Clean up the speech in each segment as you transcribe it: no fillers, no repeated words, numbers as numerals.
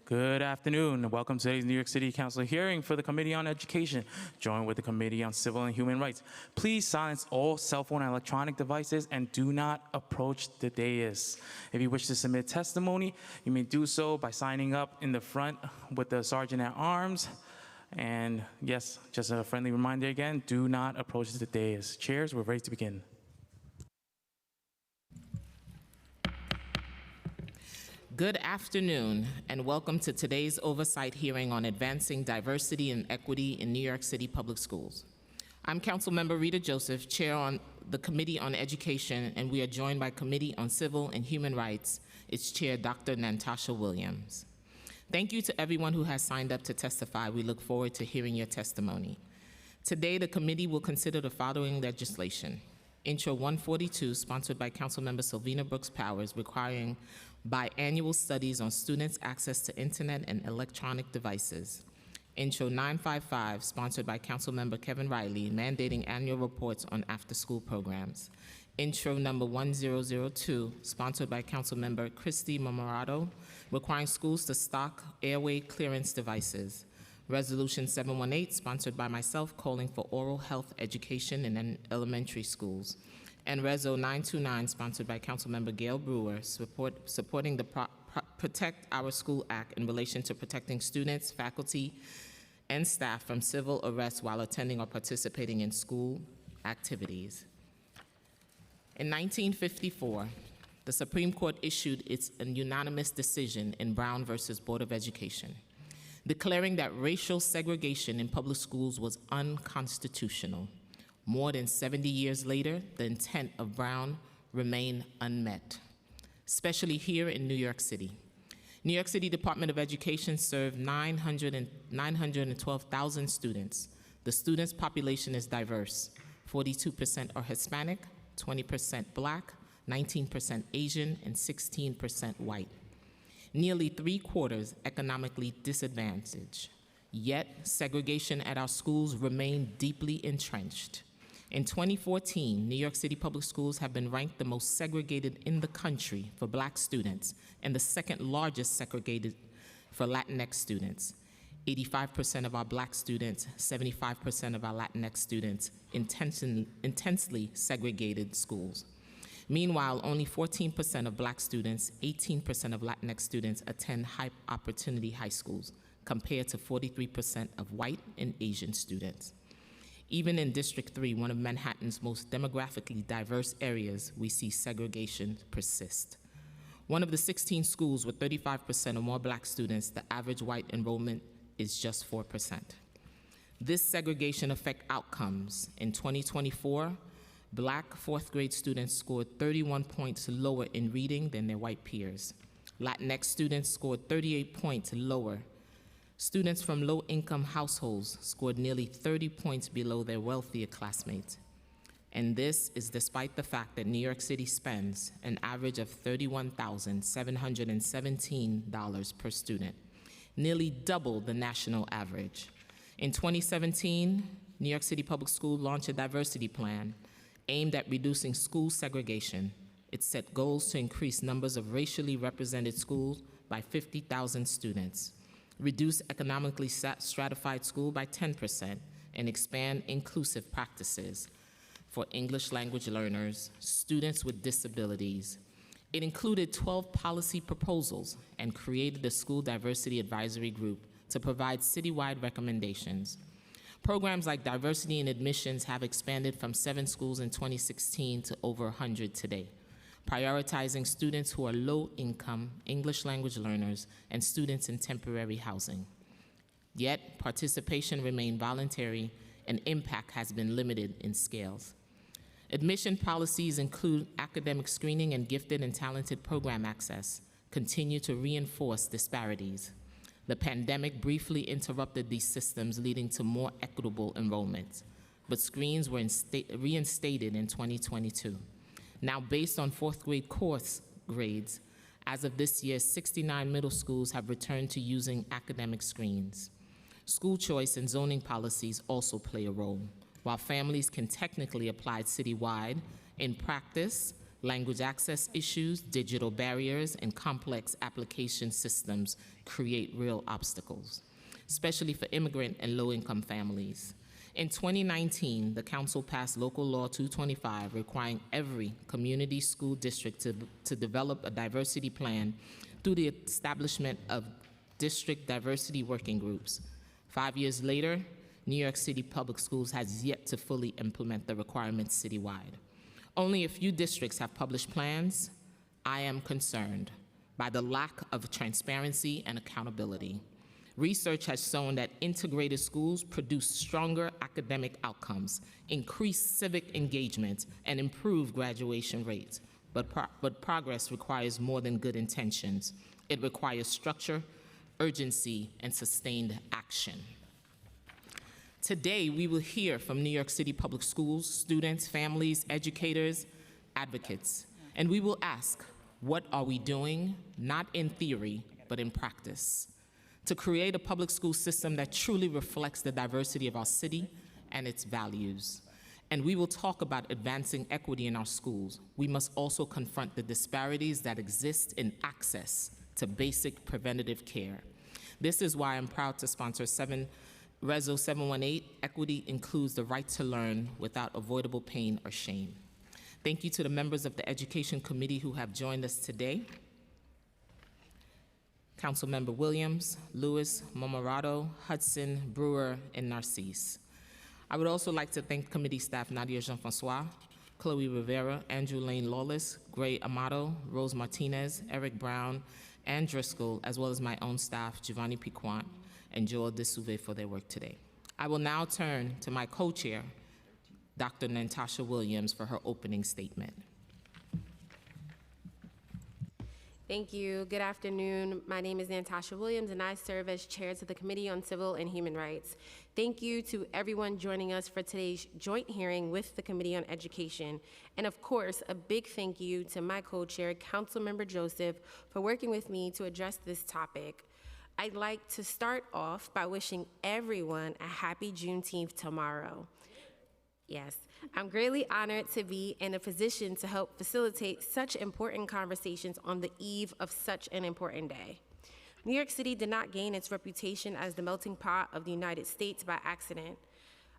Good afternoon, and welcome to today's New York City Council hearing for the Committee on Education, joined with the Committee on Civil and Human Rights. Please silence all cell phone and electronic devices and do not approach the dais. If you wish to submit testimony, you may do so by signing up in the front with the Sergeant at Arms. And yes, just a friendly reminder again, do not approach the dais. Chairs, we're ready to begin. Good afternoon, and welcome to today's oversight hearing on advancing diversity and equity in New York City Public Schools. I'm Councilmember Rita Joseph, Chair on the Committee on Education, and we are joined by Committee on Civil and Human Rights, its Chair, Dr. Natasha Williams. Thank you to everyone who has signed up to testify. We look forward to hearing your testimony. Today, the committee will consider the following legislation. Intro 142, sponsored by Councilmember Sylvina Brooks Powers, requiring biannual studies on students' access to internet and electronic devices. Intro 955, sponsored by Councilmember Kevin Riley, mandating annual reports on after-school programs. Intro number 1002, sponsored by Councilmember Christy Marmorato, requiring schools to stock airway clearance devices. Resolution 718, sponsored by myself, calling for oral health education in elementary schools. And Reso 929, sponsored by Councilmember Gail Brewer, supporting the Protect Our School Act in relation to protecting students, faculty, and staff from civil arrests while attending or participating in school activities. In 1954, the Supreme Court issued its unanimous decision in Brown versus Board of Education, declaring that racial segregation in public schools was unconstitutional. More than 70 years later, the intent of Brown remained unmet, especially here in New York City. New York City Department of Education served 912,000 students. The students' population is diverse. 42% are Hispanic, 20% Black, 19% Asian, and 16% white. Nearly 3/4 economically disadvantaged. Yet, segregation at our schools remain deeply entrenched. In 2014, New York City Public Schools have been ranked the most segregated in the country for Black students and the second largest segregated for Latinx students. 85% of our Black students, 75% of our Latinx students, intensely segregated schools. Meanwhile, only 14% of Black students, 18% of Latinx students attend high opportunity high schools, compared to 43% of white and Asian students. Even in District 3, one of Manhattan's most demographically diverse areas, we see segregation persist. One of the 16 schools with 35% or more Black students, the average white enrollment is just 4%. This segregation affects outcomes. In 2024, Black fourth grade students scored 31 points lower in reading than their white peers. Latinx students scored 38 points lower. Students from low-income households scored nearly 30 points below their wealthier classmates. And this is despite the fact that New York City spends an average of $31,717 per student, nearly double the national average. In 2017, New York City Public Schools launched a diversity plan aimed at reducing school segregation. It set goals to increase numbers of racially represented schools by 50,000 students, reduce economically stratified school by 10%, and expand inclusive practices for English language learners, students with disabilities. It included 12 policy proposals and created a school diversity advisory group to provide citywide recommendations. Programs like diversity in admissions have expanded from 7 schools in 2016 to over 100 today, prioritizing students who are low-income English language learners and students in temporary housing. Yet, participation remained voluntary and impact has been limited in scales. Admission policies include academic screening and gifted and talented program access continue to reinforce disparities. The pandemic briefly interrupted these systems, leading to more equitable enrollment, but screens were reinstated in 2022. Now, based on fourth grade course grades, as of this year, 69 middle schools have returned to using academic screens. School choice and zoning policies also play a role. While families can technically apply citywide, in practice, Language access issues, digital barriers, and complex application systems create real obstacles, especially for immigrant and low-income families. In 2019, the Council passed Local Law 225, requiring every community school district to develop a diversity plan through the establishment of district diversity working groups. 5 years later, New York City Public Schools has yet to fully implement the requirements citywide. Only a few districts have published plans. I am concerned by the lack of transparency and accountability. Research has shown that integrated schools produce stronger academic outcomes, increase civic engagement, and improve graduation rates. But progress requires more than good intentions. It requires structure, urgency, and sustained action. Today, we will hear from New York City Public Schools, students, families, educators, advocates, and we will ask, what are we doing, not in theory, but in practice, to create a public school system that truly reflects the diversity of our city and its values? And we will talk about advancing equity in our schools. We must also confront the disparities that exist in access to basic preventative care. This is why I'm proud to sponsor Reso 718. Equity includes the right to learn without avoidable pain or shame. Thank you to the members of the Education Committee who have joined us today. Councilmember Williams, Lewis, Momorado, Hudson, Brewer, and Narcisse. I would also like to thank committee staff Nadia Jean-Francois, Chloe Rivera, Andrew Lane Lawless, Gray Amato, Rose Martinez, Eric Brown, Ann Driscoll, as well as my own staff, Giovanni Piquant and Joel DeSouve, for their work today. I will now turn to my co-chair, Dr. Natasha Williams, for her opening statement. Thank you. Good afternoon. My name is Natasha Williams, and I serve as chair to the Committee on Civil and Human Rights. Thank you to everyone joining us for today's joint hearing with the Committee on Education. And of course, a big thank you to my co-chair, Councilmember Joseph, for working with me to address this topic. I'd like to start off by wishing everyone a happy Juneteenth tomorrow. Yes, I'm greatly honored to be in a position to help facilitate such important conversations on the eve of such an important day. New York City did not gain its reputation as the melting pot of the United States by accident.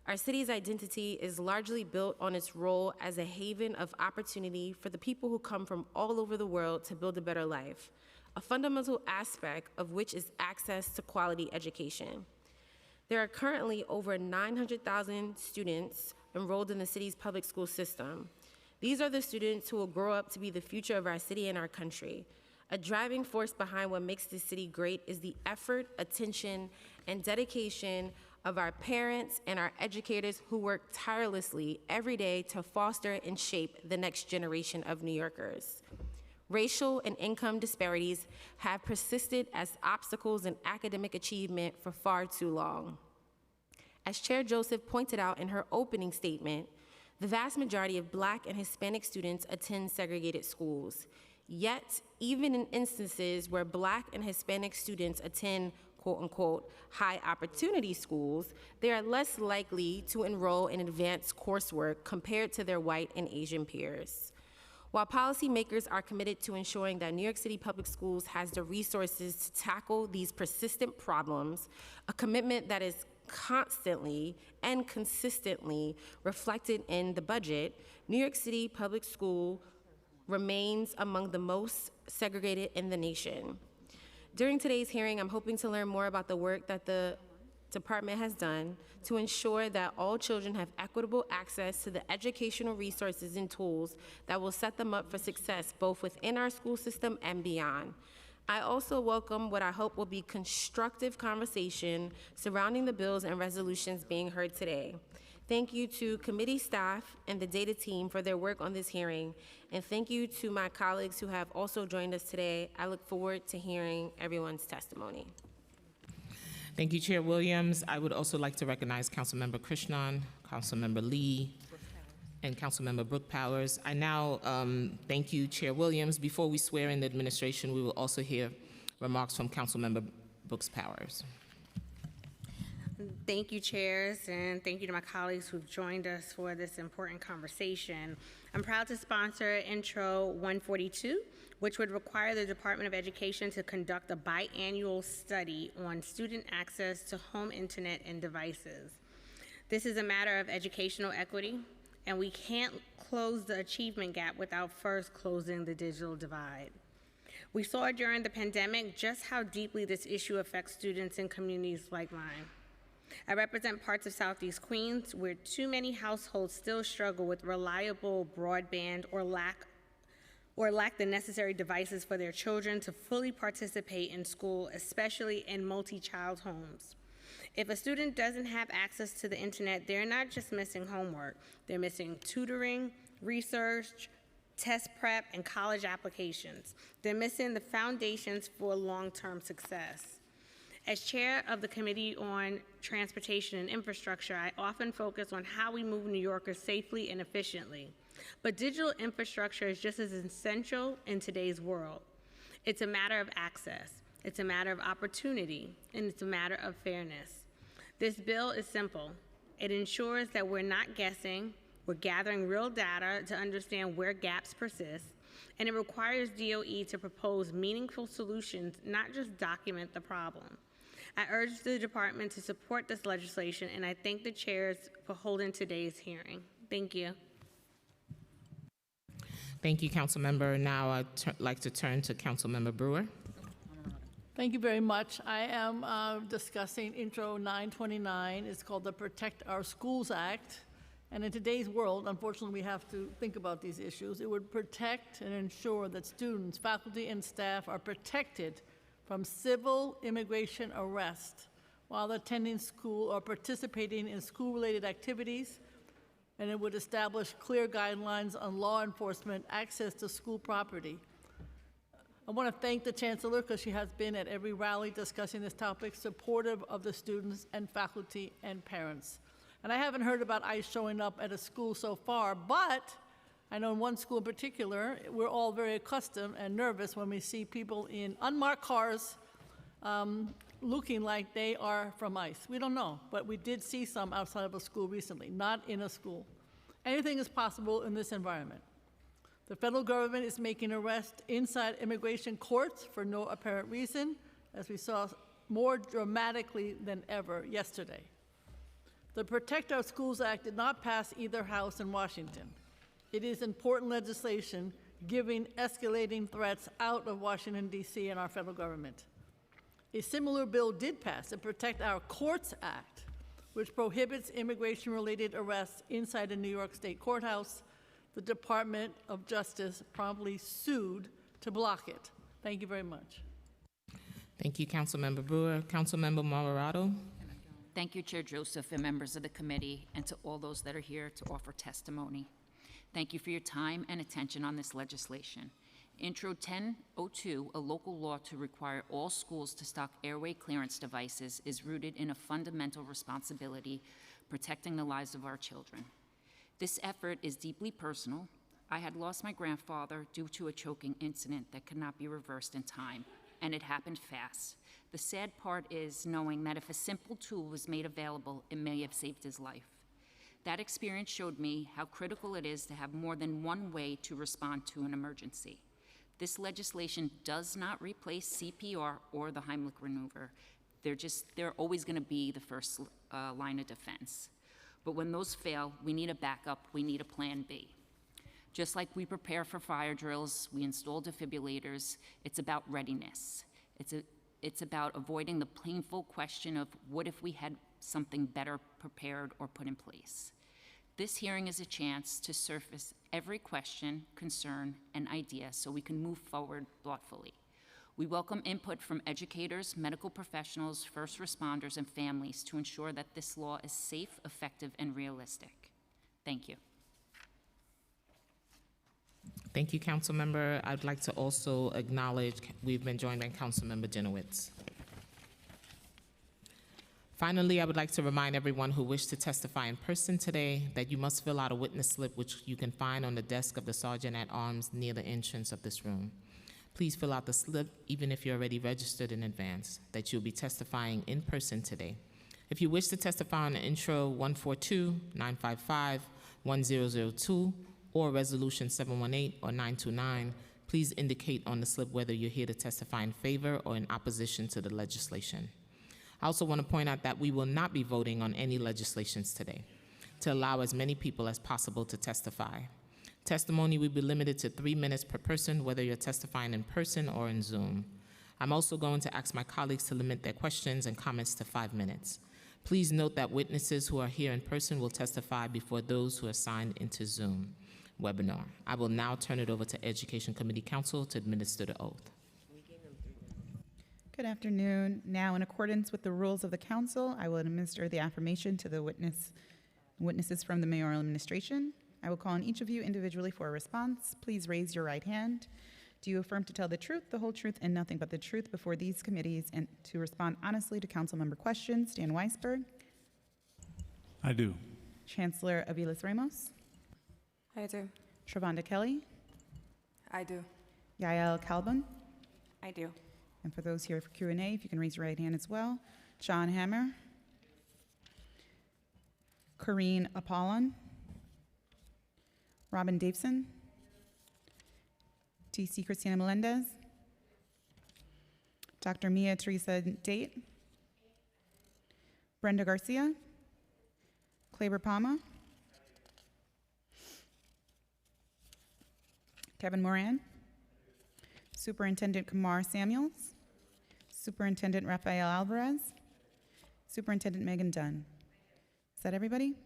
Our city's identity is largely built on its role as a haven of opportunity for the people who come from all over the world to build a better life, a fundamental aspect of which is access to quality education. There are currently over 900,000 students enrolled in the city's public school system. These are the students who will grow up to be the future of our city and our country. A driving force behind what makes this city great is the effort, attention, and dedication of our parents and our educators who work tirelessly every day to foster and shape the next generation of New Yorkers. Racial and income disparities have persisted as obstacles in academic achievement for far too long. As Chair Joseph pointed out in her opening statement, the vast majority of Black and Hispanic students attend segregated schools. Yet, even in instances where Black and Hispanic students attend quote-unquote high opportunity schools, they are less likely to enroll in advanced coursework compared to their white and Asian peers. While policymakers are committed to ensuring that New York City Public Schools has the resources to tackle these persistent problems, a commitment that is constantly and consistently reflected in the budget, New York City Public School remains among the most segregated in the nation. During today's hearing, I'm hoping to learn more about the work that the department has done to ensure that all children have equitable access to the educational resources and tools that will set them up for success both within our school system and beyond. I also welcome what I hope will be constructive conversation surrounding the bills and resolutions being heard today. Thank you to committee staff and the data team for their work on this hearing, and thank you to my colleagues who have also joined us today. I look forward to hearing everyone's testimony. Thank you, Chair Williams. I would also like to recognize Councilmember Krishnan, Councilmember Lee, and Councilmember Brooke Powers. I now thank you, Chair Williams. Before we swear in the administration, we will also hear remarks from Councilmember Brooks Powers. Thank you, chairs, and thank you to my colleagues who've joined us for this important conversation. I'm proud to sponsor Intro 142, which would require the Department of Education to conduct a biannual study on student access to home internet and devices. This is a matter of educational equity, and we can't close the achievement gap without first closing the digital divide. We saw during the pandemic just how deeply this issue affects students in communities like mine. I represent parts of Southeast Queens where too many households still struggle with reliable broadband or lack the necessary devices for their children to fully participate in school, especially in multi-child homes. If a student doesn't have access to the internet, they're not just missing homework, they're missing tutoring, research, test prep, and college applications. They're missing the foundations for long-term success. As chair of the Committee on Transportation and Infrastructure, I often focus on how we move New Yorkers safely and efficiently. But digital infrastructure is just as essential in today's world. It's a matter of access, it's a matter of opportunity, and it's a matter of fairness. This bill is simple. It ensures that we're not guessing, we're gathering real data to understand where gaps persist, and it requires DOE to propose meaningful solutions, not just document the problem. I urge the department to support this legislation, and I thank the chairs for holding today's hearing. Thank you. Thank you, Councilmember. Now I'd like to turn to Councilmember Brewer. Thank you very much. I am discussing Intro 929. It's called the Protect Our Schools Act. And in today's world, unfortunately, we have to think about these issues. It would protect and ensure that students, faculty, and staff are protected from civil immigration arrest while attending school or participating in school-related activities, and it would establish clear guidelines on law enforcement access to school property. I want to thank the Chancellor because she has been at every rally discussing this topic, supportive of the students and faculty and parents. And I haven't heard about ICE showing up at a school so far, but I know in one school in particular, we're all very accustomed and nervous when we see people in unmarked cars looking like they are from ICE. We don't know, but we did see some outside of a school recently, not in a school. Anything is possible in this environment. The federal government is making arrests inside immigration courts for no apparent reason, as we saw more dramatically than ever yesterday. The Protect Our Schools Act did not pass either house in Washington. It is important legislation giving escalating threats out of Washington, D.C. and our federal government. A similar bill did pass, the Protect Our Courts Act, which prohibits immigration-related arrests inside a New York State courthouse. The Department of Justice promptly sued to block it. Thank you very much. Thank you, Councilmember Brewer. Councilmember Marrero. Thank you, Chair Joseph and members of the committee, and to all those that are here to offer testimony. Thank you for your time and attention on this legislation. Intro 1002, a local law to require all schools to stock airway clearance devices, is rooted in a fundamental responsibility, protecting the lives of our children. This effort is deeply personal. I had lost my grandfather due to a choking incident that could not be reversed in time, and it happened fast. The sad part is knowing that if a simple tool was made available, it may have saved his life. That experience showed me how critical it is to have more than one way to respond to an emergency. This legislation does not replace CPR or the Heimlich maneuver. They're always going to be the first line of defense. But when those fail, we need a backup, we need a plan B. Just like we prepare for fire drills, we install defibrillators, it's about readiness. It's about avoiding the painful question of what if we had something better prepared or put in place. This hearing is a chance to surface every question, concern, and idea so we can move forward thoughtfully. We welcome input from educators, medical professionals, first responders, and families to ensure that this law is safe, effective, and realistic. Thank you. Thank you, Councilmember. I'd like to also acknowledge we've been joined by Councilmember Jenowitz. Finally, I would like to remind everyone who wishes to testify in person today that you must fill out a witness slip, which you can find on the desk of the Sergeant at Arms near the entrance of this room. Please fill out the slip, even if you're already registered in advance, that you'll be testifying in person today. If you wish to testify on the Intro 142, 955, 1002, or Resolution 718 or 929, please indicate on the slip whether you're here to testify in favor or in opposition to the legislation. I also want to point out that we will not be voting on any legislations today to allow as many people as possible to testify. Testimony will be limited to 3 minutes per person, whether you're testifying in person or in Zoom. I'm also going to ask my colleagues to limit their questions and comments to 5 minutes. Please note that witnesses who are here in person will testify before those who are signed into Zoom webinar. I will now turn it over to Education Committee Counsel to administer the oath. Good afternoon. Now, in accordance with the rules of the council, I will administer the affirmation to the witnesses from the mayoral administration. I will call on each of you individually for a response. Please raise your right hand. Do you affirm to tell the truth, the whole truth, and nothing but the truth before these committees and to respond honestly to council member questions? Dan Weisberg. I do. Chancellor Aviles Ramos. I do. Travonda Kelly. I do. Yael Calbon. I do. And for those here for Q&A, if you can raise your right hand as well. John Hammer. Corrine Apollon. Robin Daveson. TC Christina Melendez. Dr. Mia Teresa Date. Brenda Garcia. Kleber Palma. Kevin Moran. Superintendent Kamar Samuels. Superintendent Rafael Alvarez. Superintendent Megan Dunn. Is that everybody?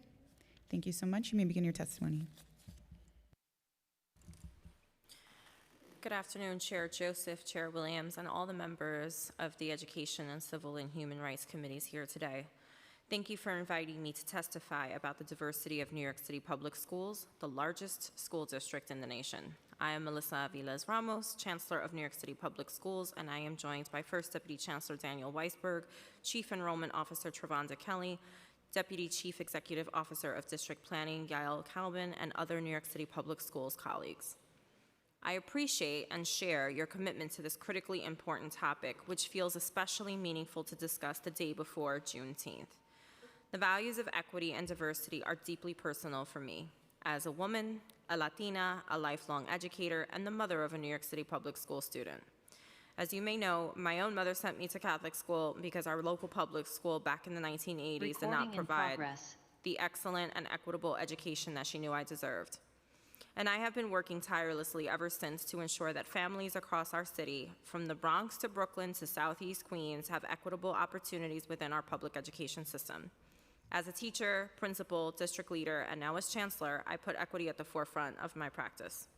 Thank you so much. You may begin your testimony. Good afternoon, Chair Joseph, Chair Williams, and all the members of the Education and Civil and Human Rights Committees here today. Thank you for inviting me to testify about the diversity of New York City Public Schools, the largest school district in the nation. I am Melissa Aviles Ramos, Chancellor of New York City Public Schools, and I am joined by First Deputy Chancellor Daniel Weisberg, Chief Enrollment Officer Travonda Kelly, Deputy Chief Executive Officer of District Planning Yael Calbon, and other New York City Public Schools colleagues. I appreciate and share your commitment to this critically important topic, which feels especially meaningful to discuss the day before Juneteenth. The values of equity and diversity are deeply personal for me. As a woman, a Latina, a lifelong educator, and the mother of a New York City public school student. As you may know, my own mother sent me to Catholic school because our local public school back in the 1980s did not provide the excellent and equitable education that she knew I deserved. And I have been working tirelessly ever since to ensure that families across our city, from the Bronx to Brooklyn to Southeast Queens, have equitable opportunities within our public education system. As a teacher, principal, district leader, and now as chancellor, I put equity at the forefront of my practice.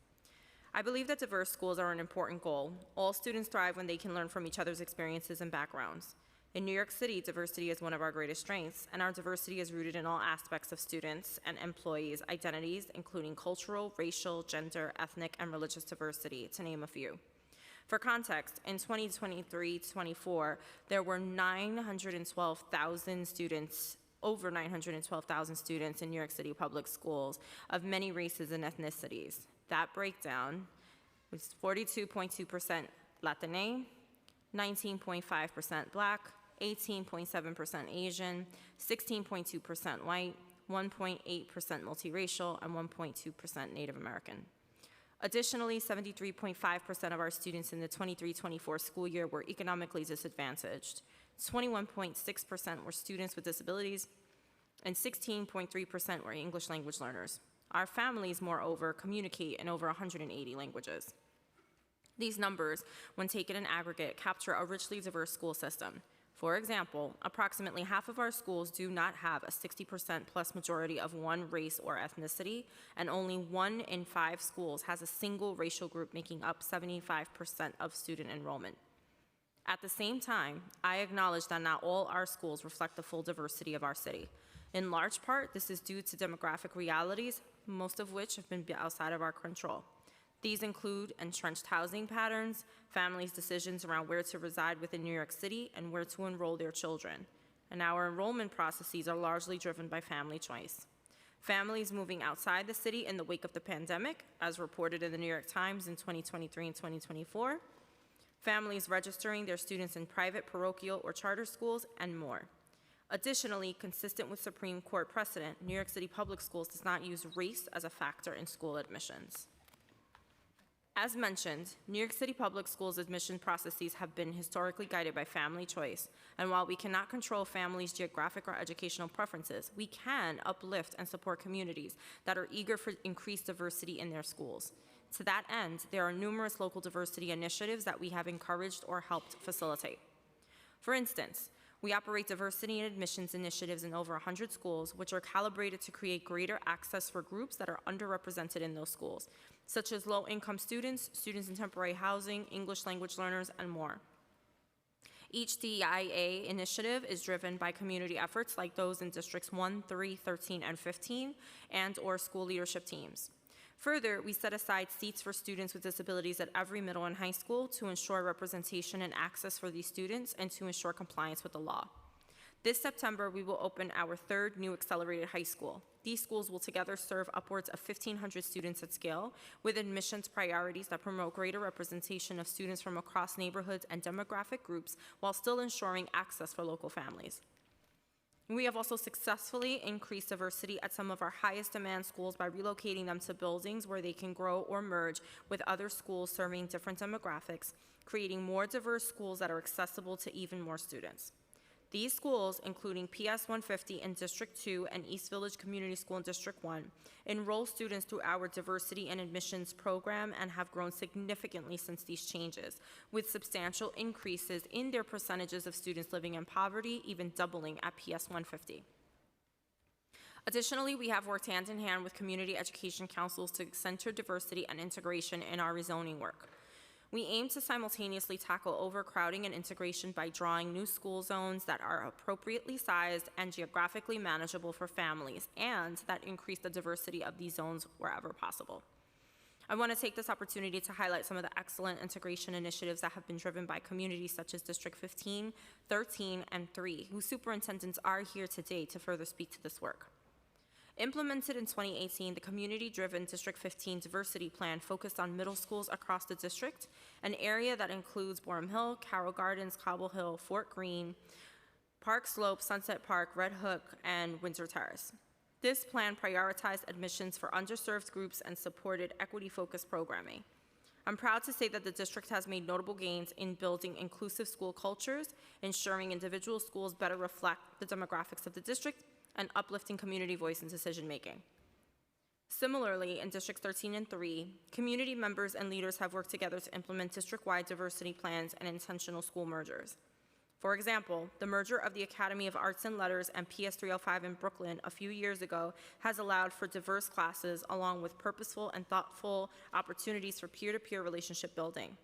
I believe that diverse schools are an important goal. All students thrive when they can learn from each other's experiences and backgrounds. In New York City, diversity is one of our greatest strengths, and our diversity is rooted in all aspects of students' and employees' identities, including cultural, racial, gender, ethnic, and religious diversity, to name a few. For context, in 2023-24, there were 912,000 students, over 912,000 students in New York City public schools of many races and ethnicities. That breakdown was 42.2% Latine, 19.5% Black, 18.7% Asian, 16.2% white, 1.8% multiracial, and 1.2% Native American. Additionally, 73.5% of our students in the 23-24 school year were economically disadvantaged. 21.6% were students with disabilities, and 16.3% were English language learners. Our families, moreover, communicate in over 180 languages. These numbers, when taken in aggregate, capture a richly diverse school system. For example, approximately half of our schools do not have a 60% plus majority of one race or ethnicity, and only 1 in 5 schools has a single racial group making up 75% of student enrollment. At the same time, I acknowledge that not all our schools reflect the full diversity of our city. In large part, this is due to demographic realities, most of which have been outside of our control. These include entrenched housing patterns, families' decisions around where to reside within New York City and where to enroll their children. And our enrollment processes are largely driven by family choice. Families moving outside the city in the wake of the pandemic, as reported in the New York Times in 2023 and 2024, families registering their students in private, parochial, or charter schools, and more. Additionally, consistent with Supreme Court precedent, New York City Public Schools does not use race as a factor in school admissions. As mentioned, New York City Public Schools admission processes have been historically guided by family choice, and while we cannot control families' geographic or educational preferences, we can uplift and support communities that are eager for increased diversity in their schools. To that end, there are numerous local diversity initiatives that we have encouraged or helped facilitate. For instance, we operate diversity and admissions initiatives in over 100 schools, which are calibrated to create greater access for groups that are underrepresented in those schools, such as low-income students, students in temporary housing, English language learners, and more. Each DIA initiative is driven by community efforts like those in Districts 1, 3, 13, and 15, and/or school leadership teams. Further, we set aside seats for students with disabilities at every middle and high school to ensure representation and access for these students and to ensure compliance with the law. This September, we will open our third new accelerated high school. These schools will together serve upwards of 1,500 students at scale, with admissions priorities that promote greater representation of students from across neighborhoods and demographic groups while still ensuring access for local families. We have also successfully increased diversity at some of our highest demand schools by relocating them to buildings where they can grow or merge with other schools serving different demographics, creating more diverse schools that are accessible to even more students. These schools, including PS 150 in District 2 and East Village Community School in District 1, enroll students through our diversity and admissions program and have grown significantly since these changes, with substantial increases in their percentages of students living in poverty, even doubling at PS 150. Additionally, we have worked hand in hand with community education councils to center diversity and integration in our rezoning work. We aim to simultaneously tackle overcrowding and integration by drawing new school zones that are appropriately sized and geographically manageable for families, and that increase the diversity of these zones wherever possible. I want to take this opportunity to highlight some of the excellent integration initiatives that have been driven by communities such as District 15, 13, and 3, whose superintendents are here today to further speak to this work. Implemented in 2018, the community-driven District 15 diversity plan focused on middle schools across the district, an area that includes Boerum Hill, Carroll Gardens, Cobble Hill, Fort Greene, Park Slope, Sunset Park, Red Hook, and Windsor Terrace. This plan prioritized admissions for underserved groups and supported equity-focused programming. I'm proud to say that the district has made notable gains in building inclusive school cultures, ensuring individual schools better reflect the demographics of the district, and uplifting community voice in decision-making. Similarly, in Districts 13 and 3, community members and leaders have worked together to implement district-wide diversity plans and intentional school mergers. For example, the merger of the Academy of Arts and Letters and PS 305 in Brooklyn a few years ago has allowed for diverse classes along with purposeful and thoughtful opportunities for peer-to-peer relationship building,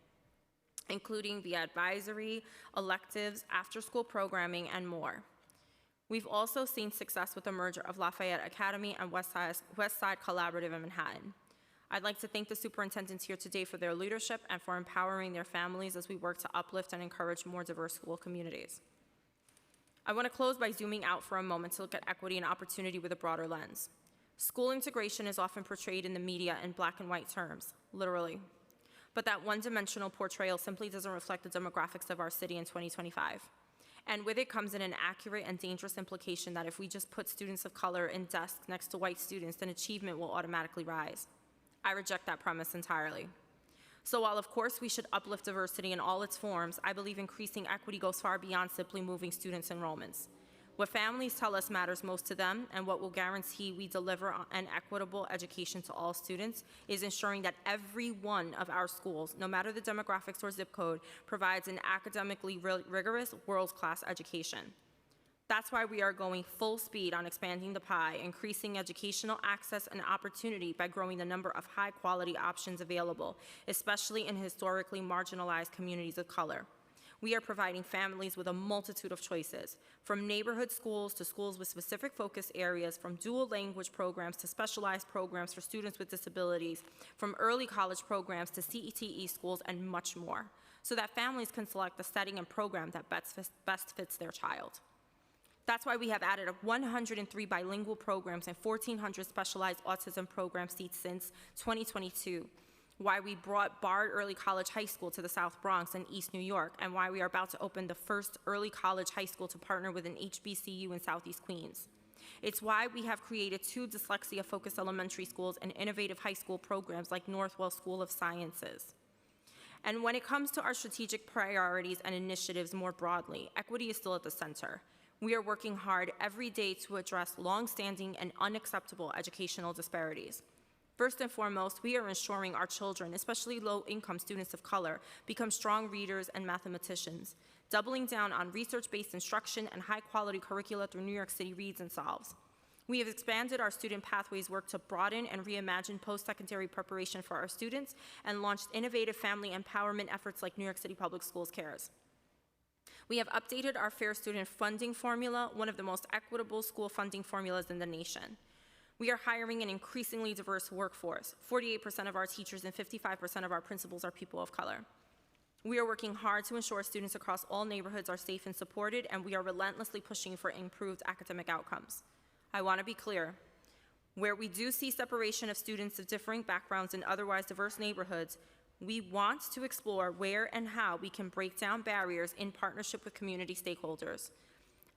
including via advisory, electives, after-school programming, and more. We've also seen success with the merger of Lafayette Academy and Westside Collaborative in Manhattan. I'd like to thank the superintendents here today for their leadership and for empowering their families as we work to uplift and encourage more diverse school communities. I want to close by zooming out for a moment to look at equity and opportunity with a broader lens. School integration is often portrayed in the media in black and white terms, literally. But that one-dimensional portrayal simply doesn't reflect the demographics of our city in 2025. And with it comes an inaccurate and dangerous implication that if we just put students of color in desks next to white students, then achievement will automatically rise. I reject that premise entirely. So while of course we should uplift diversity in all its forms, I believe increasing equity goes far beyond simply moving students' enrollments. What families tell us matters most to them and what will guarantee we deliver an equitable education to all students is ensuring that every one of our schools, no matter the demographics or zip code, provides an academically rigorous, world-class education. That's why we are going full speed on expanding the pie, increasing educational access and opportunity by growing the number of high-quality options available, especially in historically marginalized communities of color. We are providing families with a multitude of choices, from neighborhood schools to schools with specific focus areas, from dual language programs to specialized programs for students with disabilities, from early college programs to CETE schools, and much more, so that families can select the setting and program that best fits their child. That's why we have added 103 bilingual programs and 1,400 specialized autism program seats since 2022. why we brought Bard Early College High School to the South Bronx and East New York, and why we are about to open the first early college high school to partner with an HBCU in Southeast Queens. It's why we have created 2 dyslexia-focused elementary schools and innovative high school programs like Northwell School of Sciences. And when it comes to our strategic priorities and initiatives more broadly, equity is still at the center. We are working hard every day to address longstanding and unacceptable educational disparities. First and foremost, we are ensuring our children, especially low-income students of color, become strong readers and mathematicians, doubling down on research-based instruction and high-quality curricula through New York City Reads and Solves. We have expanded our student pathways work to broaden and reimagine post-secondary preparation for our students and launched innovative family empowerment efforts like New York City Public Schools Cares. We have updated our Fair Student Funding Formula, one of the most equitable school funding formulas in the nation. We are hiring an increasingly diverse workforce. 48% of our teachers and 55% of our principals are people of color. We are working hard to ensure students across all neighborhoods are safe and supported, and we are relentlessly pushing for improved academic outcomes. I want to be clear. Where we do see separation of students of differing backgrounds in otherwise diverse neighborhoods, we want to explore where and how we can break down barriers in partnership with community stakeholders.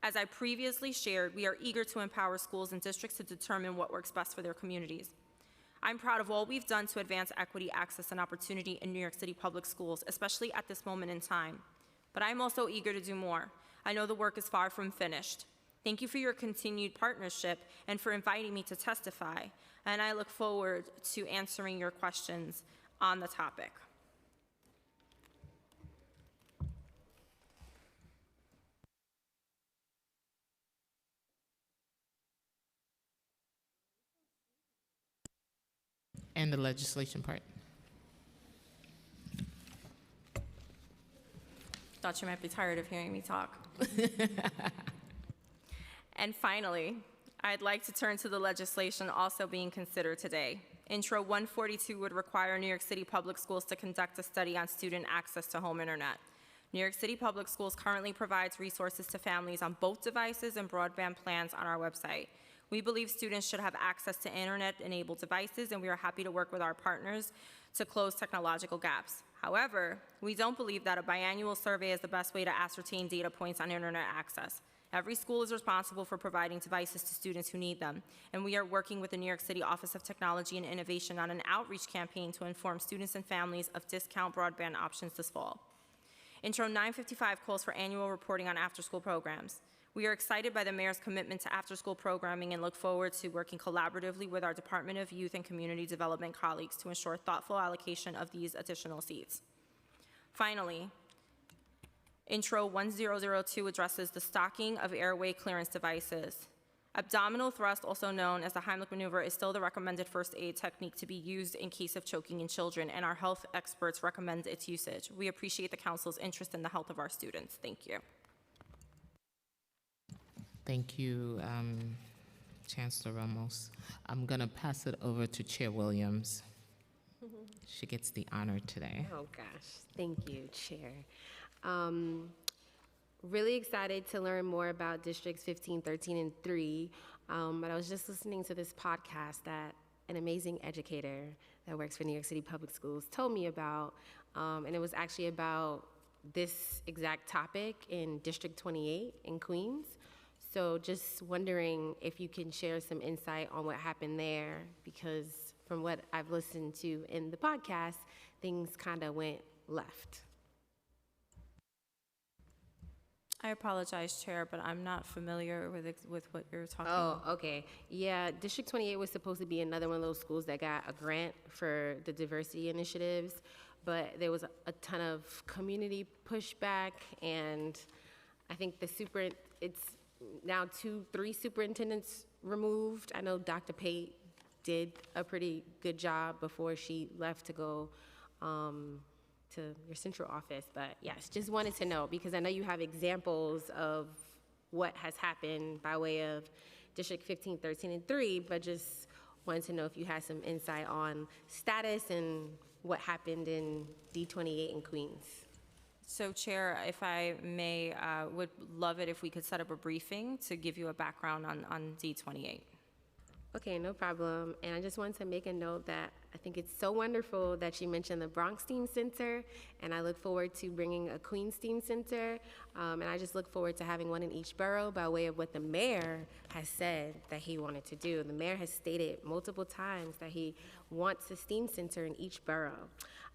As I previously shared, we are eager to empower schools and districts to determine what works best for their communities. I'm proud of all we've done to advance equity, access, and opportunity in New York City public schools, especially at this moment in time. But I'm also eager to do more. I know the work is far from finished. Thank you for your continued partnership and for inviting me to testify, and I look forward to answering your questions on the topic. And the legislation part. Thought you might be tired of hearing me talk. And finally, I'd like to turn to the legislation also being considered today. Intro 142 would require New York City Public Schools to conduct a study on student access to home internet. New York City Public Schools currently provides resources to families on both devices and broadband plans on our website. We believe students should have access to internet-enabled devices, and we are happy to work with our partners to close technological gaps. However, we don't believe that a biannual survey is the best way to ascertain data points on internet access. Every school is responsible for providing devices to students who need them, and we are working with the New York City Office of Technology and Innovation on an outreach campaign to inform students and families of discount broadband options this fall. Intro 955 calls for annual reporting on after-school programs. We are excited by the Mayor's commitment to after-school programming and look forward to working collaboratively with our Department of Youth and Community Development colleagues to ensure thoughtful allocation of these additional seats. Finally, Intro 1002 addresses the stocking of airway clearance devices. Abdominal thrust, also known as the Heimlich maneuver, is still the recommended first aid technique to be used in case of choking in children, and our health experts recommend its usage. We appreciate the Council's interest in the health of our students. Thank you. Thank you, Chancellor Ramos. I'm going to pass it over to Chair Williams. She gets the honor today. Oh, gosh. Thank you, Chair. Really excited to learn more about Districts 15, 13, and 3. But I was just listening to this podcast that an amazing educator that works for New York City Public Schools told me about. And it was actually about this exact topic in District 28 in Queens. So just wondering if you can share some insight on what happened there, because from what I've listened to in the podcast, things kind of went left. I apologize, Chair, but I'm not familiar with what you're talking about. Oh, okay. Yeah, District 28 was supposed to be another one of those schools that got a grant for the diversity initiatives, but there was a ton of community pushback, and I think it's now 3 superintendents removed. I know Dr. Pate did a pretty good job before she left to go to your central office, but yes, just wanted to know, because I know you have examples of what has happened by way of District 15, 13, and 3, but just wanted to know if you had some insight on status and what happened in D28 in Queens. So, Chair, if I may, would love it if we could set up a briefing to give you a background on D28. Okay, no problem. And I just wanted to make a note that I think it's so wonderful that you mentioned the Bronx Steam Center, and I look forward to bringing a Queens Steam Center. And I just look forward to having one in each borough by way of what the mayor has said that he wanted to do. The mayor has stated multiple times that he wants a steam center in each borough.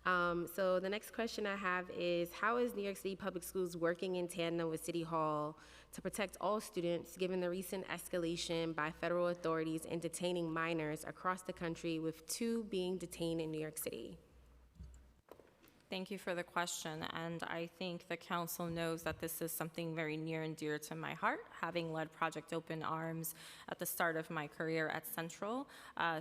So the next question I have is, how is New York City Public Schools working in tandem with City Hall to protect all students, given the recent escalation by federal authorities in detaining minors across the country, with 2 being detained in New York City? Thank you for the question, and I think the council knows that this is something very near and dear to my heart, having led Project Open Arms at the start of my career at Central.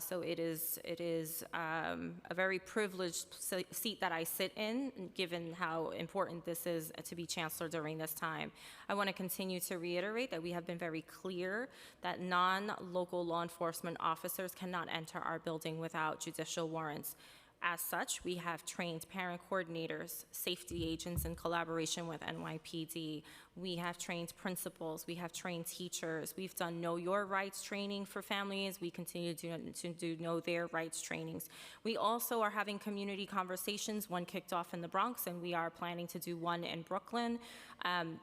So it is a very privileged seat that I sit in, given how important this is to be chancellor during this time. I want to continue to reiterate that we have been very clear that non-local law enforcement officers cannot enter our building without judicial warrants. As such, we have trained parent coordinators, safety agents in collaboration with NYPD. We have trained principals. We have trained teachers. We've done Know Your Rights training for families. We continue to do Know Their Rights trainings. We also are having community conversations. One kicked off in the Bronx, and we are planning to do one in Brooklyn.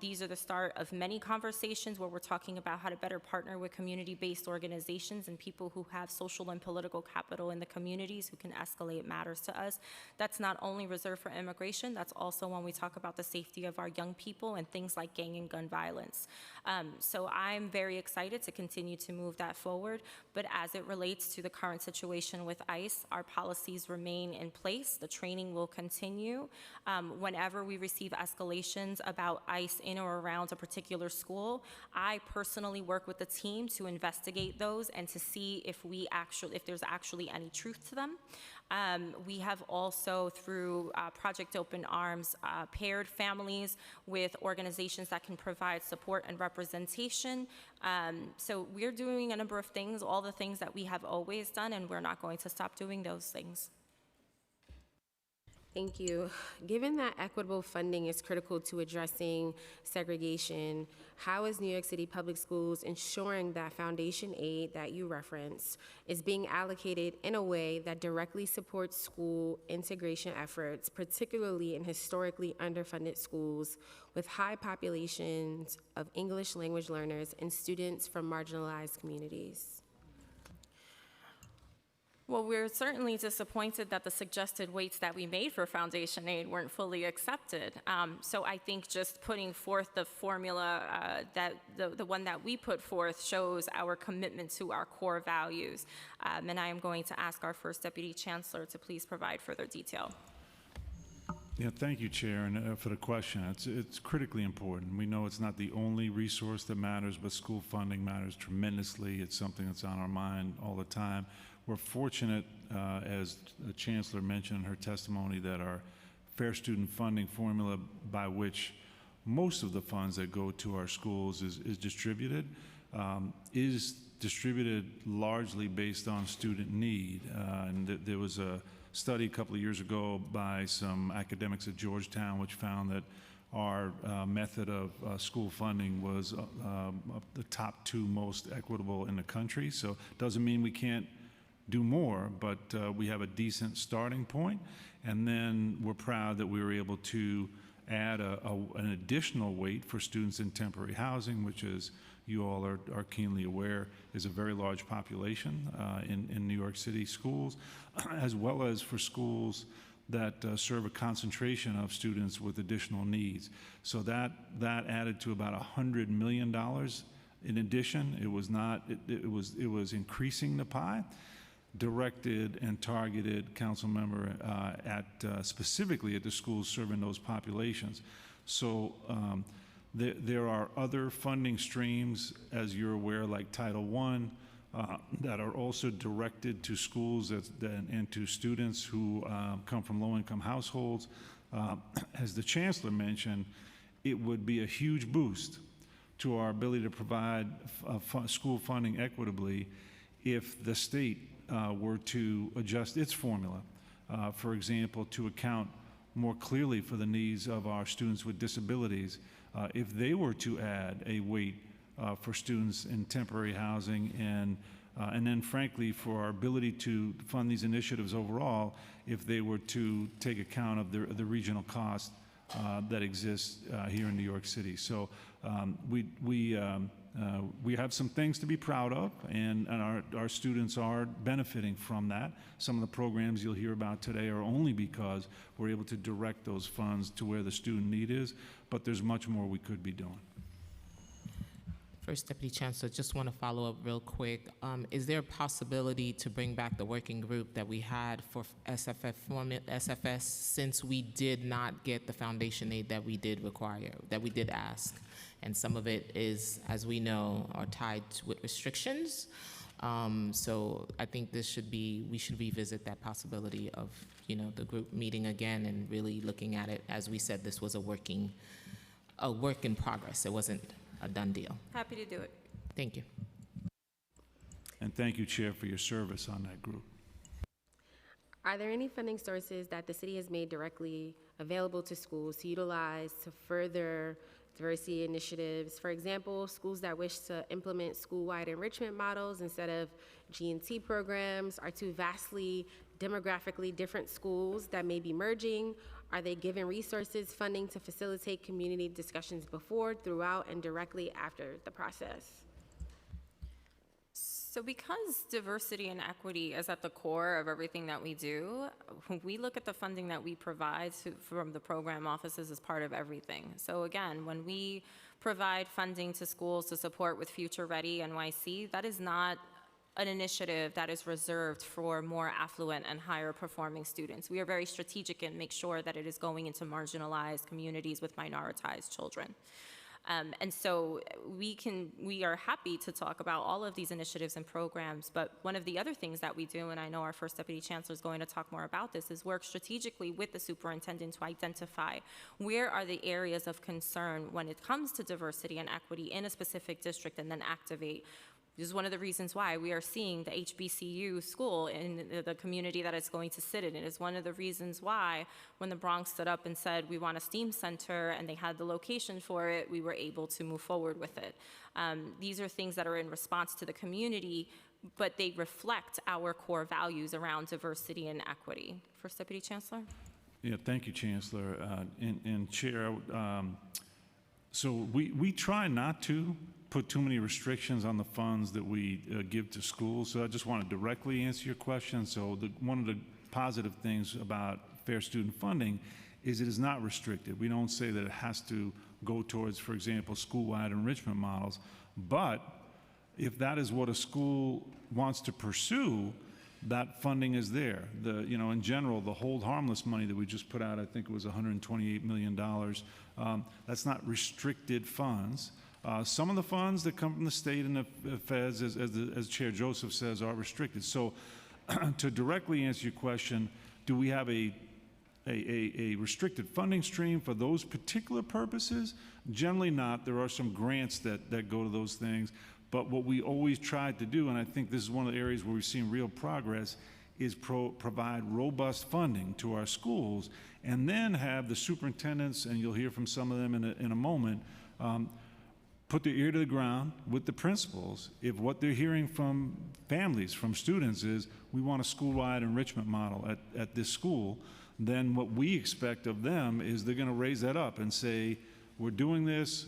These are the start of many conversations where we're talking about how to better partner with community-based organizations and people who have social and political capital in the communities who can escalate matters to us. That's not only reserved for immigration, that's also when we talk about the safety of our young people and things like gang and gun violence. So I'm very excited to continue to move that forward, but as it relates to the current situation with ICE, our policies remain in place. The training will continue. Whenever we receive escalations about ICE in or around a particular school, I personally work with the team to investigate those and to see if there's actually any truth to them. We have also, through Project Open Arms, paired families with organizations that can provide support and representation. So we're doing a number of things, all the things that we have always done, and we're not going to stop doing those things. Thank you. Given that equitable funding is critical to addressing segregation, how is New York City Public Schools ensuring that foundation aid that you referenced is being allocated in a way that directly supports school integration efforts, particularly in historically underfunded schools with high populations of English language learners and students from marginalized communities? Well, we're certainly disappointed that the suggested weights that we made for foundation aid weren't fully accepted. So I think just putting forth the formula, that the one that we put forth, shows our commitment to our core values. And I am going to ask our First Deputy Chancellor to please provide further detail. Yeah, thank you, Chair, and for the question. It's critically important. We know it's not the only resource that matters, but school funding matters tremendously. It's something that's on our mind all the time. We're fortunate, as the Chancellor mentioned in her testimony, that our Fair Student Funding formula, by which most of the funds that go to our schools is distributed largely based on student need. And there was a study a couple of years ago by some academics at Georgetown which found that our method of school funding was the top 2 most equitable in the country. So it doesn't mean we can't do more, but we have a decent starting point. And then we're proud that we were able to add an additional weight for students in temporary housing, which, as you all are keenly aware, is a very large population in New York City schools, as well as for schools that serve a concentration of students with additional needs. So that added to about $100 million. In addition, it was increasing the pie, directed and targeted, council member, specifically at the schools serving those populations. So there are other funding streams, as you're aware, like Title I, that are also directed to schools and to students who come from low-income households. As the Chancellor mentioned, it would be a huge boost to our ability to provide school funding equitably if the state were to adjust its formula, for example, to account more clearly for the needs of our students with disabilities. If they were to add a weight for students in temporary housing and And then frankly, for our ability to fund these initiatives overall, if they were to take account of the regional cost that exists here in New York City. So we have some things to be proud of, and our students are benefiting from that. Some of the programs you'll hear about today are only because we're able to direct those funds to where the student need is, but there's much more we could be doing. First Deputy Chancellor, just want to follow up real quick. Is there a possibility to bring back the working group that we had for SFS since we did not get the foundation aid that we did require, that we did ask? And some of it is, as we know, are tied with restrictions. So I think we should revisit that possibility of, the group meeting again and really looking at it. As we said, this was a work in progress. It wasn't a done deal. Happy to do it. Thank you. And thank you, Chair, for your service on that group. Are there any funding sources that the city has made directly available to schools to utilize to further diversity initiatives? For example, schools that wish to implement school-wide enrichment models instead of G&T programs are two vastly demographically different schools that may be merging. Are they given resources, funding to facilitate community discussions before, throughout, and directly after the process? So because diversity and equity is at the core of everything that we do, we look at the funding that we provide from the program offices as part of everything. So again, when we provide funding to schools to support with Future Ready NYC, that is not an initiative that is reserved for more affluent and higher performing students. We are very strategic and make sure that it is going into marginalized communities with minoritized children. And so we are happy to talk about all of these initiatives and programs, but one of the other things that we do, and I know our First Deputy Chancellor is going to talk more about this, is work strategically with the superintendent to identify where are the areas of concern when it comes to diversity and equity in a specific district, and then activate. This is one of the reasons why we are seeing the HBCU school in the community that it's going to sit in. It is one of the reasons why when the Bronx stood up and said we want a STEAM center and they had the location for it, we were able to move forward with it. These are things that are in response to the community, but they reflect our core values around diversity and equity. First Deputy Chancellor? Yeah, thank you, Chancellor. And Chair, so we try not to put too many restrictions on the funds that we give to schools. So I just want to directly answer your question. So one of the positive things about fair student funding is it is not restricted. We don't say that it has to go towards, for example, school-wide enrichment models. But if that is what a school wants to pursue, that funding is there. In general, the hold harmless money that we just put out, I think it was $128 million. That's not restricted funds. Some of the funds that come from the state and the feds, as Chair Joseph says, are restricted. So to directly answer your question, do we have a restricted funding stream for those particular purposes? Generally not. There are some grants that go to those things. But what we always tried to do, and I think this is one of the areas where we've seen real progress, is provide robust funding to our schools, and then have the superintendents, and you'll hear from some of them in a moment, put their ear to the ground with the principals. If what they're hearing from families, from students is, we want a school-wide enrichment model at this school, then what we expect of them is they're gonna raise that up and say, we're doing this,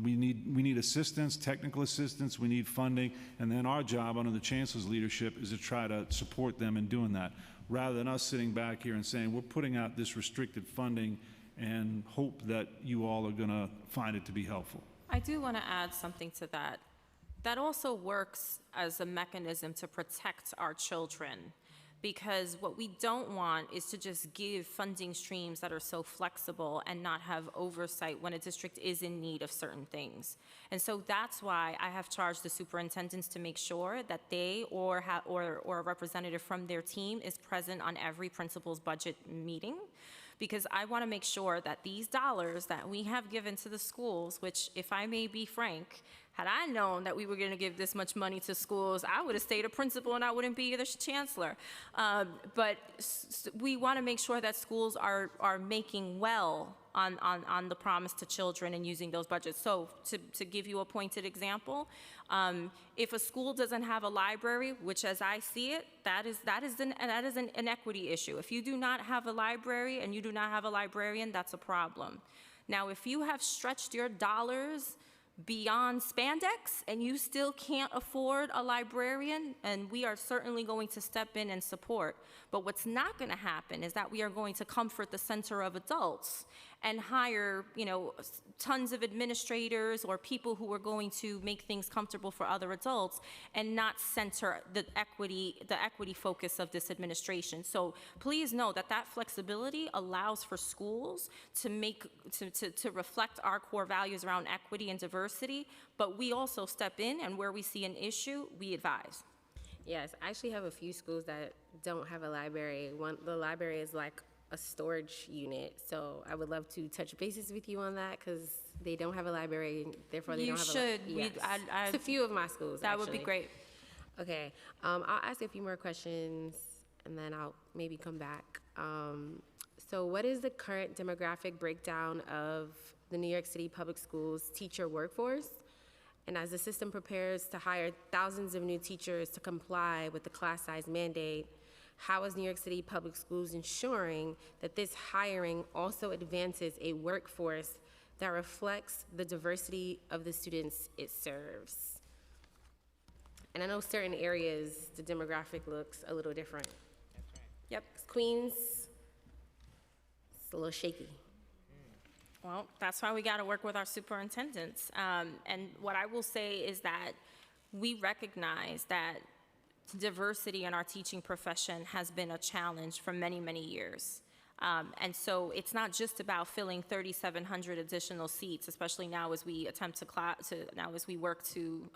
we need assistance, technical assistance, we need funding, and then our job under the Chancellor's leadership is to try to support them in doing that, rather than us sitting back here and saying, we're putting out this restricted funding and hope that you all are gonna find it to be helpful. I do want to add something to that. That also works as a mechanism to protect our children, because what we don't want is to just give funding streams that are so flexible and not have oversight when a district is in need of certain things. And so that's why I have charged the superintendents to make sure that they or a representative from their team is present on every principal's budget meeting, because I want to make sure that these dollars that we have given to the schools, which, if I may be frank, had I known that we were going to give this much money to schools, I would have stayed a principal and I wouldn't be the chancellor. But we want to make sure that schools are making well on the promise to children and using those budgets. So to give you a pointed example, if a school doesn't have a library, which as I see it, that is an equity issue. If you do not have a library and you do not have a librarian, that's a problem. Now, if you have stretched your dollars beyond spandex and you still can't afford a librarian, and we are certainly going to step in and support. But what's not going to happen is that we are going to comfort the center of adults and hire, tons of administrators or people who are going to make things comfortable for other adults and not center the equity focus of this administration. So please know that flexibility allows for schools to reflect our core values around equity and diversity, but we also step in, and where we see an issue, we advise. Yes, I actually have a few schools that don't have a library. The library is like a storage unit, so I would love to touch bases with you on that because they don't have a library, therefore they You don't have should. a library. Yes. It's a few of my schools, That would be actually. great. Okay, I'll ask a few more questions and then I'll maybe come back. So what is the current demographic breakdown of the New York City Public Schools teacher workforce? And as the system prepares to hire thousands of new teachers to comply with the class size mandate, how is New York City Public Schools ensuring that this hiring also advances a workforce that reflects the diversity of the students it serves? And I know certain areas, the demographic looks a little different. Yep. Queens, it's a little shaky. Well, that's why we got to work with our superintendents. And what I will say is that we recognize that diversity in our teaching profession has been a challenge for many, many years. And so it's not just about filling 3,700 additional seats, especially now as we attempt as we work to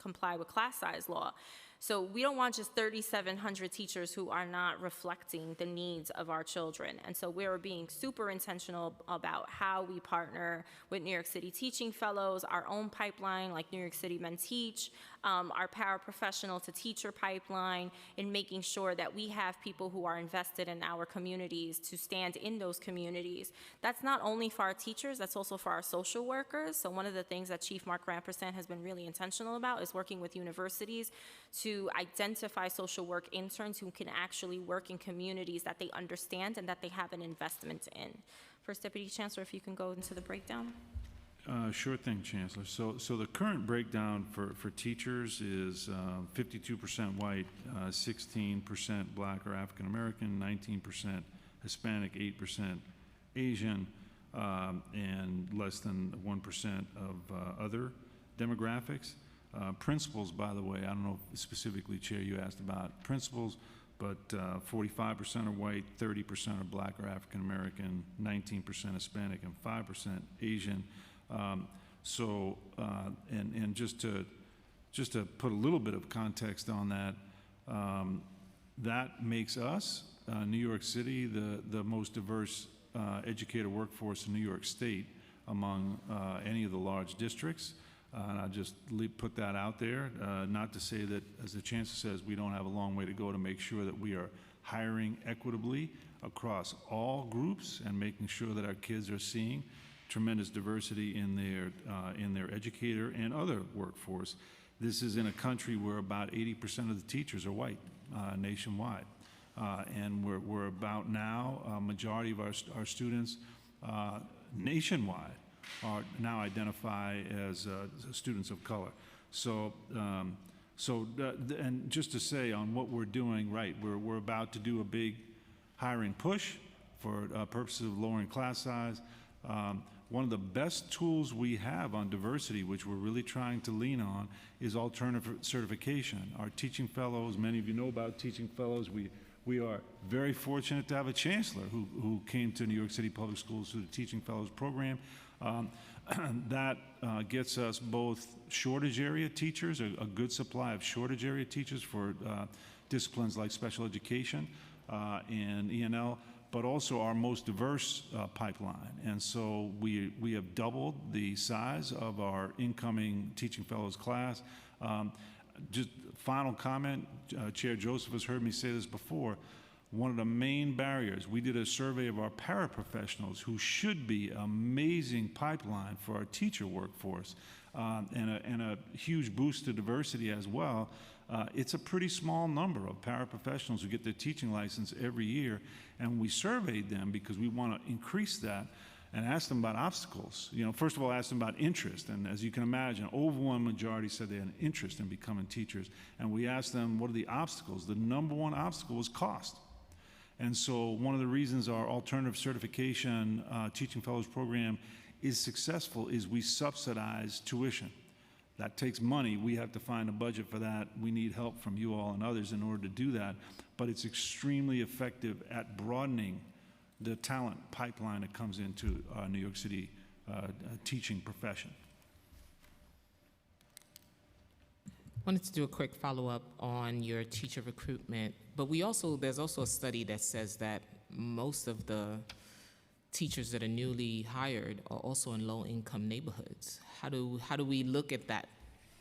comply with class size law. So we don't want just 3,700 teachers who are not reflecting the needs of our children. And so we're being super intentional about how we partner with New York City Teaching Fellows, our own pipeline like New York City Men Teach, our paraprofessional to teacher pipeline, in making sure that we have people who are invested in our communities to stand in those communities. That's not only for our teachers, that's also for our social workers. So one of the things that Chief Mark Rampersad has been really intentional about is working with universities to identify social work interns who can actually work in communities that they understand and that they have an investment in. First Deputy Chancellor, if you can go into the breakdown. Sure thing, Chancellor. So the current breakdown for teachers is 52% white, 16% black or African American, 19% Hispanic, 8% Asian, and less than 1% of other demographics. Principals, by the way, I don't know specifically, Chair, you asked about principals, but 45% are white, 30% are black or African American, 19% Hispanic, and 5% Asian. And just to put a little bit of context on that, that makes us, New York City, the most diverse educator workforce in New York State among any of the large districts. And I'll just put that out there, not to say that, as the Chancellor says, we don't have a long way to go to make sure that we are hiring equitably across all groups and making sure that our kids are seeing tremendous diversity in their educator and other workforce. This is in a country where about 80% of the teachers are white nationwide. And we're about now, a majority of our students nationwide are now identify as students of color. And just to say on what we're doing, right, we're about to do a big hiring push for purposes of lowering class size. One of the best tools we have on diversity, which we're really trying to lean on, is alternative certification. Our teaching fellows, many of you know about teaching fellows. We are very fortunate to have a chancellor who came to New York City Public Schools through the Teaching Fellows Program. That gets us both shortage area teachers, a good supply of shortage area teachers for disciplines like special education and ENL, but also our most diverse pipeline. And so we have doubled the size of our incoming Teaching Fellows class. Just final comment, Chair Joseph has heard me say this before. one of the main barriers, we did a survey of our paraprofessionals who should be an amazing pipeline for our teacher workforce and a huge boost to diversity as well. It's a pretty small number of paraprofessionals who get their teaching license every year, and we surveyed them because we want to increase that and asked them about obstacles. You know, first of all, asked them about interest, and as you can imagine, overwhelming majority said they had an interest in becoming teachers, and we asked them, what are the obstacles? The number one obstacle was cost. And so one of the reasons our alternative certification teaching fellows program is successful is we subsidize tuition. That takes money. We have to find a budget for that. We need help from you all and others in order to do that. But it's extremely effective at broadening the talent pipeline that comes into New York City teaching profession. Wanted to do a quick follow-up on your teacher recruitment, but there's also a study that says that most of the teachers that are newly hired are also in low-income neighborhoods. How do we look at that?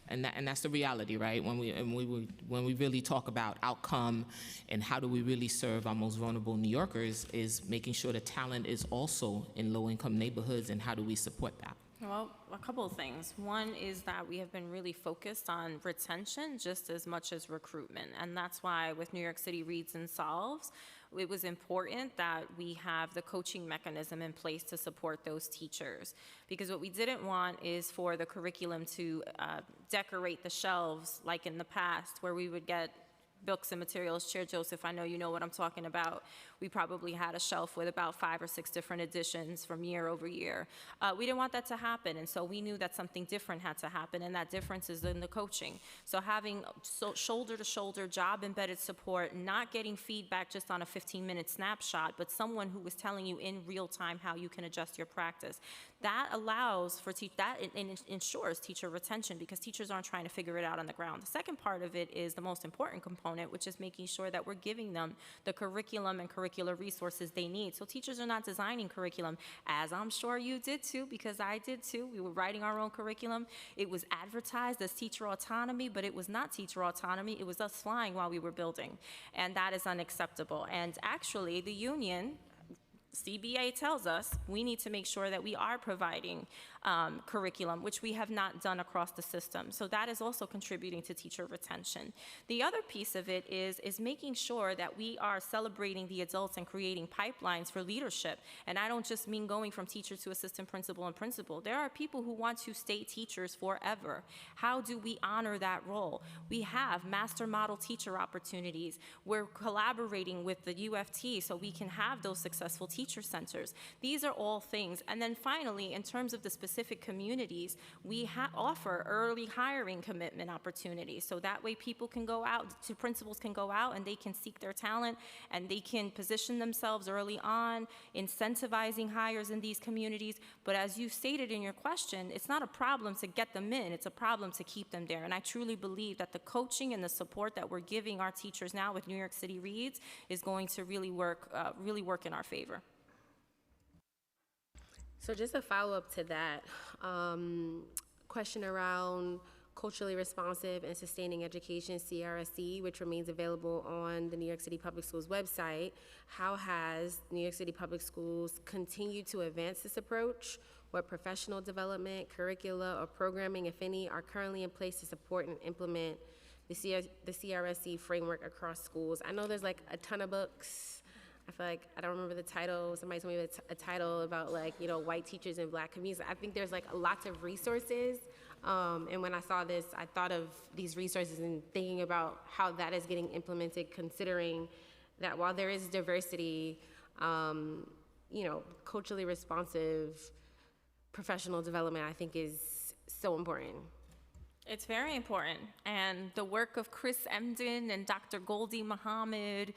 And that's the reality, right? When we really talk about outcome and how do we really serve our most vulnerable New Yorkers, is making sure the talent is also in low-income neighborhoods, and how do we support that? Well, a couple of things. One is that we have been really focused on retention just as much as recruitment. And that's why with New York City Reads and Solves, it was important that we have the coaching mechanism in place to support those teachers. Because what we didn't want is for the curriculum to decorate the shelves like in the past, where we would get books and materials. Chair Joseph, I know you know what I'm talking about. We probably had a shelf with about 5 or 6 different editions from year over year. We didn't want that to happen, and so we knew that something different had to happen, and that difference is in the coaching. So having shoulder-to-shoulder, job-embedded support, not getting feedback just on a 15-minute snapshot, but someone who was telling you in real time how you can adjust your practice. That allows for that ensures teacher retention, because teachers aren't trying to figure it out on the ground. The second part of it is the most important component, which is making sure that we're giving them the curriculum and curricular resources they need. So teachers are not designing curriculum, as I'm sure you did too, because I did too. We were writing our own curriculum. It was advertised as teacher autonomy, but it was not teacher autonomy. It was us flying while we were building, and that is unacceptable. And actually, the union, CBA, tells us we need to make sure that we are providing curriculum, which we have not done across the system. So that is also contributing to teacher retention. The other piece of it is making sure that we are celebrating the adults and creating pipelines for leadership. And I don't just mean going from teacher to assistant principal and principal. There are people who want to stay teachers forever. How do we honor that role? We have master model teacher opportunities. We're collaborating with the UFT so we can have those successful teacher centers. These are all things. And then finally, in terms of the specific communities, we offer early hiring commitment opportunities. So that way people can go out, principals can go out and they can seek their talent and they can position themselves early on, incentivizing hires in these communities. But as you stated in your question, it's not a problem to get them in, it's a problem to keep them there. And I truly believe that the coaching and the support that we're giving our teachers now with New York City Reads is going to really work in our favor. So just a follow-up to that, question around culturally responsive and sustaining education, CRSE, which remains available on the New York City Public Schools website. How has New York City Public Schools continued to advance this approach? What professional development, curricula, or programming, if any, are currently in place to support and implement the CRSE framework across schools? I know there's like a ton of books. I feel like, I don't remember the title, somebody told me a title about like, you know, white teachers in black communities. I think there's like lots of resources. And when I saw this, I thought of these resources and thinking about how that is getting implemented, considering that while there is diversity, you know, culturally responsive professional development, I think is so important. It's very important. And the work of Chris Emden and Dr. Goldie Muhammad,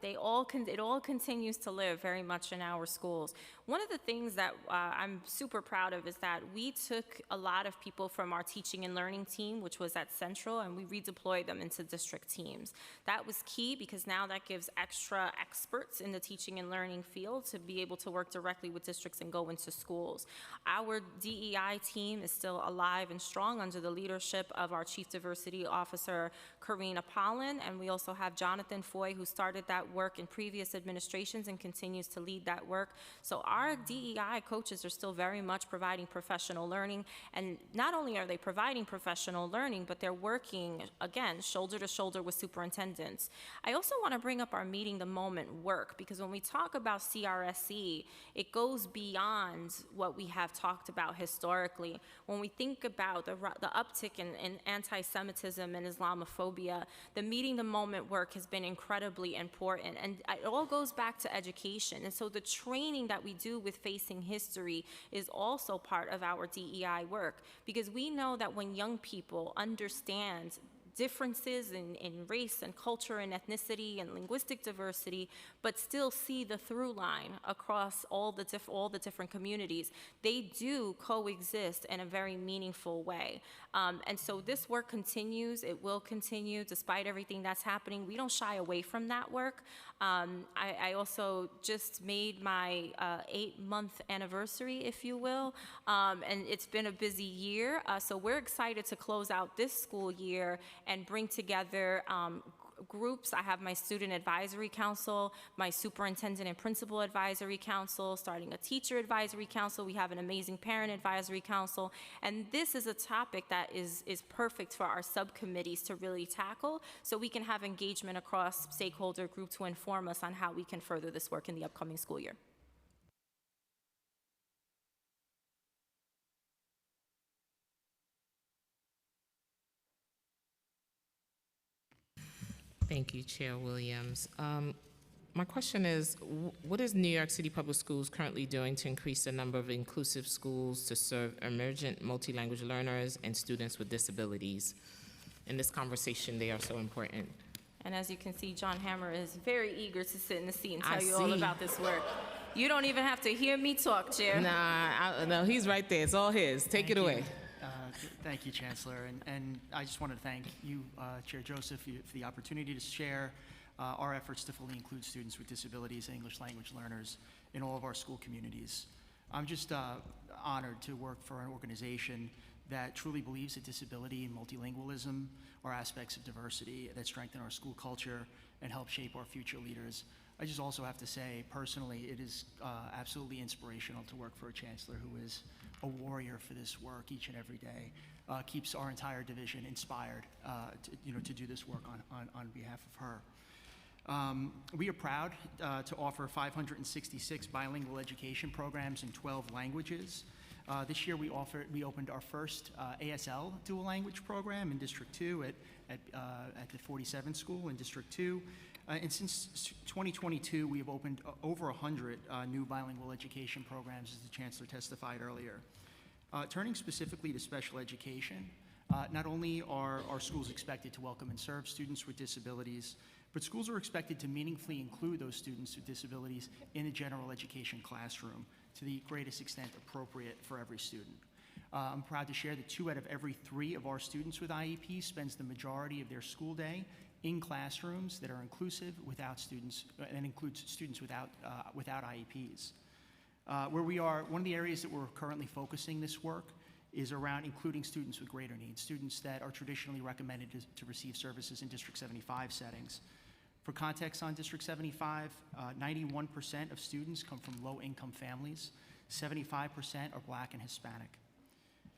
it all continues to live very much in our schools. One of the things that I'm super proud of is that we took a lot of people from our teaching and learning team, which was at Central, and we redeployed them into district teams. That was key because now that gives extra experts in the teaching and learning field to be able to work directly with districts and go into schools. Our DEI team is still alive and strong under the leadership of our Chief Diversity Officer, Karina Pollan, and we also have Jonathan Foy, who started that work in previous administrations and continues to lead that work. So our DEI coaches are still very much providing professional learning, and not only are they providing professional learning, but they're working, again, shoulder to shoulder with superintendents. I also want to bring up our meeting the moment work, because when we talk about CRSE, it goes beyond what we have talked about historically. When we think about the uptick in anti-Semitism and Islamophobia, the meeting the moment work has been incredibly important, and it all goes back to education. And so the training that we do with Facing History is also part of our DEI work, because we know that when young people understand differences in race and culture and ethnicity and linguistic diversity, but still see the through line across all the different communities, they do coexist in a very meaningful way. And so this work continues. It will continue despite everything that's happening. We don't shy away from that work. I also just made my 8-month anniversary, if you will, and it's been a busy year. So we're excited to close out this school year and bring together groups. I have my student advisory council, my superintendent and principal advisory council, starting a teacher advisory council. We have an amazing parent advisory council. And this is a topic that is perfect for our subcommittees to really tackle, so we can have engagement across stakeholder group to inform us on how we can further this work in the upcoming school year. Thank you, Chair Williams. My question is, what is New York City Public Schools currently doing to increase the number of inclusive schools to serve emergent multilanguage learners and students with disabilities? In this conversation, they are so important. And as you can see, John Hammer is very eager to sit in the seat and tell you all about this work. You don't even have to hear me talk, Chair. No, he's right there. It's all his. Take it away. Thank you, Chancellor. And I just wanted to thank you, Chair Joseph, for the opportunity to share our efforts to fully include students with disabilities and English language learners in all of our school communities. I'm just honored to work for an organization that truly believes that disability and multilingualism are aspects of diversity that strengthen our school culture and help shape our future leaders. I just also have to say, personally, it is absolutely inspirational to work for a chancellor who is a warrior for this work each and every day, keeps our entire division inspired to do this work on behalf of her. We are proud to offer 566 bilingual education programs in 12 languages. This year we opened our first ASL dual language program in District 2 at the 47 school in District 2. And since 2022, we have opened over 100 new bilingual education programs, as the Chancellor testified earlier. Turning specifically to special education, not only are our schools expected to welcome and serve students with disabilities, but schools are expected to meaningfully include those students with disabilities in a general education classroom to the greatest extent appropriate for every student. I'm proud to share that 2 out of every 3 of our students with IEP spends the majority of their school day in classrooms that are inclusive without students, and includes students without IEPs. One of the areas that we're currently focusing this work is around including students with greater needs, students that are traditionally recommended to receive services in District 75 settings. For context on District 75, 91% of students come from low-income families, 75% are Black and Hispanic.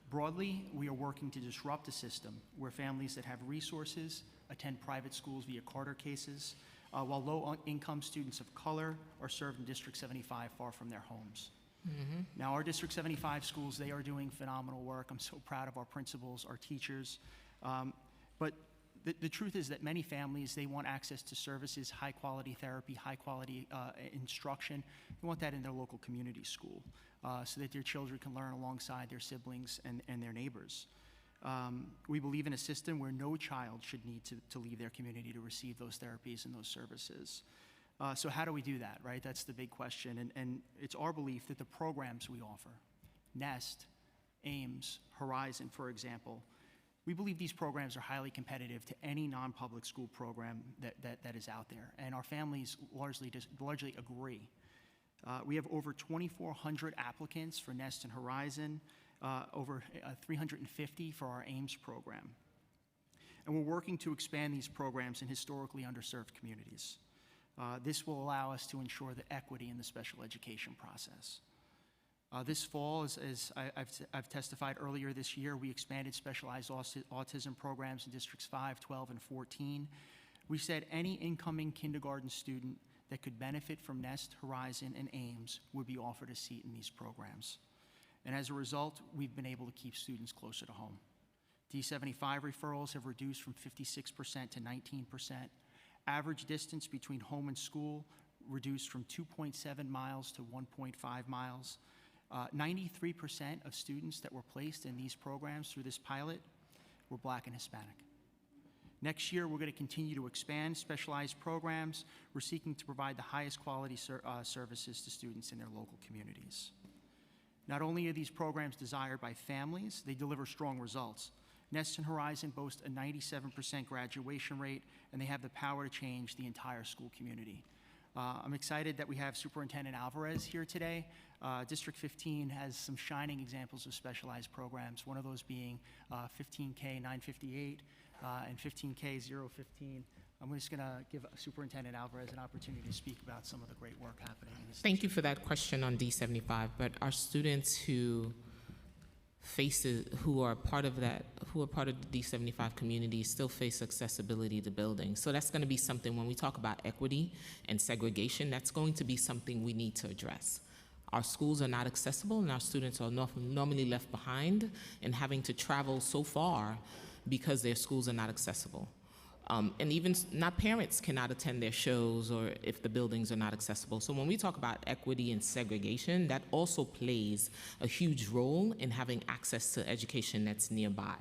Broadly, we are working to disrupt a system where families that have resources attend private schools via Carter cases, while low-income students of color are served in District 75 far from their homes. Mm-hmm. Now, our District 75 schools, they are doing phenomenal work. I'm so proud of our principals, our teachers. But the truth is that many families, they want access to services, high-quality therapy, high-quality instruction. They want that in their local community school so that their children can learn alongside their siblings and their neighbors. We believe in a system where no child should need to leave their community to receive those therapies and those services. So how do we do that, right? That's the big question. And it's our belief that the programs we offer, NEST, AIMS, Horizon, for example, we believe these programs are highly competitive to any non-public school program that is out there. And our families largely agree. We have over 2,400 applicants for NEST and Horizon, over 350 for our AIMS program. And we're working to expand these programs in historically underserved communities. This will allow us to ensure the equity in the special education process. This fall, as I've testified earlier this year, we expanded specialized autism programs in Districts 5, 12, and 14. We said any incoming kindergarten student that could benefit from NEST, Horizon, and AIMS would be offered a seat in these programs. And as a result, we've been able to keep students closer to home. D75 referrals have reduced from 56% to 19%. Average distance between home and school reduced from 2.7 miles to 1.5 miles. 93% of students that were placed in these programs through this pilot were Black and Hispanic. Next year, we're going to continue to expand specialized programs. We're seeking to provide the highest quality services to students in their local communities. Not only are these programs desired by families, they deliver strong results. NEST and Horizon boast a 97% graduation rate, and they have the power to change the entire school community. I'm excited that we have Superintendent Alvarez here today. District 15 has some shining examples of specialized programs, one of those being 15K 958 and 15K 015. I'm just going to give Superintendent Alvarez an opportunity to speak about some of the great work happening in this Thank you for that question on D75, but our students who are part of the D75 community still face accessibility to buildings. So that's going to be something when we talk about equity and segregation, that's going to be something we need to address. Our schools are not accessible and our students are normally left behind and having to travel so far because their schools are not accessible. And even not parents cannot attend their shows or if the buildings are not accessible. So when we talk about equity and segregation, that also plays a huge role in having access to education that's nearby.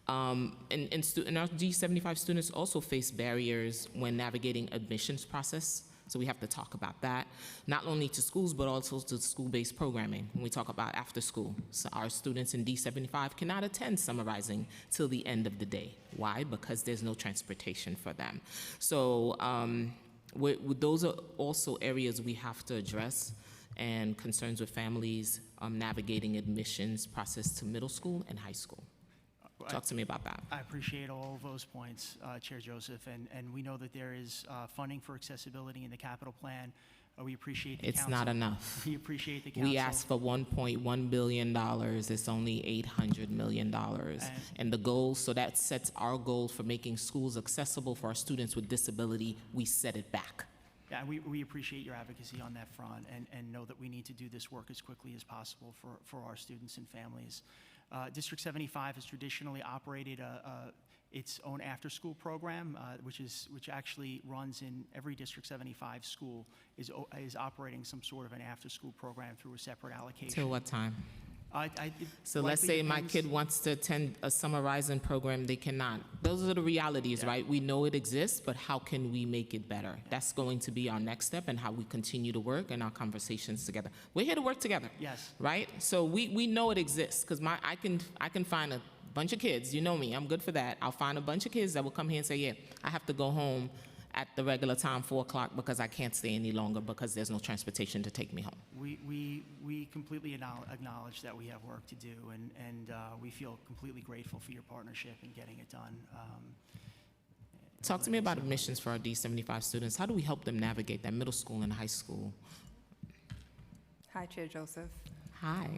And our D75 students also face barriers when navigating admissions process. So we have to talk about that, not only to schools, but also to school-based programming. When we talk about after school, so our students in D75 cannot attend Summer Rising till the end of the day. Why? Because there's no transportation for them. So those are also areas we have to address, and concerns with families navigating admissions process to middle school and high school. Talk to me about that. I appreciate all of those points, Chair Joseph, and we know that there is funding for accessibility in the capital plan. We appreciate the council. It's not enough. We appreciate the council. We asked for $1.1 billion. It's only $800 million. And the goal, so that sets our goal for making schools accessible for our students with disability. We set it back. Yeah, we appreciate your advocacy on that front and know that we need to do this work as quickly as possible for our students and families. District 75 has traditionally operated its own after-school program, which actually runs in every District 75 school, is operating some sort of an after-school program through a separate allocation. Till what time? So let's likely say my depends. kid wants to attend a Summer Rising program, they cannot. Those are the realities, right? We know it exists, but how can we make it better? That's going to be our next step and how we continue to work and our conversations together. We're here to work together. Yes. Right? So we know it exists because I can find a bunch of kids. You know me, I'm good for that. I'll find a bunch of kids that will come here and say, yeah, I have to go home at the regular time, 4 o'clock, because I can't stay any longer because there's no transportation to take me home. We completely acknowledge that we have work to do, and we feel completely grateful for your partnership in getting it done. Talk to me about admissions for our D75 students. How do we help them navigate that middle school and high school? Hi, Chair Joseph. Hi.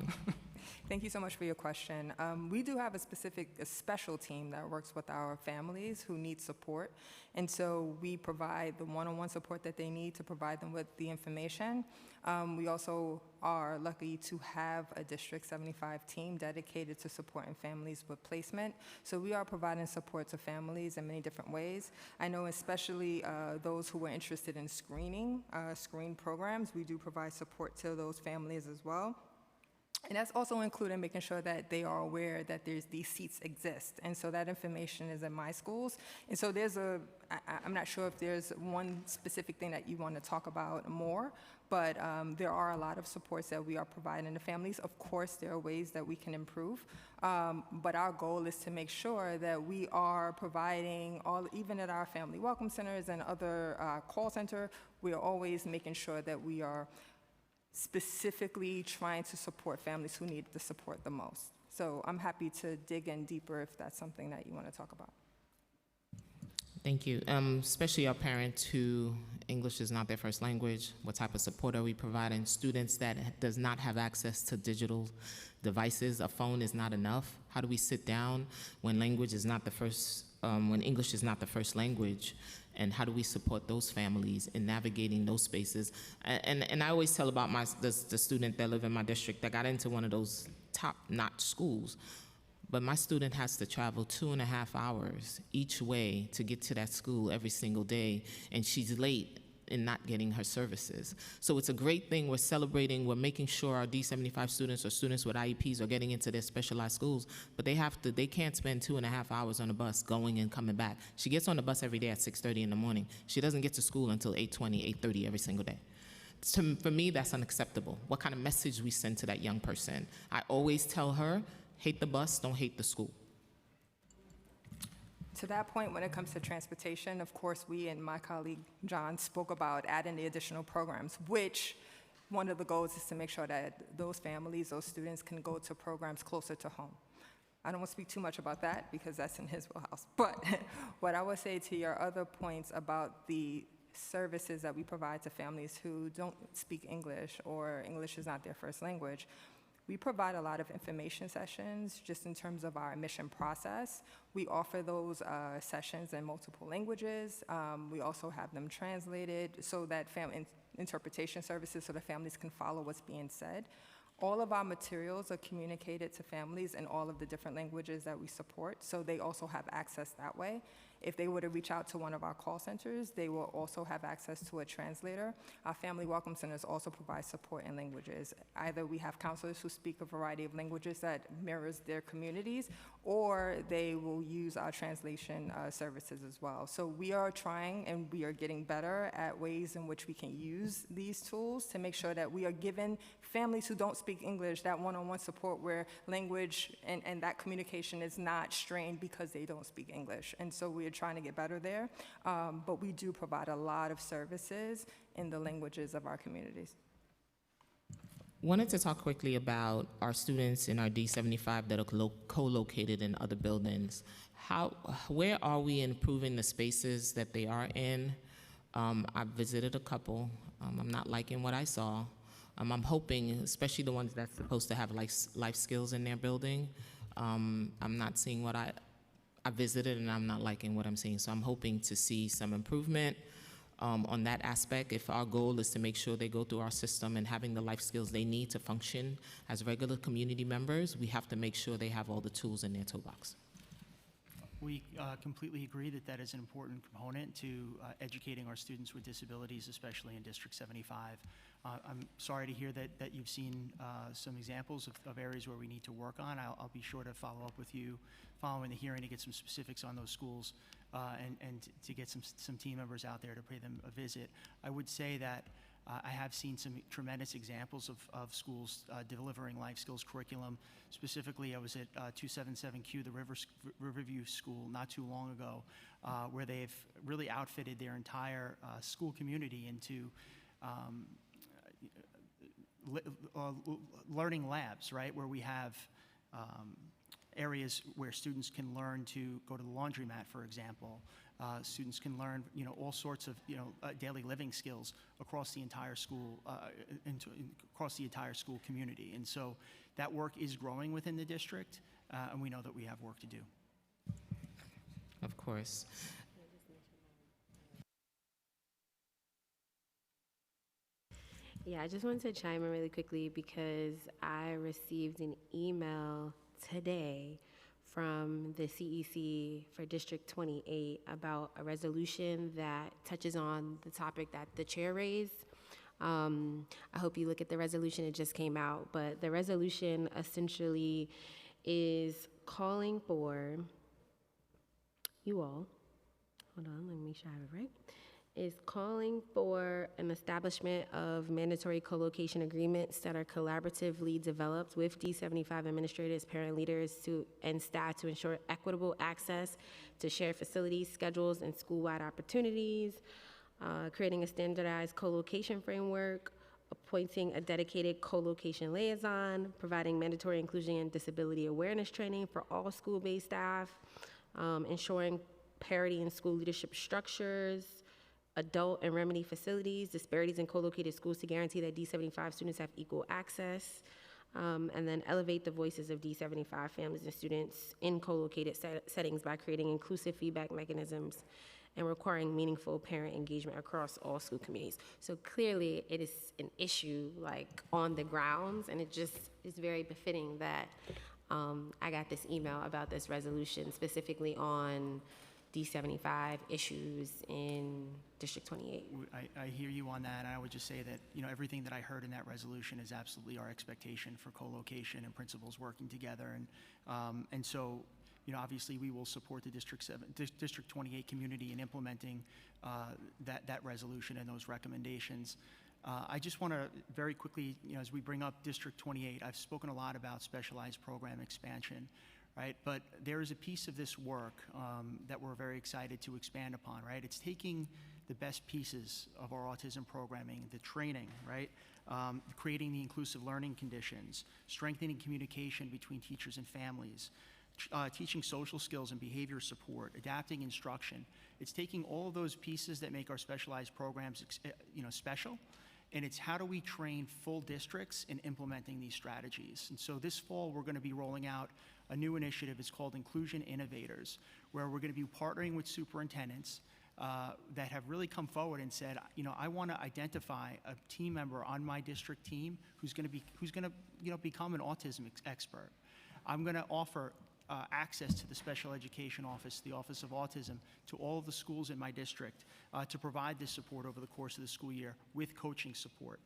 Thank you so much for your question. We do have a special team that works with our families who need support. And so we provide the one-on-one support that they need to provide them with the information. We also are lucky to have a District 75 team dedicated to supporting families with placement. So we are providing support to families in many different ways. I know especially those who are interested in screen programs, we do provide support to those families as well. And that's also including making sure that they are aware that these seats exist. And so that information is in my schools. And so I'm not sure if there's one specific thing that you want to talk about more, but there are a lot of supports that we are providing to families. Of course, there are ways that we can improve, but our goal is to make sure that we are providing even at our family welcome centers and other call center, we are always making sure that we are specifically trying to support families who need the support the most. So I'm happy to dig in deeper if that's something that you want to talk about. Thank you. Especially our parents who English is not their first language. What type of support are we providing? Students that does not have access to digital devices. A phone is not enough. How do we sit down when language is not the first, when English is not the first language? And how do we support those families in navigating those spaces? And I always tell about the student that live in my district that got into one of those top-notch schools. But my student has to travel 2.5 hours each way to get to that school every single day, and she's late in not getting her services. So it's a great thing. We're celebrating, we're making sure our D75 students or students with IEPs are getting into their specialized schools, but they can't spend 2.5 hours on a bus going and coming back. She gets on the bus every day at 6:30 in the morning. She doesn't get to school until 8:20, 8:30 every single day. For me, that's unacceptable. What kind of message we send to that young person? I always tell her, hate the bus, don't hate the school. To that point, when it comes to transportation, of course, we and my colleague John spoke about adding the additional programs, which one of the goals is to make sure that those families, those students can go to programs closer to home. I don't want to speak too much about that because that's in his wheelhouse. But what I would say to your other points about the services that we provide to families who don't speak English or English is not their first language, we provide a lot of information sessions just in terms of our admission process. We offer those sessions in multiple languages. We also have them translated so that interpretation services so the families can follow what's being said. All of our materials are communicated to families in all of the different languages that we support, so they also have access that way. If they were to reach out to one of our call centers, they will also have access to a translator. Our family welcome centers also provide support in languages. Either we have counselors who speak a variety of languages that mirrors their communities, or they will use our translation services as well. So we are trying and we are getting better at ways in which we can use these tools to make sure that we are giving families who don't speak English that one-on-one support where language and that communication is not strained because they don't speak English. And so we are trying to get better there, but we do provide a lot of services in the languages of our communities. Wanted to talk quickly about our students in our D75 that are co-located in other buildings. Where are we improving the spaces that they are in? I've visited a couple. I'm not liking what I saw. I'm hoping, especially the ones that's supposed to have life skills in their building, I'm not seeing what I visited and I'm not liking what I'm seeing. So I'm hoping to see some improvement on that aspect. If our goal is to make sure they go through our system and having the life skills they need to function as regular community members, we have to make sure they have all the tools in their toolbox. We completely agree that that is an important component to educating our students with disabilities, especially in District 75. I'm sorry to hear that you've seen some examples of areas where we need to work on. I'll be sure to follow up with you following the hearing to get some specifics on those schools and to get some team members out there to pay them a visit. I would say that I have seen some tremendous examples of schools delivering life skills curriculum. Specifically, I was at 277Q, the Riverview School, not too long ago, where they've really outfitted their entire school community into learning labs, right, where we have areas where students can learn to go to the laundromat, for example. Students can learn, all sorts of, daily living skills across the entire school, across the entire school community. And so that work is growing within the district, and we know that we have work to do. Of course. Yeah, I just wanted to chime in really quickly because I received an email today from the CEC for District 28 about a resolution that touches on the topic that the chair raised. I hope you look at the resolution, it just came out, but the resolution essentially is calling for you all, hold on, let me make sure I have it right, is calling for an establishment of mandatory co-location agreements that are collaboratively developed with D75 administrators, parent leaders, and staff to ensure equitable access to shared facilities, schedules, and school-wide opportunities, creating a standardized co-location framework, appointing a dedicated co-location liaison, providing mandatory inclusion and disability awareness training for all school-based staff, ensuring parity in school leadership structures, adult and remedy facilities, disparities in co-located schools to guarantee that D75 students have equal access, and then elevate the voices of D75 families and students in co-located settings by creating inclusive feedback mechanisms and requiring meaningful parent engagement across all school communities. So clearly it is an issue like on the grounds, and it just is very befitting that I got this email about this resolution specifically on D75 issues in District 28. I hear you on that, and I would just say that, everything that I heard in that resolution is absolutely our expectation for co-location and principals working together. And so, obviously we will support the District 28 community in implementing that resolution and those recommendations. I just want to very quickly, as we bring up District 28, I've spoken a lot about specialized program expansion. Right? But there is a piece of this work that we're very excited to expand upon, right? It's taking the best pieces of our autism programming, the training, right? Creating the inclusive learning conditions, strengthening communication between teachers and families, teaching social skills and behavior support, adapting instruction. It's taking all of those pieces that make our specialized programs, special, and it's how do we train full districts in implementing these strategies. And so this fall, we're going to be rolling out a new initiative. It's called Inclusion Innovators, where we're going to be partnering with superintendents that have really come forward and said, I want to identify a team member on my district team who's going to become an autism expert. I'm going to offer access to the special education office, the Office of Autism, to all of the schools in my district to provide this support over the course of the school year with coaching support.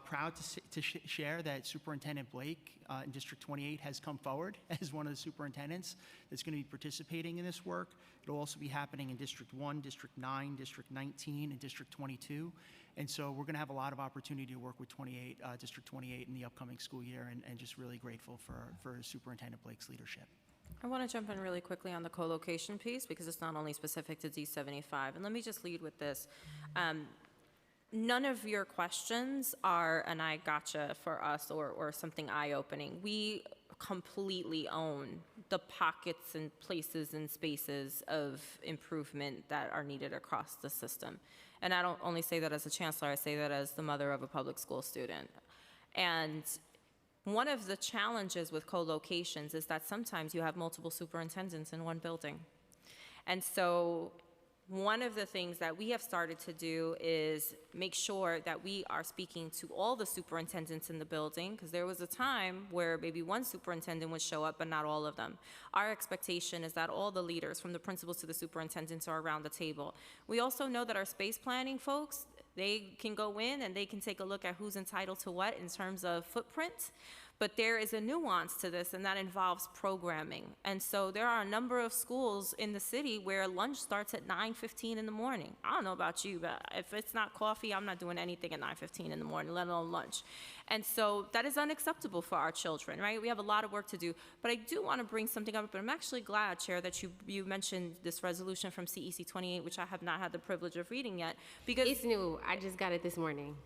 Proud to share that Superintendent Blake in District 28 has come forward as one of the superintendents that's going to be participating in this work. It'll also be happening in District 1, District 9, District 19, and District 22. And so we're going to have a lot of opportunity to work with District 28 in the upcoming school year, and just really grateful for Superintendent Blake's leadership. I want to jump in really quickly on the co-location piece because it's not only specific to D75. And let me just lead with this. None of your questions are an I gotcha for us or something eye-opening. We completely own the pockets and places and spaces of improvement that are needed across the system. And I don't only say that as a chancellor, I say that as the mother of a public school student. And one of the challenges with co-locations is that sometimes you have multiple superintendents in one building. And so one of the things that we have started to do is make sure that we are speaking to all the superintendents in the building, because there was a time where maybe one superintendent would show up, but not all of them. Our expectation is that all the leaders, from the principals to the superintendents, are around the table. We also know that our space planning folks, they can go in and they can take a look at who's entitled to what in terms of footprint. But there is a nuance to this, and that involves programming. And so there are a number of schools in the city where lunch starts at 9:15 in the morning. I don't know about you, but if it's not coffee, I'm not doing anything at 9:15 in the morning, let alone lunch. And so that is unacceptable for our children, right? We have a lot of work to do. But I do want to bring something up, and I'm actually glad, Chair, that you mentioned this resolution from CEC 28, which I have not had the privilege of reading yet. Because It's new. I just got it this morning.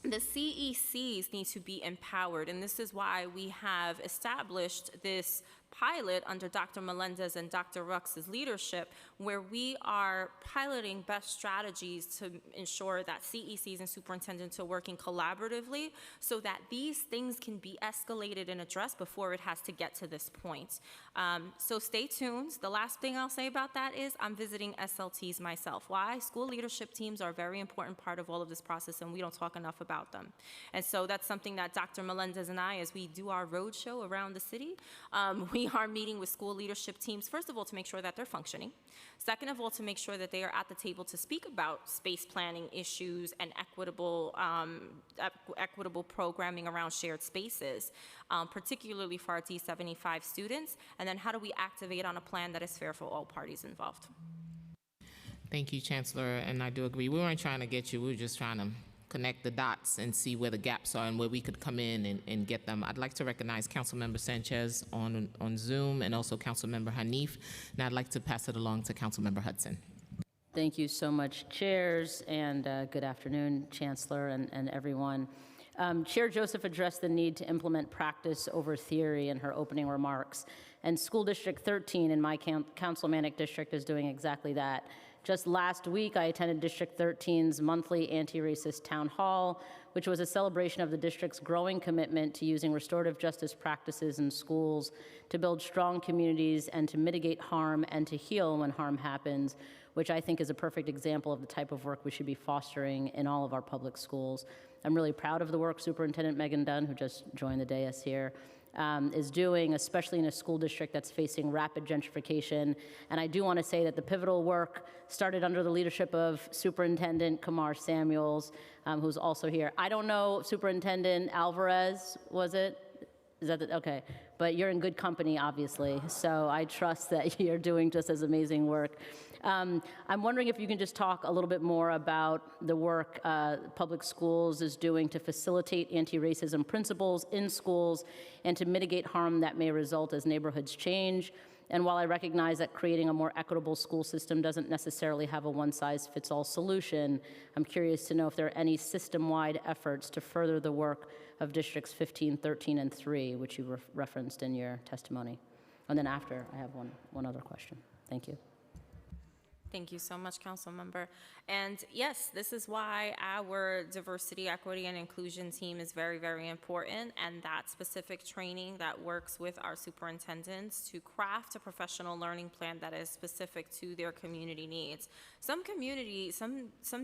the CECs need to be empowered, and this is why we have established this pilot under Dr. Melendez and Dr. Rux's leadership, where we are piloting best strategies to ensure that CECs and superintendents are working collaboratively so that these things can be escalated and addressed before it has to get to this point. So stay tuned. The last thing I'll say about that is I'm visiting SLTs myself. Why? School leadership teams are a very important part of all of this process, and we don't talk enough about them. And so that's something that Dr. Melendez and I, as we do our roadshow around the city, we are meeting with school leadership teams, first of all, to make sure that they're functioning. Second of all, to make sure that they are at the table to speak about space planning issues and equitable programming around shared spaces, particularly for our D75 students. And then how do we activate on a plan that is fair for all parties involved? Thank you, Chancellor, and I do agree. We weren't trying to get you, we were just trying to connect the dots and see where the gaps are and where we could come in and get them. I'd like to recognize Councilmember Sanchez on Zoom and also Councilmember Hanif. Now I'd like to pass it along to Councilmember Hudson. Thank you so much, chairs, and good afternoon, Chancellor and everyone. Chair Joseph addressed the need to implement practice over theory in her opening remarks, and School District 13 in my councilmanic district is doing exactly that. Just last week, I attended District 13's monthly anti-racist town hall, which was a celebration of the district's growing commitment to using restorative justice practices in schools to build strong communities and to mitigate harm and to heal when harm happens, which I think is a perfect example of the type of work we should be fostering in all of our public schools. I'm really proud of the work Superintendent Megan Dunn, who just joined the dais here, is doing, especially in a school district that's facing rapid gentrification. And I do want to say that the pivotal work started under the leadership of Superintendent Kamar Samuels, who's also here. I don't know, Superintendent Alvarez, was it? Is that okay? But you're in good company, obviously. So I trust that you're doing just as amazing work. I'm wondering if you can just talk a little bit more about the work public schools is doing to facilitate anti-racism principles in schools and to mitigate harm that may result as neighborhoods change. And while I recognize that creating a more equitable school system doesn't necessarily have a one-size-fits-all solution, I'm curious to know if there are any system-wide efforts to further the work of Districts 15, 13, and 3, which you referenced in your testimony. And then after, I have one other question. Thank you. Thank you so much, Council Member. And yes, this is why our diversity, equity, and inclusion team is very, very important, and that specific training that works with our superintendents to craft a professional learning plan that is specific to their community needs. Some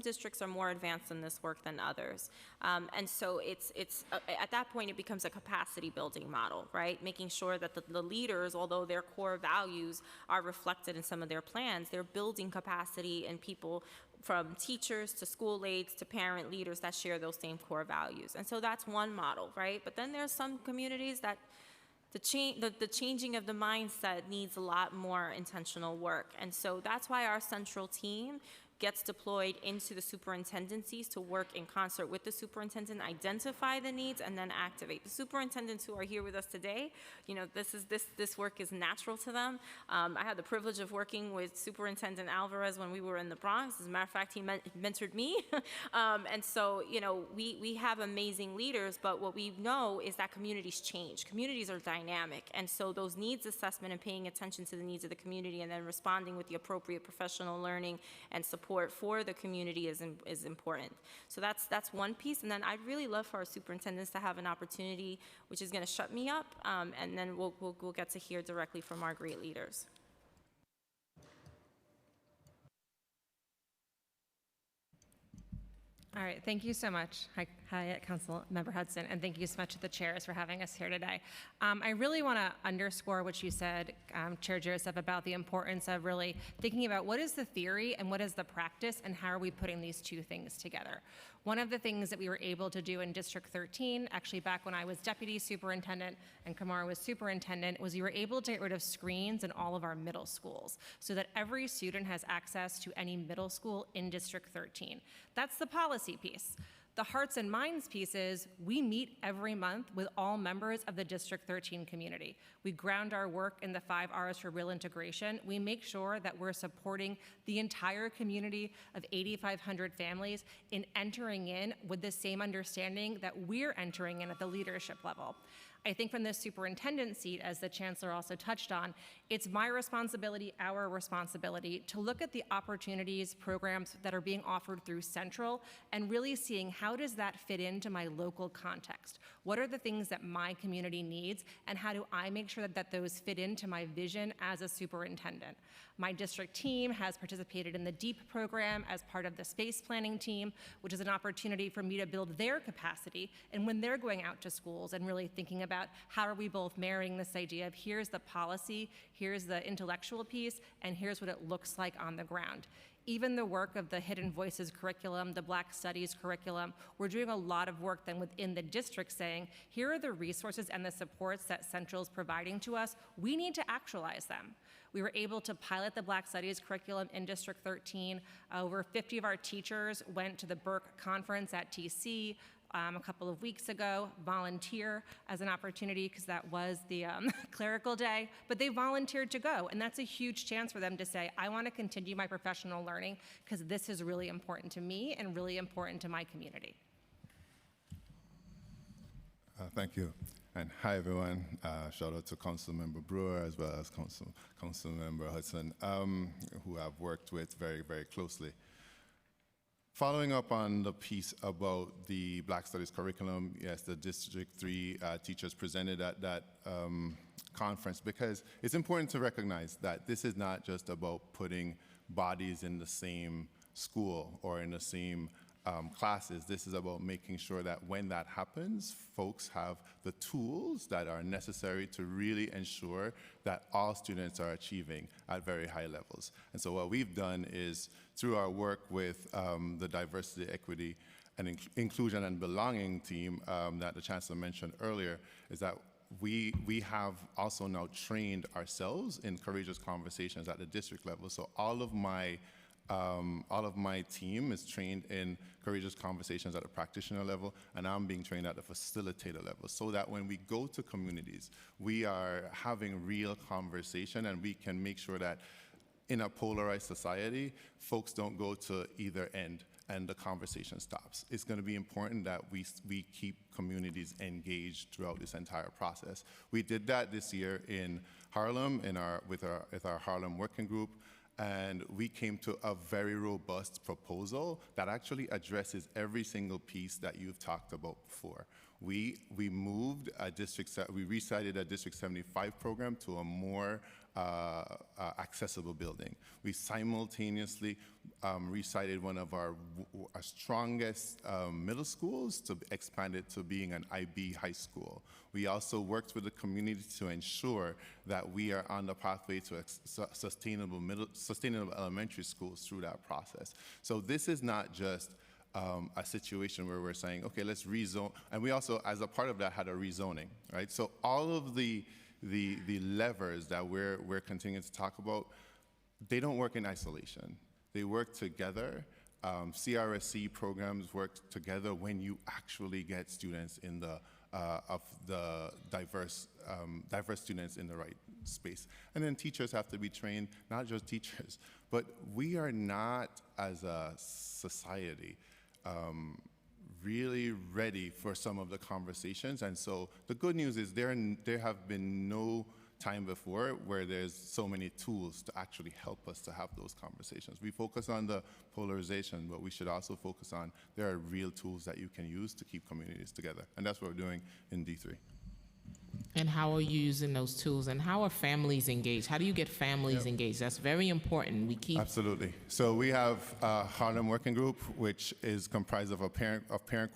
districts are more advanced in this work than others. And so it's at that point, it becomes a capacity building model, right? Making sure that the leaders, although their core values are reflected in some of their plans, they're building capacity in people from teachers to school aides to parent leaders that share those same core values. And so that's one model, right? But then there's some communities that the changing of the mindset needs a lot more intentional work. And so that's why our central team gets deployed into the superintendencies to work in concert with the superintendent, identify the needs, and then activate. The superintendents who are here with us today, you know, this work is natural to them. I had the privilege of working with Superintendent Alvarez when we were in the Bronx. As a matter of fact, he mentored me. And so, you know, we have amazing leaders, but what we know is that communities change. Communities are dynamic. And so those needs assessment and paying attention to the needs of the community and then responding with the appropriate professional learning and support for the community is important. So that's one piece. And then I'd really love for our superintendents to have an opportunity, which is going to shut me up, and then we'll get to hear directly from our great leaders. All right, thank you so much. Hi, Council Member Hudson, and thank you so much to the chairs for having us here today. I really want to underscore what you said, Chair Joseph, about the importance of really thinking about what is the theory and what is the practice and how are we putting these two things together. One of the things that we were able to do in District 13, actually back when I was deputy superintendent and Kamar was superintendent, was we were able to get rid of screens in all of our middle schools so that every student has access to any middle school in District 13. That's the policy piece. The hearts and minds piece is we meet every month with all members of the District 13 community. We ground our work in the 5 R's for real integration. We make sure that we're supporting the entire community of 8,500 families in entering in with the same understanding that we're entering in at the leadership level. I think from the superintendent seat, as the chancellor also touched on, it's my responsibility, our responsibility, to look at the opportunities, programs that are being offered through Central and really seeing how does that fit into my local context? What are the things that my community needs, and how do I make sure that those fit into my vision as a superintendent? My district team has participated in the DEEP program as part of the space planning team, which is an opportunity for me to build their capacity and when they're going out to schools and really thinking about about how are we both marrying this idea of here's the policy, here's the intellectual piece, and here's what it looks like on the ground. Even the work of the Hidden Voices curriculum, the Black Studies curriculum, we're doing a lot of work then within the district saying, here are the resources and the supports that Central is providing to us. We need to actualize them. We were able to pilot the Black Studies curriculum in District 13. Over 50 of our teachers went to the Burke Conference at TC a couple of weeks ago, volunteer as an opportunity because that was the clerical day, but they volunteered to go, and that's a huge chance for them to say, I want to continue my professional learning because this is really important to me and really important to my community. Thank you. And hi, everyone. Shout out to Councilmember Brewer as well as Councilmember Hudson, who I've worked with very, very closely. Following up on the piece about the Black Studies curriculum, yes, the District 3 teachers presented at that conference, because it's important to recognize that this is not just about putting bodies in the same school or in the same classes. This is about making sure that when that happens, folks have the tools that are necessary to really ensure that all students are achieving at very high levels. And so what we've done is, through our work with the Diversity, Equity, and Inclusion and Belonging team that the Chancellor mentioned earlier, is that we have also now trained ourselves in courageous conversations at the district level. So all of my team is trained in courageous conversations at the practitioner level, and I'm being trained at the facilitator level, so that when we go to communities, we are having real conversation, and we can make sure that in a polarized society, folks don't go to either end and the conversation stops. It's going to be important that we keep communities engaged throughout this entire process. We did that this year in Harlem with our Harlem Working Group, and we came to a very robust proposal that actually addresses every single piece that you've talked about before. We moved we recited a District 75 program to a more accessible building. We simultaneously recited one of our strongest middle schools to expand it to being an IB high school. We also worked with the community to ensure that we are on the pathway to sustainable elementary schools through that process. So this is not just a situation where we're saying, okay, let's rezone. And we also, as a part of that, had a rezoning, right? So all of the levers that we're continuing to talk about, they don't work in isolation. They work together. CRSC programs work together when you actually get students in the diverse students in the right space. And then teachers have to be trained, not just teachers, but we are not, as a society, really ready for some of the conversations. And so the good news is there have been no time before where there's so many tools to actually help us to have those conversations. We focus on the polarization, but we should also focus on there are real tools that you can use to keep communities together. And that's what we're doing in D3. And how are you using those tools? And how are families engaged? How do you get families engaged? That's very important. We keep Absolutely. So we have a Harlem Working Group, which is comprised of parent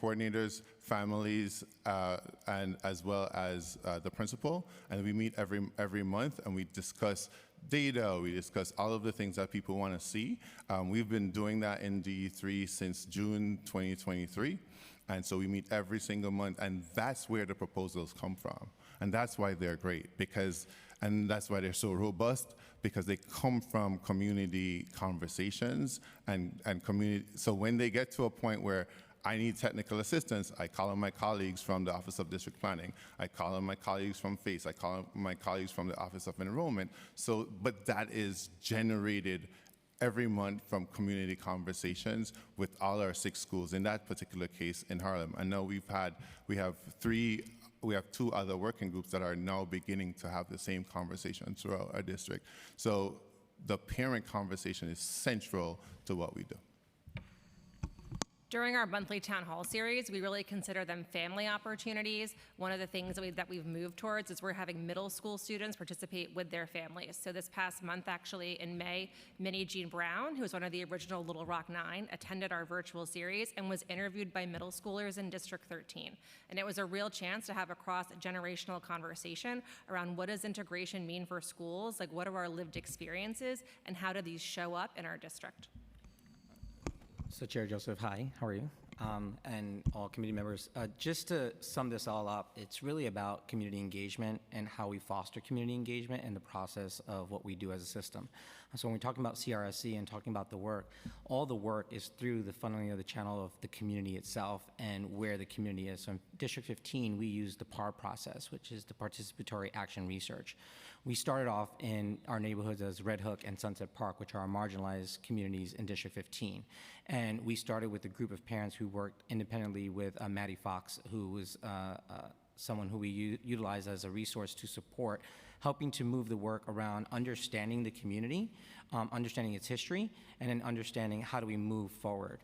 coordinators, families, and as well as the principal. And we meet every month, and we discuss data. We discuss all of the things that people want to see. We've been doing that in D3 since June 2023. And so we meet every single month, and that's where the proposals come from. And that's why they're great, and that's why they're so robust, because they come from community conversations and community. So when they get to a point where I need technical assistance, I call on my colleagues from the Office of District Planning. I call on my colleagues from FACE. I call on my colleagues from the Office of Enrollment. But that is generated every month from community conversations with all our 6 schools, in that particular case in Harlem. I know we have 2 other working groups that are now beginning to have the same conversation throughout our district. So the parent conversation is central to what we do. During our monthly town hall series, we really consider them family opportunities. One of the things that we've moved towards is we're having middle school students participate with their families. So this past month, actually, in May, Minnie Jean Brown, who was one of the original Little Rock Nine, attended our virtual series and was interviewed by middle schoolers in District 13. And it was a real chance to have a cross-generational conversation around what does integration mean for schools, like what are our lived experiences, and how do these show up in our district? So Chair Joseph, hi, how are you? And all committee members, just to sum this all up, it's really about community engagement and how we foster community engagement in the process of what we do as a system. So when we're talking about CRSC and talking about the work, all the work is through the funneling of the channel of the community itself and where the community is. So in District 15, we use the PAR process, which is the Participatory Action Research. We started off in our neighborhoods as Red Hook and Sunset Park, which are our marginalized communities in District 15. And we started with a group of parents who worked independently with Maddie Fox, who was someone who we utilize as a resource to support, helping to move the work around understanding the community, understanding its history, and then understanding how do we move forward.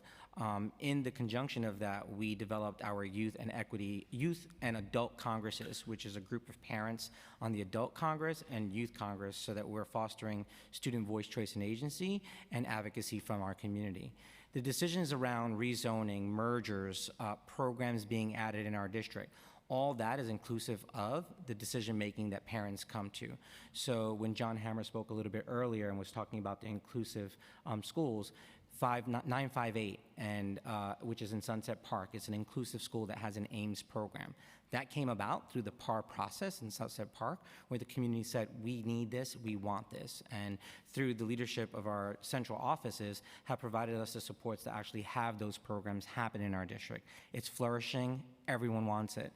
In the conjunction of that, we developed our Youth and Adult Congresses, which is a group of parents on the Adult Congress and Youth Congress, so that we're fostering student voice, choice, and agency and advocacy from our community. The decisions around rezoning, mergers, programs being added in our district, all that is inclusive of the decision-making that parents come to. So when John Hammer spoke a little bit earlier and was talking about the inclusive schools, 958, and which is in Sunset Park. It's an inclusive school that has an AIMS program. That came about through the PAR process in Sunset Park, where the community said, we need this, we want this. And through the leadership of our central offices, have provided us the supports to actually have those programs happen in our district. It's flourishing, everyone wants it.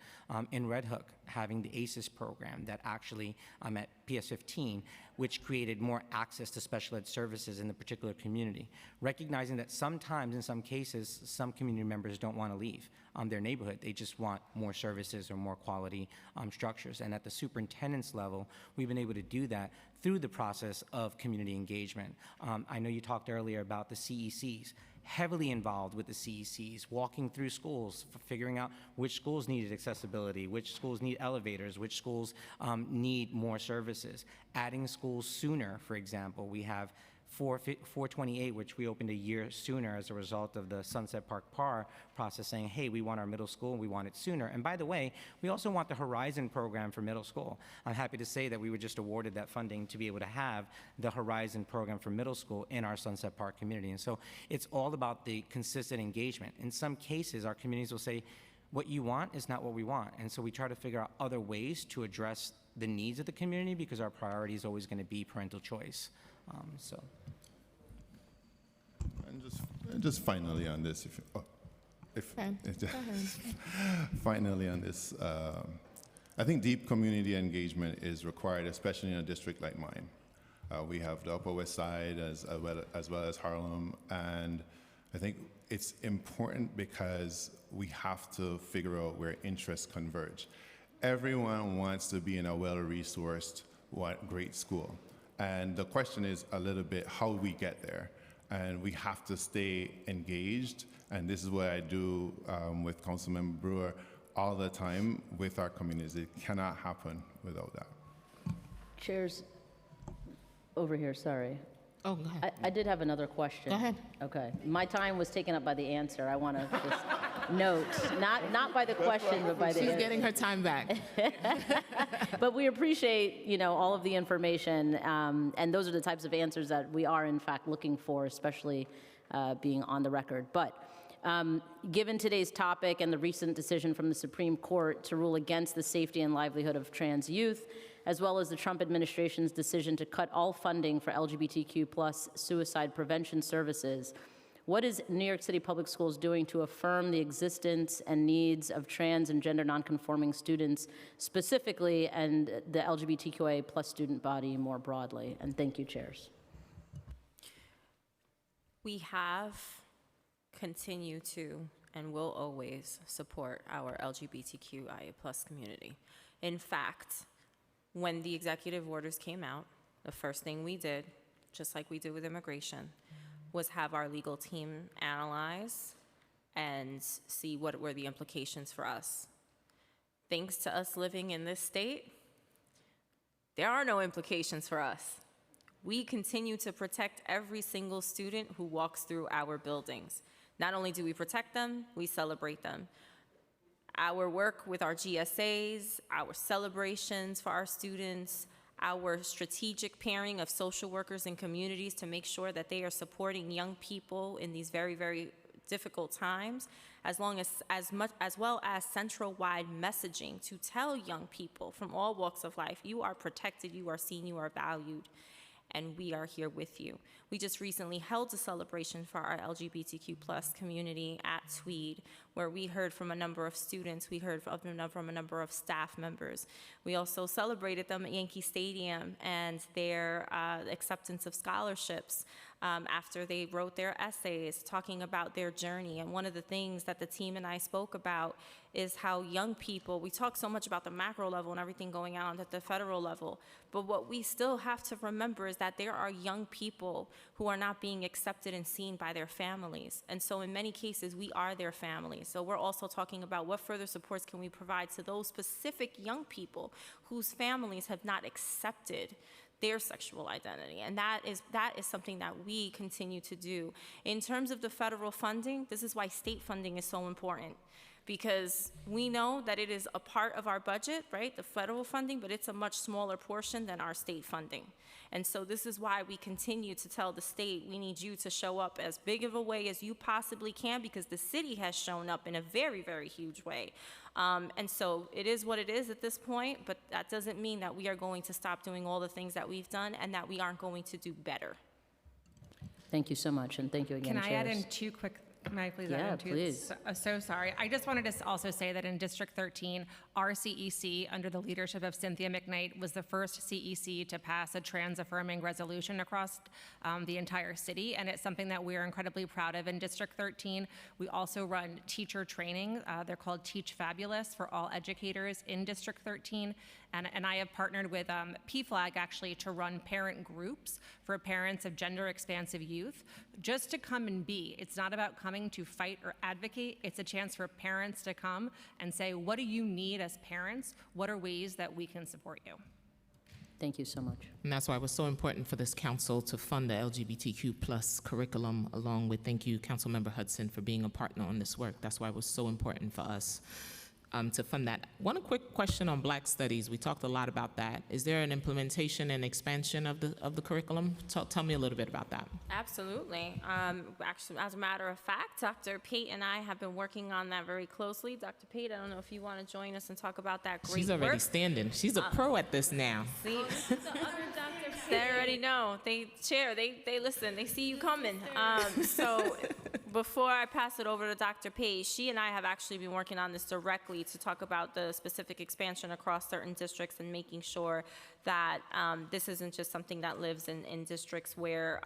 In Red Hook, having the ACES program that actually at PS15, which created more access to special ed services in the particular community. Recognizing that sometimes, in some cases, some community members don't want to leave their neighborhood. They just want more services or more quality structures. And at the superintendent's level, we've been able to do that through the process of community engagement. I know you talked earlier about the CECs. Heavily involved with the CECs, walking through schools, figuring out which schools needed accessibility, which schools need elevators, which schools need more services. Adding schools sooner, for example. We have 428, which we opened a year sooner as a result of the Sunset Park PAR process, saying, hey, we want our middle school and we want it sooner. And by the way, we also want the Horizon program for middle school. I'm happy to say that we were just awarded that funding to be able to have the Horizon program for middle school in our Sunset Park community. And so it's all about the consistent engagement. In some cases, our communities will say, what you want is not what we want. And so we try to figure out other ways to address the needs of the community, because our priority is always going to be parental choice. And just finally on this, finally on this, I think deep community engagement is required, especially in a district like mine. We have the Upper West Side as well as Harlem, and I think it's important because we have to figure out where interests converge. Everyone wants to be in a well-resourced, great school. And the question is a little bit how we get there. And we have to stay engaged. And this is what I do with Councilmember Brewer all the time with our communities. It cannot happen without that. Chairs, over here, sorry. Oh, go ahead. I did have another question. Go ahead. Okay. My time was taken up by the answer. I want to just note, not by the question, but by the She's answer. getting her time back. But we appreciate, all of the information, and those are the types of answers that we are, in fact, looking for, especially being on the record. But given today's topic and the recent decision from the Supreme Court to rule against the safety and livelihood of trans youth, as well as the Trump administration's decision to cut all funding for LGBTQ+ suicide prevention services, what is New York City Public Schools doing to affirm the existence and needs of trans and gender nonconforming students specifically, and the LGBTQIA+ student body more broadly? And thank you, chairs. We have continued to and will always support our LGBTQIA+ community. In fact, when the executive orders came out, the first thing we did, just like we did with immigration, was have our legal team analyze and see what were the implications for us. Thanks to us living in this state, there are no implications for us. We continue to protect every single student who walks through our buildings. Not only do we protect them, we celebrate them. Our work with our GSAs, our celebrations for our students, our strategic pairing of social workers and communities to make sure that they are supporting young people in these very, very difficult times, as well as central-wide messaging to tell young people from all walks of life, you are protected, you are seen, you are valued, and we are here with you. We just recently held a celebration for our LGBTQ+ community at Tweed, where we heard from a number of students, we heard from a number of staff members. We also celebrated them at Yankee Stadium and their acceptance of scholarships after they wrote their essays talking about their journey. And one of the things that the team and I spoke about is how young people, we talk so much about the macro level and everything going on at the federal level, but what we still have to remember is that there are young people who are not being accepted and seen by their families. And so in many cases, we are their families. So we're also talking about what further supports can we provide to those specific young people whose families have not accepted their sexual identity. And that is something that we continue to do. In terms of the federal funding, this is why state funding is so important, because we know that it is a part of our budget, right, the federal funding, but it's a much smaller portion than our state funding. And so this is why we continue to tell the state, we need you to show up as big of a way as you possibly can, because the city has shown up in a very, very huge way. And so it is what it is at this point, but that doesn't mean that we are going to stop doing all the things that we've done and that we aren't going to do better. Thank you so much, and thank you again, Can I add chairs. in two quick, may I please Yeah, add in two? please. So sorry. I just wanted to also say that in District 13, our CEC, under the leadership of Cynthia McKnight, was the first CEC to pass a trans-affirming resolution across the entire city, and it's something that we're incredibly proud of. In District 13, we also run teacher training. They're called Teach Fabulous for all educators in District 13, and I have partnered with PFLAG actually to run parent groups for parents of gender-expansive youth, just to come and be. It's not about coming to fight or advocate. It's a chance for parents to come and say, what do you need as parents? What are ways that we can support you? Thank you so much. And that's why it was so important for this council to fund the LGBTQ+ curriculum, along with, thank you, Councilmember Hudson, for being a partner on this work. That's why it was so important for us to fund that. One quick question on Black Studies. We talked a lot about that. Is there an implementation and expansion of the curriculum? Tell me a little bit about that. Absolutely. Actually, as a matter of fact, Dr. Pate and I have been working on that very closely. Dr. Pate, I don't know if you want to join us and talk about that great She's already work. standing. She's a pro at this now. See, they already know. They listen. They see you coming. So before I pass it over to Dr. Page, she and I have actually been working on this directly to talk about the specific expansion across certain districts and making sure that this isn't just something that lives in districts where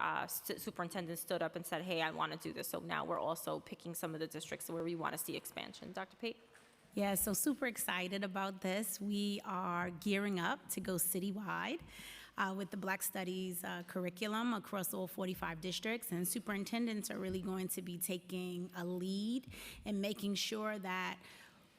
superintendents stood up and said, hey, I want to do this. So now we're also picking some of the districts where we want to see expansion. Dr. Pate? Yeah, so super excited about this. We are gearing up to go citywide with the Black Studies curriculum across all 45 districts, and superintendents are really going to be taking a lead in making sure that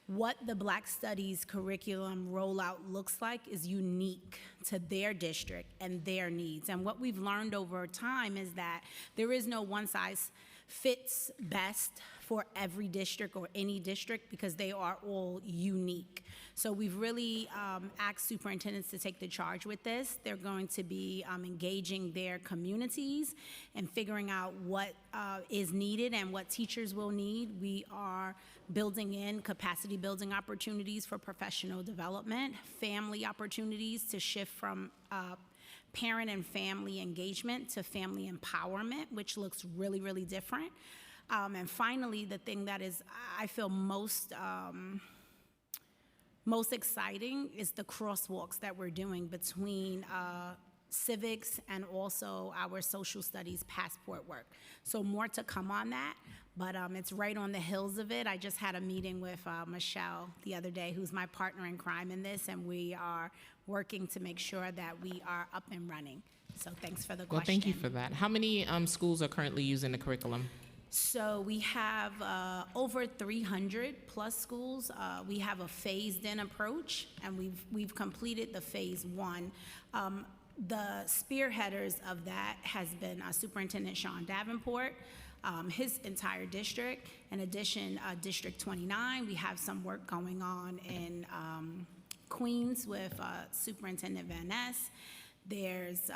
what the Black Studies curriculum rollout looks like is unique to their district and their needs. And what we've learned over time is that there is no one size fits best for every district or any district, because they are all unique. So we've really asked superintendents to take the charge with this. They're going to be engaging their communities and figuring out what is needed and what teachers will need. We are building in capacity building opportunities for professional development, family opportunities to shift from parent and family engagement to family empowerment, which looks really, really different. And finally, the thing that is, I feel most exciting is the crosswalks that we're doing between civics and also our social studies passport work. So more to come on that, but it's right on the heels of it. I just had a meeting with Michelle the other day, who's my partner in crime in this, and we are working to make sure that we are up and running. So thanks for the question. Well, thank you for that. How many schools are currently using the curriculum? So we have over 300 plus schools. We have a phased-in approach, and we've completed the phase 1. The spearheaders of that has been Superintendent Sean Davenport, his entire district. In addition, District 29, we have some work going on in Queens with Superintendent Van Ness. There's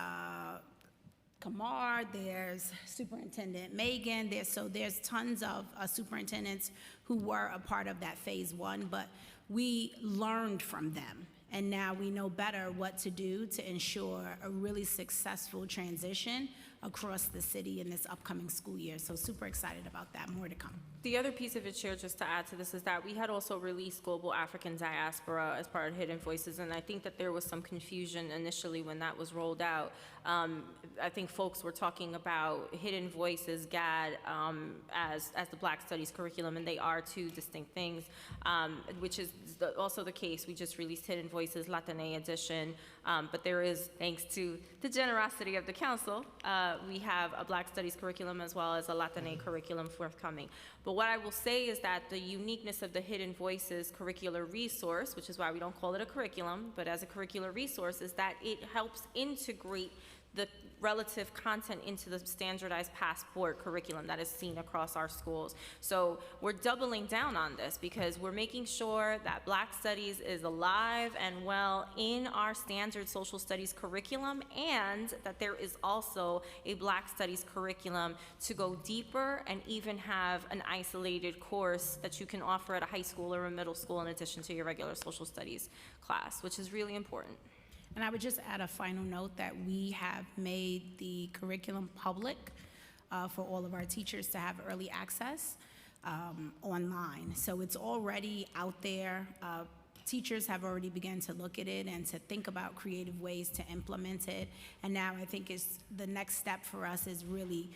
Kamar, there's Superintendent Megan, there's tons of superintendents who were a part of that phase 1, but we learned from them. And now we know better what to do to ensure a really successful transition across the city in this upcoming school year. So super excited about that. More to come. The other piece of it, Chair, just to add to this, is that we had also released Global African Diaspora as part of Hidden Voices, and I think that there was some confusion initially when that was rolled out. I think folks were talking about Hidden Voices, GAD, as the Black Studies curriculum, and they are two distinct things, which is also the case. We just released Hidden Voices Latine edition, but there is, thanks to the generosity of the council, we have a Black Studies curriculum as well as a Latine curriculum forthcoming. But what I will say is that the uniqueness of the Hidden Voices curricular resource, which is why we don't call it a curriculum, but as a curricular resource, is that it helps integrate the relative content into the standardized passport curriculum that is seen across our schools. So we're doubling down on this because we're making sure that Black Studies is alive and well in our standard social studies curriculum, and that there is also a Black Studies curriculum to go deeper and even have an isolated course that you can offer at a high school or a middle school in addition to your regular social studies class, which is really important. And I would just add a final note that we have made the curriculum public for all of our teachers to have early access online. So it's already out there. Teachers have already begun to look at it and to think about creative ways to implement it. And now I think the next step for us is really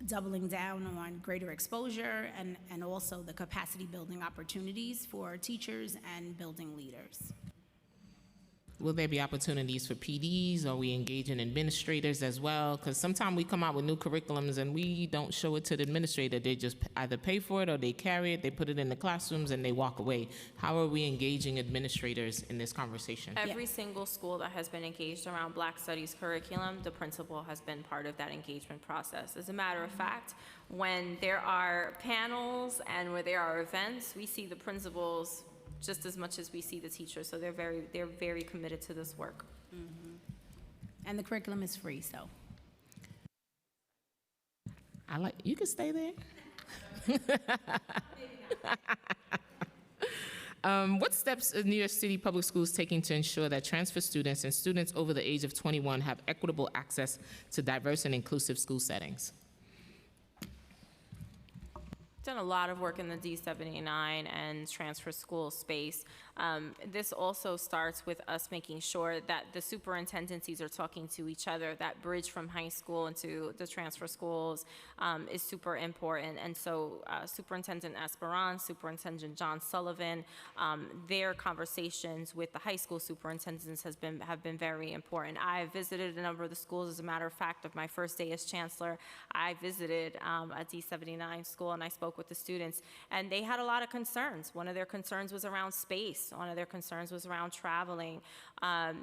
doubling down on greater exposure and also the capacity building opportunities for teachers and building leaders. Will there be opportunities for PDs? Are we engaging administrators as well? Because sometimes we come out with new curriculums and we don't show it to the administrator. They just either pay for it or they carry it, they put it in the classrooms and they walk away. How are we engaging administrators in this conversation? Every single school that has been engaged around Black Studies curriculum, the principal has been part of that engagement process. As a matter of fact, when there are panels and where there are events, we see the principals just as much as we see the teachers, so they're very committed to this work. Mm-hmm. And the curriculum is free, so. You can stay there. What steps are New York City Public Schools taking to ensure that transfer students and students over the age of 21 have equitable access to diverse and inclusive school settings? Done a lot of work in the D79 and transfer school space. This also starts with us making sure that the superintendencies are talking to each other. That bridge from high school into the transfer schools is super important. And so Superintendent Esperance, Superintendent John Sullivan, their conversations with the high school superintendents have been very important. I visited a number of the schools. As a matter of fact, of my first day as chancellor, I visited a D79 school and I spoke with the students, and they had a lot of concerns. One of their concerns was around space. One of their concerns was around traveling.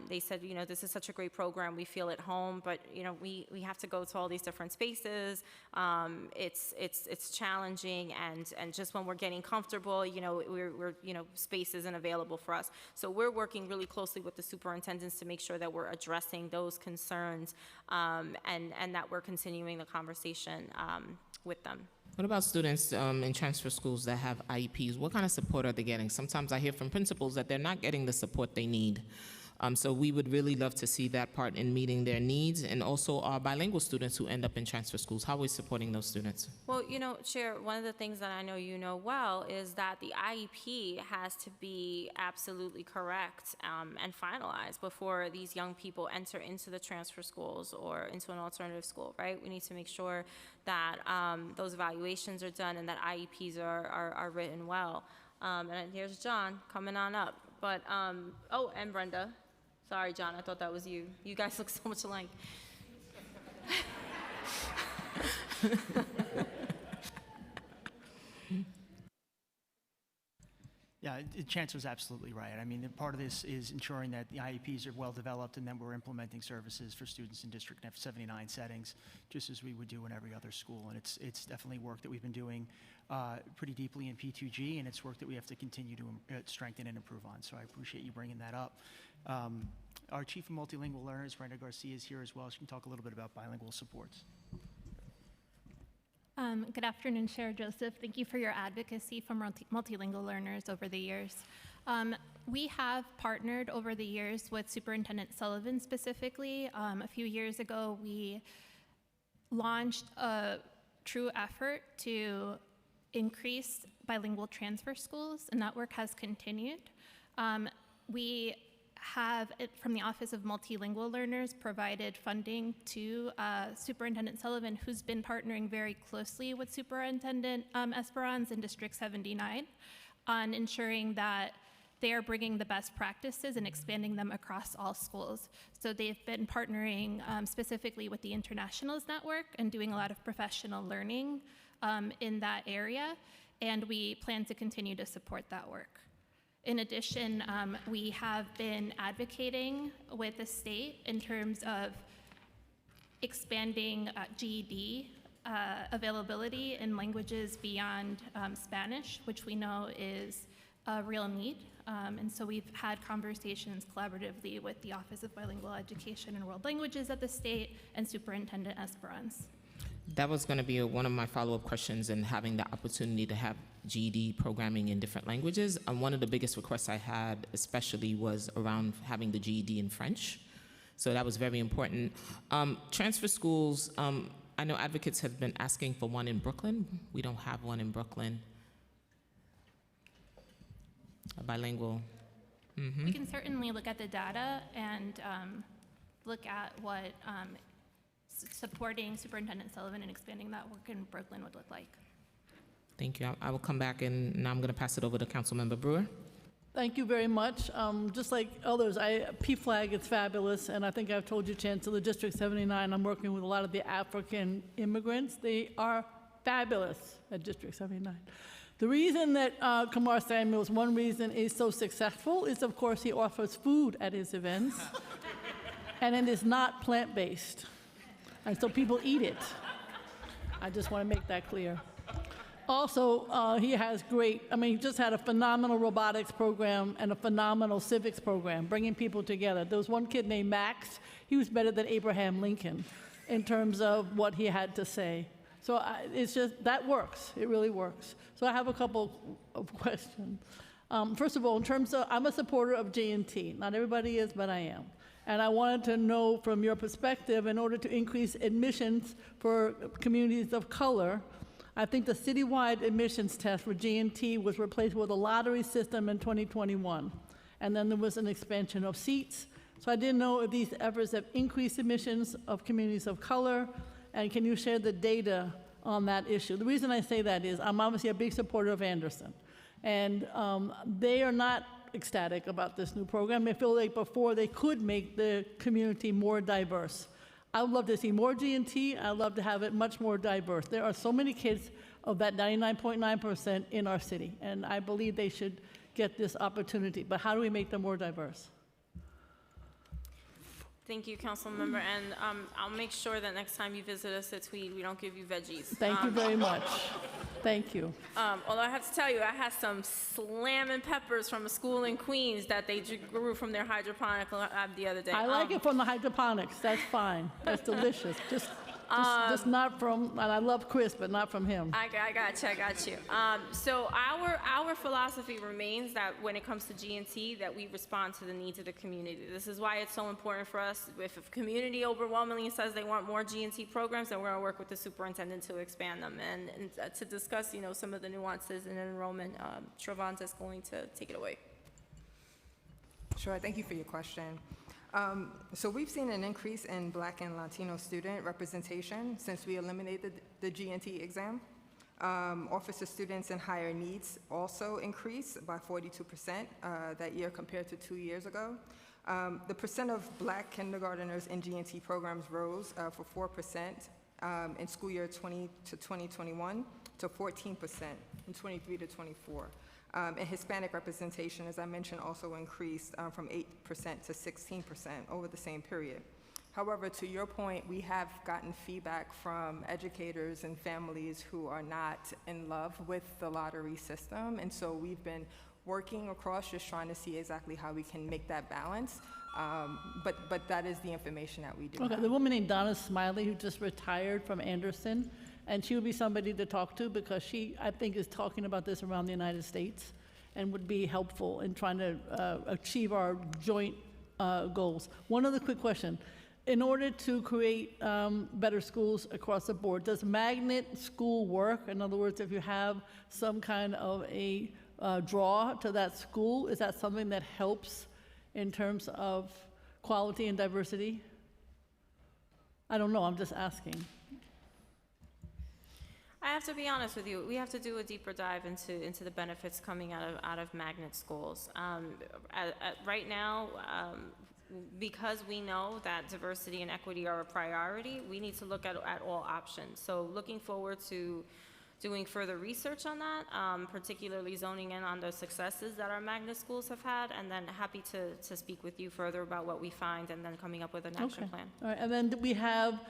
They said, you know, this is such a great program. We feel at home, but you know, we have to go to all these different spaces. It's challenging, and just when we're getting comfortable, you know, we're you know, space isn't available for us. So we're working really closely with the superintendents to make sure that we're addressing those concerns, and that we're continuing the conversation with them. What about students in transfer schools that have IEPs? What kind of support are they getting? Sometimes I hear from principals that they're not getting the support they need. So we would really love to see that part in meeting their needs, and also our bilingual students who end up in transfer schools. How are we supporting those students? Well, you know, Chair, one of the things that I know you know well is that the IEP has to be absolutely correct and finalized before these young people enter into the transfer schools or into an alternative school, right? We need to make sure that those evaluations are done and that IEPs are written well. And here's John coming on up. But, oh, and Brenda. Sorry, John, I thought that was you. You guys look so much alike. Yeah, Chancellor's absolutely right. I mean, part of this is ensuring that the IEPs are well developed and that we're implementing services for students in District F79 settings, just as we would do in every other school. And it's definitely work that we've been doing pretty deeply in P2G, and it's work that we have to continue to strengthen and improve on. So I appreciate you bringing that up. Our Chief of Multilingual Learners, Brenda Garcia, is here as well. She can talk a little bit about bilingual supports. Good afternoon, Chair Joseph. Thank you for your advocacy for multilingual learners over the years. We have partnered over the years with Superintendent Sullivan specifically. A few years ago, we launched a true effort to increase bilingual transfer schools, and that work has continued. We have, from the Office of Multilingual Learners, provided funding to Superintendent Sullivan, who's been partnering very closely with Superintendent Esperance in District 79 on ensuring that they are bringing the best practices and expanding them across all schools. So they've been partnering specifically with the Internationals Network and doing a lot of professional learning in that area, and we plan to continue to support that work. In addition, we have been advocating with the state in terms of expanding GED availability in languages beyond Spanish, which we know is a real need. And so we've had conversations collaboratively with the Office of Bilingual Education and World Languages at the state and Superintendent Esperance. That was going to be one of my follow-up questions, and having the opportunity to have GED programming in different languages. One of the biggest requests I had especially was around having the GED in French. So that was very important. Transfer schools, I know advocates have been asking for one in Brooklyn. We don't have one in Brooklyn. A bilingual. We can certainly look at the data and look at what supporting Superintendent Sullivan and expanding that work in Brooklyn would look like. Thank you. I will come back, and now I'm going to pass it over to Councilmember Brewer. Thank you very much. Just like others, PFLAG is fabulous, and I think I've told you, Chancellor, District 79, I'm working with a lot of the African immigrants. They are fabulous at District 79. The reason that Kamar Samuels, one reason is so successful is, of course, he offers food at his events, and it is not plant-based. And so people eat it. I just want to make that clear. Also, he has he just had a phenomenal robotics program and a phenomenal civics program, bringing people together. There was one kid named Max. He was better than Abraham Lincoln in terms of what he had to say. So it's just, that works. It really works. So I have a couple of questions. First of all, in terms of, I'm a supporter of G&T. Not everybody is, but I am. And I wanted to know from your perspective, in order to increase admissions for communities of color, I think the citywide admissions test for G&T was replaced with a lottery system in 2021. And then there was an expansion of seats. So I didn't know if these efforts have increased admissions of communities of color, and can you share the data on that issue? The reason I say that is I'm obviously a big supporter of Anderson. And they are not ecstatic about this new program. They feel like before they could make the community more diverse. I would love to see more G&T. I'd love to have it much more diverse. There are so many kids of that 99.9% in our city, and I believe they should get this opportunity. But how do we make them more diverse? Thank you, Councilmember, and I'll make sure that next time you visit us at Tweed, we don't give you veggies. Thank you very much. Thank you. Although I have to tell you, I had some slamming peppers from a school in Queens that they grew from their hydroponic lab the other day. I like it from the hydroponics. That's fine. That's delicious. Just not from, and I love Chris, but not from him. I got you. So our philosophy remains that when it comes to G&T, that we respond to the needs of the community. This is why it's so important for us. If a community overwhelmingly says they want more G&T programs, then we're going to work with the superintendent to expand them. And to discuss, some of the nuances in enrollment, Trevante is going to take it away. Sure, thank you for your question. So we've seen an increase in Black and Latino student representation since we eliminated the G&T exam. Officer students in higher needs also increased by 42% that year compared to 2 years ago. The percent of Black kindergarteners in G&T programs rose for 4% in school year 20 to 2021 to 14% in 23 to 24. And Hispanic representation, as I mentioned, also increased from 8% to 16% over the same period. However, to your point, we have gotten feedback from educators and families who are not in love with the lottery system, and so we've been working across just trying to see exactly how we can make that balance. But that is the information that we do Okay, have. the woman named Donna Smiley, who just retired from Anderson, and she would be somebody to talk to because she, I think, is talking about this around the United States and would be helpful in trying to achieve our joint goals. One other quick question. In order to create better schools across the board, does magnet school work? In other words, if you have some kind of a draw to that school, is that something that helps in terms of quality and diversity? I don't know, I'm just asking. I have to be honest with you. We have to do a deeper dive into the benefits coming out of magnet schools. Right now, because we know that diversity and equity are a priority, we need to look at all options. So looking forward to doing further research on that, particularly zoning in on the successes that our magnet schools have had, and then happy to speak with you further about what we find and then coming up with an action plan. All right, and then we have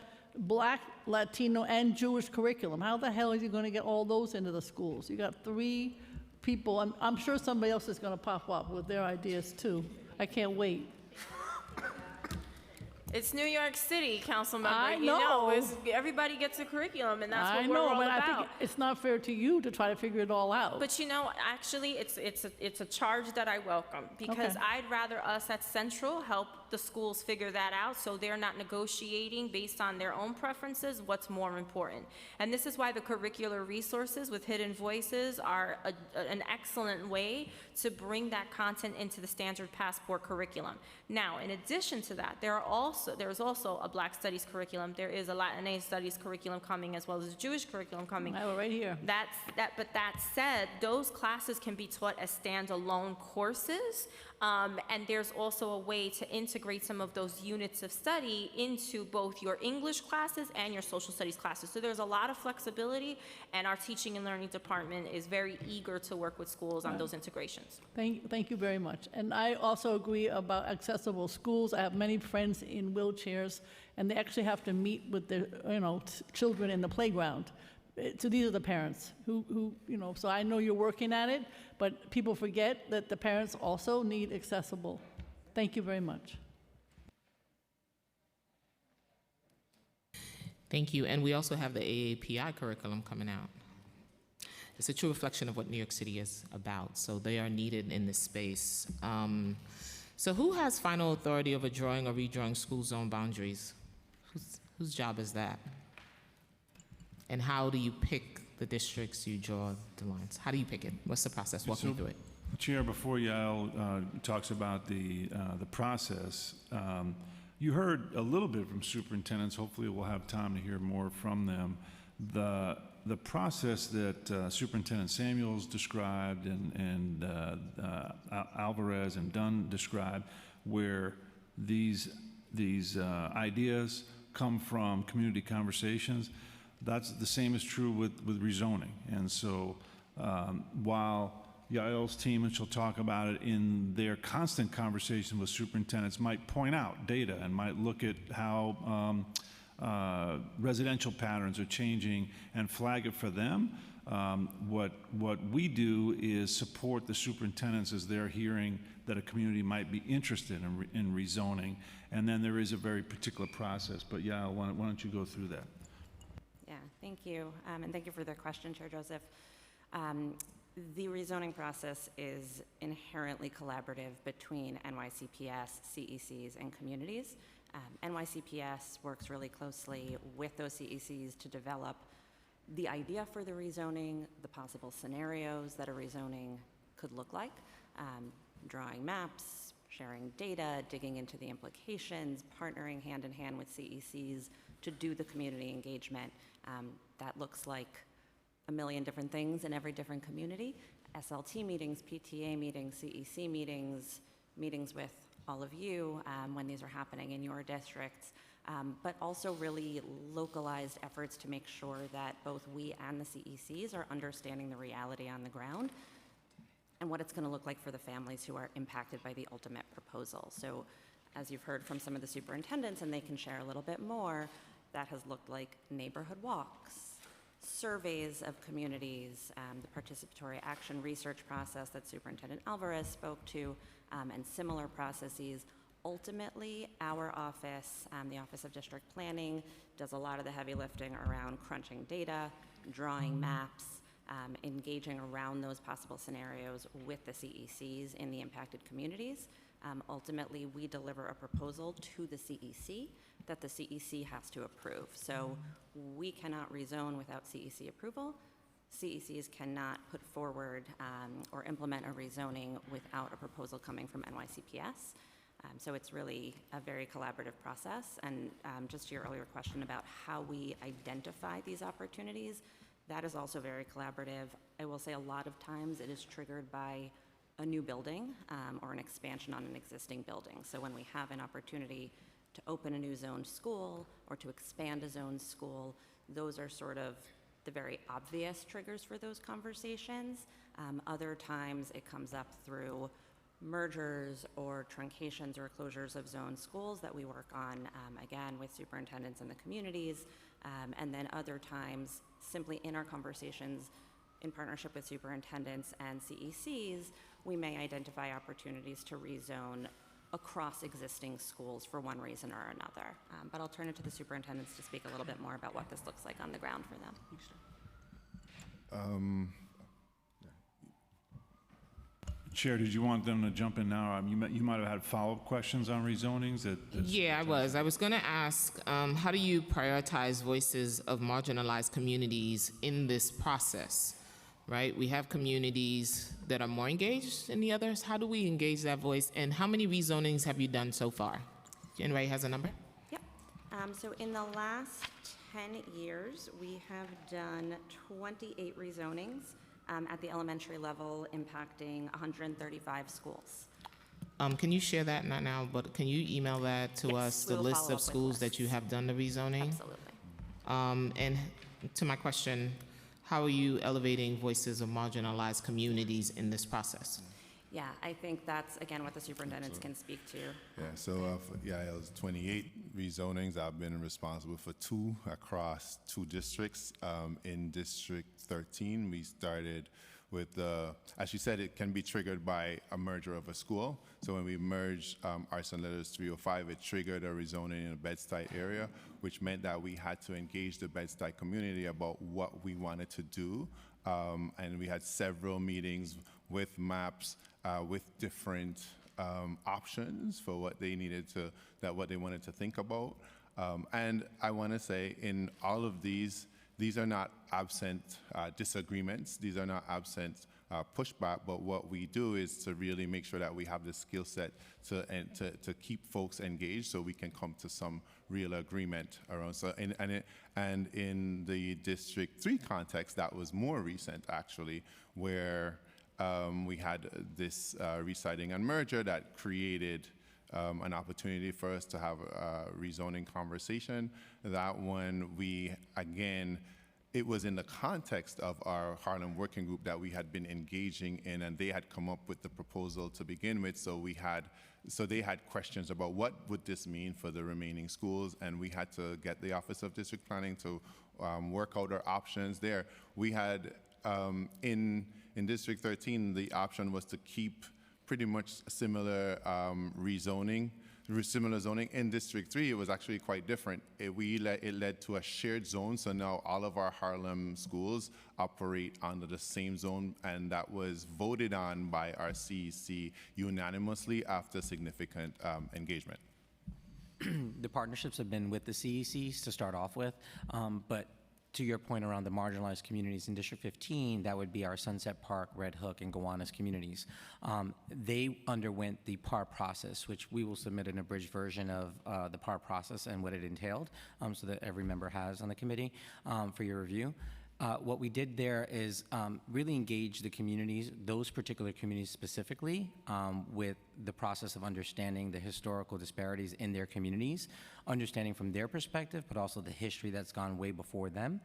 Black, Latino, and Jewish curriculum. How the hell are you going to get all those into the schools? You got 3 people. I'm sure somebody else is going to pop up with their ideas too. I can't wait. It's New York City, council member. I You know. Everybody gets a curriculum, and that's what I we're know, all but about. I think it's not fair to you to try to figure it all out. But you know, actually, it's a charge that I welcome, because Okay. I'd rather us at Central help the schools figure that out, so they're not negotiating based on their own preferences what's more important. And this is why the curricular resources with Hidden Voices are an excellent way to bring that content into the standard passport curriculum. Now, in addition to that, there's also a Black Studies curriculum. There is a Latinx Studies curriculum coming, as well as a Jewish curriculum coming. I have it right here. But that said, those classes can be taught as standalone courses, and there's also a way to integrate some of those units of study into both your English classes and your social studies classes. So there's a lot of flexibility, and our teaching and learning department is very eager to work with schools on those integrations. Thank you very much. And I also agree about accessible schools. I have many friends in wheelchairs, and they actually have to meet with their, children in the playground. So these are the parents who, so I know you're working at it, but people forget that the parents also need accessible. Thank you very much. Thank you. And we also have the AAPI curriculum coming out. It's a true reflection of what New York City is about, so they are needed in this space. So who has final authority over drawing or redrawing school zone boundaries? Whose job is that? And how do you pick the districts you draw the lines? How do you pick it? What's the process? Walk me through it. Chair, before Yael talks about the process, you heard a little bit from superintendents. Hopefully we'll have time to hear more from them. The process that Superintendent Samuels described and Alvarez and Dunn described, where these ideas come from community conversations, that's the same is true with rezoning. And so while Yael's team, and she'll talk about it in their constant conversation with superintendents, might point out data and might look at how residential patterns are changing and flag it for them. What we do is support the superintendents as they're hearing that a community might be interested in rezoning, and then there is a very particular process. But Yael, why don't you go through that? Yeah, thank you, and thank you for the question, Chair Joseph. The rezoning process is inherently collaborative between NYCPS, CECs, and communities. NYCPS works really closely with those CECs to develop the idea for the rezoning, the possible scenarios that a rezoning could look like, drawing maps, sharing data, digging into the implications, partnering hand in hand with CECs to do the community engagement. That looks like a million different things in every different community. SLT meetings, PTA meetings, CEC meetings, meetings with all of you when these are happening in your districts, but also really localized efforts to make sure that both we and the CECs are understanding the reality on the ground. and what it's going to look like for the families who are impacted by the ultimate proposal. So as you've heard from some of the superintendents, and they can share a little bit more, that has looked like neighborhood walks, surveys of communities, the participatory action research process that Superintendent Alvarez spoke to, and similar processes. Ultimately, our office, the Office of District Planning, does a lot of the heavy lifting around crunching data, drawing maps, engaging around those possible scenarios with the CECs in the impacted communities. Ultimately, we deliver a proposal to the CEC that the CEC has to approve. So we cannot rezone without CEC approval. CECs cannot put forward or implement a rezoning without a proposal coming from NYCPS. So it's really a very collaborative process. And just to your earlier question about how we identify these opportunities, that is also very collaborative. I will say a lot of times it is triggered by a new building or an expansion on an existing building. So when we have an opportunity to open a new zoned school or to expand a zoned school, those are sort of the very obvious triggers for those conversations. Other times it comes up through mergers or truncations or closures of zoned schools that we work on, again, with superintendents in the communities. And then other times, simply in our conversations in partnership with superintendents and CECs, we may identify opportunities to rezone across existing schools for one reason or another. But I'll turn it to the superintendents to speak a little bit more about what this looks like on the ground for them. Chair, did you want them to jump in now? You might have had follow-up questions on rezonings. Yeah, I was going to ask, how do you prioritize voices of marginalized communities in this process, right? We have communities that are more engaged than the others. How do we engage that voice? And how many rezonings have you done so far? Anybody has a number? Yep. So in the last 10 years, we have done 28 rezonings at the elementary level, impacting 135 schools. Can you share that, not now, but can you email that to us, the we will list follow of up with schools that you have done the rezoning? Absolutely. And to my question, how are you elevating voices of marginalized communities in this process? Yeah, I think that's, again, what the superintendents can speak to. Yeah, so it was 28 rezonings. I've been responsible for 2 across 2 districts. In District 13, we started with, as you said, it can be triggered by a merger of a school. So when we merged Arts and Letters 305, it triggered a rezoning in the Bed-Stuy area, which meant that we had to engage the Bed-Stuy community about what we wanted to do. And we had several meetings with maps, with different options for what they needed to, what they wanted to think about. And I want to say in all of these are not absent disagreements. These are not absent pushback, but what we do is to really make sure that we have the skill set to keep folks engaged so we can come to some real agreement around. So, and in the District 3 context, that was more recent actually, where we had this reciting and merger that created an opportunity for us to have a rezoning conversation. That one, it was in the context of our Harlem Working Group that we had been engaging in, and they had come up with the proposal to begin with. So they had questions about what would this mean for the remaining schools, and we had to get the Office of District Planning to work out our options there. We had in District 13, the option was to keep pretty much similar zoning. In District 3, it was actually quite different. It led to a shared zone, so now all of our Harlem schools operate under the same zone, and that was voted on by our CEC unanimously after significant engagement. The partnerships have been with the CECs to start off with, but to your point around the marginalized communities in District 15, that would be our Sunset Park, Red Hook, and Gowanus communities. They underwent the PAR process, which we will submit an abridged version of the PAR process and what it entailed, so that every member has on the committee for your review. What we did there is really engage the communities, those particular communities specifically, with the process of understanding the historical disparities in their communities, understanding from their perspective, but also the history that's gone way before them,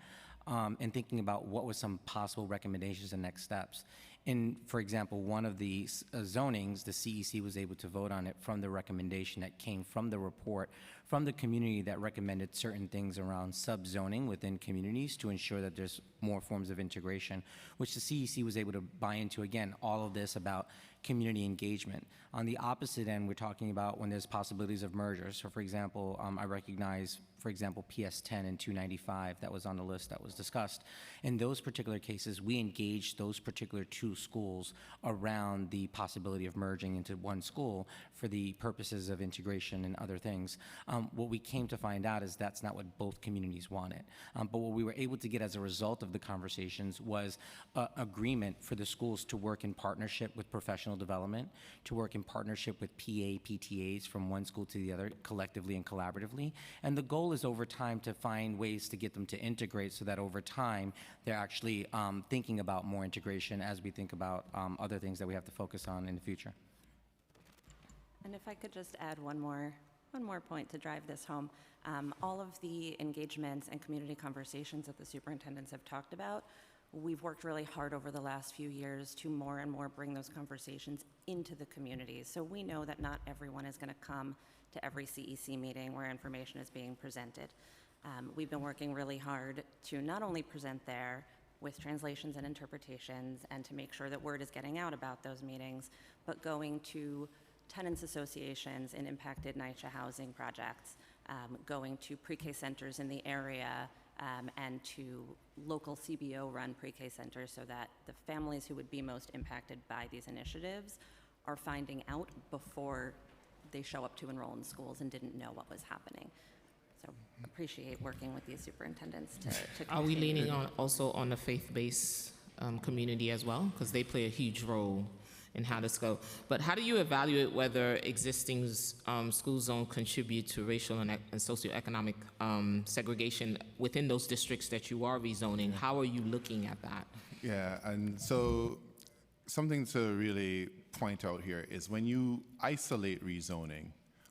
and thinking about what were some possible recommendations and next steps. In, for example, one of the zonings, the CEC was able to vote on it from the recommendation that came from the report from the community that recommended certain things around subzoning within communities to ensure that there's more forms of integration, which the CEC was able to buy into. Again, all of this about community engagement. On the opposite end, we're talking about when there's possibilities of mergers. So for example, I recognize, for example, PS10 and 295 that was on the list that was discussed. In those particular cases, we engaged those particular two schools around the possibility of merging into one school for the purposes of integration and other things. What we came to find out is that's not what both communities wanted. But what we were able to get as a result of the conversations was agreement for the schools to work in partnership with professional development, to work in partnership with PTAs from one school to the other, collectively and collaboratively. And the goal is over time to find ways to get them to integrate so that over time they're actually thinking about more integration as we think about other things that we have to focus on in the future. And if I could just add one more point to drive this home. All of the engagements and community conversations that the superintendents have talked about, we've worked really hard over the last few years to more and more bring those conversations into the communities. So we know that not everyone is going to come to every CEC meeting where information is being presented. We've been working really hard to not only present there with translations and interpretations and to make sure that word is getting out about those meetings, but going to tenants associations in impacted NYCHA housing projects, going to pre-K centers in the area, and to local CBO-run pre-K centers so that the families who would be most impacted by these initiatives are finding out before they show up to enroll in schools and didn't know what was happening. So appreciate working with these superintendents to Are we continue. leaning on also on the faith-based community as well? Because they play a huge role in how this go. But how do you evaluate whether existing school zones contribute to racial and socioeconomic segregation within those districts that you are rezoning? How are you looking at that? Yeah, and so something to really point out here is when you isolate rezoning,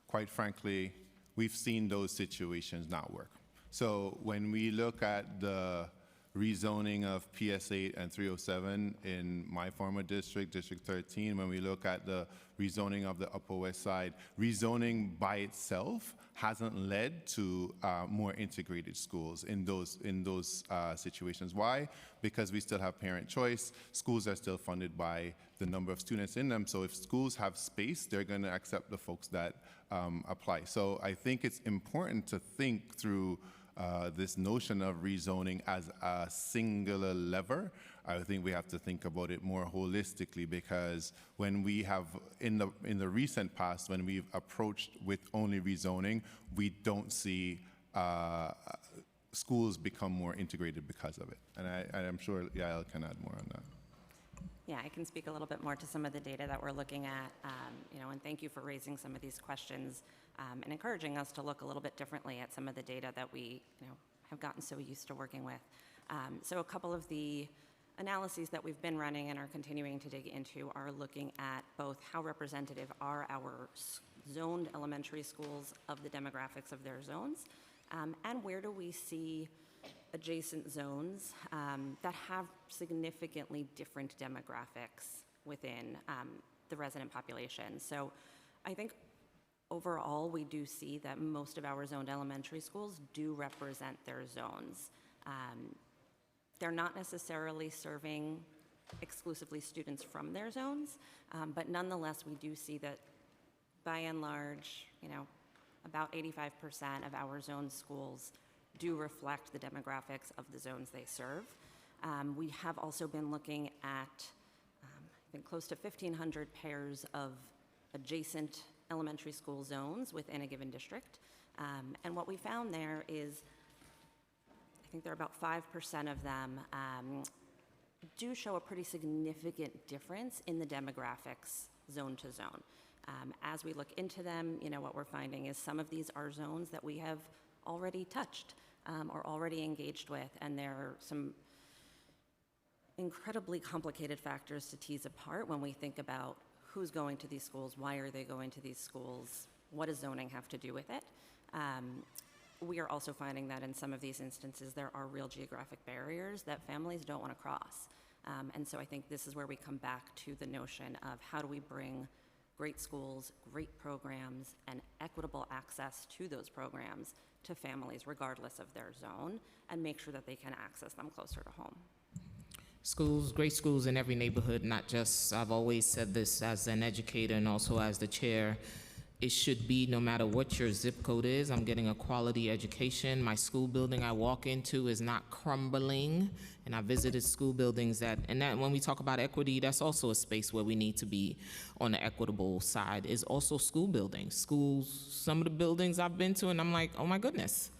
quite frankly, we've seen those situations not work. So when we look at the rezoning of PS8 and 307 in my former district, District 13, when we look at the rezoning of the Upper West Side, rezoning by itself hasn't led to more integrated schools in those situations. Why? Because we still have parent choice. Schools are still funded by the number of students in them. So if schools have space, they're going to accept the folks that apply. So I think it's important to think through this notion of rezoning as a singular lever. I think we have to think about it more holistically, because when we have, in the recent past, when we've approached with only rezoning, we don't see schools become more integrated because of it. And I'm sure Yael can add more on that. Yeah, I can speak a little bit more to some of the data that we're looking at, and thank you for raising some of these questions and encouraging us to look a little bit differently at some of the data that we, have gotten so used to working with. So a couple of the analyses that we've been running and are continuing to dig into are looking at both how representative are our zoned elementary schools of the demographics of their zones, and where do we see adjacent zones that have significantly different demographics within the resident population. So I think overall we do see that most of our zoned elementary schools do represent their zones. They're not necessarily serving exclusively students from their zones, but nonetheless we do see that by and large, about 85% of our zone schools do reflect the demographics of the zones they serve. We have also been looking at, I think, close to 1,500 pairs of adjacent elementary school zones within a given district. And what we found there is, I think there are about 5% of them do show a pretty significant difference in the demographics zone to zone. As we look into them, what we're finding is some of these are zones that we have already touched or already engaged with, and there are some incredibly complicated factors to tease apart when we think about who's going to these schools, why are they going to these schools, what does zoning have to do with it. We are also finding that in some of these instances there are real geographic barriers that families don't want to cross. And so I think this is where we come back to the notion of how do we bring great schools, great programs, and equitable access to those programs to families regardless of their zone, and make sure that they can access them closer to home. Schools, great schools in every neighborhood, not just, I've always said this as an educator and also as the chair, it should be no matter what your zip code is, I'm getting a quality education. My school building I walk into is not crumbling. And I visited school buildings that when we talk about equity, that's also a space where we need to be on the equitable side, is also school buildings. Schools, some of the buildings I've been to, and I'm like, oh my goodness.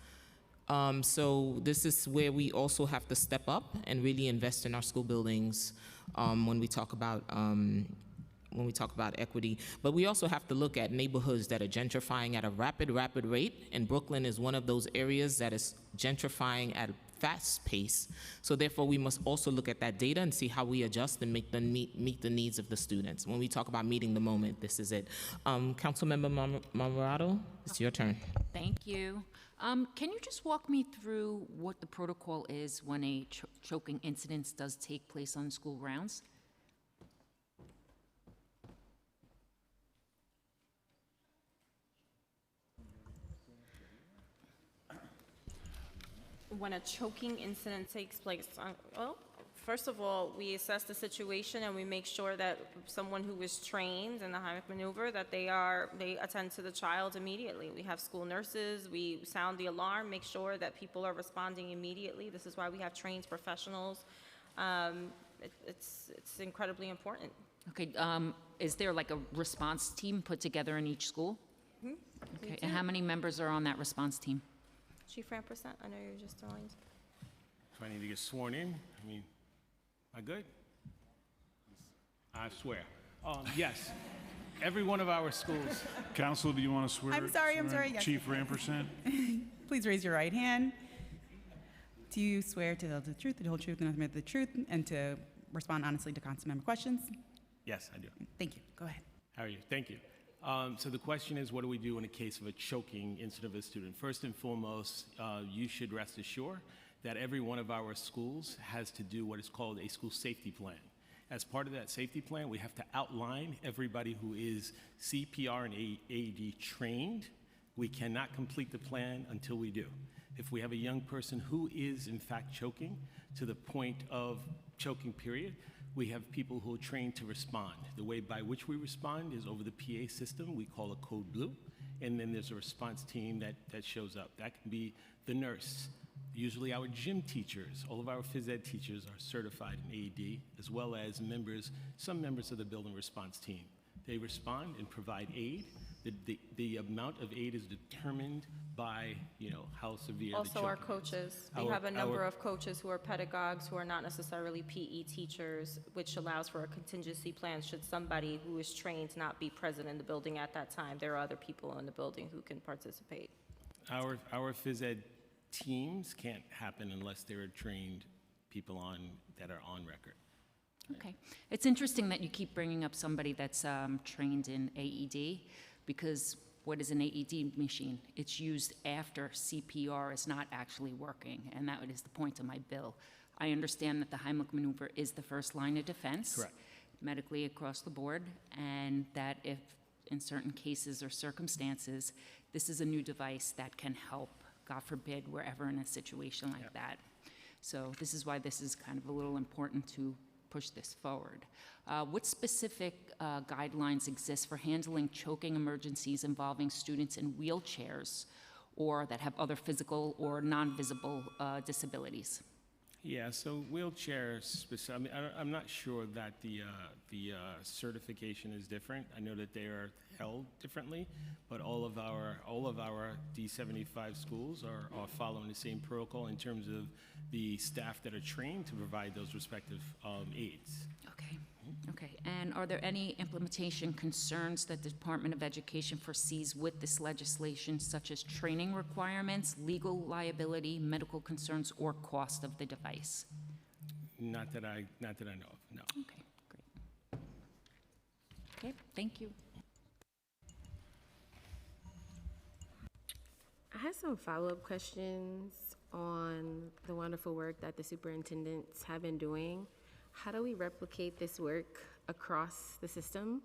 So this is where we also have to step up and really invest in our school buildings when we talk about equity. But we also have to look at neighborhoods that are gentrifying at a rapid rate, and Brooklyn is one of those areas that is gentrifying at a fast pace. So therefore, we must also look at that data and see how we adjust and meet the needs of the students. When we talk about meeting the moment, this is it. Councilmember Marmorato, it's your turn. Thank you. Can you just walk me through what the protocol is when a choking incident does take place on school grounds? When a choking incident takes place, well, first of all, we assess the situation and we make sure that someone who is trained in the Heimlich maneuver, that they attend to the child immediately. We have school nurses, we sound the alarm, make sure that people are responding immediately. This is why we have trained professionals. It's incredibly important. Okay, is there like a response team put together in each school? Mm-hmm. Okay, and how many members are on that response team? Chief Rampersad, I know you're just joined. Do I need to get sworn in? I mean, am I good? I swear. Yes, every one of our schools. Council, do you want to swear? I'm sorry, yes. Chief Rampersad? Please raise your right hand. Do you swear to tell the truth, the whole truth, and nothing but the truth, and to respond honestly to councilmember questions? Yes, I do. Thank you. Go ahead. How are you? Thank you. So the question is, what do we do in a case of a choking incident of a student? First and foremost, you should rest assured that every one of our schools has to do what is called a school safety plan. As part of that safety plan, we have to outline everybody who is CPR and AED trained. We cannot complete the plan until we do. If we have a young person who is in fact choking to the point of choking period, we have people who are trained to respond. The way by which we respond is over the PA system. We call a code blue, and then there's a response team that shows up. That can be the nurse. Usually our gym teachers, all of our phys ed teachers are certified in AED, as well as some members of the building response team. They respond and provide aid. The amount of aid is determined by, how severe Also the choking our is. coaches. We have a number of coaches who are pedagogues who are not necessarily PE teachers, which allows for a contingency plan should somebody who is trained not be present in the building at that time. There are other people in the building who can participate. Our phys ed teams can't happen unless there are trained people that are on record. Okay. It's interesting that you keep bringing up somebody that's trained in AED, because what is an AED machine? It's used after CPR is not actually working, and that is the point of my bill. I understand that the Heimlich maneuver is the first line of defense. Correct. Medically across the board, and that if in certain cases or circumstances, this is a new device that can help, God forbid, we're ever in a situation like that. So this is why this is kind of a little important to push this forward. What specific guidelines exist for handling choking emergencies involving students in wheelchairs or that have other physical or non-visible disabilities? Yeah, so wheelchairs, I'm not sure that the certification is different. I know that they are held differently, but all of our D75 schools are following the same protocol in terms of the staff that are trained to provide those respective aids. Okay. Okay. And are there any implementation concerns that the Department of Education foresees with this legislation, such as training requirements, legal liability, medical concerns, or cost of the device? Not that I know of, no. Okay, great. Okay, thank you. I have some follow-up questions on the wonderful work that the superintendents have been doing. how do we replicate this work across the system?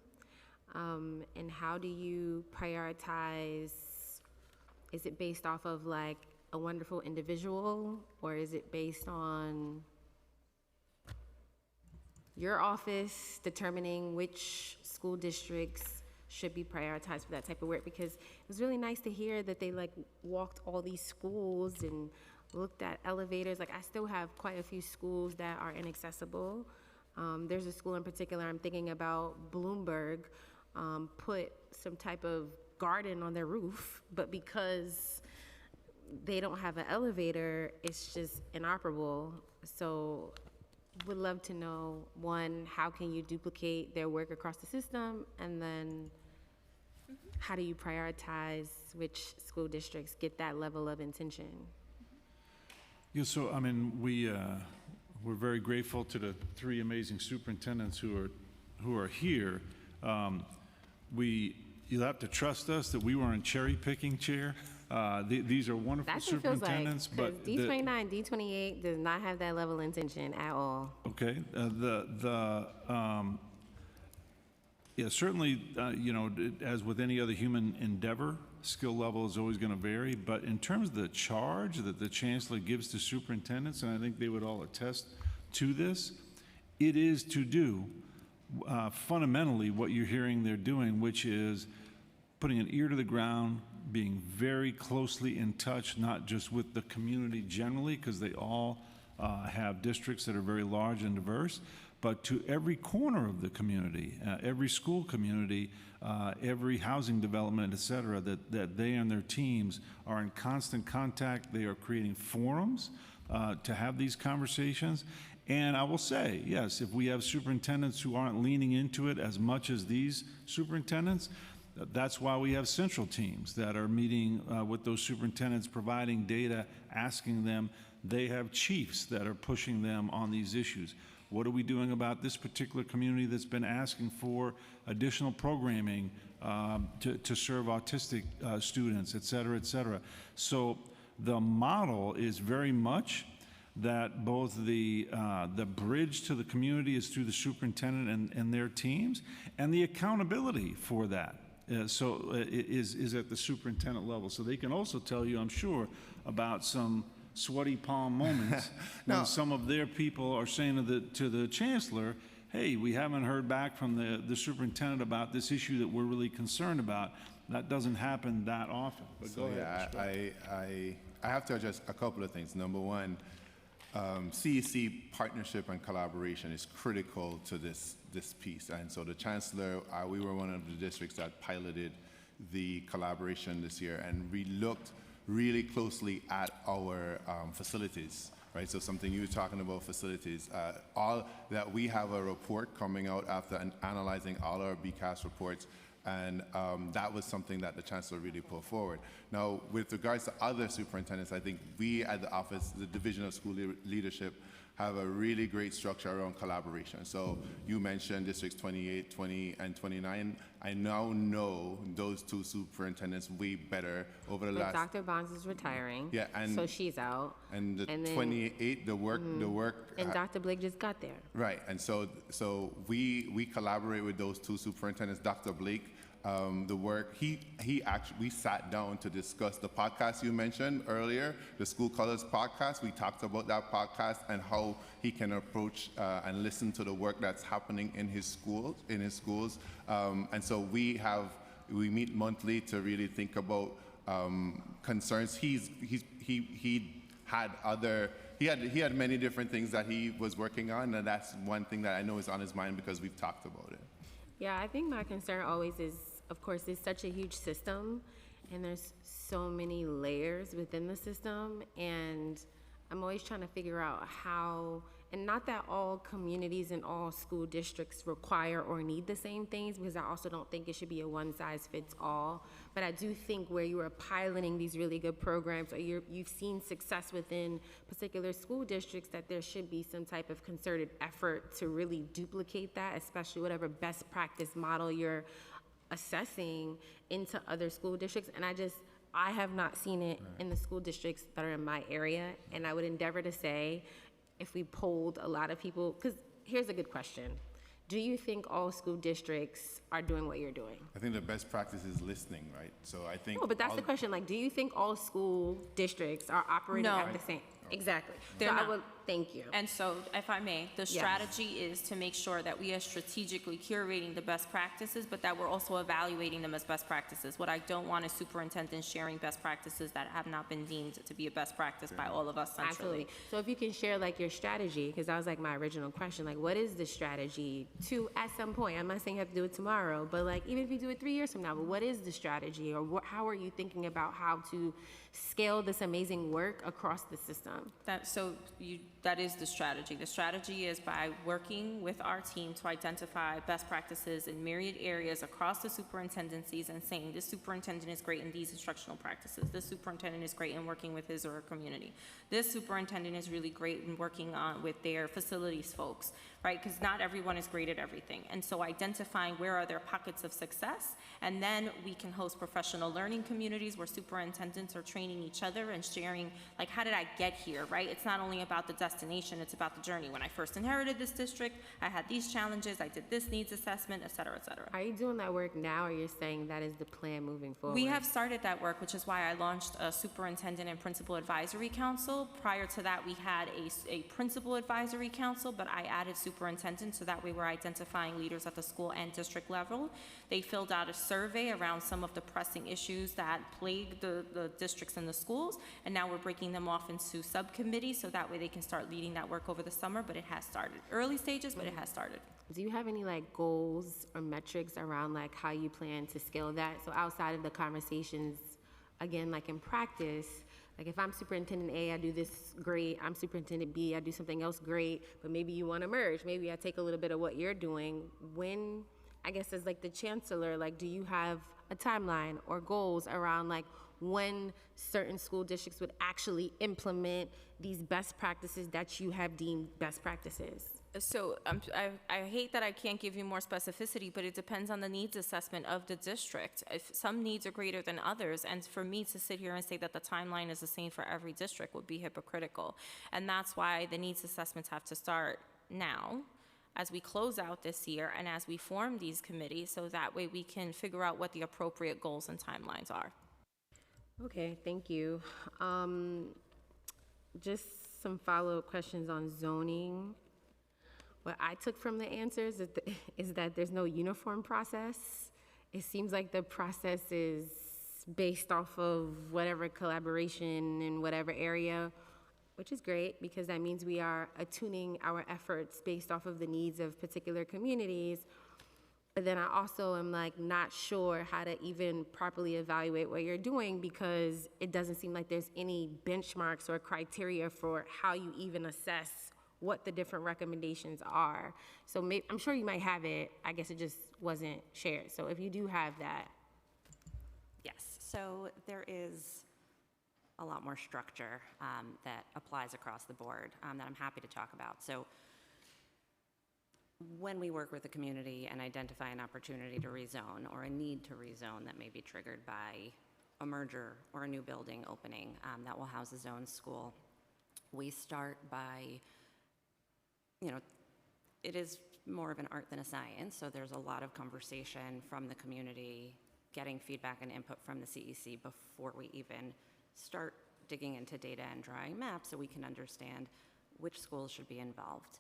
And how do you prioritize? Is it based off of like a wonderful individual, or is it based on your office determining which school districts should be prioritized for that type of work? Because it was really nice to hear that they like walked all these schools and looked at elevators. Like I still have quite a few schools that are inaccessible. There's a school in particular I'm thinking about, Bloomberg, put some type of garden on their roof, but because they don't have an elevator, it's just inoperable. So would love to know, one, how can you duplicate their work across the system? And then how do you prioritize which school districts get that level of intention? Yeah, so I mean, we're very grateful to the three amazing superintendents who are here. You'll have to trust us that we weren't cherry picking, Chair. These are wonderful That's what it feels like, superintendents, but D29, D28 does not have that level of intention at all. okay, yeah, certainly, you know, as with any other human endeavor, skill level is always going to vary. But in terms of the charge that the chancellor gives to superintendents, and I think they would all attest to this, it is to do fundamentally what you're hearing they're doing, which is putting an ear to the ground, being very closely in touch, not just with the community generally, because they all have districts that are very large and diverse, but to every corner of the community, every school community, every housing development, et cetera, that they and their teams are in constant contact. They are creating forums to have these conversations. And I will say, yes, if we have superintendents who aren't leaning into it as much as these superintendents, that's why we have central teams that are meeting with those superintendents, providing data, asking them. They have chiefs that are pushing them on these issues. What are we doing about this particular community that's been asking for additional programming to serve autistic students, et cetera, et cetera? So the model is very much that both the bridge to the community is through the superintendent and their teams, and the accountability for that is at the superintendent level. So they can also tell you, I'm sure, about some sweaty palm moments when some of their people are saying to the chancellor, hey, we haven't heard back from the superintendent about this issue that we're really concerned about. That doesn't happen that often. But So go ahead. yeah, I have to address a couple of things. Number one, CEC partnership and collaboration is critical to this piece. And so the chancellor, we were one of the districts that piloted the collaboration this year, and we looked really closely at our facilities, right? So something you were talking about, facilities. All that we have a report coming out after analyzing all our BCAS reports, and that was something that the chancellor really put forward. Now, with regards to other superintendents, I think we at the office, the Division of School Leadership, have a really great structure around collaboration. So you mentioned districts 28, 20, and 29. I now know those two superintendents way better over the last. Dr. Bonds is retiring. Yeah, and so she's out. And the then, 28, the work. And Dr. Blake just got there. Right, and so we collaborate with those two superintendents. Dr. Blake, the work we sat down to discuss the podcast you mentioned earlier, the School Colors podcast. We talked about that podcast and how he can approach and listen to the work that's happening in his schools. And so we meet monthly to really think about concerns. He had many different things that he was working on, and that's one thing that I know is on his mind because we've talked about it. Yeah, I think my concern always is, of course, it's such a huge system, and there's so many layers within the system, and I'm always trying to figure out how, and not that all communities and all school districts require or need the same things, because I also don't think it should be a one-size-fits-all, but I do think where you are piloting these really good programs, or you've seen success within particular school districts, that there should be some type of concerted effort to really duplicate that, especially whatever best practice model you're assessing into other school districts. And I have not seen it in the school districts that are in my area, and I would endeavor to say, if we polled a lot of people, because here's a good question. Do you think all school districts are doing what you're doing? I think the best practice is listening, right? So I think. No, but that's all- the question. Like, do you think all school districts are operating No. at the same? Exactly. They're so I not. would, thank you. And so, if I may, the Yes. strategy is to make sure that we are strategically curating the best practices, but that we're also evaluating them as best practices. What I don't want is superintendents sharing best practices that have not been deemed to be a best practice by all of us centrally. Absolutely. So if you can share like your strategy, because that was like my original question, like what is the strategy to, at some point, I'm not saying you have to do it tomorrow, but like even if you do it 3 years from now, but what is the strategy, or how are you thinking about how to scale this amazing work across the system? That is the strategy. The strategy is by working with our team to identify best practices in myriad areas across the superintendencies and saying this superintendent is great in these instructional practices. This superintendent is great in working with his or her community. This superintendent is really great in working with their facilities folks, right? Because not everyone is great at everything. And so identifying where are their pockets of success, and then we can host professional learning communities where superintendents are training each other and sharing, like, how did I get here, right? It's not only about the destination, it's about the journey. When I first inherited this district, I had these challenges, I did this needs assessment, et cetera, et cetera. Are you doing that work now, or you're saying that is the plan moving forward? We have started that work, which is why I launched a superintendent and principal advisory council. Prior to that, we had a principal advisory council, but I added superintendent, so that way we're identifying leaders at the school and district level. They filled out a survey around some of the pressing issues that plague the districts and the schools, and now we're breaking them off into subcommittees, so that way they can start leading that work over the summer, but it has started. Early stages, but it has started. Do you have any like goals or metrics around like how you plan to scale that? So outside of the conversations, again, like in practice, like if I'm superintendent A, I do this great. I'm superintendent B, I do something else great, but maybe you want to merge. Maybe I take a little bit of what you're doing. When, I guess as like the chancellor, like do you have a timeline or goals around like when certain school districts would actually implement these best practices that you have deemed best practices? So I hate that I can't give you more specificity, but it depends on the needs assessment of the district. If some needs are greater than others, and for me to sit here and say that the timeline is the same for every district would be hypocritical. And that's why the needs assessments have to start now, as we close out this year and as we form these committees, so that way we can figure out what the appropriate goals and timelines are. Okay, thank you. Just some follow-up questions on zoning. What I took from the answers is that there's no uniform process. It seems like the process is based off of whatever collaboration in whatever area, which is great because that means we are attuning our efforts based off of the needs of particular communities. But then I also am like not sure how to even properly evaluate what you're doing because it doesn't seem like there's any benchmarks or criteria for how you even assess what the different recommendations are. So I'm sure you might have it, I guess it just wasn't shared. So if you do have that. Yes, so there is a lot more structure that applies across the board that I'm happy to talk about. So when we work with the community and identify an opportunity to rezone or a need to rezone that may be triggered by a merger or a new building opening that will house a zone school, we start by, it is more of an art than a science, so there's a lot of conversation from the community, getting feedback and input from the CEC before we even start digging into data and drawing maps so we can understand which schools should be involved.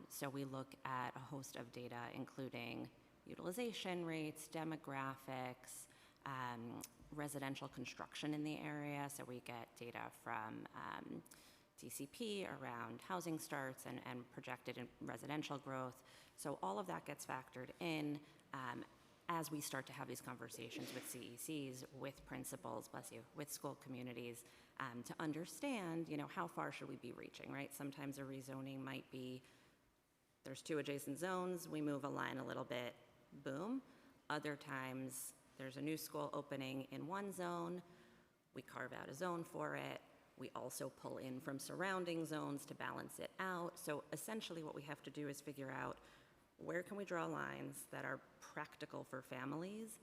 So we look at a host of data, including utilization rates, demographics, residential construction in the area. So we get data from DCP around housing starts and projected residential growth. So all of that gets factored in as we start to have these conversations with CECs, with principals, bless you, with school communities, to understand, how far should we be reaching, right? Sometimes a rezoning might be, there's two adjacent zones, we move a line a little bit, boom. Other times, there's a new school opening in one zone, we carve out a zone for it, we also pull in from surrounding zones to balance it out. So essentially what we have to do is figure out where can we draw lines that are practical for families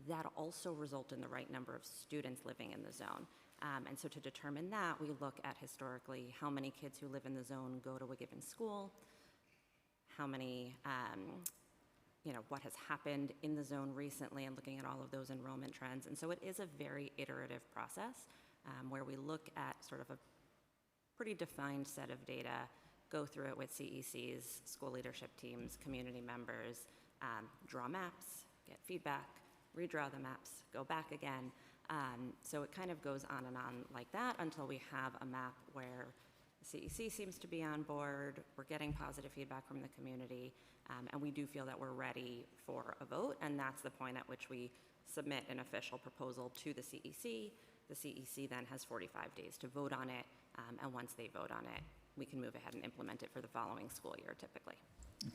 that also result in the right number of students living in the zone. And so to determine that, we look at historically how many kids who live in the zone go to a given school. how many, what has happened in the zone recently and looking at all of those enrollment trends. And so it is a very iterative process where we look at sort of a pretty defined set of data, go through it with CECs, school leadership teams, community members, draw maps, get feedback, redraw the maps, go back again. So it kind of goes on and on like that until we have a map where the CEC seems to be on board, we're getting positive feedback from the community, and we do feel that we're ready for a vote, and that's the point at which we submit an official proposal to the CEC. The CEC then has 45 days to vote on it, and once they vote on it, we can move ahead and implement it for the following school year typically.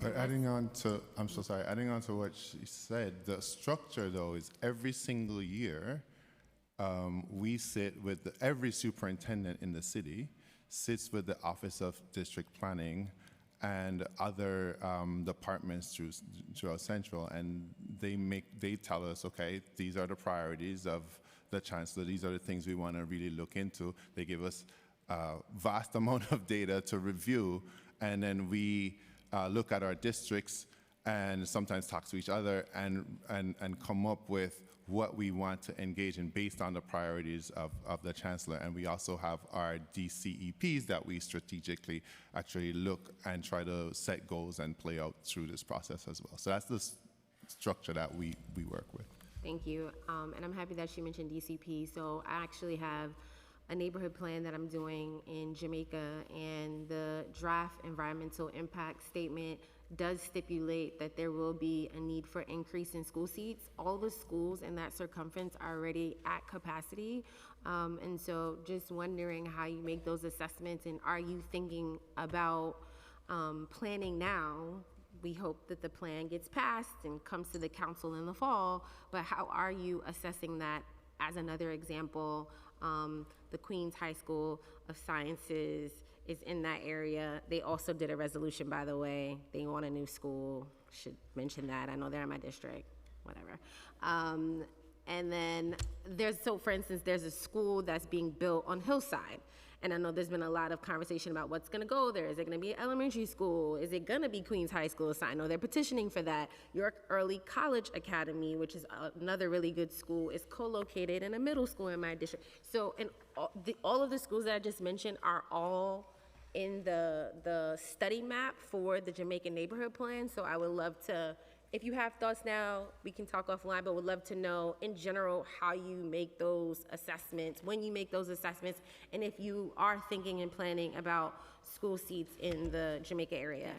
But adding on to what she said, the structure though is every single year, we sit with every superintendent in the city sits with the Office of District Planning and other departments throughout Central, and they tell us, okay, these are the priorities of the chancellor, these are the things we want to really look into. They give us a vast amount of data to review, and then we look at our districts and sometimes talk to each other and come up with what we want to engage in based on the priorities of the chancellor. And we also have our DCEPs that we strategically actually look and try to set goals and play out through this process as well. So that's the structure that we work with. Thank you. And I'm happy that she mentioned DCP. So I actually have a neighborhood plan that I'm doing in Jamaica, and the draft environmental impact statement does stipulate that there will be a need for increase in school seats. All the schools in that circumference are already at capacity. And so just wondering how you make those assessments, and are you thinking about planning now? We hope that the plan gets passed and comes to the council in the fall, but how are you assessing that? As another example, the Queens High School of Sciences is in that area. They also did a resolution, by the way. They want a new school. Should mention that. I know they're in my district, whatever. And then for instance, there's a school that's being built on Hillside. And I know there's been a lot of conversation about what's gonna go there. Is it gonna be an elementary school? Is it gonna be Queens High School? So I know they're petitioning for that. York Early College Academy, which is another really good school, is co-located in a middle school in my district. So all of the schools that I just mentioned are all in the study map for the Jamaican Neighborhood Plan. So I would love to, if you have thoughts now, we can talk offline, but would love to know in general how you make those assessments, when you make those assessments, and if you are thinking and planning about school seats in the Jamaica area.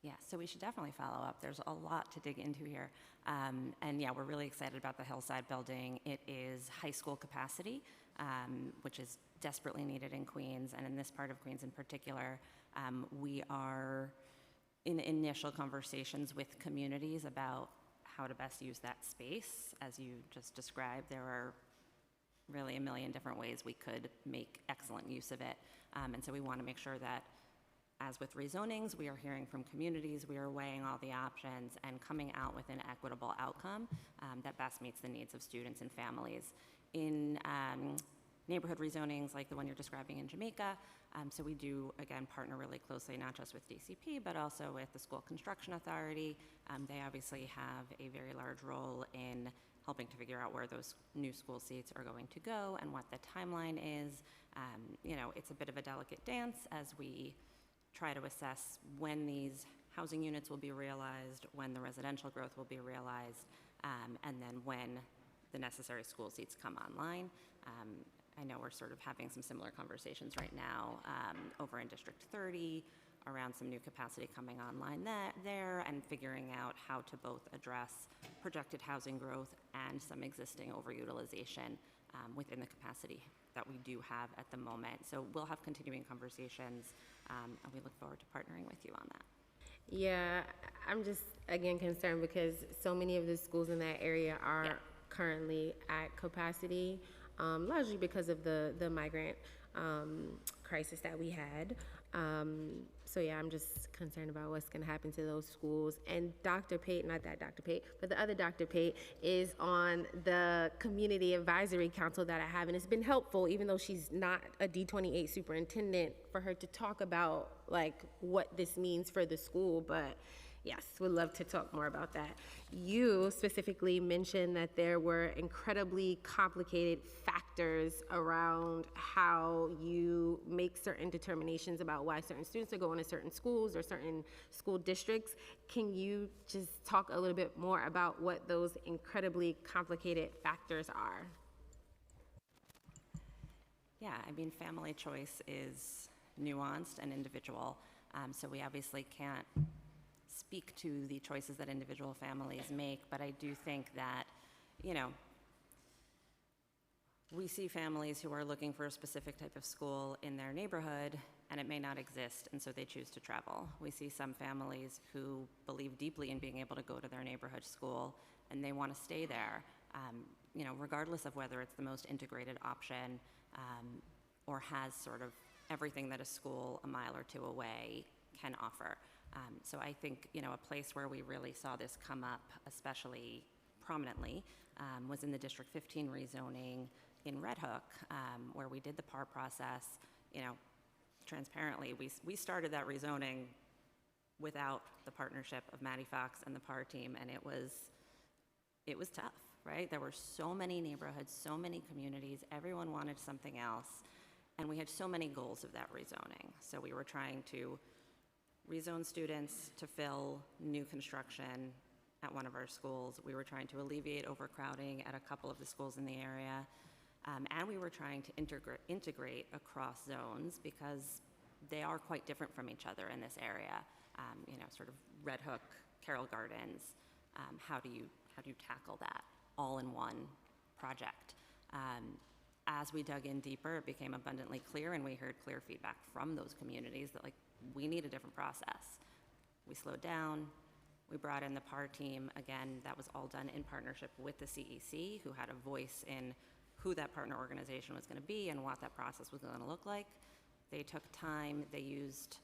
Yeah, so we should definitely follow up. There's a lot to dig into here. And yeah, we're really excited about the Hillside building. It is high school capacity, which is desperately needed in Queens, and in this part of Queens in particular. We are in initial conversations with communities about how to best use that space. As you just described, there are really a million different ways we could make excellent use of it. And so we want to make sure that, as with rezonings, we are hearing from communities, we are weighing all the options and coming out with an equitable outcome that best meets the needs of students and families. In neighborhood rezonings like the one you're describing in Jamaica, so we do, again, partner really closely, not just with DCP, but also with the School Construction Authority. They obviously have a very large role in helping to figure out where those new school seats are going to go and what the timeline is. It's a bit of a delicate dance as we try to assess when these housing units will be realized, when the residential growth will be realized, and then when the necessary school seats come online. I know we're sort of having some similar conversations right now over in District 30 around some new capacity coming online there and figuring out how to both address projected housing growth and some existing overutilization within the capacity that we do have at the moment. So we'll have continuing conversations, and we look forward to partnering with you on that. Yeah, I'm just, again, concerned because so many of the schools in that area are currently at capacity, largely because of the migrant crisis that we had. So yeah, I'm just concerned about what's going to happen to those schools. And Dr. Pate, not that Dr. Pate, but the other Dr. Pate is on the Community Advisory Council that I have, and it's been helpful, even though she's not a D28 superintendent, for her to talk about like what this means for the school. But yes, would love to talk more about that. You specifically mentioned that there were incredibly complicated factors around how you make certain determinations about why certain students are going to certain schools or certain school districts. Can you just talk a little bit more about what those incredibly complicated factors are? Yeah, I mean, family choice is nuanced and individual, so we obviously can't speak to the choices that individual families make, but I do think that, you know, we see families who are looking for a specific type of school in their neighborhood, and it may not exist, and so they choose to travel. We see some families who believe deeply in being able to go to their neighborhood school, and they want to stay there, you know, regardless of whether it's the most integrated option or has sort of everything that a school a mile or two away can offer. So I think, you know, a place where we really saw this come up especially prominently was in the District 15 rezoning in Red Hook, where we did the PAR process. You know, transparently, we started that rezoning without the partnership of Maddie Fox and the PAR team, and it was tough, right? There were so many neighborhoods, so many communities, everyone wanted something else, and we had so many goals of that rezoning. So we were trying to rezone students to fill new construction at one of our schools. We were trying to alleviate overcrowding at a couple of the schools in the area. And we were trying to integrate across zones because they are quite different from each other in this area. You know, sort of Red Hook, Carroll Gardens. How do you tackle that all in one project? As we dug in deeper, it became abundantly clear, and we heard clear feedback from those communities that, like, we need a different process. We slowed down. We brought in the PAR team. Again, that was all done in partnership with the CEC, who had a voice in who that partner organization was going to be and what that process was going to look like. They took time. They used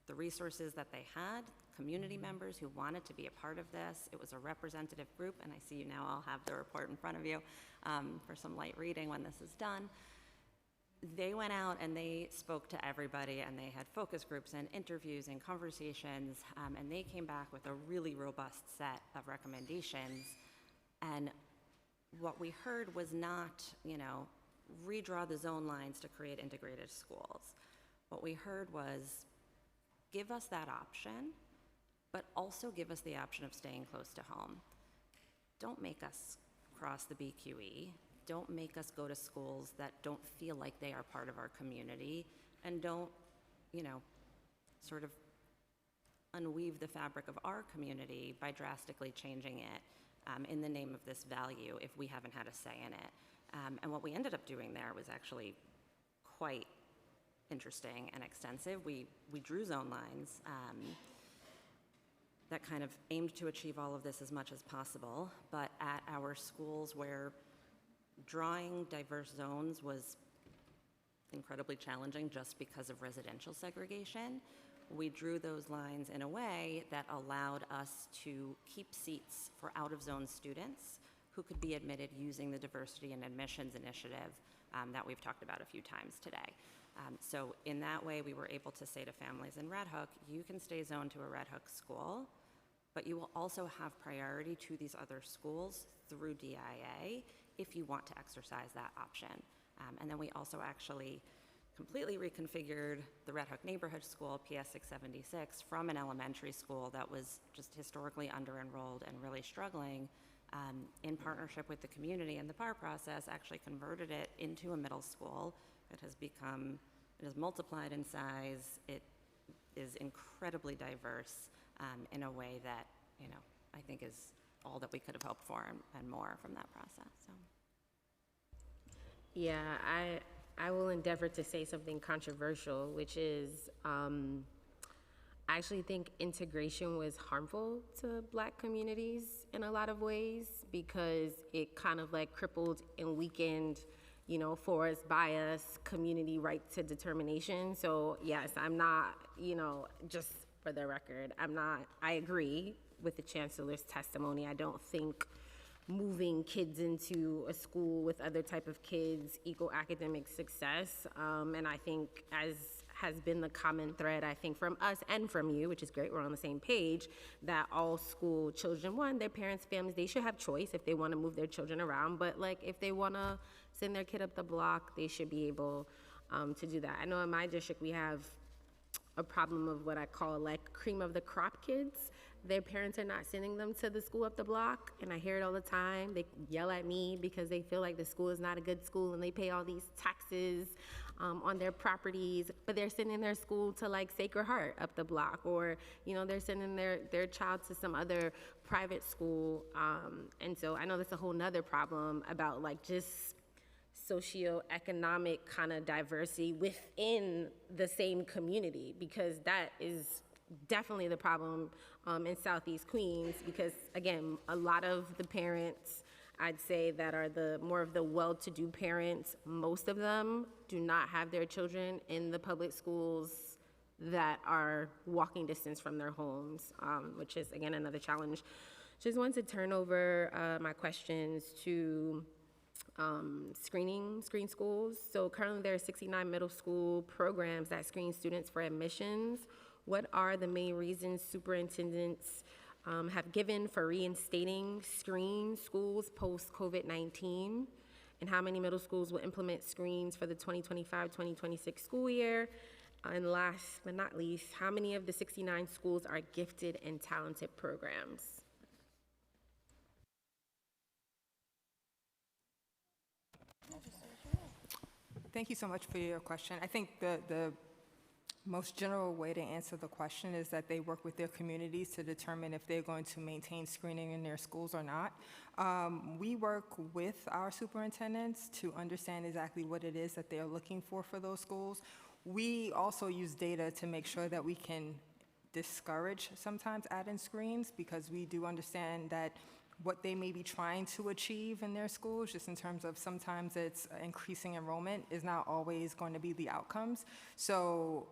the resources that they had, community members who wanted to be a part of this. It was a representative group, and I see you now all have the report in front of you for some light reading when this is done. They went out and they spoke to everybody, and they had focus groups and interviews and conversations, and they came back with a really robust set of recommendations. And what we heard was not, you know, redraw the zone lines to create integrated schools. What we heard was, give us that option, but also give us the option of staying close to home. Don't make us cross the BQE. Don't make us go to schools that don't feel like they are part of our community, and don't, you know, sort of unweave the fabric of our community by drastically changing it in the name of this value if we haven't had a say in it. And what we ended up doing there was actually quite interesting and extensive. We drew zone lines that kind of aimed to achieve all of this as much as possible, but at our schools where drawing diverse zones was incredibly challenging just because of residential segregation, we drew those lines in a way that allowed us to keep seats for out-of-zone students who could be admitted using the diversity and admissions initiative that we've talked about a few times today. So in that way, we were able to say to families in Red Hook, you can stay zoned to a Red Hook school, but you will also have priority to these other schools through DIA if you want to exercise that option. And then we also actually completely reconfigured the Red Hook Neighborhood School, PS 676, from an elementary school that was just historically under-enrolled and really struggling, in partnership with the community and the PAR process, actually converted it into a middle school. It has multiplied in size. It is incredibly diverse in a way that, you know, I think is all that we could have hoped for and more from that process. So. Yeah, I will endeavor to say something controversial, which is I actually think integration was harmful to Black communities in a lot of ways because it kind of like crippled and weakened for us, by us, community right to determination. So yes, I'm not, just for the record, I agree with the chancellor's testimony. I don't think moving kids into a school with other type of kids equal academic success. And I think, as has been the common thread, I think, from us and from you, which is great, we're on the same page, that all school children, their parents, families, they should have choice if they want to move their children around. But if they want to send their kid up the block, they should be able to do that. I know in my district we have a problem of what I call cream of the crop kids. Their parents are not sending them to the school up the block, and I hear it all the time. They yell at me because they feel like the school is not a good school and they pay all these taxes on their properties, but they're sending their school to Sacred Heart up the block, or they're sending their child to some other private school. And so I know that's a whole nother problem about just socioeconomic kind of diversity within the same community, because that is definitely the problem in Southeast Queens, because again, a lot of the parents, I'd say, that are the more of the well-to-do parents, most of them do not have their children in the public schools that are walking distance from their homes, which is again another challenge. Just want to turn over my questions to screen schools. So currently there are 69 middle school programs that screen students for admissions. What are the main reasons superintendents have given for reinstating screen schools post-COVID-19? And how many middle schools will implement screens for the 2025-2026 school year? And last but not least, how many of the 69 schools are gifted and talented programs? Thank you so much for your question. I think the most general way to answer the question is that they work with their communities to determine if they're going to maintain screening in their schools or not. We work with our superintendents to understand exactly what it is that they're looking for those schools. We also use data to make sure that we can discourage sometimes add-in screens, because we do understand that what they may be trying to achieve in their schools, just in terms of sometimes it's increasing enrollment, is not always going to be the outcomes. So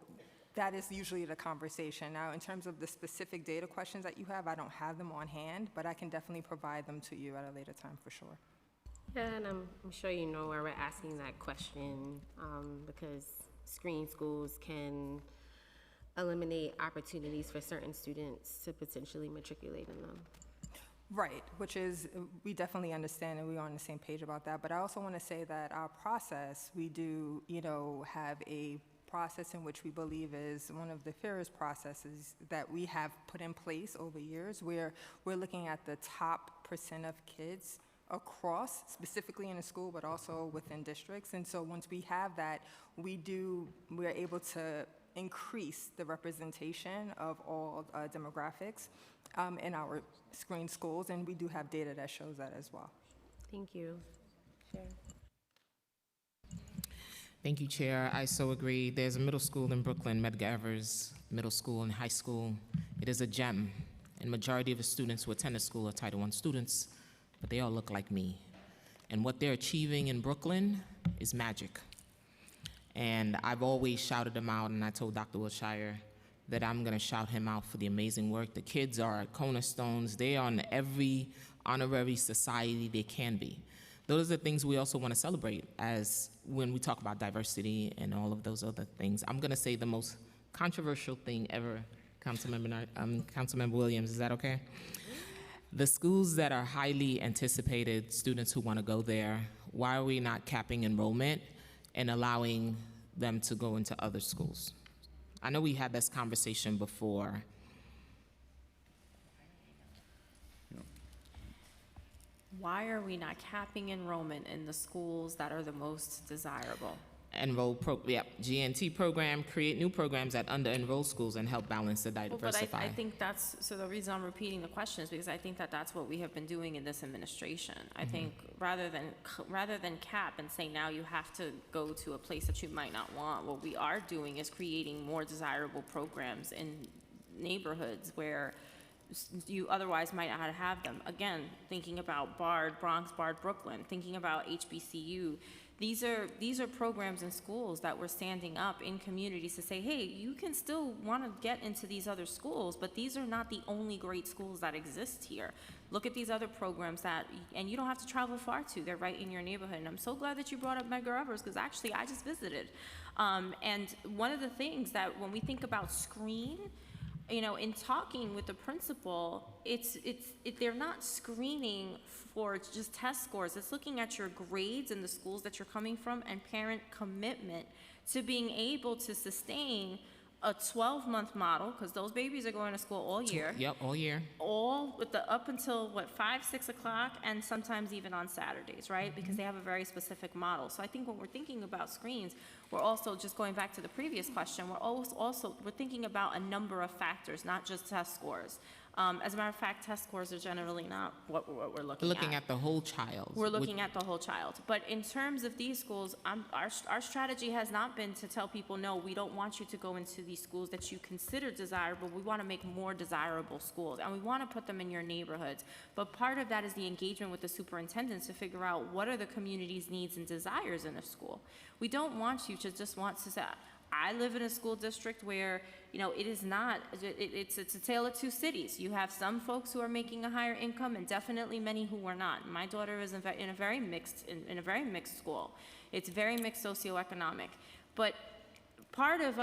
that is usually the conversation. Now, in terms of the specific data questions that you have, I don't have them on hand, but I can definitely provide them to you at a later time for sure. Yeah, and I'm sure you know where we're asking that question, because screen schools can eliminate opportunities for certain students to potentially matriculate in them. Right, which is, we definitely understand and we're on the same page about that. But I also want to say that our process, we do, have a process in which we believe is one of the fairest processes that we have put in place over years, where we're looking at the top % of kids across, specifically in a school, but also within districts. And so once we have that, we're able to increase the representation of all demographics in our screen schools, and we do have data that shows that as well. Thank you. Chair. Thank you, Chair. I so agree. There's a middle school in Brooklyn, Medgar Evers Middle School and High School. It is a gem, and majority of the students who attend the school are Title I students, but they all look like me. And what they're achieving in Brooklyn is magic. And I've always shouted them out, and I told Dr. Wilshire that I'm gonna shout him out for the amazing work. The kids are cornerstones. They are in every honorary society they can be. Those are the things we also wanna celebrate as when we talk about diversity and all of those other things. I'm gonna say the most controversial thing ever, Councilmember Williams, is that okay? The schools that are highly anticipated, students who wanna go there, why are we not capping enrollment and allowing them to go into other schools? I know we had this conversation before. Why are we not capping enrollment in the schools that are the most desirable? GNT program, create new programs at under-enrolled schools and help balance the diversify. But I think that's, so the reason I'm repeating the question is because I think that that's what we have been doing in this administration. I think rather than cap and say now you have to go to a place that you might not want, what we are doing is creating more desirable programs in neighborhoods where you otherwise might not have them. Again, thinking about Bard, Bronx, Bard, Brooklyn, thinking about HBCU, These are programs in schools that we're standing up in communities to say, hey, you can still want to get into these other schools, but these are not the only great schools that exist here. Look at these other programs and you don't have to travel far to. They're right in your neighborhood. And I'm so glad that you brought up Medgar Evers, because actually I just visited. And one of the things that when we think about screen, in talking with the principal, they're not screening for just test scores. It's looking at your grades and the schools that you're coming from and parent commitment to being able to sustain a 12-month model, because those babies are going to school all year. Yep, all year. All with up until 5, 6 o'clock, and sometimes even on Saturdays, right? Because they have a very specific model. So I think when we're thinking about screens, we're also, just going back to the previous question, we're thinking about a number of factors, not just test scores. As a matter of fact, test scores are generally not what we're looking at the whole child. We're looking at the whole child. But in terms of these schools, our strategy has not been to tell people, no, we don't want you to go into these schools that you consider desirable. We want to make more desirable schools, and we want to put them in your neighborhoods. But part of that is the engagement with the superintendents to figure out what are the community's needs and desires in a school. We don't want you to just want to say, I live in a school district where, it is not, it's a tale of two cities. You have some folks who are making a higher income and definitely many who are not. My daughter is in a very mixed school. It's very mixed socioeconomic. But part of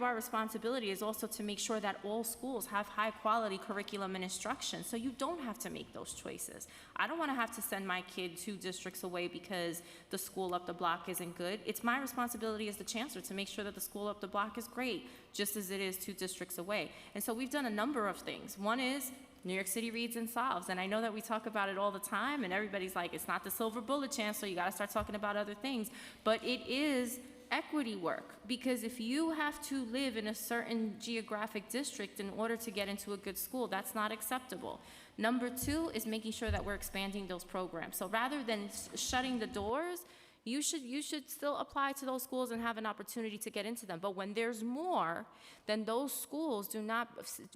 our responsibility is also to make sure that all schools have high quality curriculum and instruction, so you don't have to make those choices. I don't want to have to send my kid 2 districts away because the school up the block isn't good. It's my responsibility as the chancellor to make sure that the school up the block is great, just as it is 2 districts away. And so we've done a number of things. One is New York City reads and solves, and I know that we talk about it all the time, and everybody's like, it's not the silver bullet, Chancellor, you got to start talking about other things. But it is equity work, because if you have to live in a certain geographic district in order to get into a good school, that's not acceptable. Number 2 is making sure that we're expanding those programs. So rather than shutting the doors, you should still apply to those schools and have an opportunity to get into them. But when there's more, then those schools do not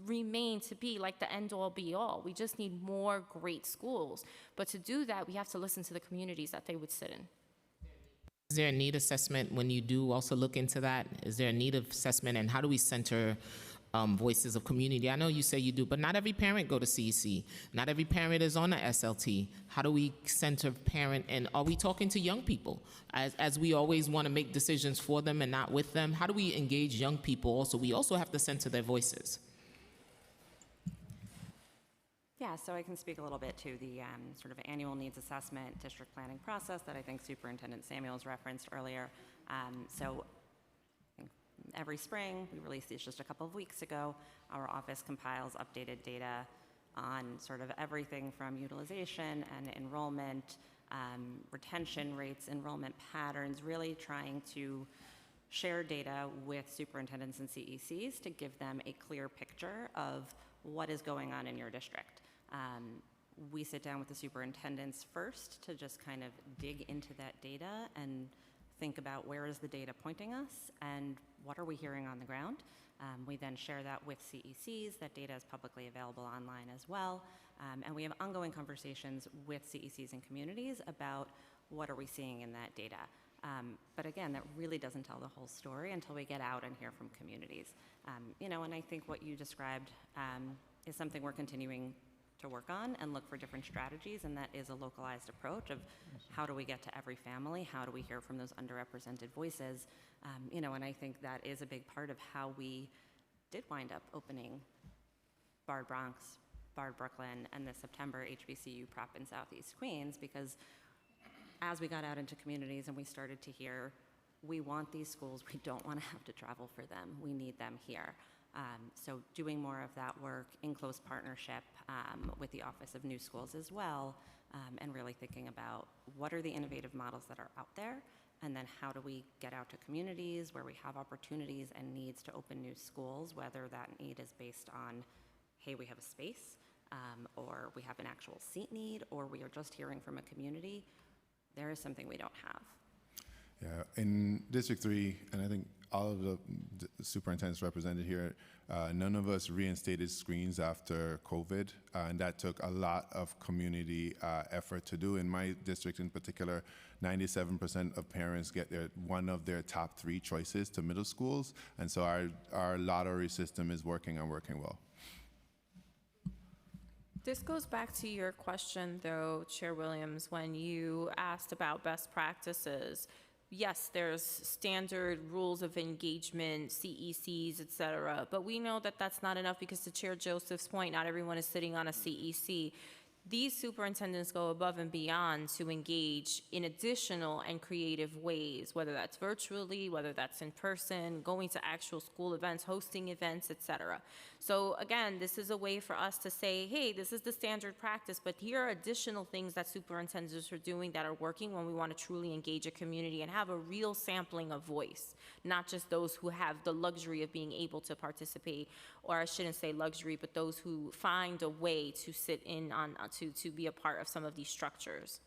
remain to be like the end-all be-all. We just need more great schools. But to do that, we have to listen to the communities that they would sit in. Is there a need assessment when you do also look into that? Is there a need assessment, and how do we center voices of community? I know you say you do, but not every parent go to CEC. Not every parent is on the SLT. How do we center parent, and are we talking to young people? As we always want to make decisions for them and not with them, how do we engage young people also? We also have to center their voices. Yeah, so I can speak a little bit to the sort of annual needs assessment district planning process that I think Superintendent Samuels referenced earlier. So every spring, we released these just a couple of weeks ago. Our office compiles updated data on sort of everything from utilization and enrollment, retention rates, enrollment patterns, really trying to share data with superintendents and CECs to give them a clear picture of what is going on in your district. We sit down with the superintendents first to just kind of dig into that data and think about where is the data pointing us and what are we hearing on the ground. We then share that with CECs. That data is publicly available online as well. And we have ongoing conversations with CECs and communities about what are we seeing in that data. But again, that really doesn't tell the whole story until we get out and hear from communities. And I think what you described is something we're continuing to work on and look for different strategies, and that is a localized approach of how do we get to every family, how do we hear from those underrepresented voices, and I think that is a big part of how we did wind up opening Bard Bronx, Bard Brooklyn, and this September HBCU prep in Southeast Queens, because as we got out into communities and we started to hear, we want these schools, we don't want to have to travel for them, we need them here. So doing more of that work in close partnership with the Office of New Schools as well, and really thinking about what are the innovative models that are out there, and then how do we get out to communities where we have opportunities and needs to open new schools, whether that need is based on, hey, we have a space, or we have an actual seat need, or we are just hearing from a community, there is something we don't have. Yeah, in District 3, and I think all of the superintendents represented here, none of us reinstated screens after COVID, and that took a lot of community effort to do. In my district in particular, 97% of parents get one of their top 3 choices to middle schools, and so our lottery system is working and working well. This goes back to your question, though, Chair Williams, when you asked about best practices. Yes, there's standard rules of engagement, CECs, et cetera, but we know that that's not enough because to Chair Joseph's point, not everyone is sitting on a CEC. These superintendents go above and beyond to engage in additional and creative ways, whether that's virtually, whether that's in person, going to actual school events, hosting events, et cetera. So again, this is a way for us to say, hey, this is the standard practice, but here are additional things that superintendents are doing that are working when we want to truly engage a community and have a real sampling of voice, not just those who have the luxury of being able to participate, or I shouldn't say luxury, but those who find a way to sit in on, to be a part of some of these structures.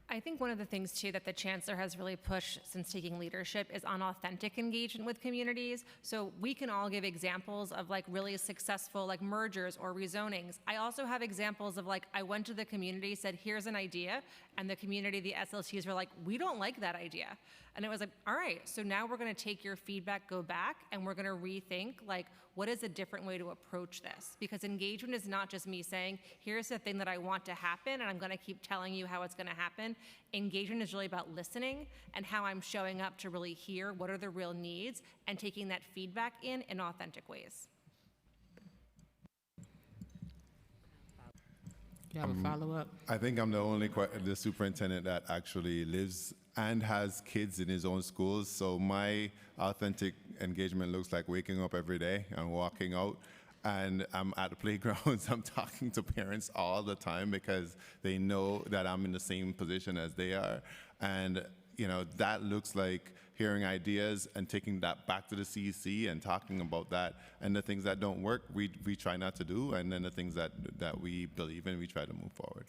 I think one of the things too that the chancellor has really pushed since taking leadership is on authentic engagement with communities. So we can all give examples of like really successful like mergers or rezonings. I also have examples of like I went to the community, said here's an idea, and the community, the SLTs were like, we don't like that idea. And it was like, all right, so now we're gonna take your feedback, go back, and we're gonna rethink like, what is a different way to approach this? Because engagement is not just me saying, here's the thing that I want to happen, and I'm gonna keep telling you how it's gonna happen. Engagement is really about listening and how I'm showing up to really hear what are the real needs and taking that feedback in authentic ways. You have a follow-up? I think I'm the only the superintendent that actually lives and has kids in his own schools. So my authentic engagement looks like waking up every day and walking out. And I'm at the playgrounds, I'm talking to parents all the time because they know that I'm in the same position as they are. And you know, that looks like hearing ideas and taking that back to the CEC and talking about that. And the things that don't work, we try not to do. And then the things that we believe in, we try to move forward.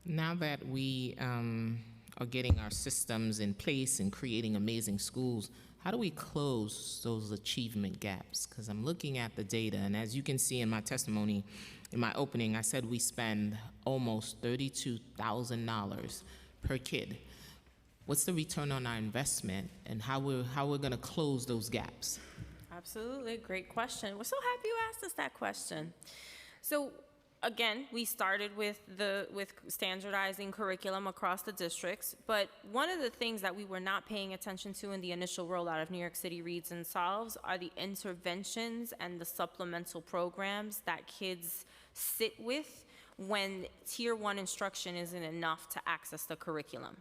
Now that we are getting our systems in place and creating amazing schools, how do we close those achievement gaps? Because I'm looking at the data, and as you can see in my testimony, in my opening, I said we spend almost $32,000 per kid. What's the return on our investment, and how we're going to close those gaps? Absolutely, great question. We're so happy you asked us that question. So again, we started with standardizing curriculum across the districts, but one of the things that we were not paying attention to in the initial rollout of New York City Reads and Solves are the interventions and the supplemental programs that kids sit with when Tier 1 instruction isn't enough to access the curriculum.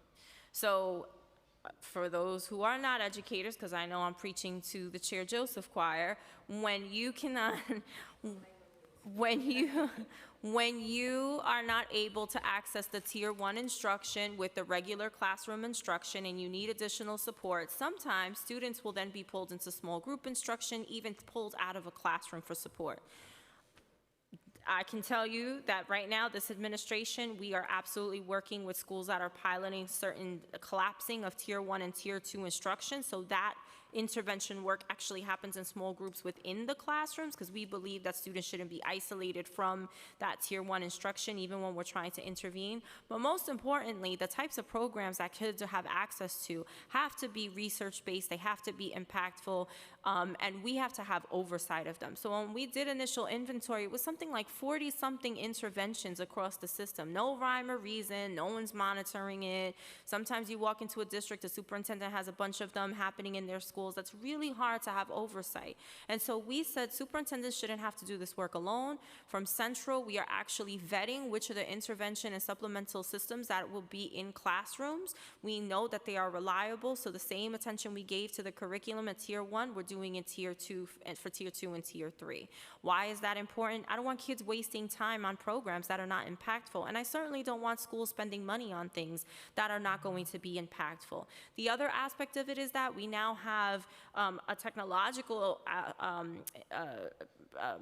So for those who are not educators, because I know I'm preaching to the Chair Joseph choir, when you cannot, when you are not able to access the Tier 1 instruction with the regular classroom instruction and you need additional support, sometimes students will then be pulled into small group instruction, even pulled out of a classroom for support. I can tell you that right now, this administration, we are absolutely working with schools that are piloting certain collapsing of Tier 1 and Tier 2 instruction, so that intervention work actually happens in small groups within the classrooms, because we believe that students shouldn't be isolated from that Tier 1 instruction, even when we're trying to intervene. But most importantly, the types of programs that kids have access to have to be research-based, they have to be impactful, and we have to have oversight of them. So when we did initial inventory, it was something like 40-something interventions across the system. No rhyme or reason, no one's monitoring it. Sometimes you walk into a district, the superintendent has a bunch of them happening in their schools. That's really hard to have oversight. And so we said superintendents shouldn't have to do this work alone. From Central, we are actually vetting which of the intervention and supplemental systems that will be in classrooms. We know that they are reliable, so the same attention we gave to the curriculum at Tier 1, we're doing in Tier 2 and for Tier 2 and Tier 3. Why is that important? I don't want kids wasting time on programs that are not impactful, and I certainly don't want schools spending money on things that are not going to be impactful. The other aspect of it is that we now have a technological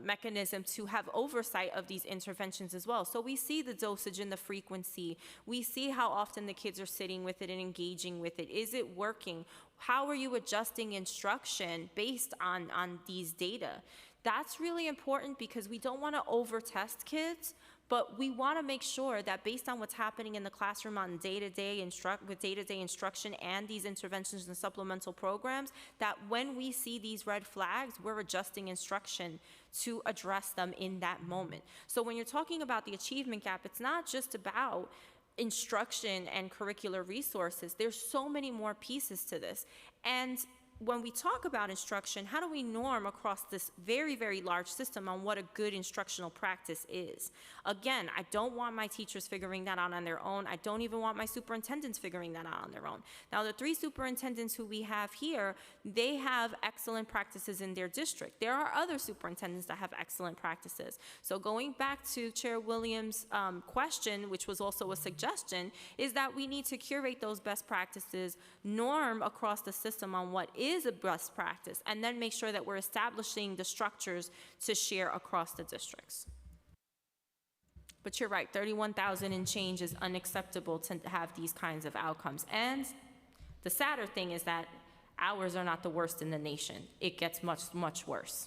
mechanism to have oversight of these interventions as well. So we see the dosage and the frequency. We see how often the kids are sitting with it and engaging with it. Is it working? How are you adjusting instruction based on these data? That's really important because we don't want to over-test kids, but we want to make sure that based on what's happening in the classroom on day-to-day instruction and these interventions and supplemental programs, that when we see these red flags, we're adjusting instruction to address them in that moment. So when you're talking about the achievement gap, it's not just about instruction and curricular resources. There's so many more pieces to this. And when we talk about instruction, how do we norm across this very, very large system on what a good instructional practice is? Again, I don't want my teachers figuring that out on their own. I don't even want my superintendents figuring that out on their own. Now, the 3 superintendents who we have here, they have excellent practices in their district. There are other superintendents that have excellent practices. So going back to Chair Williams' question, which was also a suggestion, is that we need to curate those best practices, norm across the system on what is a best practice, and then make sure that we're establishing the structures to share across the districts. But you're right, 31,000 and change is unacceptable to have these kinds of outcomes. And the sadder thing is that ours are not the worst in the nation. It gets much, much worse.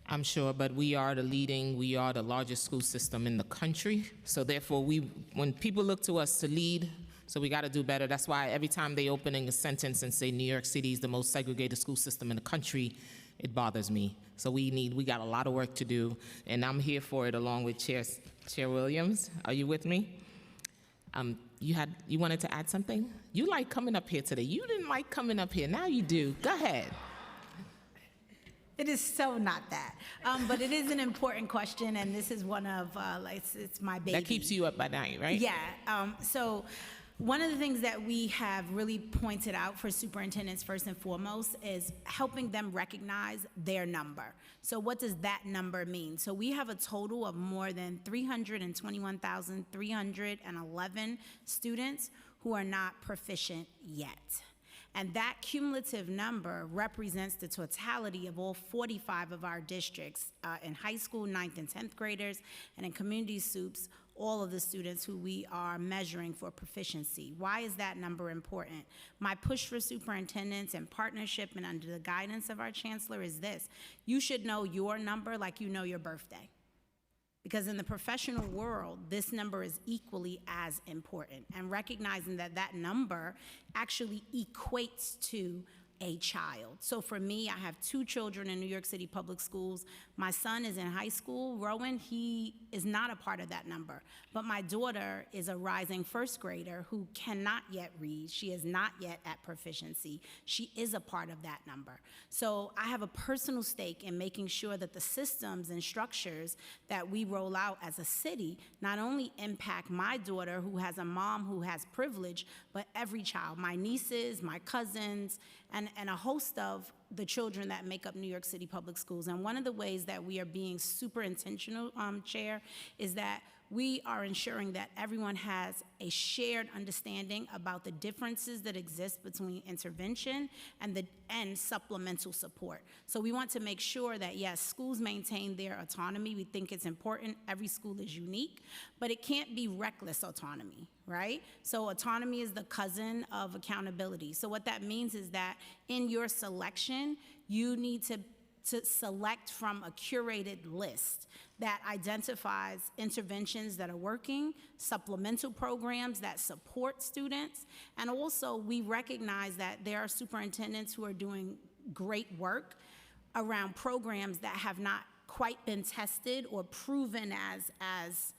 I'm sure, but we are the largest school system in the country. So therefore, when people look to us to lead, so we got to do better. That's why every time they open a sentence and say New York City is the most segregated school system in the country, it bothers me. So we got a lot of work to do, and I'm here for it along with Chair Williams. Are you with me? You wanted to add something? You like coming up here today. You didn't like coming up here. Now you do. Go ahead. It is so not that. But it is an important question, and this is one of, it's my baby. That keeps you up at night, right? Yeah. So one of the things that we have really pointed out for superintendents first and foremost is helping them recognize their number. So what does that number mean? So we have a total of more than 321,311 students who are not proficient yet. And that cumulative number represents the totality of all 45 of our districts in high school, 9th and 10th graders, and in community SUPs, all of the students who we are measuring for proficiency. Why is that number important? My push for superintendents in partnership and under the guidance of our chancellor is this: you should know your number like you know your birthday. Because in the professional world, this number is equally as important, and recognizing that that number actually equates to a child. So for me, I have 2 children in New York City Public Schools. My son is in high school. Rowan, he is not a part of that number. But my daughter is a rising first grader who cannot yet read. She is not yet at proficiency. She is a part of that number. So I have a personal stake in making sure that the systems and structures that we roll out as a city not only impact my daughter, who has a mom who has privilege, but every child, my nieces, my cousins, and a host of the children that make up New York City Public Schools. And one of the ways that we are being super intentional, Chair, is that we are ensuring that everyone has a shared understanding about the differences that exist between intervention and supplemental support. So we want to make sure that, yes, schools maintain their autonomy. We think it's important. Every school is unique, but it can't be reckless autonomy, right? So autonomy is the cousin of accountability. So what that means is that in your selection, you need to select from a curated list that identifies interventions that are working, supplemental programs that support students, and also we recognize that there are superintendents who are doing great work around programs that have not quite been tested or proven as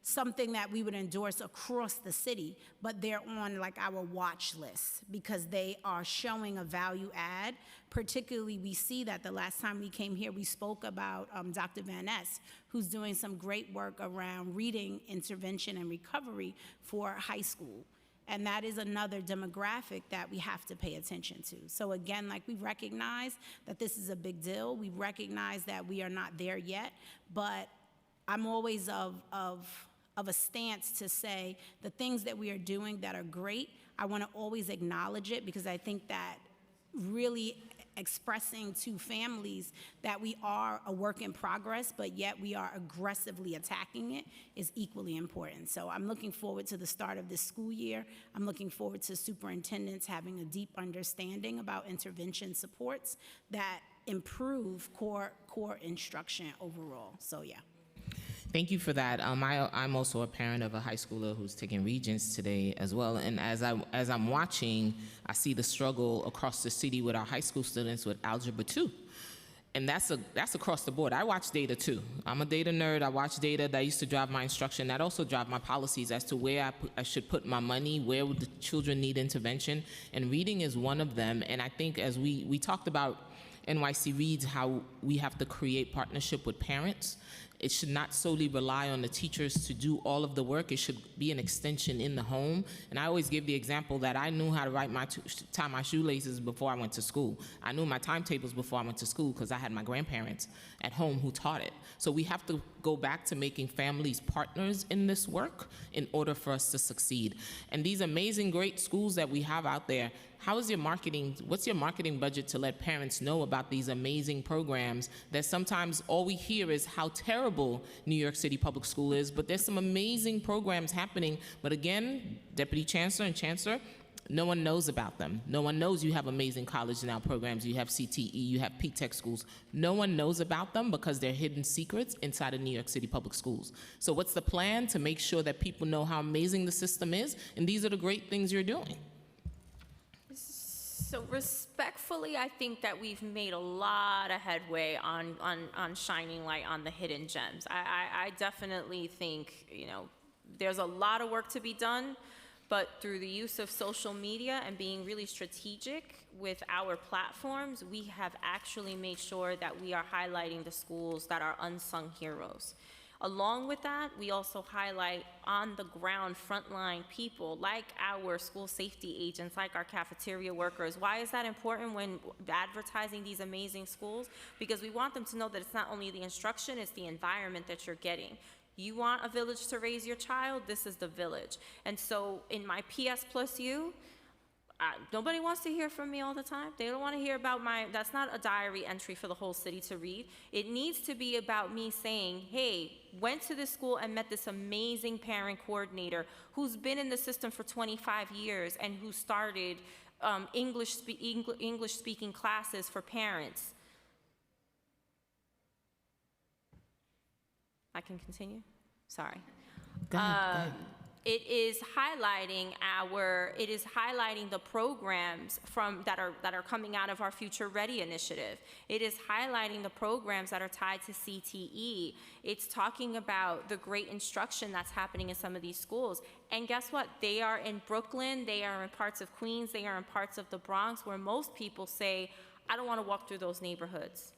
something that we would endorse across the city, but they're on like our watch list because they are showing a value add. Particularly, we see that the last time we came here, we spoke about Dr. Van Ness, who's doing some great work around reading intervention and recovery for high school. And that is another demographic that we have to pay attention to. So again, like, we recognize that this is a big deal. We recognize that we are not there yet, but I'm always of a stance to say the things that we are doing that are great, I want to always acknowledge it, because I think that really expressing to families that we are a work in progress, but yet we are aggressively attacking it is equally important. So I'm looking forward to the start of this school year. I'm looking forward to superintendents having a deep understanding about intervention supports that improve core instruction overall. So yeah. Thank you for that. I'm also a parent of a high schooler who's taking Regents today as well. And as I'm watching, I see the struggle across the city with our high school students with Algebra 2. And that's across the board. I watch data too. I'm a data nerd. I watch data. That used to drive my instruction. That also drive my policies as to where I should put my money, where would the children need intervention. And reading is one of them. And I think as we talked about NYC Reads, how we have to create partnership with parents. It should not solely rely on the teachers to do all of the work. It should be an extension in the home. And I always give the example that I knew how to tie my shoelaces before I went to school. I knew my timetables before I went to school because I had my grandparents at home who taught it. So we have to go back to making families partners in this work in order for us to succeed. And these amazing, great schools that we have out there, how is your marketing, what's your marketing budget to let parents know about these amazing programs that sometimes all we hear is how terrible New York City Public School is, but there's some amazing programs happening. But again, Deputy Chancellor and Chancellor, no one knows about them. No one knows you have amazing college now programs. You have CTE, you have P-Tech schools. No one knows about them because they're hidden secrets inside of New York City Public Schools. So what's the plan to make sure that people know how amazing the system is? And these are the great things you're doing. So respectfully, I think that we've made a lot of headway on shining light on the hidden gems. I definitely think, there's a lot of work to be done, but through the use of social media and being really strategic with our platforms, we have actually made sure that we are highlighting the schools that are unsung heroes. Along with that, we also highlight on the ground frontline people like our school safety agents, like our cafeteria workers. Why is that important when advertising these amazing schools? Because we want them to know that it's not only the instruction, it's the environment that you're getting. You want a village to raise your child? This is the village. And so in my PS Plus U, nobody wants to hear from me all the time. They don't want to hear about that's not a diary entry for the whole city to read. It needs to be about me saying, hey, went to this school and met this amazing parent coordinator who's been in the system for 25 years and who started English speaking classes for parents. I can continue? Sorry. Go ahead. It is highlighting the programs that are coming out of our Future Ready initiative. It is highlighting the programs that are tied to CTE. It's talking about the great instruction that's happening in some of these schools. And guess what? They are in Brooklyn, they are in parts of Queens, they are in parts of the Bronx where most people say, I don't want to walk through those neighborhoods.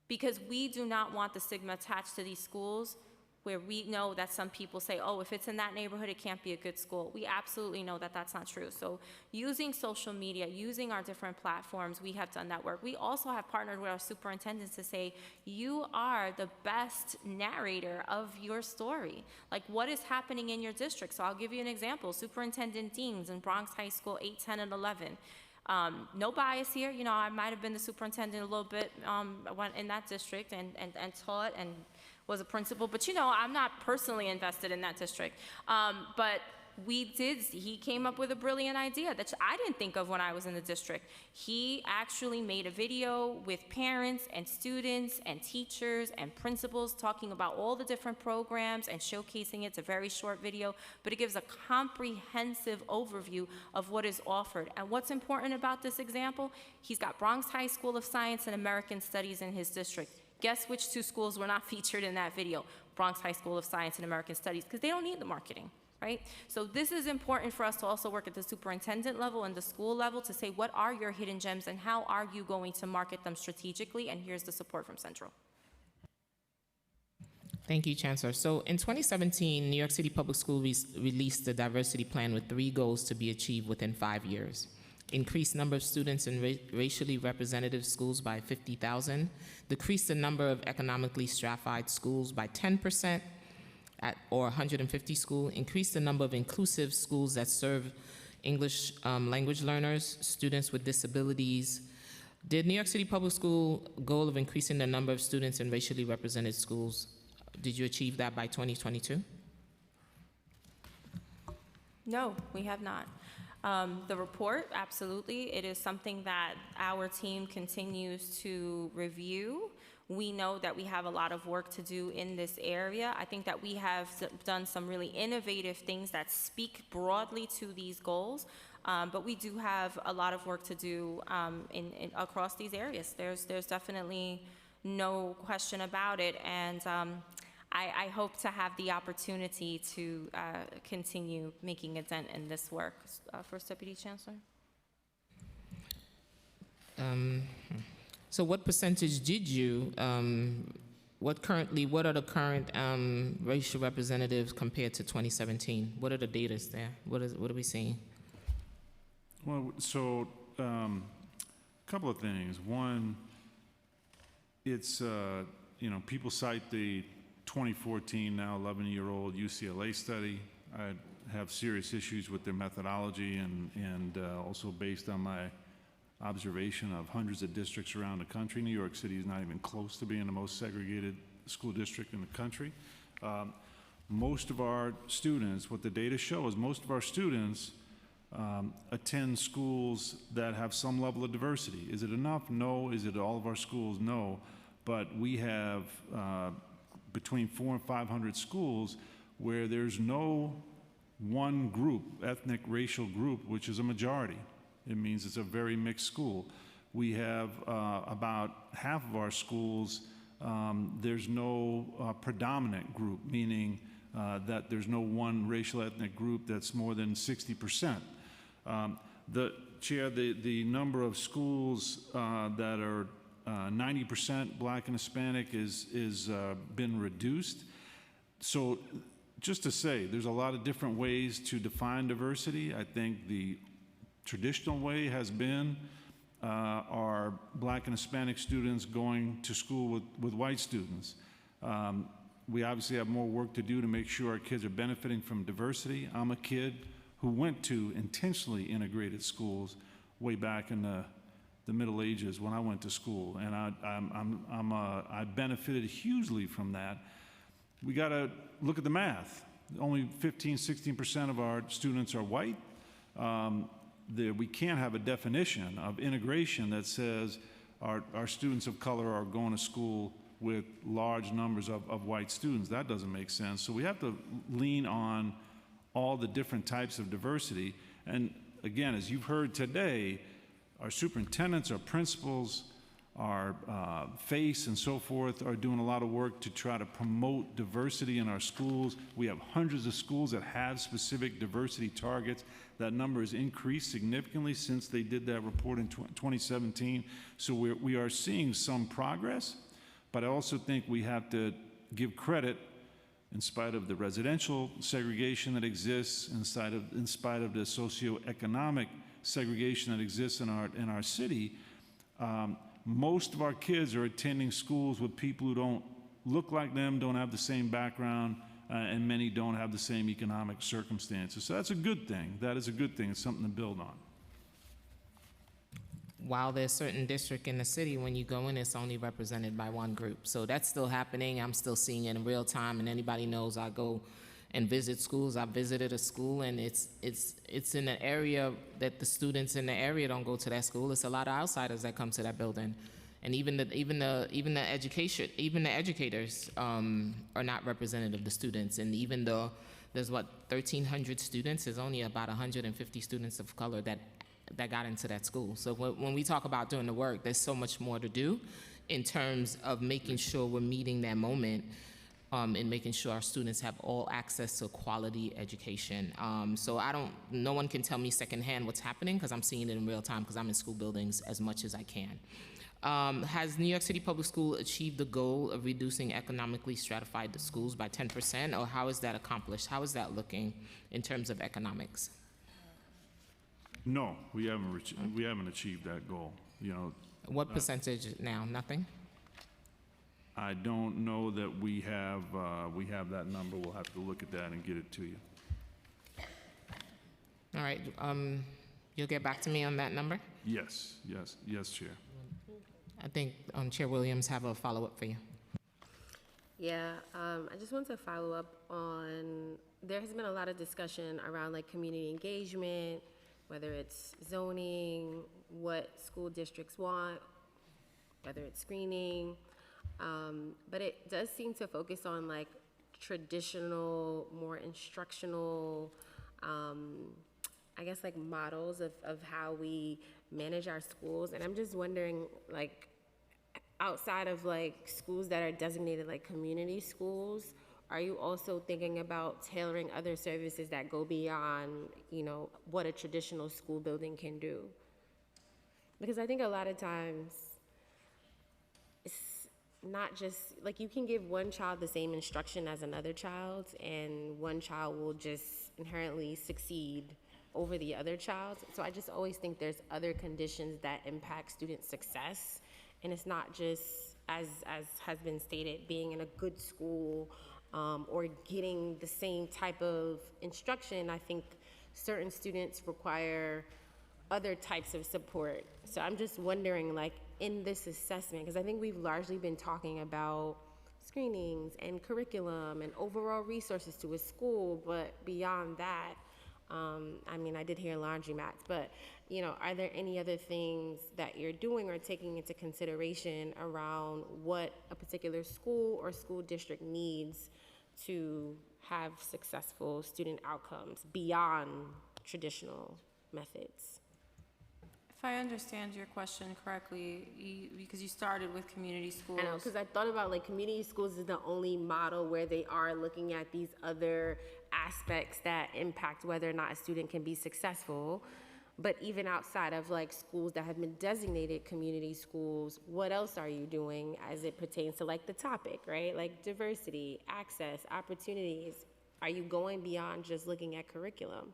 Because we do not want the stigma attached to these schools where we know that some people say, oh, if it's in that neighborhood, it can't be a good school. We absolutely know that that's not true. So using social media, using our different platforms, we have done that work. We also have partnered with our superintendents to say, you are the best narrator of your story. Like, what is happening in your district? So I'll give you an example. Superintendent Deans in Bronx High School 8, 10, and 11. No bias here. I might have been the superintendent a little bit in that district and taught and was a principal, but I'm not personally invested in that district. But he came up with a brilliant idea that I didn't think of when I was in the district. He actually made a video with parents and students and teachers and principals talking about all the different programs and showcasing it. It's a very short video, but it gives a comprehensive overview of what is offered. And what's important about this example, he's got Bronx High School of Science and American Studies in his district. Guess which two schools were not featured in that video? Bronx High School of Science and American Studies, because they don't need the marketing, right? So this is important for us to also work at the superintendent level and the school level to say, what are your hidden gems and how are you going to market them strategically? And here's the support from Central. Thank you, Chancellor. So in 2017, New York City Public Schools released a diversity plan with 3 goals to be achieved within 5 years. Increase number of students in racially representative schools by 50,000, decrease the number of economically stratified schools by 10% or 150 schools, increase the number of inclusive schools that serve English language learners, students with disabilities, Did New York City Public School goal of increasing the number of students in racially represented schools, did you achieve that by 2022? No, we have not. The report, absolutely. It is something that our team continues to review. We know that we have a lot of work to do in this area. I think that we have done some really innovative things that speak broadly to these goals, but we do have a lot of work to do across these areas. There's definitely no question about it, and I hope to have the opportunity to continue making a dent in this work. First Deputy Chancellor. So what percentage did you, what are the current racial representatives compared to 2017? What are the data there? What are we seeing? Well, so a couple of things. One, it's, people cite the 2014, now 11-year-old UCLA study. I have serious issues with their methodology and also based on my observation of hundreds of districts around the country. New York City is not even close to being the most segregated school district in the country. Most of our students, what the data shows, most of our students attend schools that have some level of diversity. Is it enough? No. Is it all of our schools? No. But we have between 400 and 500 schools where there's no one group, ethnic, racial group, which is a majority. It means it's a very mixed school. We have about half of our schools, there's no predominant group, meaning that there's no one racial ethnic group that's more than 60%. The number of schools that are 90% Black and Hispanic is been reduced. So just to say, there's a lot of different ways to define diversity. I think the traditional way has been our Black and Hispanic students going to school with white students. We obviously have more work to do to make sure our kids are benefiting from diversity. I'm a kid who went to intentionally integrated schools way back in the Middle Ages when I went to school, and I benefited hugely from that. We got to look at the math. Only 15–16% of our students are white. We can't have a definition of integration that says our students of color are going to school with large numbers of white students. That doesn't make sense. So we have to lean on all the different types of diversity. And again, as you've heard today, our superintendents, our principals, our FACE and so forth are doing a lot of work to try to promote diversity in our schools. We have hundreds of schools that have specific diversity targets. That number has increased significantly since they did that report in 2017. So we are seeing some progress, but I also think we have to give credit, in spite of the residential segregation that exists, in spite of the socioeconomic segregation that exists in our city. Most of our kids are attending schools with people who don't look like them, don't have the same background, and many don't have the same economic circumstances. So that's a good thing. That is a good thing. It's something to build on. While there's certain district in the city, when you go in, it's only represented by one group. So that's still happening. I'm still seeing it in real time, and anybody knows I go and visit schools. I visited a school, and it's in an area that the students in the area don't go to that school. It's a lot of outsiders that come to that building, and even the educators are not representative of the students. And even though there's 1,300 students, there's only about 150 students of color that got into that school. So when we talk about doing the work, there's so much more to do in terms of making sure we're meeting that moment. And making sure our students have all access to quality education. So no one can tell me secondhand what's happening because I'm seeing it in real time because I'm in school buildings as much as I can. Has New York City Public School achieved the goal of reducing economically stratified schools by 10%, or how is that accomplished? How is that looking in terms of economics? No, we haven't achieved that goal. What percentage now? Nothing? I don't know that we have that number. We'll have to look at that and get it to you. All right. You'll get back to me on that number? Yes, Chair. I think Chair Williams have a follow-up for you. Yeah, I just want to follow up on, there has been a lot of discussion around like community engagement, whether it's zoning, what school districts want, whether it's screening, but it does seem to focus on like traditional, more instructional, I guess like models of how we manage our schools. And I'm just wondering, like, outside of like schools that are designated like community schools, are you also thinking about tailoring other services that go beyond, you know, what a traditional school building can do? Because I think a lot of times it's not just, like, you can give one child the same instruction as another child, and one child will just inherently succeed over the other child. So I just always think there's other conditions that impact student success. And it's not just, as has been stated, being in a good school or getting the same type of instruction. I think certain students require other types of support. So I'm just wondering, like, in this assessment, because I think we've largely been talking about screenings and curriculum and overall resources to a school, but beyond that, I mean, I did hear laundromats, but, you know, are there any other things that you're doing or taking into consideration around what a particular school or school district needs to have successful student outcomes beyond traditional methods? If I understand your question correctly, because you started with community schools. I know, because I thought about like community schools is the only model where they are looking at these other aspects that impact whether or not a student can be successful. But even outside of like schools that have been designated community schools, what else are you doing as it pertains to like the topic, right? Like diversity, access, opportunities. Are you going beyond just looking at curriculum?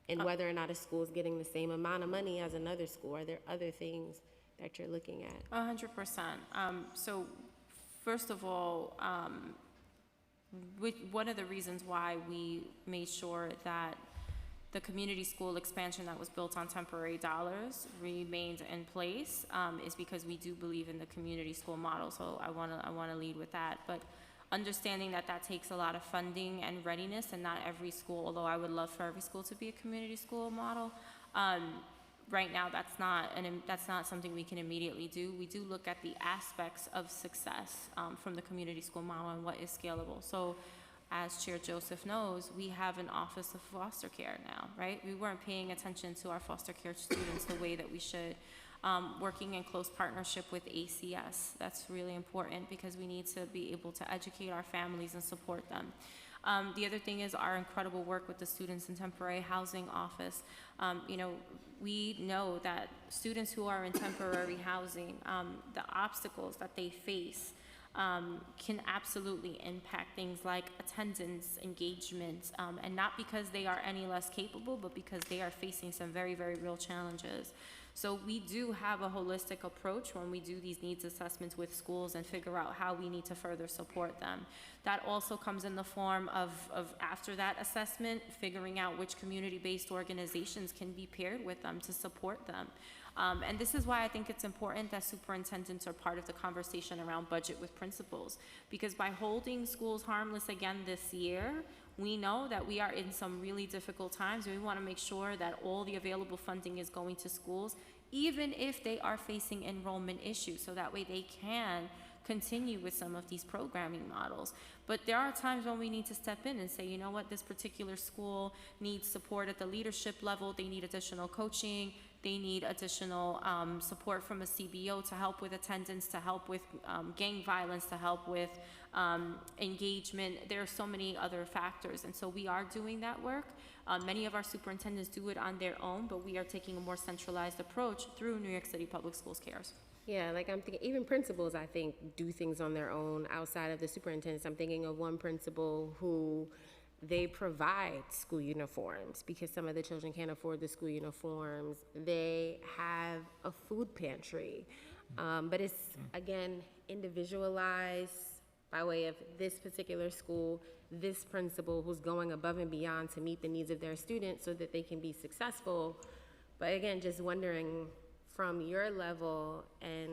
And whether or not a school is getting the same amount of money as another school? Are there other things that you're looking at? 100%. So first of all, one of the reasons why we made sure that the community school expansion that was built on temporary dollars remained in place is because we do believe in the community school model. So I wanna lead with that. But understanding that that takes a lot of funding and readiness, and not every school, although I would love for every school to be a community school model, right now that's not something we can immediately do. We do look at the aspects of success from the community school model and what is scalable. So as Chair Joseph knows, we have an Office of Foster Care now, right? We weren't paying attention to our foster care students the way that we should. Working in close partnership with ACS. That's really important because we need to be able to educate our families and support them. The other thing is our incredible work with the Students in Temporary Housing Office. You know, we know that students who are in temporary housing, the obstacles that they face can absolutely impact things like attendance, engagement, and not because they are any less capable, but because they are facing some very, very real challenges. So we do have a holistic approach when we do these needs assessments with schools and figure out how we need to further support them. That also comes in the form of after that assessment, figuring out which community-based organizations can be paired with them to support them. And this is why I think it's important that superintendents are part of the conversation around budget with principals, because by holding schools harmless again this year, we know that we are in some really difficult times, and we want to make sure that all the available funding is going to schools, even if they are facing enrollment issues, so that way they can continue with some of these programming models. But there are times when we need to step in and say, you know what, this particular school needs support at the leadership level, they need additional coaching, they need additional support from a CBO to help with attendance, to help with gang violence, to help with engagement. There are so many other factors, and so we are doing that work. Many of our superintendents do it on their own, but we are taking a more centralized approach through New York City Public Schools CARES. Yeah, like I'm thinking, even principals, I think, do things on their own outside of the superintendents. I'm thinking of one principal who they provide school uniforms because some of the children can't afford the school uniforms. They have a food pantry, but it's, again, individualized by way of this particular school, this principal who's going above and beyond to meet the needs of their students so that they can be successful. But again, just wondering from your level and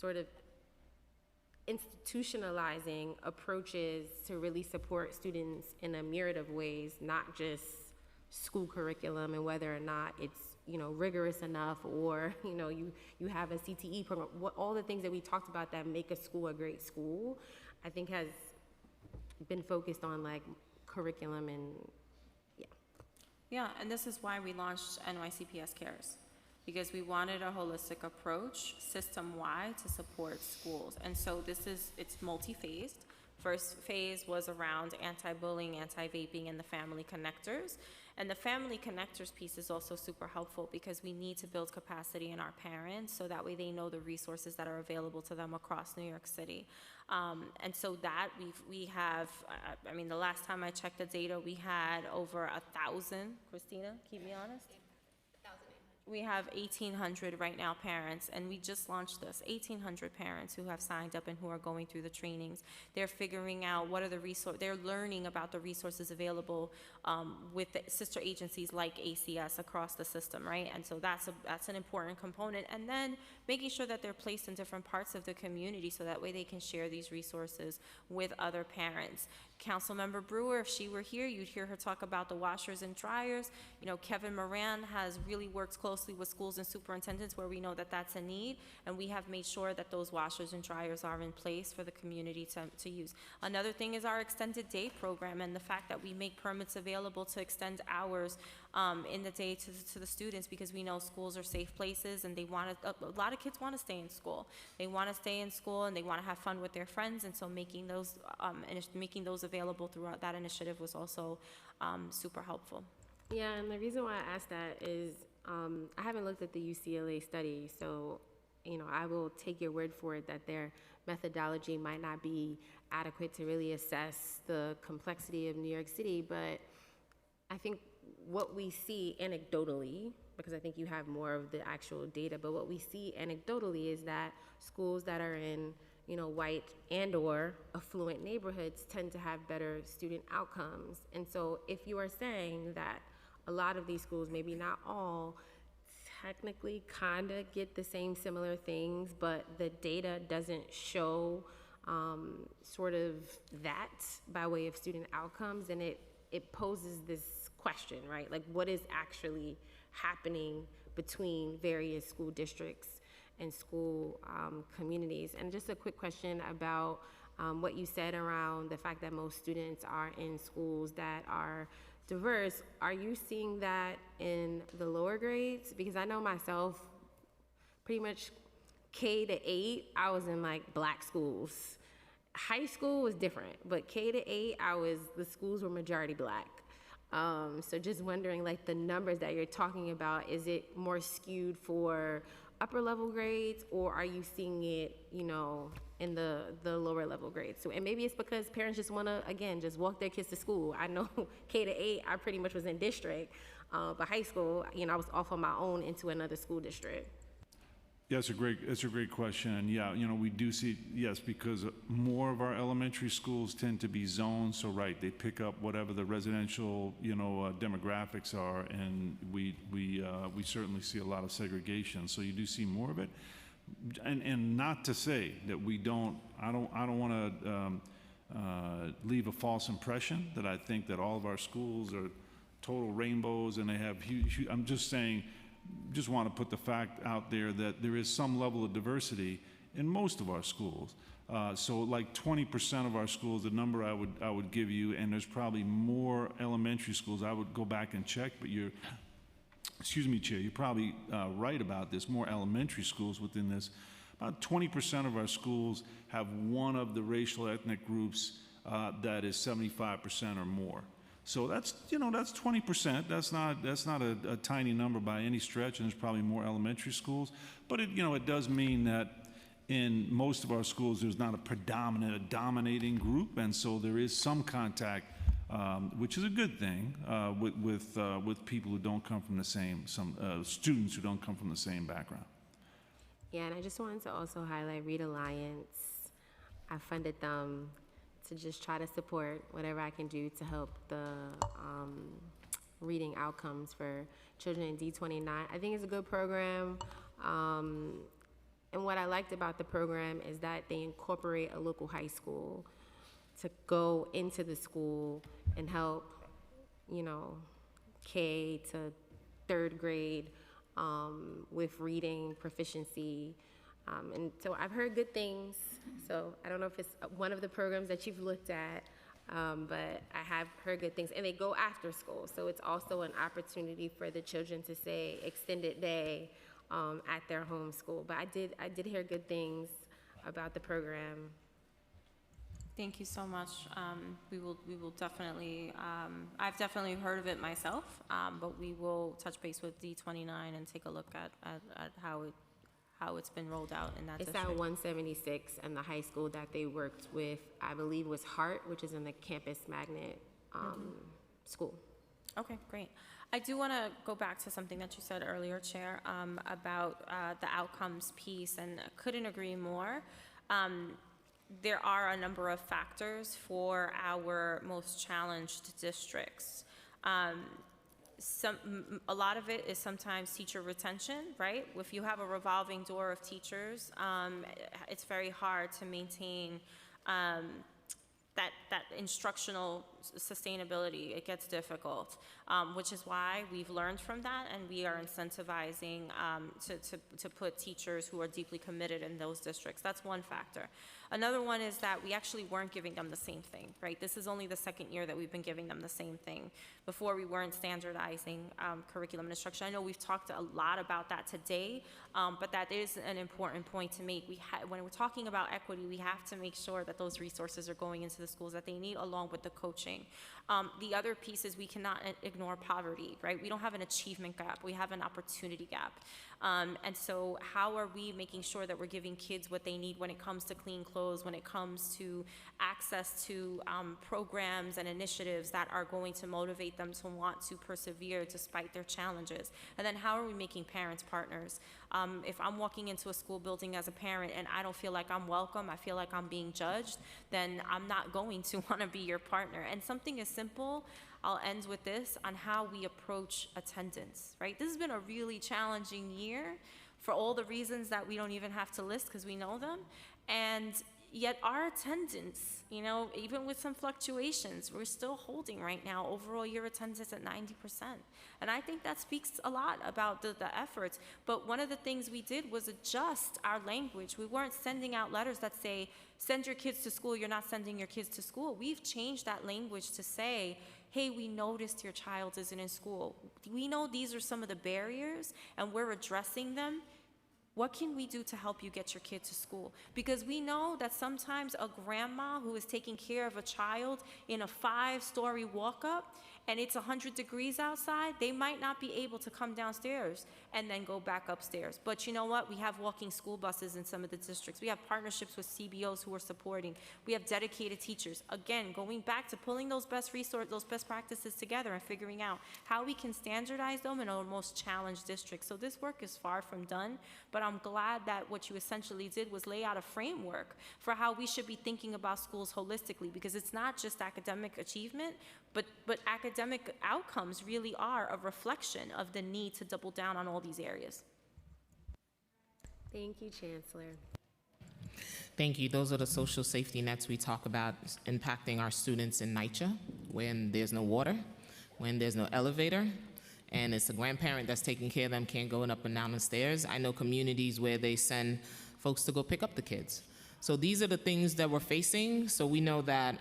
sort of institutionalizing approaches to really support students in a myriad of ways, not just school curriculum and whether or not it's, you know, rigorous enough, or, you know, you have a CTE program. All the things that we talked about that make a school a great school, I think has been focused on like curriculum and Yeah, and this is why we launched NYCPS Cares, because we wanted a holistic approach system-wide to support schools. And so it's multi-phased. First phase was around anti-bullying, anti-vaping, and the family connectors. And the family connectors piece is also super helpful because we need to build capacity in our parents so that way they know the resources that are available to them across New York City. And so that we have, I mean, the last time I checked the data, we had over 1,000, Christina, keep me honest? We have 1,800 right now parents, and we just launched this, 1,800 parents who have signed up and who are going through the trainings. They're figuring out what are the resources, they're learning about the resources available with the sister agencies like ACS across the system, right? And so that's an important component. And then making sure that they're placed in different parts of the community so that way they can share these resources with other parents. Councilmember Brewer, if she were here, you'd hear her talk about the washers and dryers. You know, Kevin Moran has really worked closely with schools and superintendents where we know that that's a need, and we have made sure that those washers and dryers are in place for the community to use. Another thing is our extended day program and the fact that we make permits available to extend hours in the day to the students, because we know schools are safe places and they want to, a lot of kids want to stay in school. They want to stay in school and they want to have fun with their friends, and so making those available throughout that initiative was also super helpful. Yeah, and the reason why I asked that is I haven't looked at the UCLA study, so, you know, I will take your word for it that their methodology might not be adequate to really assess the complexity of New York City, but I think what we see anecdotally, because I think you have more of the actual data, but what we see anecdotally is that schools that are in, you know, white and/or affluent neighborhoods tend to have better student outcomes. And so if you are saying that a lot of these schools, maybe not all, technically kind of get the same similar things, but the data doesn't show sort of that by way of student outcomes, and it poses this question, right? Like, what is actually happening between various school districts and school communities? And just a quick question about what you said around the fact that most students are in schools that are diverse. Are you seeing that in the lower grades? Because I know myself, pretty much K to 8, I was in like black schools. High school was different, but K to 8, the schools were majority black. So just wondering, like, the numbers that you're talking about, is it more skewed for upper level grades, or are you seeing it, you know, in the lower level grades? So, and maybe it's because parents just want to, again, just walk their kids to school. I know K to 8, I pretty much was in district, but high school, you know, I was off on my own into another school district. Yeah, it's a great question. And yeah, you know, we do see, yes, because more of our elementary schools tend to be zoned. So right, they pick up whatever the residential, you know, demographics are, and we certainly see a lot of segregation. So you do see more of it. And not to say that we don't. I don't want to leave a false impression that I think that all of our schools are total rainbows and they have huge. I'm just saying. Just want to put the fact out there that there is some level of diversity in most of our schools. So like 20% of our schools, the number I would give you, and there's probably more elementary schools. I would go back and check, but excuse me, Chair, you're probably right about this, more elementary schools within this. About 20% of our schools have one of the racial ethnic groups that is 75% or more. So that's, you know, that's 20%. That's not a tiny number by any stretch, and there's probably more elementary schools. But it, you know, it does mean that in most of our schools there's not a dominating group, and so there is some contact, which is a good thing, with people who don't come from the same, students who don't come from the same background. Yeah, and I just wanted to also highlight Read Alliance. I funded them to just try to support whatever I can do to help the reading outcomes for children in D29. I think it's a good program, and And what I liked about the program is that they incorporate a local high school to go into the school and help, you know, K to third grade with reading proficiency. And so I've heard good things. So I don't know if it's one of the programs that you've looked at, but I have heard good things. And they go after school. So it's also an opportunity for the children to say extended day at their home school. But I did hear good things about the program. Thank you so much. We will definitely, I've definitely heard of it myself, but we will touch base with D29 and take a look at how it's been rolled out in that It's district. at 176, and the high school that they worked with, I believe, was Hart, which is in the Campus Magnet school. Okay, great. I do want to go back to something that you said earlier, Chair, about the outcomes piece, and I couldn't agree more. There are a number of factors for our most challenged districts. A lot of it is sometimes teacher retention, right? If you have a revolving door of teachers, it's very hard to maintain that instructional sustainability. It gets difficult, which is why we've learned from that, and we are incentivizing to put teachers who are deeply committed in those districts. That's one factor. Another one is that we actually weren't giving them the same thing, right? This is only the second year that we've been giving them the same thing. Before, we weren't standardizing curriculum and instruction. I know we've talked a lot about that today, but that is an important point to make. When we're talking about equity, we have to make sure that those resources are going into the schools that they need, along with the coaching. The other piece is we cannot ignore poverty, right? We don't have an achievement gap. We have an opportunity gap. And so how are we making sure that we're giving kids what they need when it comes to clean clothes, when it comes to access to programs and initiatives that are going to motivate them to want to persevere despite their challenges? And then how are we making parents partners? If I'm walking into a school building as a parent and I don't feel like I'm welcome, I feel like I'm being judged, then I'm not going to want to be your partner. And something as simple, I'll end with this, on how we approach attendance, right? This has been a really challenging year for all the reasons that we don't even have to list because we know them. And yet our attendance, you know, even with some fluctuations, we're still holding right now overall year attendance at 90%. And I think that speaks a lot about the efforts. But one of the things we did was adjust our language. We weren't sending out letters that say, send your kids to school, you're not sending your kids to school. We've changed that language to say, hey, we noticed your child isn't in school. We know these are some of the barriers and we're addressing them. What can we do to help you get your kid to school? Because we know that sometimes a grandma who is taking care of a child in a 5-story walk-up and it's 100 degrees outside, they might not be able to come downstairs and then go back upstairs. But you know what? We have walking school buses in some of the districts. We have partnerships with CBOs who are supporting. We have dedicated teachers. Again, going back to pulling those best resources, those best practices together and figuring out how we can standardize them in our most challenged districts. So this work is far from done, but I'm glad that what you essentially did was lay out a framework for how we should be thinking about schools holistically, because it's not just academic achievement, but academic outcomes really are a reflection of the need to double down on all these areas. Thank you, Chancellor. Thank you. Those are the social safety nets we talk about impacting our students in NYCHA, when there's no water, when there's no elevator, and it's a grandparent that's taking care of them, can't go up and down the stairs. I know communities where they send folks to go pick up the kids. So these are the things that we're facing. So we know that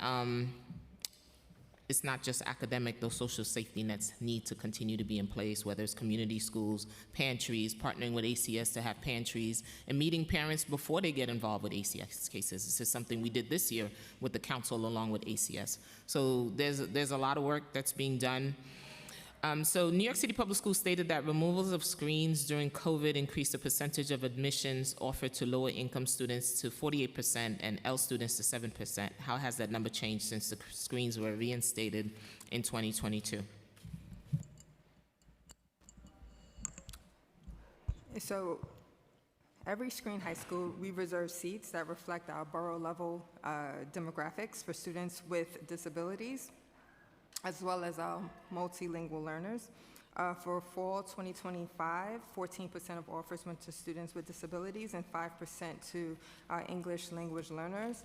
it's not just academic. Those social safety nets need to continue to be in place, whether it's community schools, pantries, partnering with ACS to have pantries, and meeting parents before they get involved with ACS cases. This is something we did this year with the council along with ACS. So there's a lot of work that's being done. So New York City Public Schools stated that removals of screens during COVID increased the percentage of admissions offered to lower income students to 48% and L students to 7%. How has that number changed since the screens were reinstated in 2022? So every Screen High School, we reserve seats that reflect our borough level demographics for students with disabilities, as well as our multilingual learners. For fall 2025, 14% of offers went to students with disabilities and 5% to English language learners,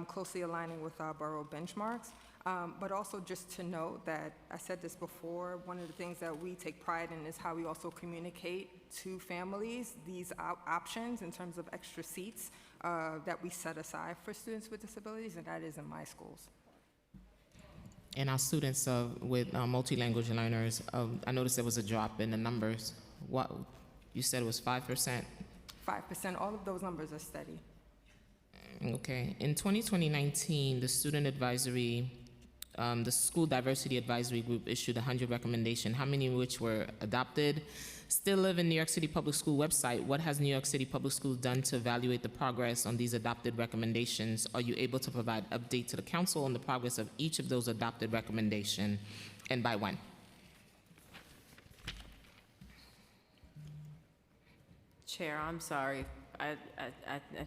closely aligning with our borough benchmarks. But also just to note that, I said this before, one of the things that we take pride in is how we also communicate to families these options in terms of extra seats that we set aside for students with disabilities, and that is in my schools. And our students with multi-language learners, I noticed there was a drop in the numbers. What, you said it was 5%? 5%, all of those numbers are steady. Okay. In 2019, the student advisory, the school diversity advisory group issued 100 recommendations, how many of which were adopted? Still live in New York City Public School website. What has New York City Public Schools done to evaluate the progress on these adopted recommendations? Are you able to provide update to the council on the progress of each of those adopted recommendations, and by when? Chair, I'm sorry. I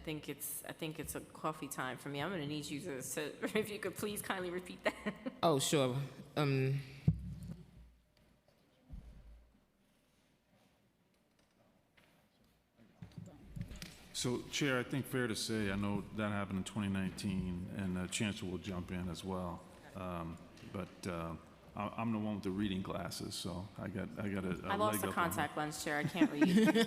think it's a coffee time for me. I'm going to need you to sit. If you could please kindly repeat that. Oh, sure. So, Chair, I think fair to say, I know that happened in 2019, and Chancellor will jump in as well. I'm the one with the reading glasses, so I got a I lost leg the up on contact lens, Chair. I can't read.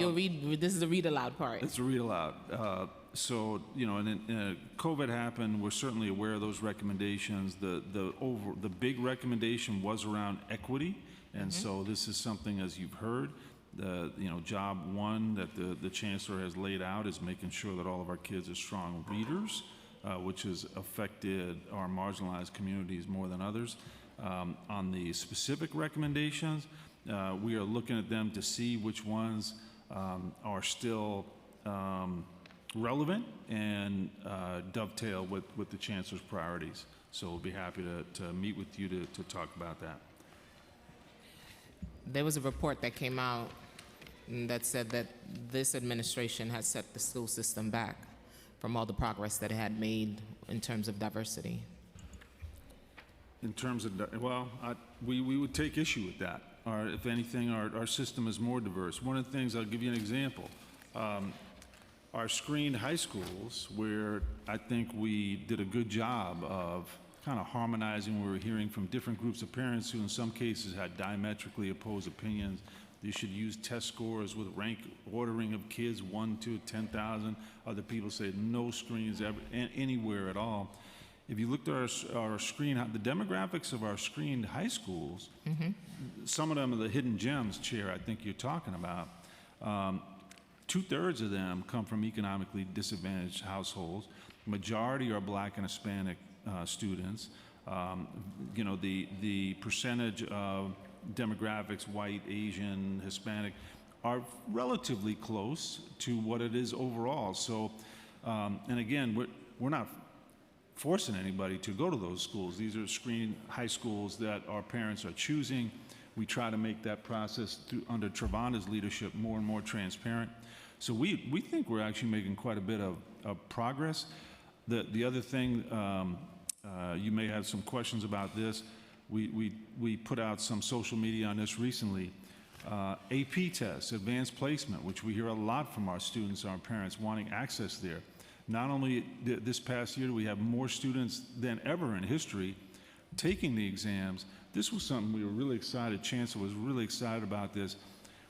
You'll read, this is the read aloud part. It's a read aloud. So, you know, and then COVID happened. We're certainly aware of those recommendations. The big recommendation was around equity, and so this is something, as you've heard, job one that the chancellor has laid out is making sure that all of our kids are strong readers, which has affected our marginalized communities more than others. On the specific recommendations, we are looking at them to see which ones are still relevant and dovetail with the chancellor's priorities. So we'll be happy to meet with you to talk about that. There was a report that came out that said that this administration has set the school system back from all the progress that it had made in terms of diversity. In terms of, we would take issue with that. If anything, our system is more diverse. One of the things, I'll give you an example. Our screened high schools, where I think we did a good job of kind of harmonizing, we were hearing from different groups of parents who in some cases had diametrically opposed opinions. They should use test scores with rank ordering of kids 1 to 10,000. Other people say no screens ever, anywhere at all. If you looked at our screen, the demographics of our screened high schools, some of them are the hidden gems, Chair, I think you're talking about. 2/3 of them come from economically disadvantaged households. Majority are Black and Hispanic students. The percentage of demographics, white, Asian, Hispanic, are relatively close to what it is overall. So, and again, we're not forcing anybody to go to those schools. These are screened high schools that our parents are choosing. We try to make that process under Travana's leadership more and more transparent. So we think we're actually making quite a bit of progress. The other thing, you may have some questions about this. We put out some social media on this recently. AP tests, advanced placement, which we hear a lot from our students and our parents wanting access there. Not only this past year do we have more students than ever in history taking the exams, this was something we were really excited, Chancellor was really excited about this.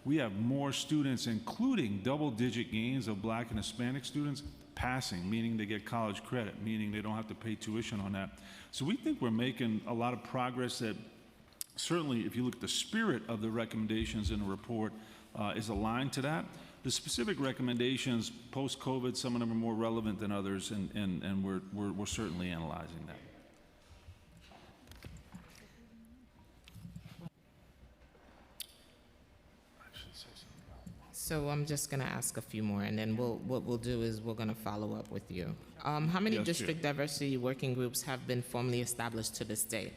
We have more students, including double-digit gains of Black and Hispanic students, passing, meaning they get college credit, meaning they don't have to pay tuition on that. So we think we're making a lot of progress that certainly, if you look at the spirit of the recommendations in the report, is aligned to that. The specific recommendations post-COVID, some of them are more relevant than others, and we're certainly analyzing that. So I'm just going to ask a few more, and then what we'll do is we're going to follow up with you. How many Yes, district diversity working groups have been formally established to this date?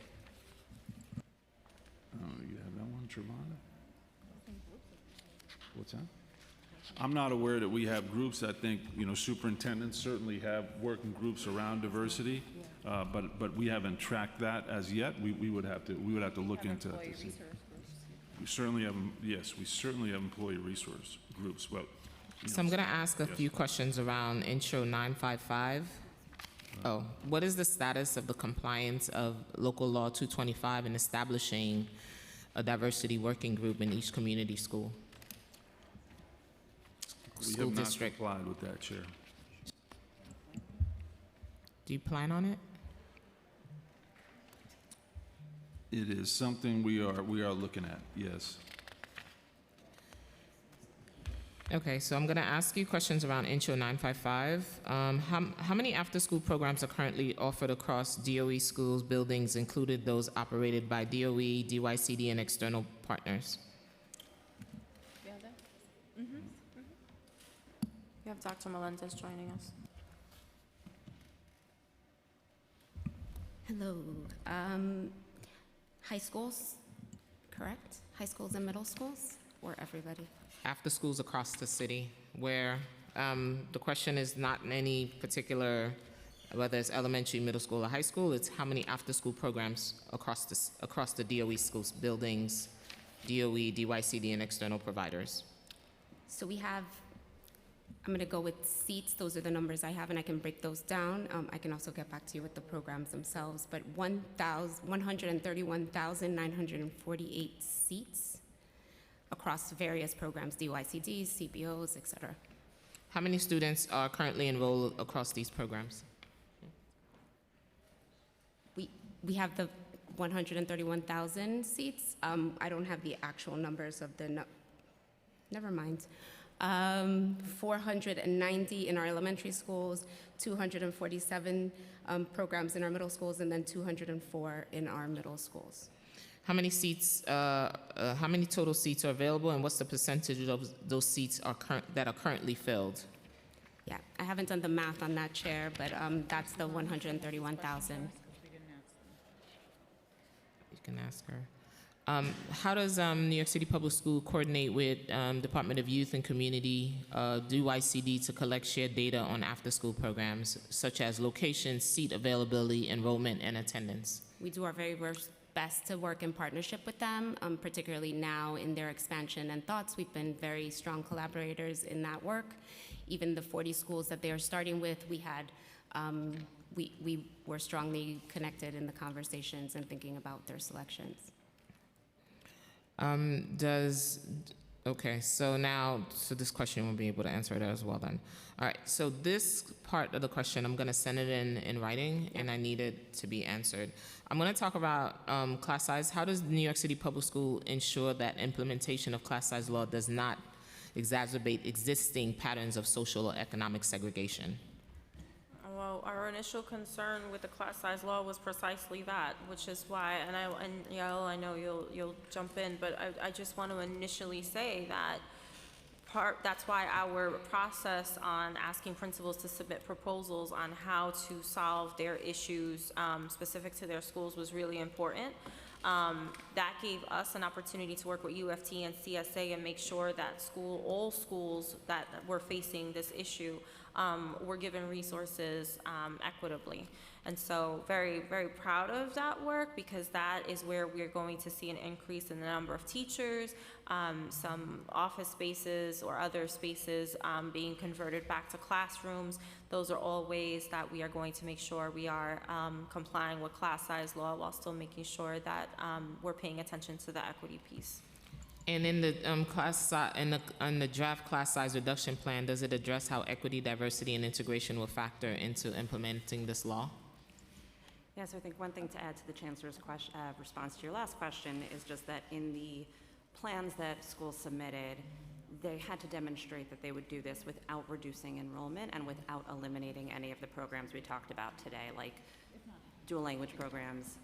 You have that one, Travana? What's that? I'm not aware that we have groups. I think, superintendents certainly have working groups around diversity, but we haven't tracked that as yet. We would have to look into it to see. We certainly have, yes, we certainly have employee resource groups, but. So I'm going to ask a few questions around Intro 955. What is the status of the compliance of Local Law 225 in establishing a diversity working group in each community school? We have not complied with that, Chair. Do you plan on it? It is something we are looking at, yes. Okay, so I'm going to ask you questions around Intro 955. How many after-school programs are currently offered across DOE schools, buildings, included those operated by DOE, DYCD, and external partners? We have Dr. Melendez joining us. Hello. High schools, correct? High schools and middle schools, or everybody? After schools across the city, where the question is not in any particular, whether it's elementary, middle school, or high school, it's how many after-school programs across the DOE schools, buildings, DOE, DYCD, and external providers. So we have, I'm going to go with seats. Those are the numbers I have, and I can break those down. I can also get back to you with the programs themselves, but 131,948 seats across various programs, DYCDs, CBOs, et cetera. How many students are currently enrolled across these programs? We have the 131,000 seats. I don't have the actual numbers of the, never mind. 490 in our elementary schools, 247 programs in our middle schools, and then 204 in our middle schools. How many seats, how many total seats are available, and what's the percentage of those seats that are currently filled? Yeah, I haven't done the math on that, Chair, but that's the 131,000. You can ask her. How does New York City Public School coordinate with Department of Youth and Community, DYCD, to collect shared data on after-school programs, such as location, seat availability, enrollment, and attendance? We do our very best to work in partnership with them, particularly now in their expansion and thoughts. We've been very strong collaborators in that work. Even the 40 schools that they are starting with, we had, we were strongly connected in the conversations and thinking about their selections. Okay, so this question won't be able to answer that as well then. All right, so this part of the question, I'm gonna send it in writing, and I need it to be answered. I'm gonna talk about class size. How does New York City Public School ensure that implementation of class size law does not exacerbate existing patterns of social or economic segregation? Well, our initial concern with the class size law was precisely that, which is why, and Yael, I know you'll jump in, but I just want to initially say that that's why our process on asking principals to submit proposals on how to solve their issues specific to their schools was really important. That gave us an opportunity to work with UFT and CSA and make sure that all schools that were facing this issue were given resources equitably. And so very, very proud of that work, because that is where we're going to see an increase in the number of teachers, some office spaces or other spaces being converted back to classrooms. Those are all ways that we are going to make sure we are complying with class size law while still making sure that we're paying attention to the equity piece. And in the in the draft class size reduction plan, does it address how equity, diversity, and integration will factor into implementing this law? Yes, I think one thing to add to the Chancellor's response to your last question is just that in the plans that schools submitted, they had to demonstrate that they would do this without reducing enrollment and without eliminating any of the programs we talked about today, like dual language programs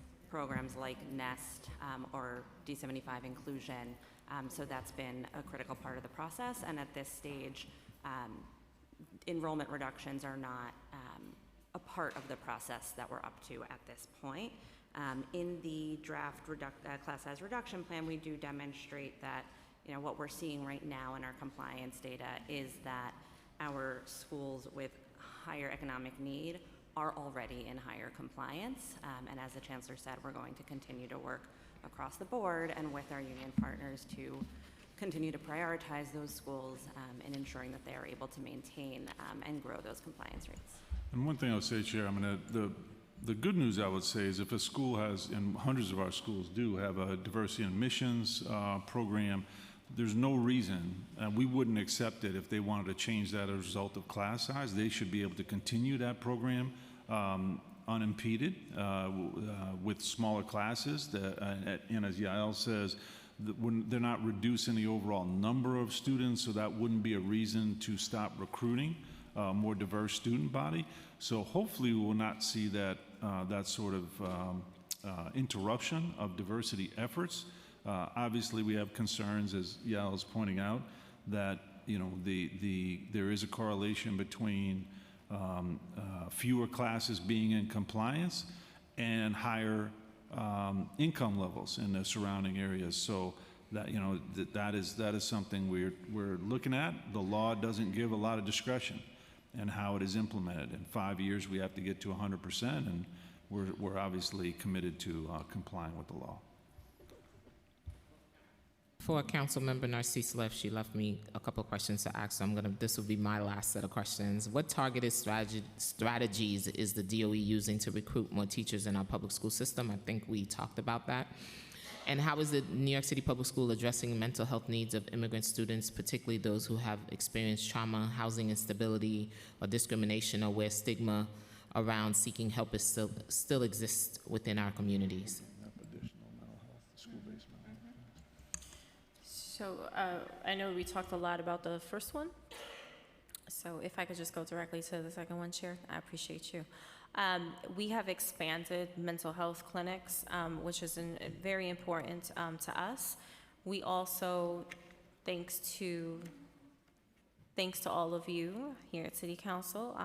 like NEST or D75 inclusion. So that's been a critical part of the process, and at this stage, enrollment reductions are not a part of the process that we're up to at this point. In the draft class size reduction plan, we do demonstrate that what we're seeing right now in our compliance data is that our schools with higher economic need are already in higher compliance. And as the Chancellor said, we're going to continue to work across the board and with our union partners to continue to prioritize those schools in ensuring that they are able to maintain and grow those compliance rates. And one thing I would say, Chair, the good news I would say is if a school has, and hundreds of our schools do, have a diversity in admissions program, there's no reason, we wouldn't accept it if they wanted to change that as a result of class size. They should be able to continue that program unimpeded with smaller classes. And as Yael says, they're not reducing the overall number of students, so that wouldn't be a reason to stop recruiting a more diverse student body. So hopefully we will not see that, that sort of interruption of diversity efforts. Obviously, we have concerns, as Yael is pointing out, that there is a correlation between fewer classes being in compliance and higher income levels in the surrounding areas. So that that is something we're looking at. The law doesn't give a lot of discretion in how it is implemented. In 5 years, we have to get to 100%, and we're obviously committed to complying with the law. For Councilmember Narcisse left, she left me a couple of questions to ask, so this will be my last set of questions. What targeted strategies is the DOE using to recruit more teachers in our public school system? I think we talked about that. And how is the New York City Public School addressing mental health needs of immigrant students, particularly those who have experienced trauma, housing instability, or discrimination, or where stigma around seeking help is still exists within our communities? So I know we talked a lot about the first one. So if I could just go directly to the second one, Chair, I appreciate you. We have expanded mental health clinics, which is very important to us. We also, thanks to all of you here at City Council,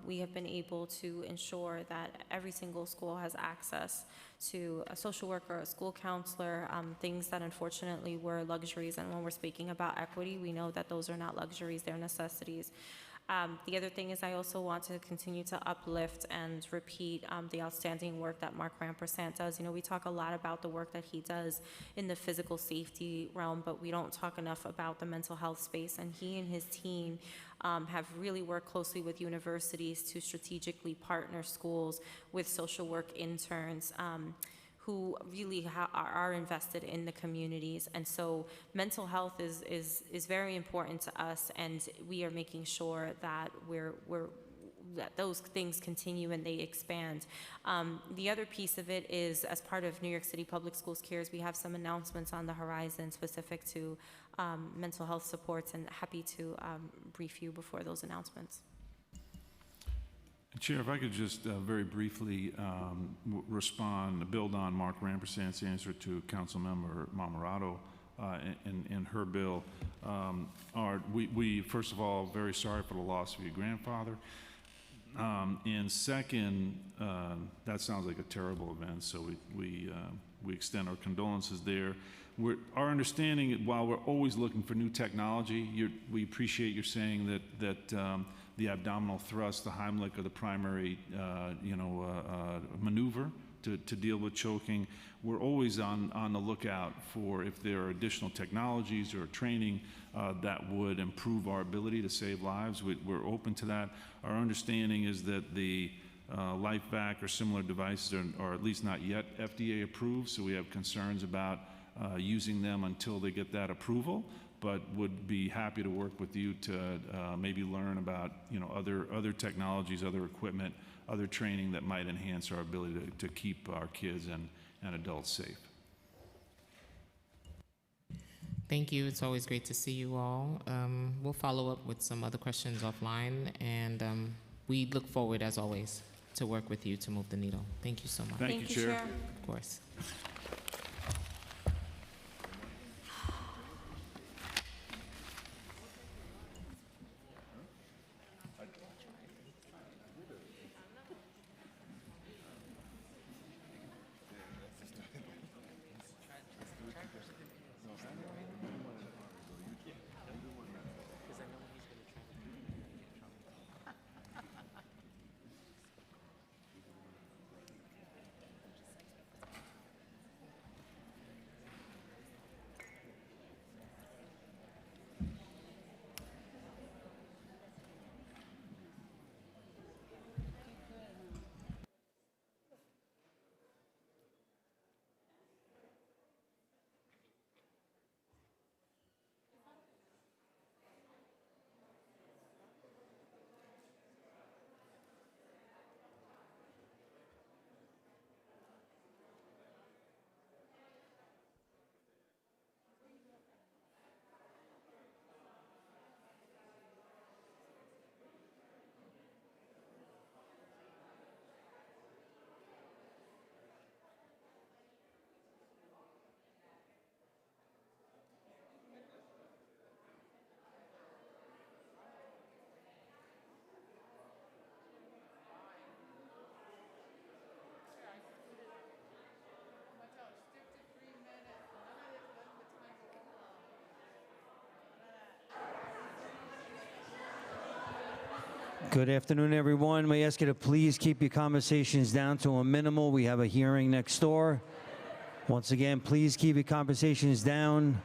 we have been able to ensure that every single school has access to a social worker, a school counselor, things that unfortunately were luxuries. And when we're speaking about equity, we know that those are not luxuries, they're necessities. The other thing is I also want to continue to uplift and repeat the outstanding work that Mark Rampersant does. We talk a lot about the work that he does in the physical safety realm, but we don't talk enough about the mental health space. And he and his team have really worked closely with universities to strategically partner schools with social work interns who really are invested in the communities. And so mental health is very important to us, and we are making sure that that those things continue and they expand. The other piece of it is, as part of New York City Public Schools Cares, we have some announcements on the horizon specific to mental health supports, and happy to brief you before those announcements. Chair, if I could just very briefly build on Mark Rampersant's answer to Councilmember Marmorato in her bill. We, first of all, very sorry for the loss of your grandfather. And second, that sounds like a terrible event, so we extend our condolences there. Our understanding, while we're always looking for new technology, we appreciate your saying that the abdominal thrust, the Heimlich, are the primary maneuver to deal with choking. We're always on the lookout for if there are additional technologies or training that would improve our ability to save lives. We're open to that. Our understanding is that the LifeVac or similar devices are at least not yet FDA approved, so we have concerns about using them until they get that approval, but would be happy to work with you to maybe learn about other technologies, other equipment, other training that might enhance our ability to keep our kids and adults safe. Thank you. It's always great to see you all. We'll follow up with some other questions offline, and we look forward, as always, to work with you to move the needle. Thank you so much. Thank you, Chair. Of course. Good afternoon, everyone. May I ask you to please keep your conversations down to a minimal. We have a hearing next door. Once again, please keep your conversations down.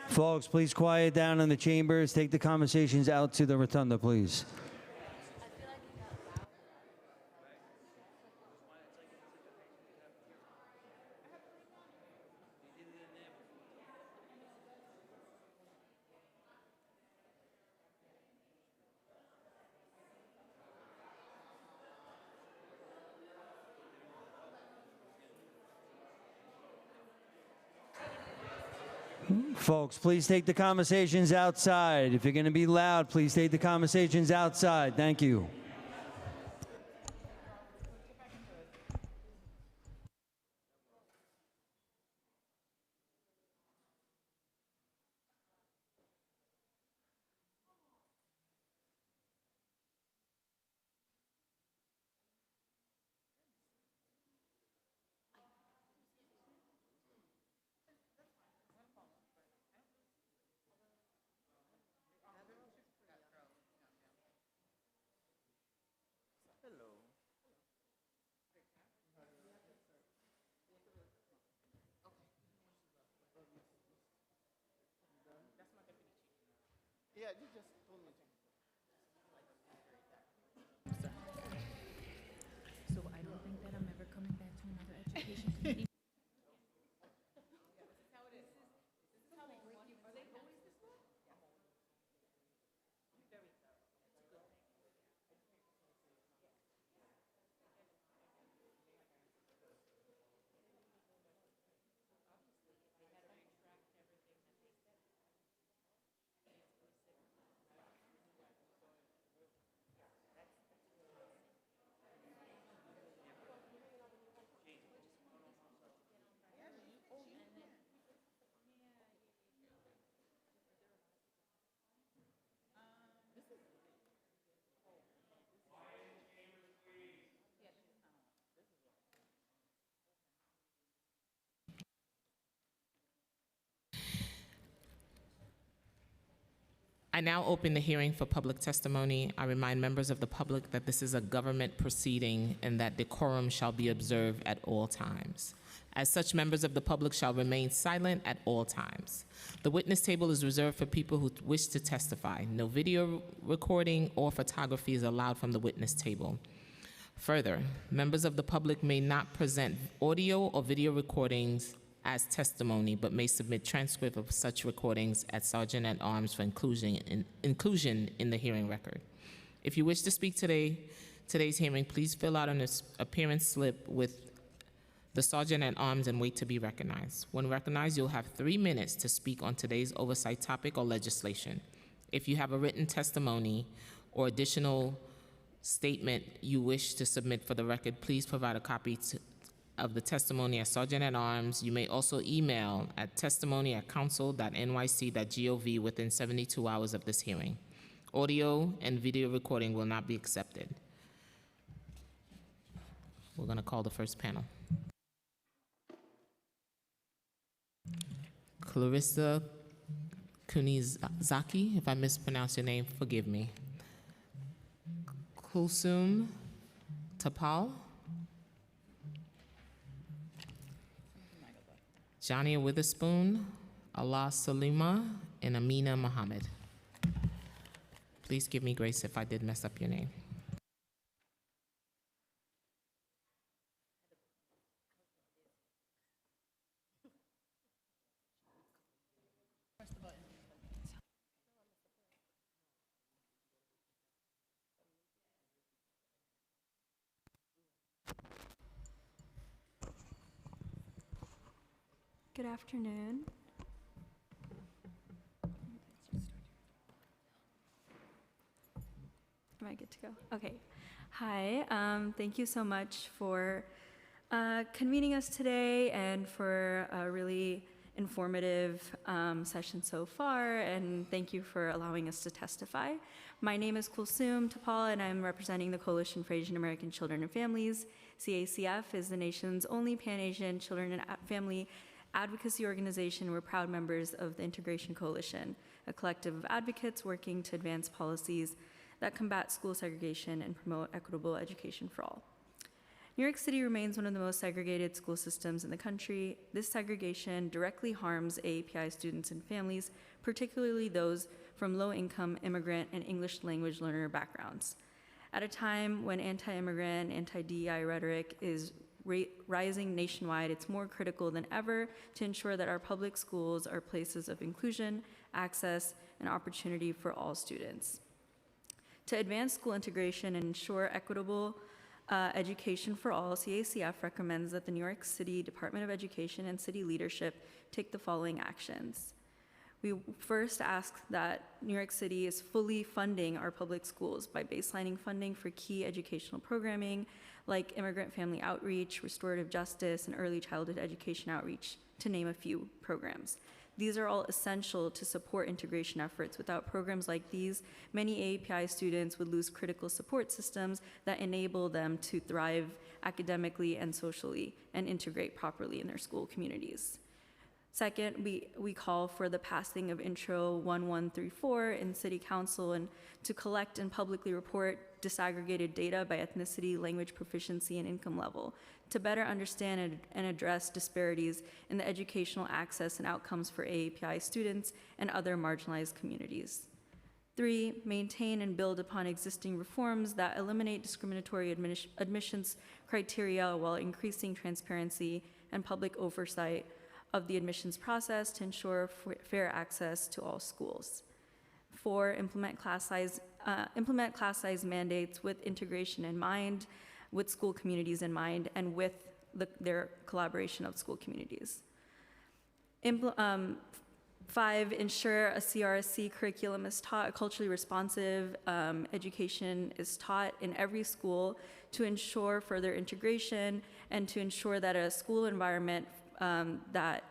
Folks, please quiet down in the chambers. Take the conversations out to the rotunda, please. Folks, please take the conversations outside. If you're going to be loud, please take the conversations outside. Thank you. Yeah, you just told me. So I don't think that I'm ever coming back to another education committee. I now open the hearing for public testimony. I remind members of the public that this is a government proceeding and that decorum shall be observed at all times. As such, members of the public shall remain silent at all times. The witness table is reserved for people who wish to testify. No video recording or photography is allowed from the witness table. Further, members of the public may not present audio or video recordings as testimony, but may submit transcript of such recordings at Sergeant-at-Arms for inclusion in the hearing record. If you wish to speak today's hearing, please fill out an appearance slip with the Sergeant-at-Arms and wait to be recognized. When recognized, you'll have 3 minutes to speak on today's oversight topic or legislation. If you have a written testimony or additional statement you wish to submit for the record, please provide a copy of the testimony at Sergeant-at-Arms. You may also email at testimony@council.nyc.gov within 72 hours of this hearing. Audio and video recording will not be accepted. We're going to call the first panel. Clarissa Kunizaki, if I mispronounce your name, forgive me. Kulsum Tapal. Jania Witherspoon, Allah Salima, and Amina Mohammed. Please give me grace if I did mess up your name. Good afternoon. Am I good to go? Okay. Hi. Thank you so much for convening us today and for a really informative session so far, and thank you for allowing us to testify. My name is Kulsum Tapal, and I'm representing the Coalition for Asian American Children and Families. CACF is the nation's only Pan-Asian children and family advocacy organization. We're proud members of the Integration Coalition, a collective of advocates working to advance policies that combat school segregation and promote equitable education for all. New York City remains one of the most segregated school systems in the country. This segregation directly harms AAPI students and families, particularly those from low-income immigrant and English language learner backgrounds. At a time when anti-immigrant, anti-DEI rhetoric is rising nationwide, it's more critical than ever to ensure that our public schools are places of inclusion, access, and opportunity for all students. To advance school integration and ensure equitable education for all, CACF recommends that the New York City Department of Education and city leadership take the following actions. We first ask that New York City is fully funding our public schools by baselining funding for key educational programming like immigrant family outreach, restorative justice, and early childhood education outreach, to name a few programs. These are all essential to support integration efforts. Without programs like these, many AAPI students would lose critical support systems that enable them to thrive academically and socially and integrate properly in their school communities. Second, we call for the passing of Intro 1134 in City Council and to collect and publicly report disaggregated data by ethnicity, language proficiency, and income level to better understand and address disparities in the educational access and outcomes for AAPI students and other marginalized communities. 3, maintain and build upon existing reforms that eliminate discriminatory admissions criteria while increasing transparency and public oversight of the admissions process to ensure fair access to all schools. 4, implement class size mandates with integration in mind, with school communities in mind, and with their collaboration of school communities. 5, ensure a CRSC curriculum is taught, a culturally responsive education is taught in every school to ensure further integration and to ensure that a school environment that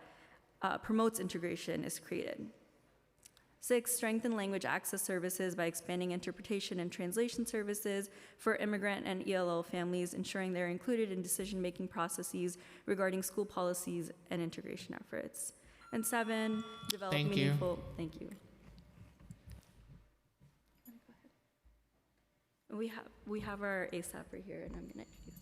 promotes integration is created. 6, strengthen language access services by expanding interpretation and translation services for immigrant and ELL families, ensuring they're included in decision-making processes regarding school policies and integration efforts. And 7, develop meaningful. Thank you. We have our ASAP right here, and I'm going to introduce.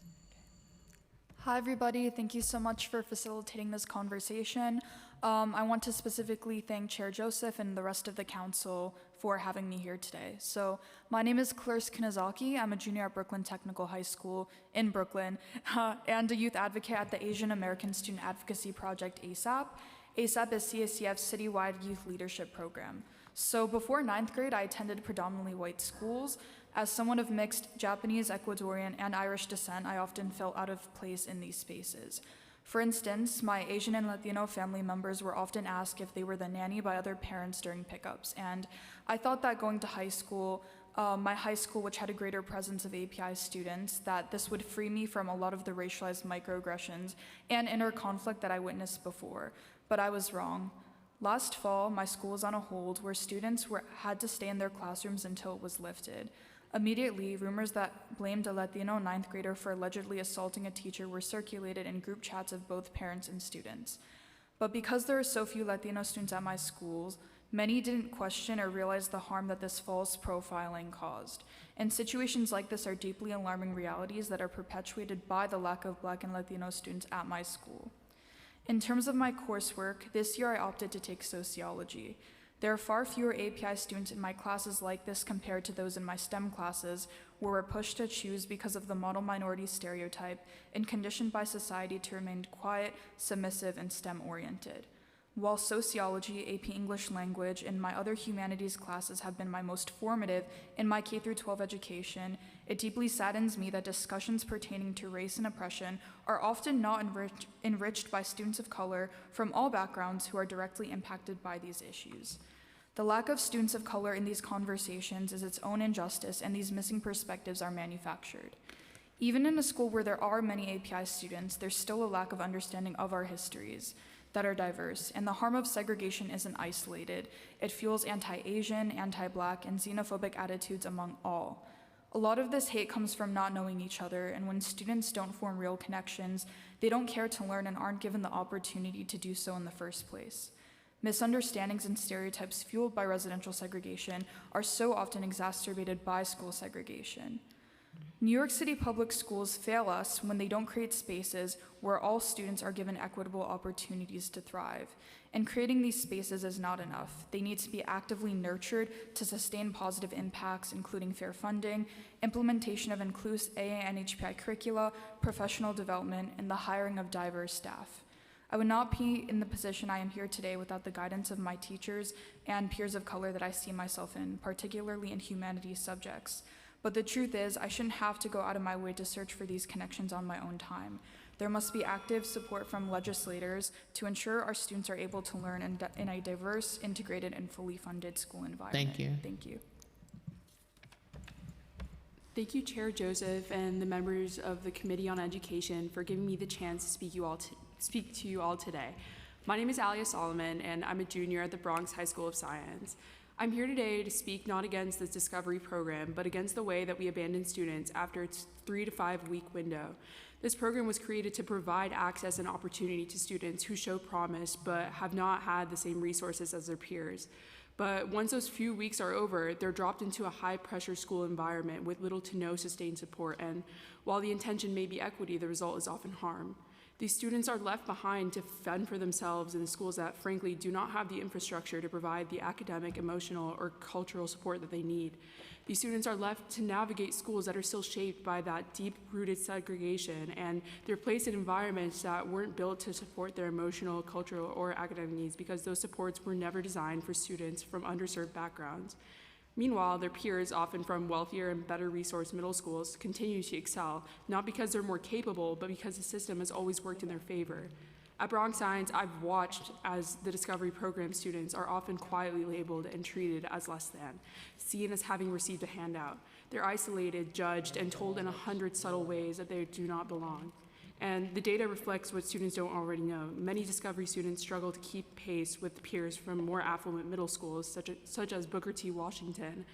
Hi, everybody. Thank you so much for facilitating this conversation. I want to specifically thank Chair Joseph and the rest of the council for having me here today. So my name is Clarisse Kanazaki. I'm a junior at Brooklyn Technical High School in Brooklyn and a youth advocate at the Asian American Student Advocacy Project, ASAP. ASAP is CACF's citywide youth leadership program. So before 9th grade, I attended predominantly white schools. As someone of mixed Japanese, Ecuadorian, and Irish descent, I often felt out of place in these spaces. For instance, my Asian and Latino family members were often asked if they were the nanny by other parents during pickups, and I thought that going to high school, my high school, which had a greater presence of API students, that this would free me from a lot of the racialized microaggressions and inner conflict that I witnessed before, but I was wrong. Last fall, my school was on a hold where students had to stay in their classrooms until it was lifted. Immediately, rumors that blamed a Latino 9th grader for allegedly assaulting a teacher were circulated in group chats of both parents and students. But because there are so few Latino students at my schools, many didn't question or realize the harm that this false profiling caused. And situations like this are deeply alarming realities that are perpetuated by the lack of Black and Latino students at my school. In terms of my coursework, this year I opted to take sociology. There are far fewer API students in my classes like this compared to those in my STEM classes, where we're pushed to choose because of the model minority stereotype and conditioned by society to remain quiet, submissive, and STEM-oriented. While sociology, AP English language, and my other humanities classes have been my most formative in my K-12 education, it deeply saddens me that discussions pertaining to race and oppression are often not enriched by students of color from all backgrounds who are directly impacted by these issues. The lack of students of color in these conversations is its own injustice, and these missing perspectives are manufactured. Even in a school where there are many API students, there's still a lack of understanding of our histories that are diverse, and the harm of segregation isn't isolated. It fuels anti-Asian, anti-Black, and xenophobic attitudes among all. A lot of this hate comes from not knowing each other, and when students don't form real connections, they don't care to learn and aren't given the opportunity to do so in the first place. Misunderstandings and stereotypes fueled by residential segregation are so often exacerbated by school segregation. New York City public schools fail us when they don't create spaces where all students are given equitable opportunities to thrive. And creating these spaces is not enough. They need to be actively nurtured to sustain positive impacts, including fair funding, implementation of inclusive AA and HPI curricula, professional development, and the hiring of diverse staff. I would not be in the position I am here today without the guidance of my teachers and peers of color that I see myself in, particularly in humanities subjects. But the truth is, I shouldn't have to go out of my way to search for these connections on my own time. There must be active support from legislators to ensure our students are able to learn in a diverse, integrated, and fully funded school environment. Thank you. Thank you. Thank you, Chair Joseph, and the members of the Committee on Education for giving me the chance to speak to you all today. My name is Alia Solomon, and I'm a junior at the Bronx High School of Science. I'm here today to speak not against this Discovery program, but against the way that we abandon students after its 3 to 5 week window. This program was created to provide access and opportunity to students who show promise but have not had the same resources as their peers. But once those few weeks are over, they're dropped into a high-pressure school environment with little to no sustained support, and while the intention may be equity, the result is often harm. These students are left behind to fend for themselves in schools that, frankly, do not have the infrastructure to provide the academic, emotional, or cultural support that they need. These students are left to navigate schools that are still shaped by that deep-rooted segregation, and they're placed in environments that weren't built to support their emotional, cultural, or academic needs because those supports were never designed for students from underserved backgrounds. Meanwhile, their peers, often from wealthier and better resourced middle schools, continue to excel, not because they're more capable, but because the system has always worked in their favor. At Bronx Science, I've watched as the Discovery Program students are often quietly labeled and treated as less than, seen as having received a handout. They're isolated, judged, and told in 100 subtle ways that they do not belong. And the data reflects what students don't already know. Many Discovery students struggle to keep pace with peers from more affluent middle schools, such as Booker T. Washington.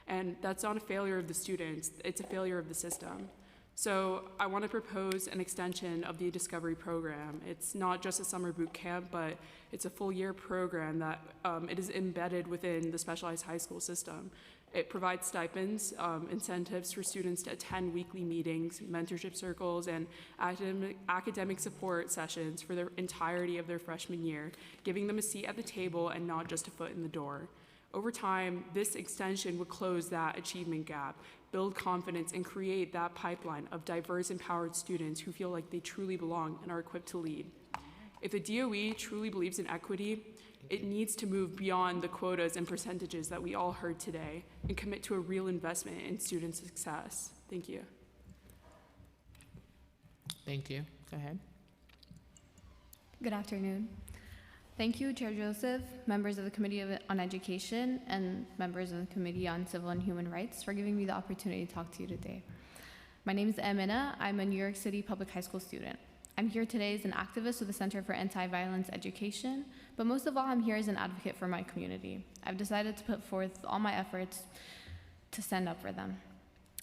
And that's not a failure of the students, it's a failure of the system. So I want to propose an extension of the Discovery program. It's not just a summer boot camp, but it's a full year program that it is embedded within the specialized high school system. It provides stipends, incentives for students to attend weekly meetings, mentorship circles, and academic support sessions for the entirety of their freshman year, giving them a seat at the table and not just a foot in the door. Over time, this extension would close that achievement gap, build confidence, and create that pipeline of diverse, empowered students who feel like they truly belong and are equipped to lead. If the DOE truly believes in equity, it needs to move beyond the quotas and percentages that we all heard today and commit to a real investment in student success. Thank you. Thank you. Go ahead. Good afternoon. Thank you, Chair Joseph, members of the Committee on Education, and members of the Committee on Civil and Human Rights for giving me the opportunity to talk to you today. My name is Amina. I'm a New York City public high school student. I'm here today as an activist with the Center for Anti-Violence Education, but most of all, I'm here as an advocate for my community. I've decided to put forth all my efforts to stand up for them.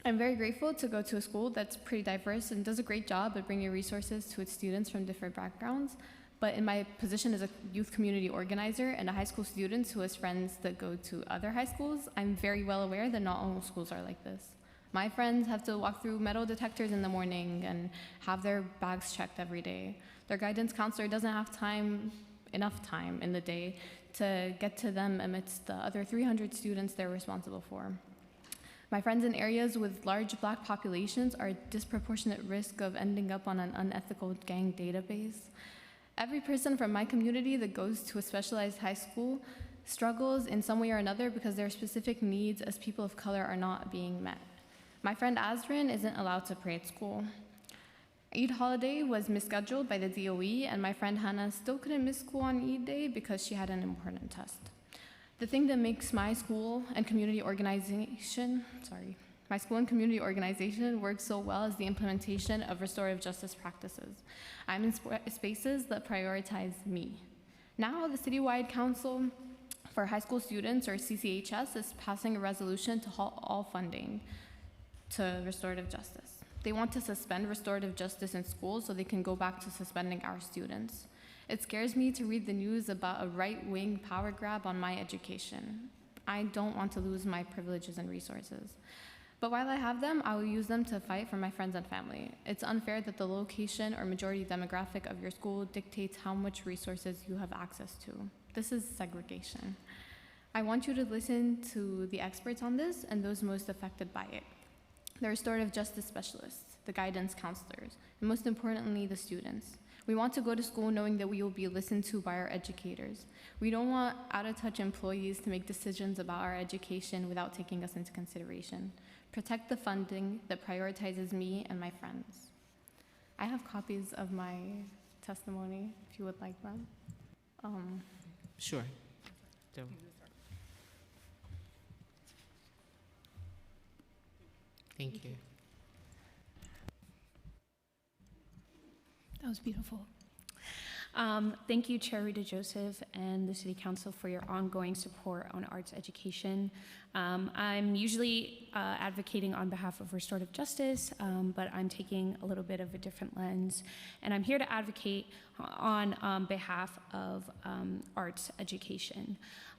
I'm very grateful to go to a school that's pretty diverse and does a great job at bringing resources to its students from different backgrounds. But in my position as a youth community organizer and a high school student who has friends that go to other high schools, I'm very well aware that not all schools are like this. My friends have to walk through metal detectors in the morning and have their bags checked every day. Their guidance counselor doesn't have enough time in the day to get to them amidst the other 300 students they're responsible for. My friends in areas with large Black populations are at disproportionate risk of ending up on an unethical gang database. Every person from my community that goes to a specialized high school struggles in some way or another because their specific needs as people of color are not being met. My friend Azrin isn't allowed to pray at school. Eid holiday was misscheduled by the DOE, and my friend Hannah still couldn't miss school on Eid day because she had an important test. The thing that makes my school and community organization work so well is the implementation of restorative justice practices. I'm in spaces that prioritize me. Now, the Citywide Council for High School Students, or CCHS, is passing a resolution to halt all funding to restorative justice. They want to suspend restorative justice in schools so they can go back to suspending our students. It scares me to read the news about a right-wing power grab on my education. I don't want to lose my privileges and resources. But while I have them, I will use them to fight for my friends and family. It's unfair that the location or majority demographic of your school dictates how much resources you have access to. This is segregation. I want you to listen to the experts on this and those most affected by it. The restorative justice specialists, the guidance counselors, and most importantly, the students. We want to go to school knowing that we will be listened to by our educators. We don't want out-of-touch employees to make decisions about our education without taking us into consideration. Protect the funding that prioritizes me and my friends. I have copies of my testimony if you would like them. Sure. Thank you. That was beautiful. Thank you, Chair Rita Joseph and the City Council for your ongoing support on arts education. I'm usually advocating on behalf of restorative justice, but I'm taking a little bit of a different lens. And I'm here to advocate on behalf of arts education.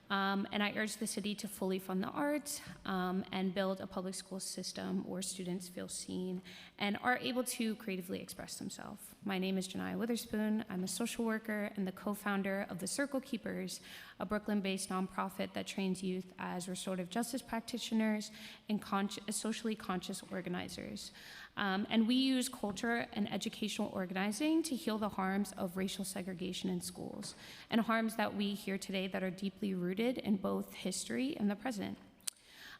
And I urge the city to fully fund the arts and build a public school system where students feel seen and are able to creatively express themselves. My name is Janiyah Witherspoon. I'm a social worker and the co-founder of the Circle Keepers, a Brooklyn-based nonprofit that trains youth as restorative justice practitioners and socially conscious organizers. And we use culture and educational organizing to heal the harms of racial segregation in schools, and harms that we hear today that are deeply rooted in both history and the present.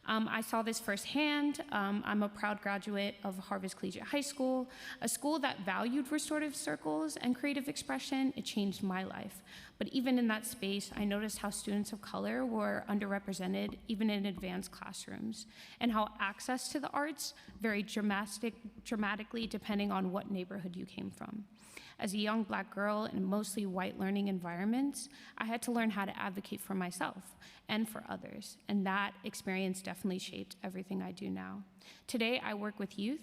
I saw this firsthand. I'm a proud graduate of Harvest Collegiate High School, a school that valued restorative circles and creative expression. It changed my life. But even in that space, I noticed how students of color were underrepresented, even in advanced classrooms, and how access to the arts varied dramatically depending on what neighborhood you came from. As a young Black girl in mostly white learning environments, I had to learn how to advocate for myself and for others, and that experience definitely shaped everything I do now. Today, I work with youth,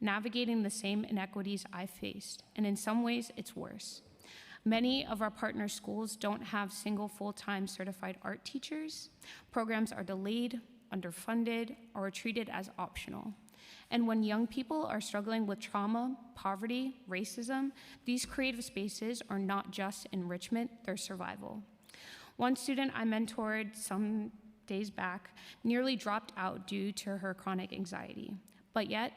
navigating the same inequities I faced, and in some ways, it's worse. Many of our partner schools don't have single full-time certified art teachers. Programs are delayed, underfunded, or are treated as optional. And when young people are struggling with trauma, poverty, racism, these creative spaces are not just enrichment, they're survival. One student I mentored some days back nearly dropped out due to her chronic anxiety. But yet,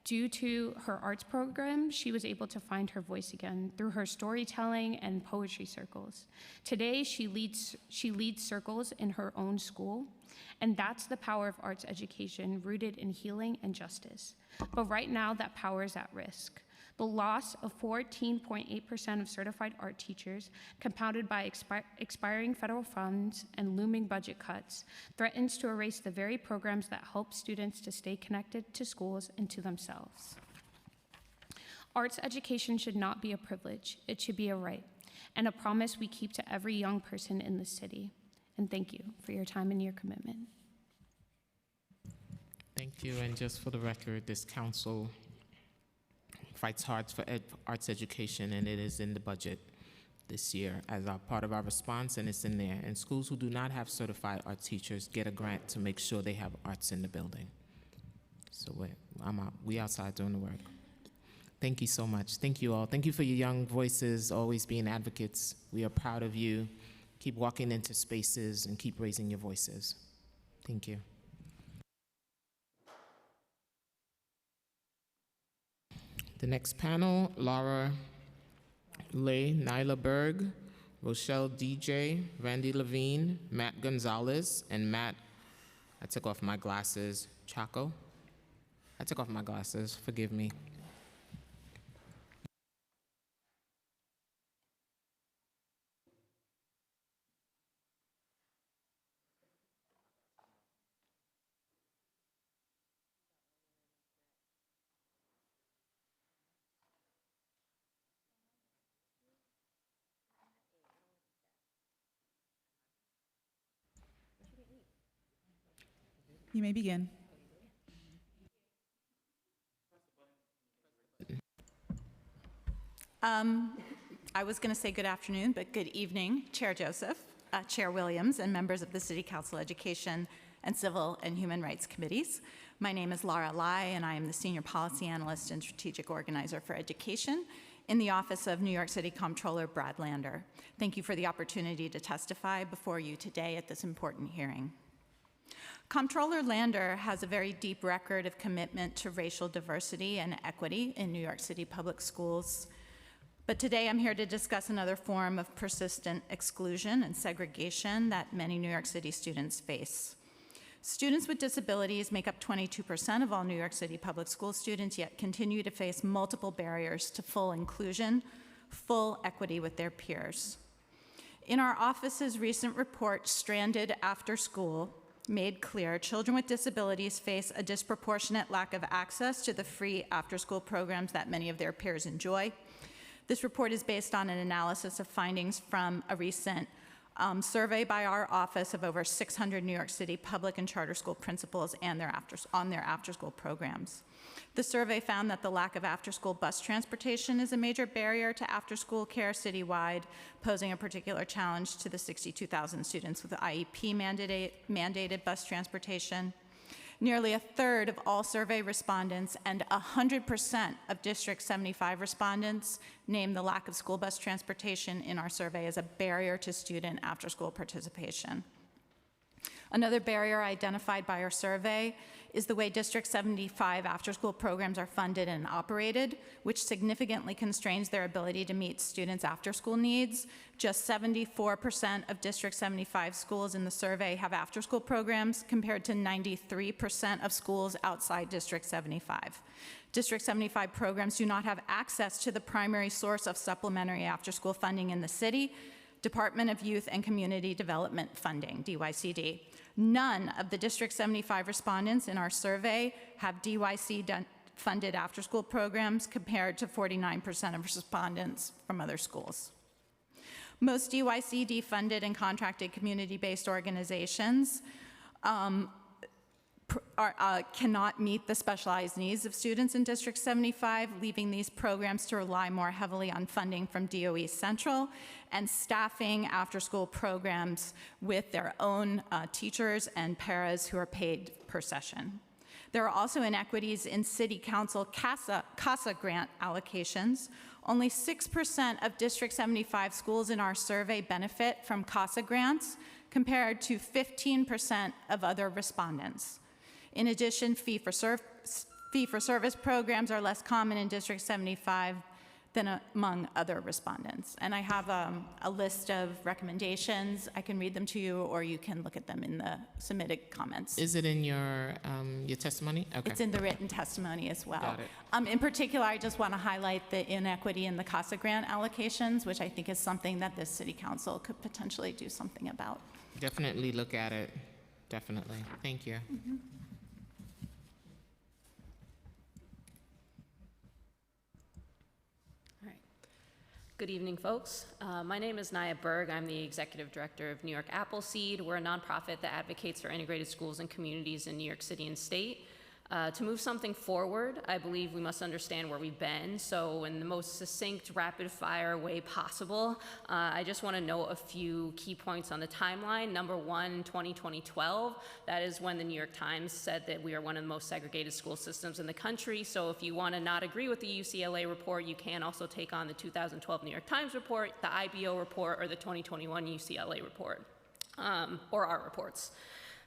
due to her arts program, she was able to find her voice again through her storytelling and poetry circles. Today, she leads circles in her own school, and that's the power of arts education rooted in healing and justice. But right now, that power is at risk. The loss of 14.8% of certified art teachers, compounded by expiring federal funds and looming budget cuts, threatens to erase the very programs that help students to stay connected to schools and to themselves. Arts education should not be a privilege, it should be a right, and a promise we keep to every young person in the city. And thank you for your time and your commitment. Thank you, and just for the record, this council fights hard for arts education, and it is in the budget this year as a part of our response, and it's in there. And schools who do not have certified art teachers get a grant to make sure they have arts in the building. So we outside doing the work. Thank you so much. Thank you all. Thank you for your young voices, always being advocates. We are proud of you. Keep walking into spaces and keep raising your voices. Thank you. The next panel, Laura Lay, Nyla Berg, Rochelle DJ, Randy Levine, Matt Gonzalez, and Matt, I took off my glasses, Chaco. I took off my glasses, forgive me. You may begin. I was going to say good afternoon, but good evening, Chair Joseph, Chair Williams, and members of the City Council Education and Civil and Human Rights Committees. My name is Laura Lai, and I am the Senior Policy Analyst and Strategic Organizer for Education in the Office of New York City Comptroller Brad Lander. Thank you for the opportunity to testify before you today at this important hearing. Comptroller Lander has a very deep record of commitment to racial diversity and equity in New York City public schools. But today I'm here to discuss another form of persistent exclusion and segregation that many New York City students face. Students with disabilities make up 22% of all New York City public school students, yet continue to face multiple barriers to full inclusion, full equity with their peers. In our office's recent report, Stranded After School, made clear children with disabilities face a disproportionate lack of access to the free after-school programs that many of their peers enjoy. This report is based on an analysis of findings from a recent survey by our office of over 600 New York City public and charter school principals and their after-school programs. The survey found that the lack of after-school bus transportation is a major barrier to after-school care citywide, posing a particular challenge to the 62,000 students with IEP mandated bus transportation. Nearly a third of all survey respondents and 100% of District 75 respondents named the lack of school bus transportation in our survey as a barrier to student after-school participation. Another barrier identified by our survey is the way District 75 after-school programs are funded and operated, which significantly constrains their ability to meet students' after-school needs. Just 74% of District 75 schools in the survey have after-school programs, compared to 93% of schools outside District 75. District 75 programs do not have access to the primary source of supplementary after-school funding in the city, Department of Youth and Community Development Funding, DYCD. None of the District 75 respondents in our survey have DYC-funded after-school programs, compared to 49% of respondents from other schools. Most DYCD-funded and contracted community-based organizations cannot meet the specialized needs of students in District 75, leaving these programs to rely more heavily on funding from DOE Central and staffing after-school programs with their own teachers and paras who are paid per session. There are also inequities in City Council CASA grant allocations. Only 6% of District 75 schools in our survey benefit from CASA grants, compared to 15% of other respondents. In addition, fee-for-service programs are less common in District 75 than among other respondents. And I have a list of recommendations. I can read them to you, or you can look at them in the submitted comments. Is it in your testimony? Okay. It's in the written testimony as well. Got it. In particular, I just want to highlight the inequity in the CASA grant allocations, which I think is something that this City Council could potentially do something about. Definitely look at it. Definitely. Thank you. Mm-hmm. Good evening, folks. My name is Naya Berg. I'm the Executive Director of New York Appleseed. We're a nonprofit that advocates for integrated schools and communities in New York City and state. To move something forward, I believe we must understand where we've been. So in the most succinct, rapid-fire way possible, I just want to note a few key points on the timeline. Number one, 2012, that is when the New York Times said that we are one of the most segregated school systems in the country. So if you want to not agree with the UCLA report, you can also take on the 2012 New York Times report, the IBO report, or the 2021 UCLA report, or our reports.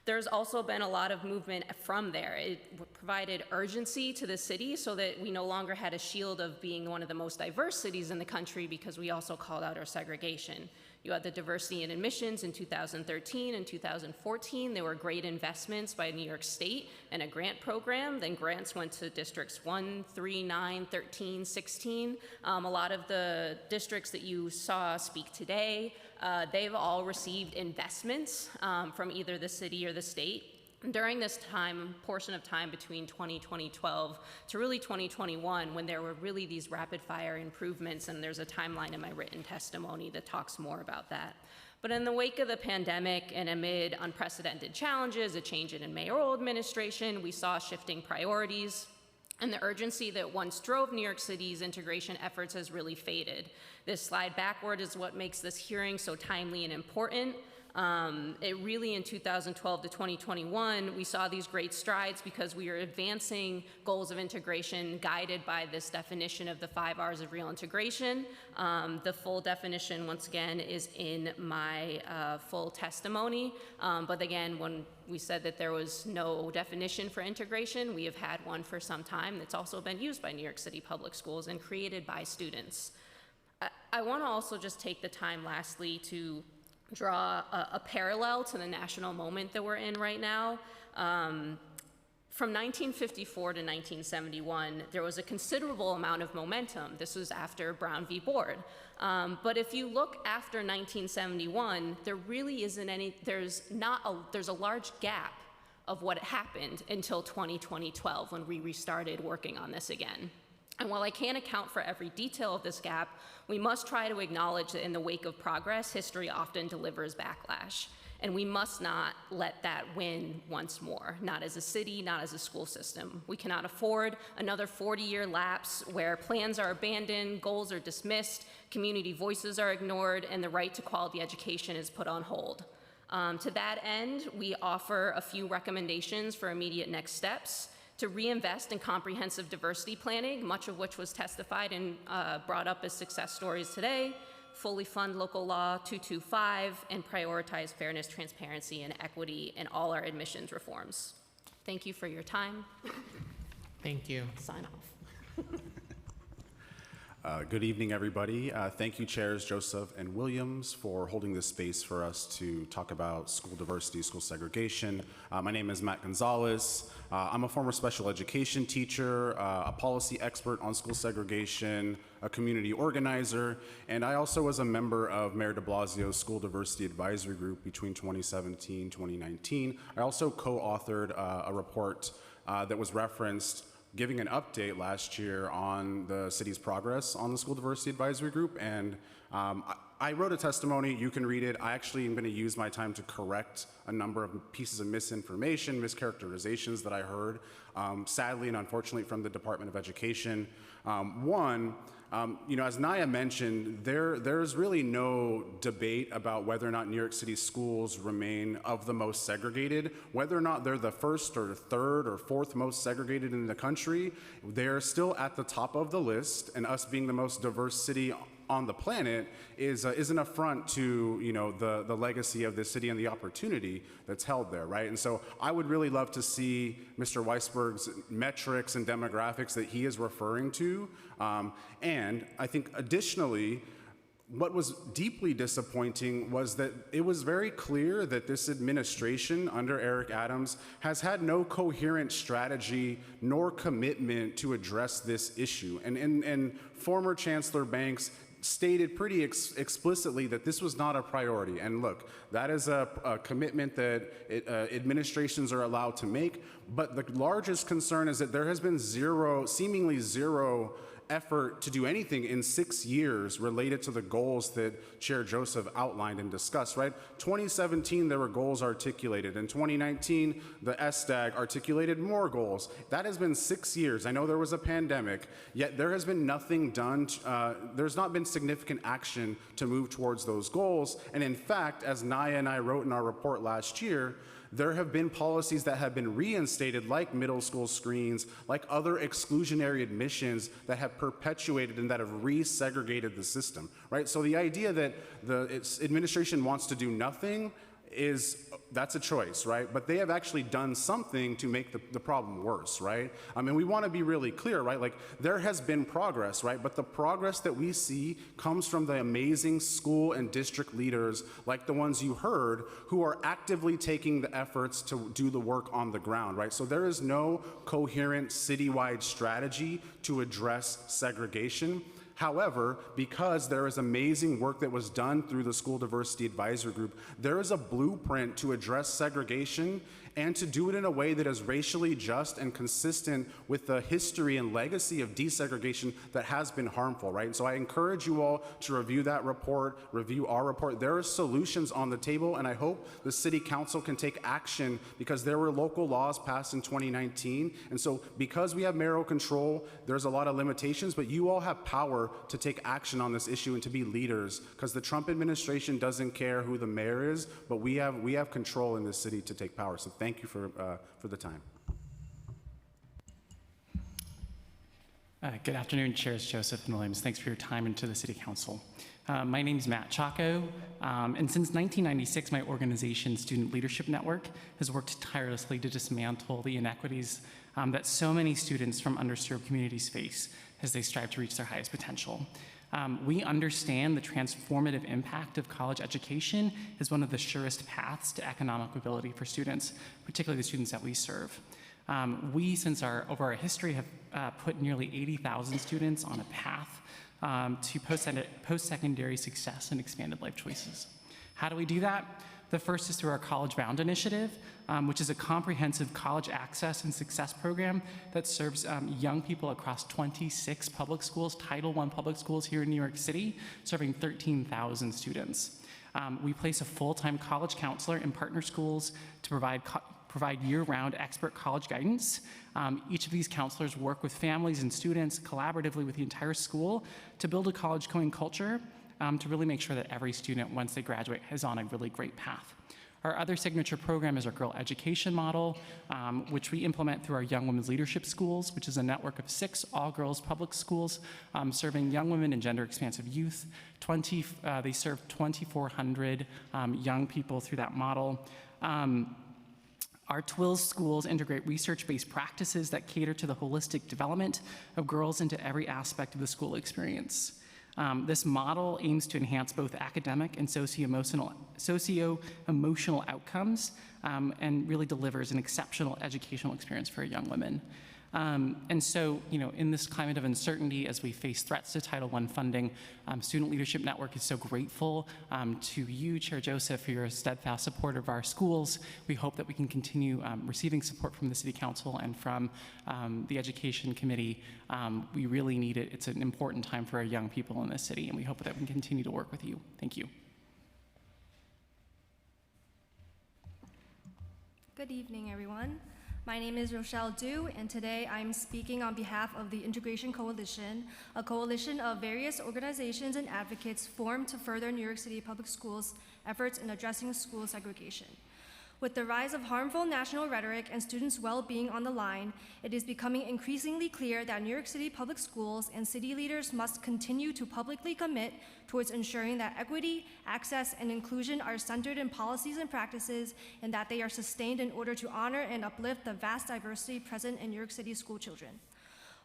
There's also been a lot of movement from there. It provided urgency to the city so that we no longer had a shield of being one of the most diverse cities in the country, because we also called out our segregation. You had the diversity in admissions in 2013 and 2014. There were great investments by New York State and a grant program. Then grants went to districts 1, 3, 9, 13, 16. A lot of the districts that you saw speak today, they've all received investments from either the city or the state. During this portion of time between 2012 to really 2021, when there were really these rapid fire improvements, and there's a timeline in my written testimony that talks more about that. But in the wake of the pandemic and amid unprecedented challenges, a change in a mayoral administration, we saw shifting priorities. And the urgency that once drove New York City's integration efforts has really faded. This slide backward is what makes this hearing so timely and important. It really, in 2012 to 2021, we saw these great strides because we are advancing goals of integration guided by this definition of the 5 R's of real integration. The full definition, once again, is in my full testimony. But again, when we said that there was no definition for integration, we have had one for some time that's also been used by New York City Public Schools and created by students. I want to also just take the time, lastly, to draw a parallel to the national moment that we're in right now. From 1954 to 1971, there was a considerable amount of momentum. This was after Brown v. Board. But if you look after 1971, there really isn't any, there's a large gap of what happened until 2012 when we restarted working on this again. And while I can't account for every detail of this gap, we must try to acknowledge that in the wake of progress, history often delivers backlash. And we must not let that win once more, not as a city, not as a school system. We cannot afford another 40-year lapse where plans are abandoned, goals are dismissed, community voices are ignored, and the right to quality education is put on hold. To that end, we offer a few recommendations for immediate next steps: to reinvest in comprehensive diversity planning, much of which was testified and brought up as success stories today, fully fund Local Law 225, and prioritize fairness, transparency, and equity in all our admissions reforms. Thank you for your time. Thank you. Sign off. Good evening, everybody. Thank you, Chairs Joseph and Williams, for holding this space for us to talk about school diversity, school segregation. My name is Matt Gonzalez. I'm a former special education teacher, a policy expert on school segregation, a community organizer, and I also was a member of Mayor de Blasio's School Diversity Advisory Group between 2017 and 2019. I also co-authored a report that was referenced, giving an update last year on the city's progress on the School Diversity Advisory Group, and I wrote a testimony. You can read it. I actually am going to use my time to correct a number of pieces of misinformation, mischaracterizations that I heard, sadly and unfortunately, from the Department of Education. One, as Naya mentioned, there's really no debate about whether or not New York City schools remain of the most segregated, whether or not they're the first or third or fourth most segregated in the country. They're still at the top of the list, and us being the most diverse city on the planet is an affront to the legacy of this city and the opportunity that's held there, right? And so I would really love to see Mr. Weisberg's metrics and demographics that he is referring to. And I think additionally, what was deeply disappointing was that it was very clear that this administration under Eric Adams has had no coherent strategy nor commitment to address this issue. And former Chancellor Banks stated pretty explicitly that this was not a priority. And look, that is a commitment that administrations are allowed to make. But the largest concern is that there has been seemingly zero effort to do anything in 6 years related to the goals that Chair Joseph outlined and discussed, right? 2017, there were goals articulated. In 2019, the SDAG articulated more goals. That has been 6 years. I know there was a pandemic, yet there has been nothing done. There's not been significant action to move towards those goals. And in fact, as Naya and I wrote in our report last year, there have been policies that have been reinstated, like middle school screens, like other exclusionary admissions that have perpetuated and that have resegregated the system, right? So the idea that its administration wants to do nothing that's a choice, right? But they have actually done something to make the problem worse, right? I mean, we want to be really clear, right? Like, there has been progress, right? But the progress that we see comes from the amazing school and district leaders, like the ones you heard, who are actively taking the efforts to do the work on the ground, right? So there is no coherent citywide strategy to address segregation. However, because there is amazing work that was done through the School Diversity Advisory Group, there is a blueprint to address segregation and to do it in a way that is racially just and consistent with the history and legacy of desegregation that has been harmful, right? And so I encourage you all to review that report, review our report. There are solutions on the table, and I hope the City Council can take action because there were local laws passed in 2019. And so because we have mayoral control, there's a lot of limitations, but you all have power to take action on this issue and to be leaders, because the Trump administration doesn't care who the mayor is, but we have control in this city to take power. So thank you for the time. Good afternoon, Chairs Joseph and Williams. Thanks for your time and to the City Council. My name is Matt Chaco, and since 1996, my organization, Student Leadership Network, has worked tirelessly to dismantle the inequities that so many students from underserved communities face as they strive to reach their highest potential. We understand the transformative impact of college education is one of the surest paths to economic mobility for students, particularly the students that we serve. We, since over our history, have put nearly 80,000 students on a path to post-secondary success and expanded life choices. How do we do that? The first is through our College Bound initiative, which is a comprehensive college access and success program that serves young people across 26 public schools, Title I public schools here in New York City, serving 13,000 students. We place a full-time college counselor in partner schools to provide year-round expert college guidance. Each of these counselors work with families and students collaboratively with the entire school to build a college-going culture to really make sure that every student, once they graduate, is on a really great path. Our other signature program is our Girl Education Model, which we implement through our Young Women's Leadership Schools, which is a network of 6 all-girls public schools serving young women and gender-expansive youth. They serve 2,400 young people through that model. Our TWILS schools integrate research-based practices that cater to the holistic development of girls into every aspect of the school experience. This model aims to enhance both academic and socio-emotional outcomes and really delivers an exceptional educational experience for young women. And so, in this climate of uncertainty, as we face threats to Title I funding, Student Leadership Network is so grateful to you, Chair Joseph, for your steadfast support of our schools. We hope that we can continue receiving support from the City Council and from the Education Committee. We really need it. It's an important time for our young people in this city, and we hope that we can continue to work with you. Thank you. Good evening, everyone. My name is Rochelle Du, and today I'm speaking on behalf of the Integration Coalition, a coalition of various organizations and advocates formed to further New York City Public Schools' efforts in addressing school segregation. With the rise of harmful national rhetoric and students' well-being on the line, it is becoming increasingly clear that New York City Public Schools and city leaders must continue to publicly commit towards ensuring that equity, access, and inclusion are centered in policies and practices, and that they are sustained in order to honor and uplift the vast diversity present in New York City school children.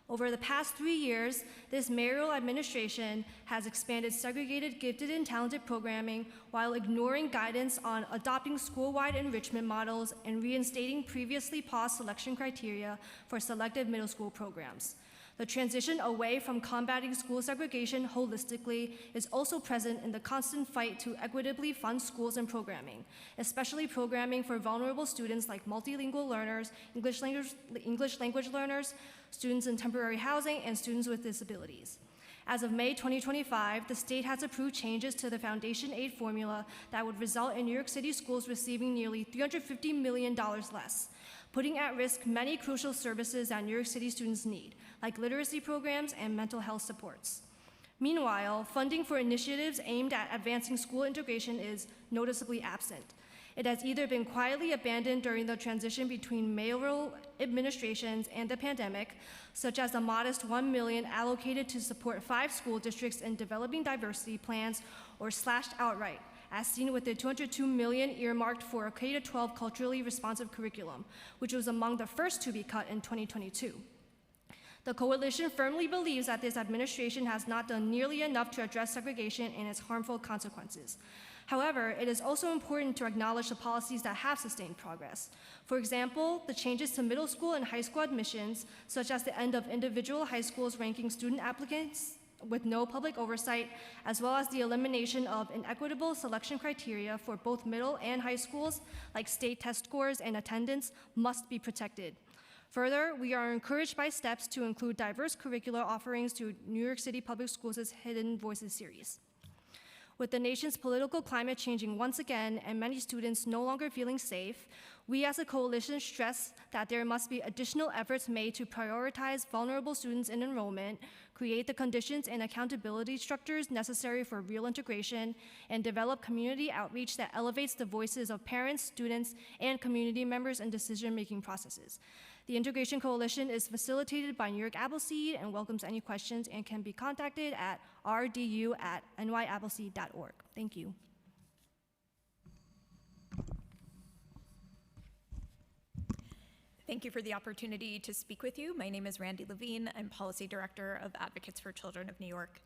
Over the past 3 years, this mayoral administration has expanded segregated, gifted, and talented programming while ignoring guidance on adopting school-wide enrichment models and reinstating previously paused selection criteria for selective middle school programs. The transition away from combating school segregation holistically is also present in the constant fight to equitably fund schools and programming, especially programming for vulnerable students like multilingual learners, English language learners, students in temporary housing, and students with disabilities. As of May 2025, the state has approved changes to the foundation aid formula that would result in New York City schools receiving nearly $350 million less, putting at risk many crucial services that New York City students need, like literacy programs and mental health supports. Meanwhile, funding for initiatives aimed at advancing school integration is noticeably absent. It has either been quietly abandoned during the transition between mayoral administrations and the pandemic, such as the modest $1 million allocated to support 5 school districts in developing diversity plans, or slashed outright, as seen with the $202 million earmarked for a K-12 culturally responsive curriculum, which was among the first to be cut in 2022. The coalition firmly believes that this administration has not done nearly enough to address segregation and its harmful consequences. However, it is also important to acknowledge the policies that have sustained progress. For example, the changes to middle school and high school admissions, such as the end of individual high schools ranking student applicants with no public oversight, as well as the elimination of inequitable selection criteria for both middle and high schools, like state test scores and attendance, must be protected. Further, we are encouraged by steps to include diverse curricular offerings to New York City Public Schools' Hidden Voices series. With the nation's political climate changing once again and many students no longer feeling safe, we as a coalition stress that there must be additional efforts made to prioritize vulnerable students in enrollment, create the conditions and accountability structures necessary for real integration, and develop community outreach that elevates the voices of parents, students, and community members in decision-making processes. The Integration Coalition is facilitated by New York Appleseed and welcomes any questions and can be contacted at rdu@nyappleseed.org. Thank you. Thank you for the opportunity to speak with you. My name is Randy Levine. I'm Policy Director of Advocates for Children of New York.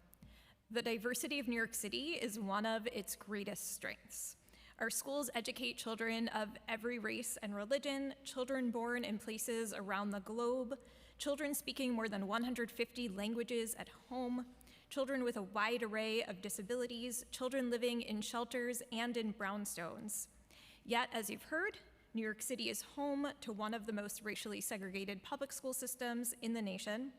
The diversity of New York City is one of its greatest strengths. Our schools educate children of every race and religion, children born in places around the globe, children speaking more than 150 languages at home, children with a wide array of disabilities, children living in shelters and in brownstones. Yet, as you've heard, New York City is home to one of the most racially segregated public school systems in the nation.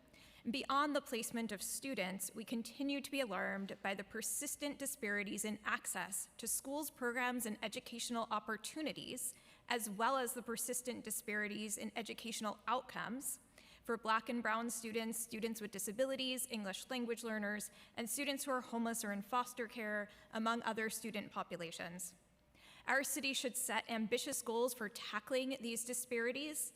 Beyond the placement of students, we continue to be alarmed by the persistent disparities in access to schools, programs, and educational opportunities, as well as the persistent disparities in educational outcomes for Black and Brown students, students with disabilities, English language learners, and students who are homeless or in foster care, among other student populations. Our city should set ambitious goals for tackling these disparities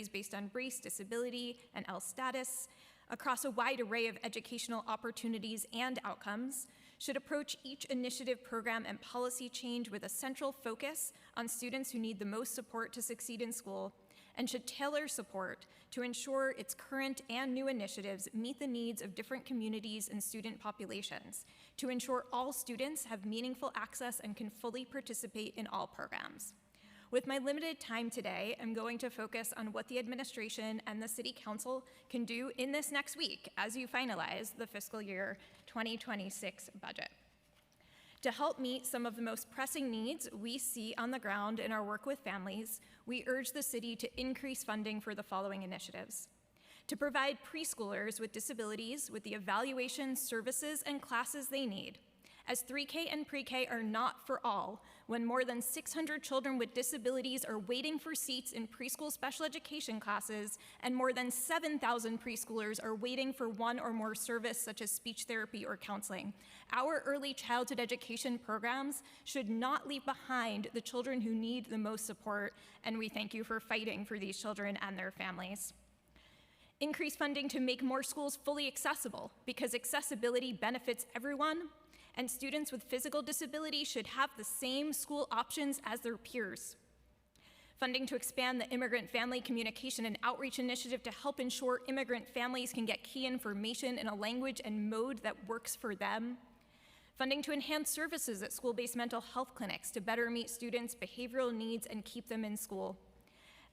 based on race, disability, and L status, across a wide array of educational opportunities and outcomes, should approach each initiative, program, and policy change with a central focus on students who need the most support to succeed in school, and should tailor support to ensure its current and new initiatives meet the needs of different communities and student populations, to ensure all students have meaningful access and can fully participate in all programs. With my limited time today, I'm going to focus on what the administration and the City Council can do in this next week as you finalize the fiscal year 2026 budget. To help meet some of the most pressing needs we see on the ground in our work with families, we urge the city to increase funding for the following initiatives: to provide preschoolers with disabilities with the evaluation, services, and classes they need, as 3K and pre-K are not for all, when more than 600 children with disabilities are waiting for seats in preschool special education classes, and more than 7,000 preschoolers are waiting for one or more service such as speech therapy or counseling. Our early childhood education programs should not leave behind the children who need the most support, and we thank you for fighting for these children and their families. Increase funding to make more schools fully accessible, because accessibility benefits everyone, and students with physical disability should have the same school options as their peers. Funding to expand the Immigrant Family Communication and Outreach Initiative to help ensure immigrant families can get key information in a language and mode that works for them. Funding to enhance services at school-based mental health clinics to better meet students' behavioral needs and keep them in school.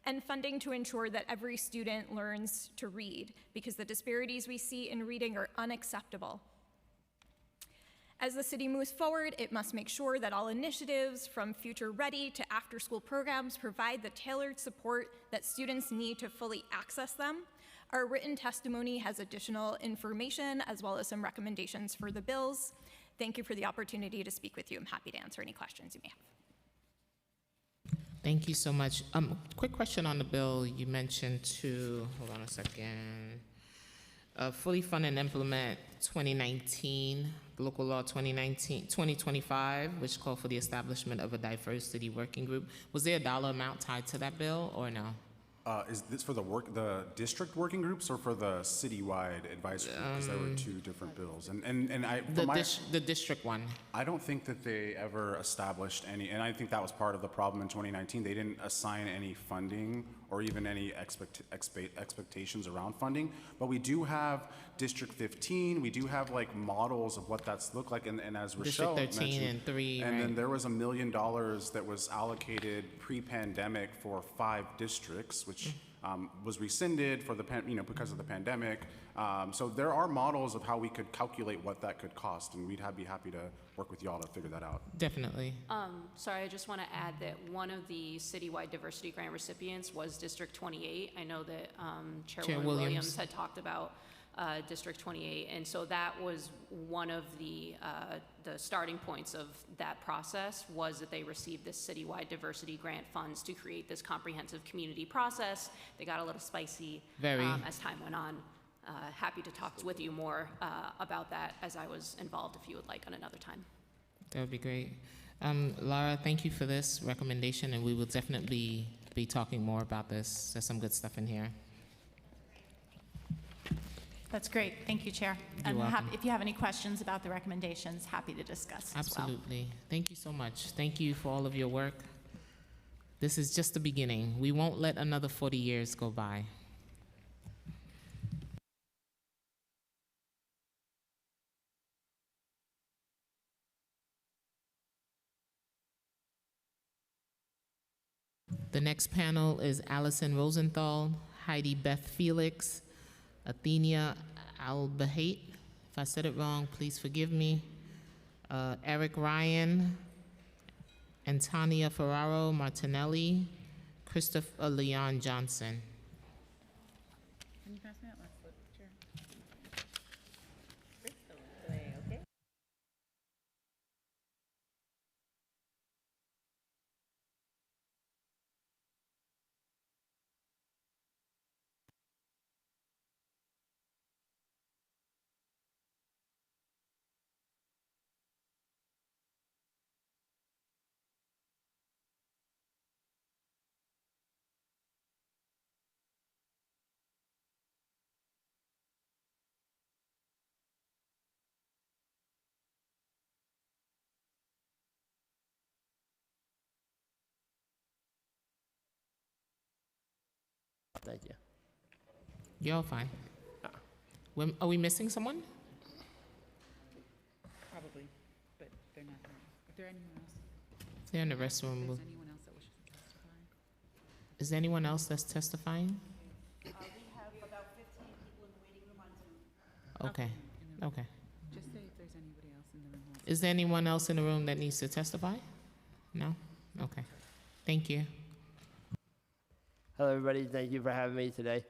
And funding to ensure that every student learns to read, because the disparities we see in reading are unacceptable. As the city moves forward, it must make sure that all initiatives, from Future Ready to after-school programs, provide the tailored support that students need to fully access them. Our written testimony has additional information as well as some recommendations for the bills. Thank you for the opportunity to speak with you. I'm happy to answer any questions you may have. Thank you so much. Quick question on the bill. You mentioned to, hold on a second, fully fund and implement 2019, Local Law 2025, which called for the establishment of a diversity working group. Was there a dollar amount tied to that bill or no? Is this for the district working groups or for the citywide advisory? Because there were two different bills. The district one. I don't think that they ever established any, and I think that was part of the problem in 2019. They didn't assign any funding or even any expectations around funding. But we do have District 15. We do have like models of what that's looked like. And as Rochelle District 13 mentioned, and 3, and right? then there was $1 million that was allocated pre-pandemic for 5 districts, which was rescinded for the because of the pandemic. So there are models of how we could calculate what that could cost, and we'd be happy to work with y'all to figure that out. Definitely. Sorry, I just want to add that one of the citywide diversity grant recipients was District 28. I know that Chair Williams had talked about District 28, and so that was one of the starting points of that process, was that they received this citywide diversity grant funds to create this comprehensive community process. They got a little spicy as time went on. Happy to talk with you more about that, as I was involved, if you would like, on another time. That would be great. Lara, thank you for this recommendation, and we will definitely be talking more about this. There's some good stuff in here. That's great. Thank you, Chair. You're welcome. If you have any questions about the recommendations, happy to discuss as well. Absolutely. Thank you so much. Thank you for all of your work. This is just the beginning. We won't let another 40 years go by. The next panel is Allison Rosenthal, Heidi Beth Felix, Athenia Albahate. If I said it wrong, please forgive me. Eric Ryan, Antonia Ferraro Martinelli, Christopher Leon Johnson. Can you pass me that last slip, Chair? Okay. Thank you. You're all fine. Are we missing someone? Probably, but they're not here. If there anyone else, They're in the restroom. if there's anyone else that wishes to testify. Is there anyone else that's testifying? We have about 15 people in the waiting room on Zoom. Okay. Okay. Just say if there's anybody else in the room. Is there anyone else in the room that needs to testify? No? Okay. Thank you. Hello, everybody. Thank you for having me today.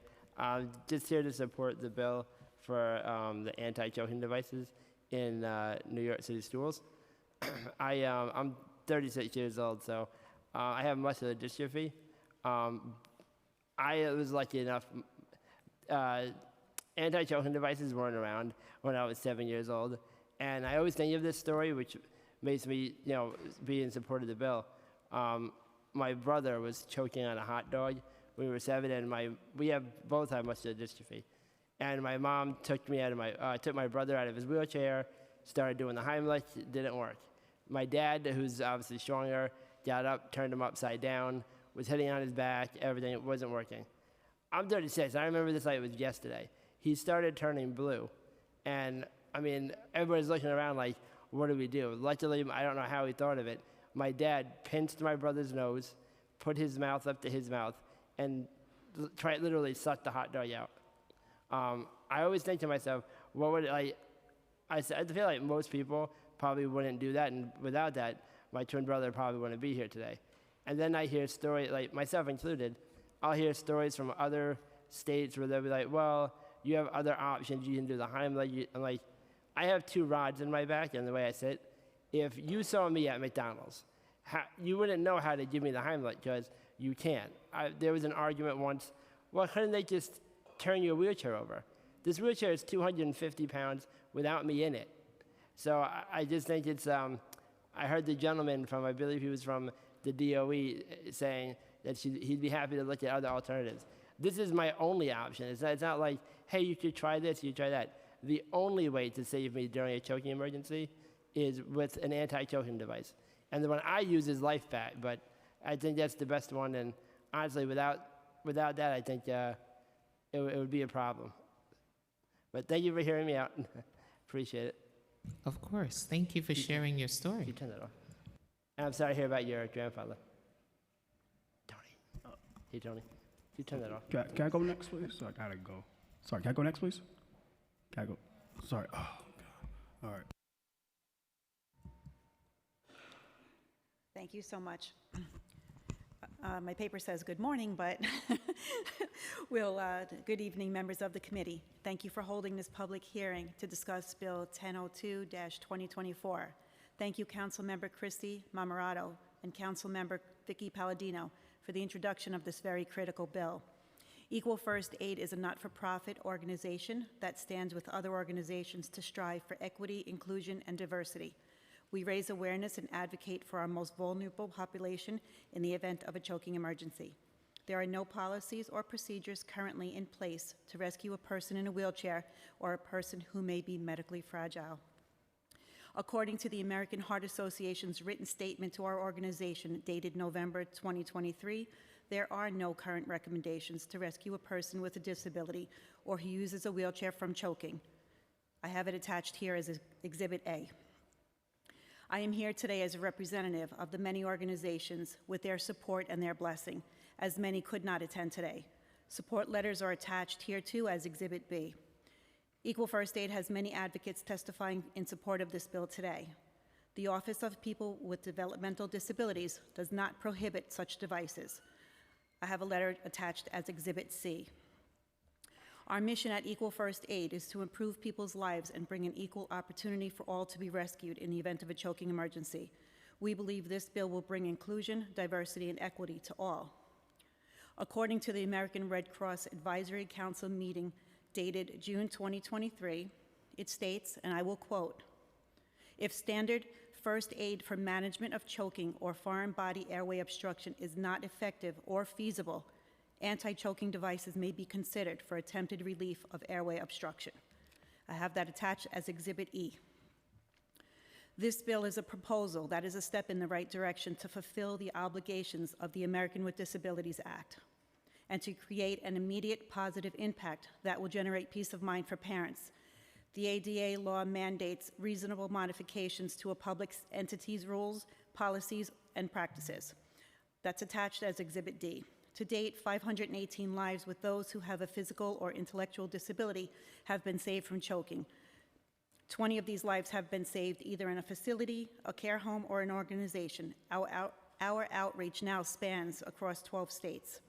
Just here to support the bill for the anti-choking devices in New York City schools. I'm 36 years old, so I have muscular dystrophy. I was lucky enough, anti-choking devices weren't around when I was 7 years old. And I always think of this story, which makes me, be in support of the bill. My brother was choking on a hot dog when we were 7, and we both have muscular dystrophy. And my mom took my brother out of his wheelchair, started doing the Heimlich, it didn't work. My dad, who's obviously stronger, got up, turned him upside down, was hitting on his back, everything, it wasn't working. I'm 36, I remember this like it was yesterday. He started turning blue, and everybody's looking around like, what do we do? Luckily, I don't know how he thought of it. My dad pinched my brother's nose, put his mouth up to his mouth, and literally sucked the hot dog out. I always think to myself, what would I feel like most people probably wouldn't do that, and without that, my twin brother probably wouldn't be here today. And then I hear stories, like myself included, I'll hear stories from other states where they'll be like, well, you have other options, you can do the Heimlich. I'm like, I have 2 rods in my back, and the way I sit, if you saw me at McDonald's, you wouldn't know how to give me the Heimlich, because you can't. There was an argument once, well, couldn't they just turn your wheelchair over? This wheelchair is 250 pounds without me in it. So I just think it's, I heard the gentleman from, I believe he was from the DOE, saying that he'd be happy to look at other alternatives. This is my only option. It's not like, hey, you could try this, you try that. The only way to save me during a choking emergency is with an anti-choking device. And the one I use is LifePak, but I think that's the best one. And honestly, without that, I think it would be a problem. But thank you for hearing me out. Appreciate it. Of course. Thank you for sharing your story. You turn that off. And I'm sorry to hear about your grandfather. Tony. Oh. Hey, Tony. You turn that off. Can I go next, please? So I gotta go. Sorry, can I go next, please? Can I go? Sorry. Oh, God. All right. Thank you so much. My paper says good morning, but good evening, members of the committee. Thank you for holding this public hearing to discuss Bill 1002-2024. Thank you, Councilmember Christy Marmorato and Councilmember Vicky Palladino for the introduction of this very critical bill. Equal First Aid is a not-for-profit organization that stands with other organizations to strive for equity, inclusion, and diversity. We raise awareness and advocate for our most vulnerable population in the event of a choking emergency. There are no policies or procedures currently in place to rescue a person in a wheelchair or a person who may be medically fragile. According to the American Heart Association's written statement to our organization dated November 2023, there are no current recommendations to rescue a person with a disability or who uses a wheelchair from choking. I have it attached here as Exhibit A. I am here today as a representative of the many organizations with their support and their blessing, as many could not attend today. Support letters are attached here too as Exhibit B. Equal First Aid has many advocates testifying in support of this bill today. The Office of People with Developmental Disabilities does not prohibit such devices. I have a letter attached as Exhibit C. Our mission at Equal First Aid is to improve people's lives and bring an equal opportunity for all to be rescued in the event of a choking emergency. We believe this bill will bring inclusion, diversity, and equity to all. According to the American Red Cross Advisory Council meeting dated June 2023, it states, and I will quote, "If standard first aid for management of choking or foreign body airway obstruction is not effective or feasible, anti-choking devices may be considered for attempted relief of airway obstruction." I have that attached as Exhibit E. This bill is a proposal that is a step in the right direction to fulfill the obligations of the American with Disabilities Act and to create an immediate positive impact that will generate peace of mind for parents. The ADA law mandates reasonable modifications to a public entity's rules, policies, and practices. That's attached as Exhibit D. To date, 518 lives with those who have a physical or intellectual disability have been saved from choking. 20 of these lives have been saved either in a facility, a care home, or an organization. Our outreach now spans across 12 states.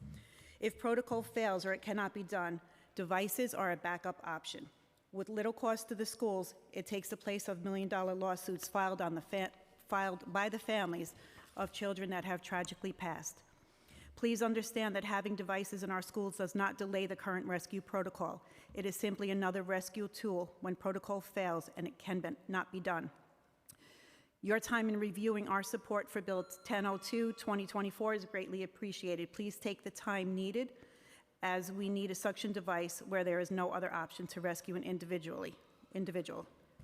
If protocol fails or it cannot be done, devices are a backup option. With little cost to the schools, it takes the place of million-dollar lawsuits filed by the families of children that have tragically passed. Please understand that having devices in our schools does not delay the current rescue protocol. It is simply another rescue tool when protocol fails and it not be done. Your time in reviewing our support for Bill 1002-2024 is greatly appreciated. Please take the time needed, as we need a suction device where there is no other option to rescue an individual.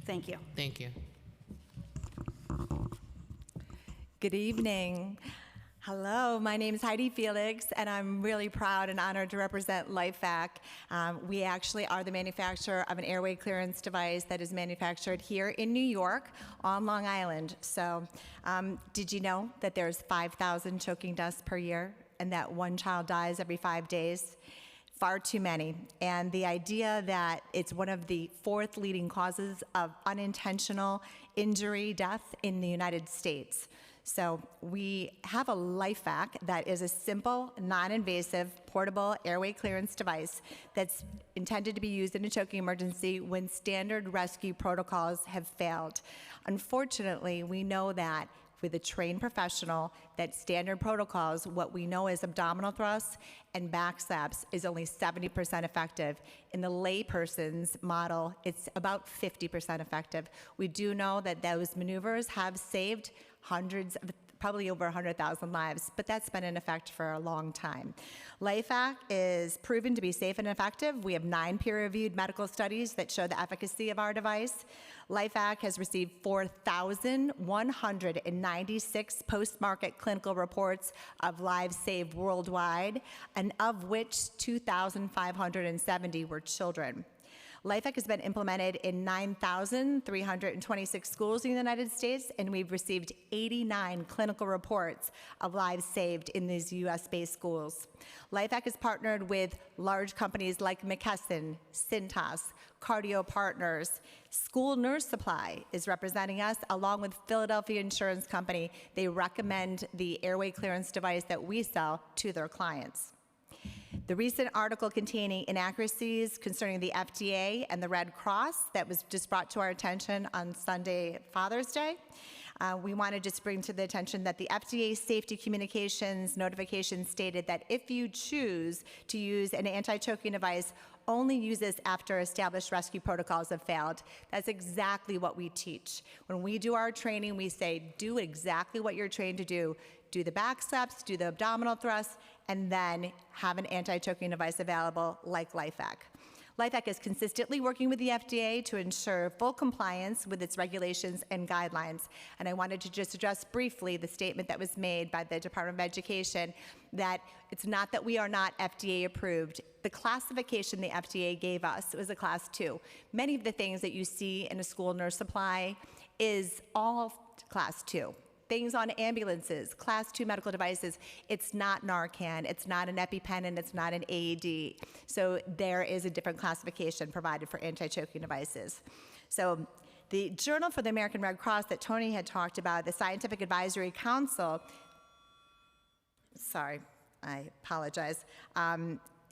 Thank you. Thank you. Good evening. Hello, my name is Heidi Felix, and I'm really proud and honored to represent LifeVac. We actually are the manufacturer of an airway clearance device that is manufactured here in New York on Long Island. So did you know that there's 5,000 choking deaths per year and that one child dies every 5 days? Far too many. And the idea that it's one of the 4th leading causes of unintentional injury death in the United States. So we have a LifeVac that is a simple, non-invasive, portable airway clearance device that's intended to be used in a choking emergency when standard rescue protocols have failed. Unfortunately, we know that with a trained professional, that standard protocols, what we know is abdominal thrusts and back slaps, is only 70% effective. In the layperson's model, it's about 50% effective. We do know that those maneuvers have saved hundreds of, probably over 100,000 lives, but that's been in effect for a long time. LifeVac is proven to be safe and effective. We have 9 peer-reviewed medical studies that show the efficacy of our device. LifeVac has received 4,196 post-market clinical reports of lives saved worldwide, and of which 2,570 were children. LifeVac has been implemented in 9,326 schools in the United States, and we've received 89 clinical reports of lives saved in these US-based schools. LifeVac has partnered with large companies like McKesson, Cintas, Cardio Partners. School Nurse Supply is representing us, along with Philadelphia Insurance Company. They recommend the airway clearance device that we sell to their clients. The recent article containing inaccuracies concerning the FDA and the Red Cross that was just brought to our attention on Sunday, Father's Day, we want to just bring to the attention that the FDA safety communications notification stated that if you choose to use an anti-choking device, only use this after established rescue protocols have failed. That's exactly what we teach. When we do our training, we say, do exactly what you're trained to do. Do the back steps, do the abdominal thrusts, and then have an anti-choking device available like LifeVac. LifeVac is consistently working with the FDA to ensure full compliance with its regulations and guidelines. And I wanted to just address briefly the statement that was made by the Department of Education that it's not that we are not FDA approved. The classification the FDA gave us was a class 2. Many of the things that you see in a school nurse supply is all class 2. Things on ambulances, class 2 medical devices, it's not Narcan, it's not an EpiPen, and it's not an AED. So there is a different classification provided for anti-choking devices. So the Journal for the American Red Cross that Tony had talked about, the Scientific Advisory Council, sorry, I apologize.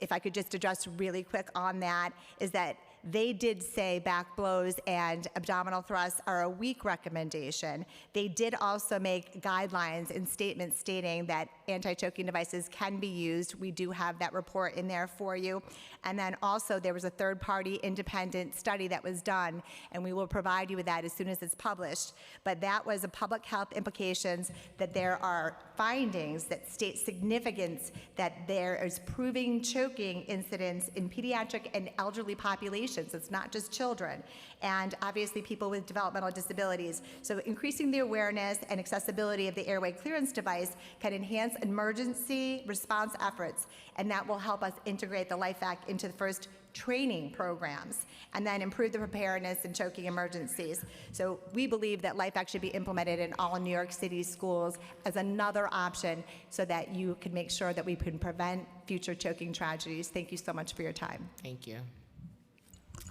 If I could just address really quick on that, is that they did say back blows and abdominal thrusts are a weak recommendation. They did also make guidelines and statements stating that anti-choking devices can be used. We do have that report in there for you. And then also there was a third-party independent study that was done, and we will provide you with that as soon as it's published. But that was a public health implications that there are findings that state significance that there is proving choking incidents in pediatric and elderly populations. It's not just children, and obviously people with developmental disabilities. So increasing the awareness and accessibility of the airway clearance device can enhance emergency response efforts, and that will help us integrate the LifeVac into the first training programs and then improve the preparedness in choking emergencies. So we believe that LifeVac should be implemented in all New York City schools as another option so that you can make sure that we can prevent future choking tragedies. Thank you so much for your time. Thank you.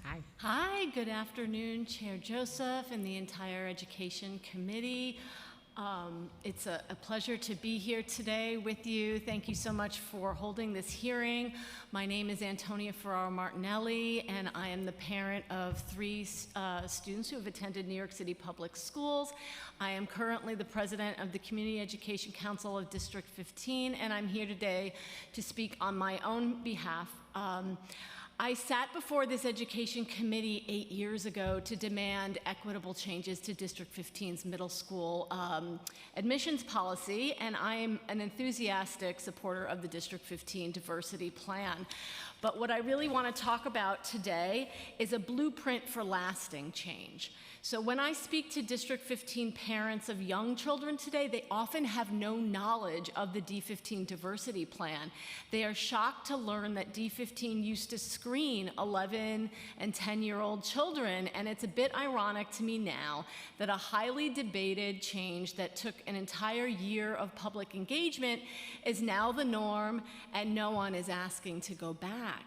Hi. Hi, good afternoon, Chair Joseph and the entire Education Committee. It's a pleasure to be here today with you. Thank you so much for holding this hearing. My name is Antonia Ferraro Martinelli, and I am the parent of 3 students who have attended New York City Public Schools. I am currently the president of the Community Education Council of District 15, and I'm here today to speak on my own behalf. I sat before this education committee 8 years ago to demand equitable changes to District 15's middle school admissions policy, and I am an enthusiastic supporter of the District 15 diversity plan. But what I really want to talk about today is a blueprint for lasting change. So when I speak to District 15 parents of young children today, they often have no knowledge of the D15 diversity plan. They are shocked to learn that D15 used to screen 11 and 10-year-old children, and it's a bit ironic to me now that a highly debated change that took an entire year of public engagement is now the norm, and no one is asking to go back.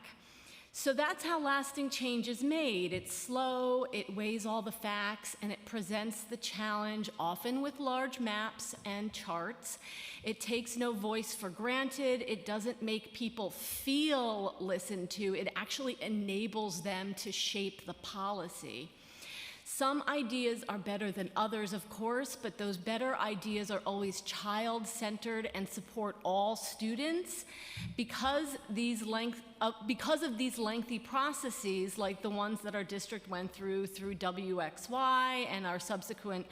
So that's how lasting change is made. It's slow, it weighs all the facts, and it presents the challenge, often with large maps and charts. It takes no voice for granted. It doesn't make people feel listened to. It actually enables them to shape the policy. Some ideas are better than others, of course, but those better ideas are always child-centered and support all students. Because of these lengthy processes, like the ones that our district went through WXY and our subsequent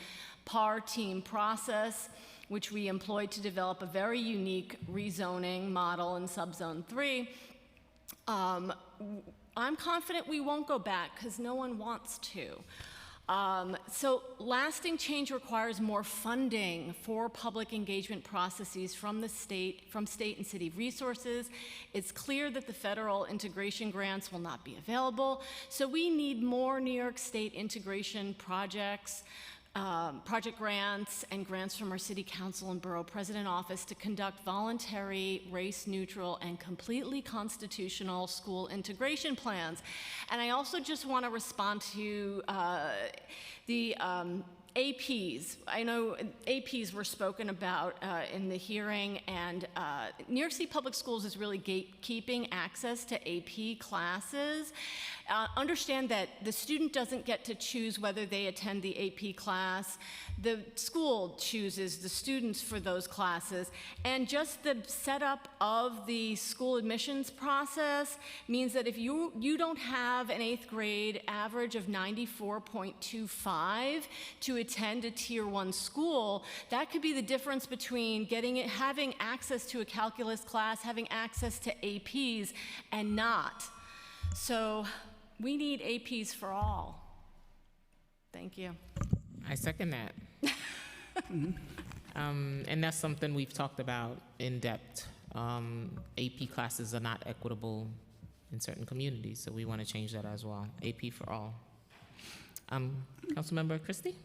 PAR team process, which we employed to develop a very unique rezoning model in Subzone 3, I'm confident we won't go back because no one wants to. So lasting change requires more funding for public engagement processes from state and city resources. It's clear that the federal integration grants will not be available, so we need more New York State integration projects, project grants, and grants from our City Council and Borough President Office to conduct voluntary, race-neutral, and completely constitutional school integration plans. And I also just want to respond to the APs. I know APs were spoken about in the hearing, and New York City Public Schools is really gatekeeping access to AP classes. Understand that the student doesn't get to choose whether they attend the AP class. The school chooses the students for those classes, and just the setup of the school admissions process means that if you don't have an 8th grade average of 94.25 to attend a Tier 1 school, that could be the difference between having access to a calculus class, having access to APs, and not. So we need APs for all. Thank you. I second that. And that's something we've talked about in depth. AP classes are not equitable in certain communities, so we want to change that as well. AP for all. Councilmember Christie?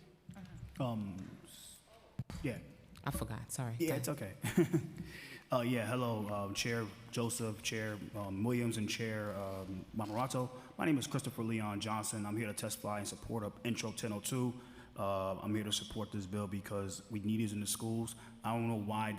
Yeah. I forgot, sorry. Yeah, it's okay. Hello, Chair Joseph, Chair Williams, and Chair Marmorato. My name is Christopher Leon Johnson. I'm here to testify in support of Intro 1002. I'm here to support this bill because we need it in the schools. I don't know why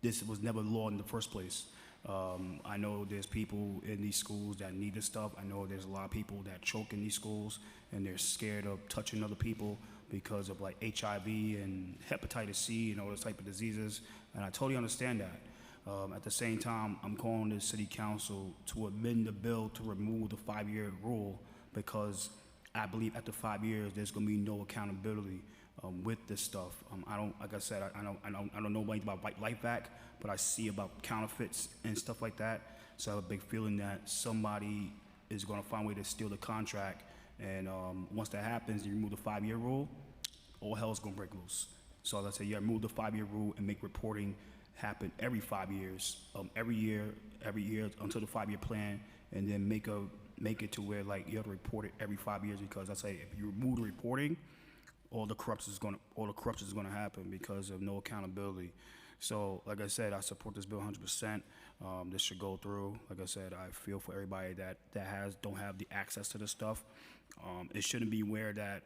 this was never law in the first place. I know there's people in these schools that need this stuff. I know there's a lot of people that choke in these schools, and they're scared of touching other people because of like HIV and hepatitis C and all those type of diseases, and I totally understand that. At the same time, I'm calling the City Council to amend the bill to remove the 5-year rule, because I believe after 5 years there's going to be no accountability with this stuff. Like I said, I don't know anything about Life Act, but I see about counterfeits and stuff like that. So I have a big feeling that somebody is going to find a way to steal the contract, and once that happens, you remove the 5-year rule, all hell's going to break loose. So as I say, remove the 5-year rule and make reporting happen every 5 years, every year until the 5-year plan, and then make it to where like you have to report it every 5 years, because I say if you remove the reporting, all the corruption is going to happen because of no accountability. So like I said, I support this bill 100%. This should go through. Like I said, I feel for everybody that don't have the access to this stuff. It shouldn't be where that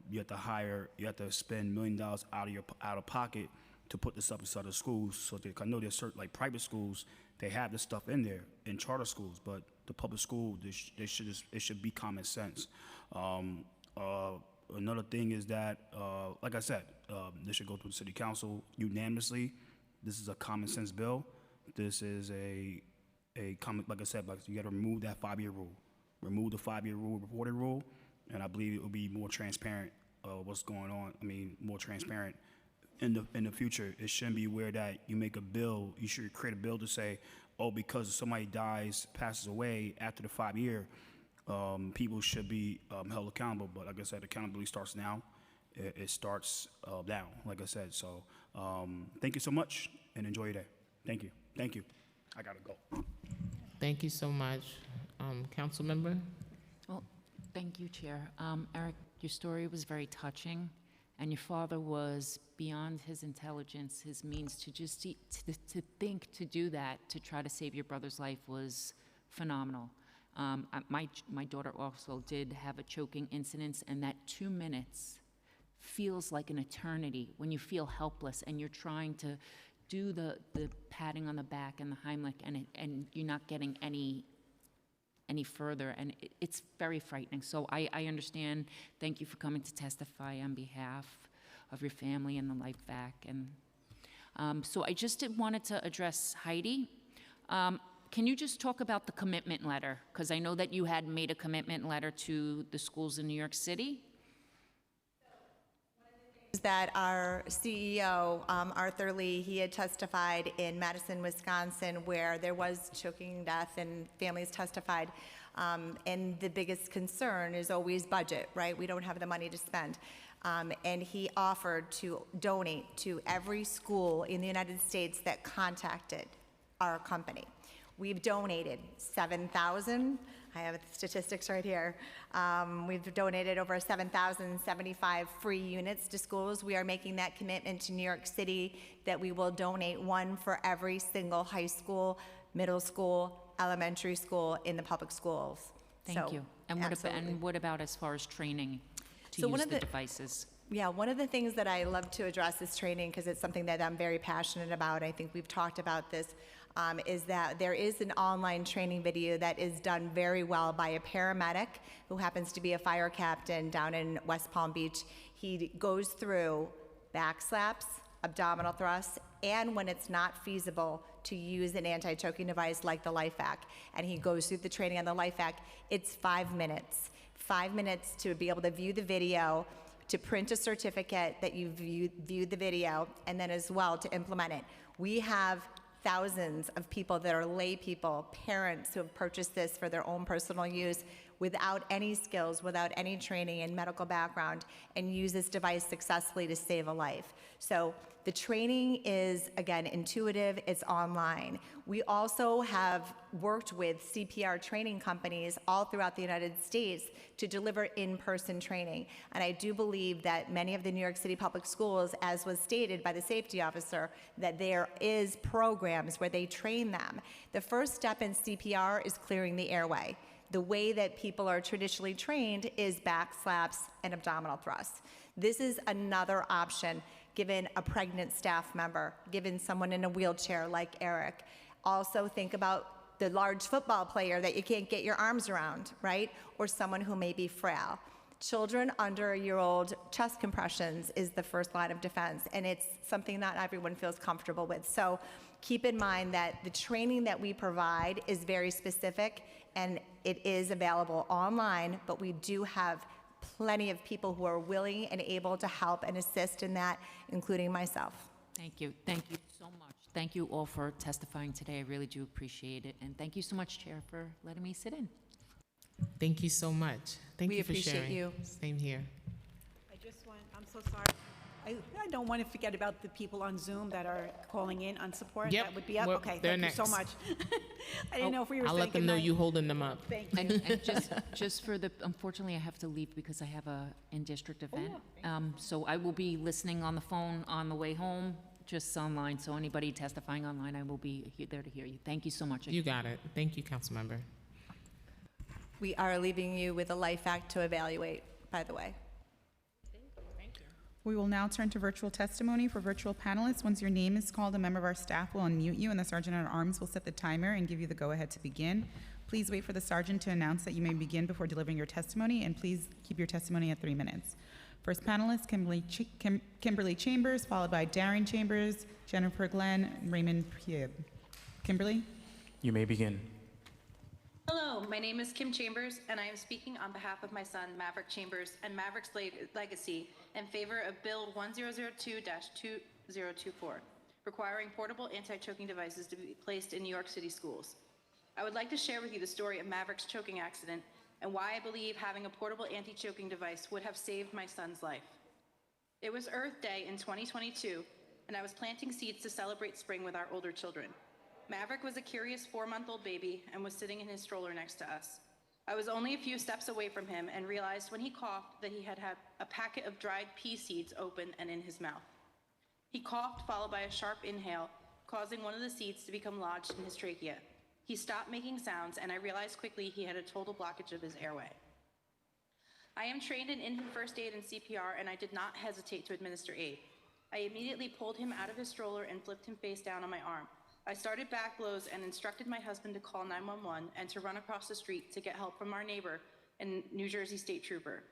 you have to spend $1 million out of pocket to put this up inside the schools. So I know there's certain like private schools, they have this stuff in there in charter schools, but the public school, it should be common sense. Another thing is that, like I said, this should go through the City Council unanimously. This is a common sense bill. This is a common, like I said, like you got to remove that 5-year rule, remove the 5-year rule, reporting rule, and I believe it will be more transparent what's going on. I mean, more transparent in the future. It shouldn't be where that you make a bill. You should create a bill to say, oh, because somebody passes away after the 5-year, people should be held accountable. But like I said, accountability starts now. It starts now, like I said. So thank you so much, and enjoy your day. Thank you. Thank you. I gotta go. Thank you so much. Council member? Well, thank you, Chair. Eric, your story was very touching, and your father was beyond his intelligence, his means to just to think to do that, to try to save your brother's life was phenomenal. My daughter also did have a choking incident, and that 2 minutes feels like an eternity when you feel helpless and you're trying to do the patting on the back and the Heimlich, and you're not getting any further, and it's very frightening. So I understand. Thank you for coming to testify on behalf of your family and the Life Back. And so I just wanted to address Heidi. Can you just talk about the commitment letter? Because I know that you had made a commitment letter to the schools in New York City. that our CEO, Arthur Lee, he had testified in Madison, Wisconsin, where there was choking death and families testified. And the biggest concern is always budget, right? We don't have the money to spend. And he offered to donate to every school in the United States that contacted our company. We've donated 7,000. I have the statistics right here. We've donated over 7,075 free units to schools. We are making that commitment to New York City that we will donate one for every single high school, middle school, elementary school in the public schools. Thank you. And what about as far as training to use the devices? Yeah, one of the things that I love to address is training, because it's something that I'm very passionate about. I think we've talked about this, is that there is an online training video that is done very well by a paramedic who happens to be a fire captain down in West Palm Beach. He goes through back slaps, abdominal thrusts, and when it's not feasible to use an anti-choking device like the LifeVac. And he goes through the training on the LifeVac. It's 5 minutes. 5 minutes to be able to view the video, to print a certificate that you viewed the video, and then as well to implement it. We have thousands of people that are lay people, parents who have purchased this for their own personal use without any skills, without any training and medical background, and use this device successfully to save a life. So the training is, again, intuitive, it's online. We also have worked with CPR training companies all throughout the United States to deliver in-person training. And I do believe that many of the New York City public schools, as was stated by the safety officer, that there is programs where they train them. The first step in CPR is clearing the airway. The way that people are traditionally trained is back slaps and abdominal thrusts. This is another option given a pregnant staff member, given someone in a wheelchair like Eric. Also think about the large football player that you can't get your arms around, right? Or someone who may be frail. Children under a year-old, chest compressions is the first line of defense, and it's something not everyone feels comfortable with. So keep in mind that the training that we provide is very specific, and it is available online, but we do have plenty of people who are willing and able to help and assist in that, including myself. Thank you. Thank you so much. Thank you all for testifying today. I really do appreciate it. And thank you so much, Chair, for letting me sit in. Thank you so much. Thank you for sharing. We appreciate you. Same here. I'm so sorry. I don't want to forget about the people on Zoom that are calling in on support. Yep, That would be up. we're- Okay, they're thank you so next. much. I didn't know if we were I'll saying let them know goodnight. you holding them up. Thank you. And just for the, unfortunately, I have to leave because I have a in-district event. So I will be listening on the phone on the way home, just online. So anybody testifying online, I will be there to hear you. Thank you so much. You got it. Thank you, Councilmember. We are leaving you with a LifeVac to evaluate, by the way. We will now turn to virtual testimony for virtual panelists. Once your name is called, a member of our staff will unmute you, and the Sergeant at Arms will set the timer and give you the go-ahead to begin. Please wait for the sergeant to announce that you may begin before delivering your testimony, and please keep your testimony at 3 minutes. First panelist, Kimberly Chambers, followed by Darren Chambers, Jennifer Glenn, and Raymond Pieb. Kimberly? You may begin. Hello, my name is Kim Chambers, and I am speaking on behalf of my son, Maverick Chambers, and Maverick's legacy in favor of Bill 1002-2024, requiring portable anti-choking devices to be placed in New York City schools. I would like to share with you the story of Maverick's choking accident and why I believe having a portable anti-choking device would have saved my son's life. It was Earth Day in 2022, and I was planting seeds to celebrate spring with our older children. Maverick was a curious 4-month-old baby and was sitting in his stroller next to us. I was only a few steps away from him and realized when he coughed that he had a packet of dried pea seeds open and in his mouth. He coughed, followed by a sharp inhale, causing one of the seeds to become lodged in his trachea. He stopped making sounds, and I realized quickly he had a total blockage of his airway. I am trained in infant first aid and CPR, and I did not hesitate to administer aid. I immediately pulled him out of his stroller and flipped him face down on my arm. I started back blows and instructed my husband to call 911 and to run across the street to get help from our neighbor and New Jersey State Trooper.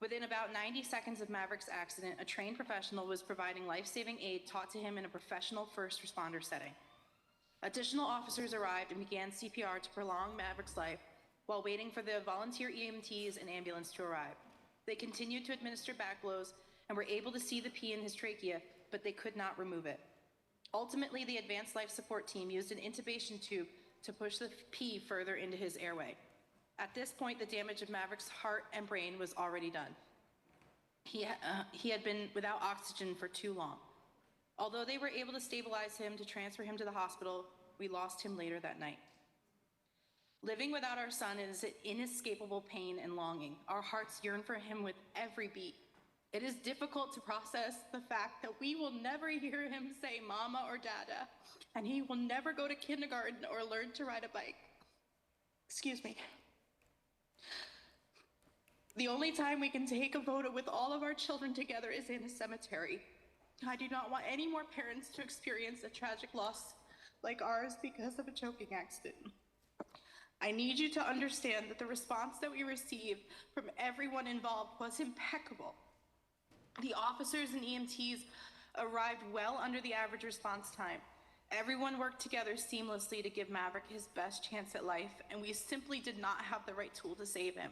Within about 90 seconds of Maverick's accident, a trained professional was providing life-saving aid taught to him in a professional first responder setting. Additional officers arrived and began CPR to prolong Maverick's life while waiting for the volunteer EMTs and ambulance to arrive. They continued to administer back blows and were able to see the pea in his trachea, but they could not remove it. Ultimately, the advanced life support team used an intubation tube to push the pea further into his airway. At this point, the damage of Maverick's heart and brain was already done. He had been without oxygen for too long. Although they were able to stabilize him to transfer him to the hospital, we lost him later that night. Living without our son is inescapable pain and longing. Our hearts yearn for him with every beat. It is difficult to process the fact that we will never hear him say mama or dada, and he will never go to kindergarten or learn to ride a bike. Excuse me. The only time we can take a photo with all of our children together is in a cemetery. I do not want any more parents to experience a tragic loss like ours because of a choking accident. I need you to understand that the response that we received from everyone involved was impeccable. The officers and EMTs arrived well under the average response time. Everyone worked together seamlessly to give Maverick his best chance at life, and we simply did not have the right tool to save him.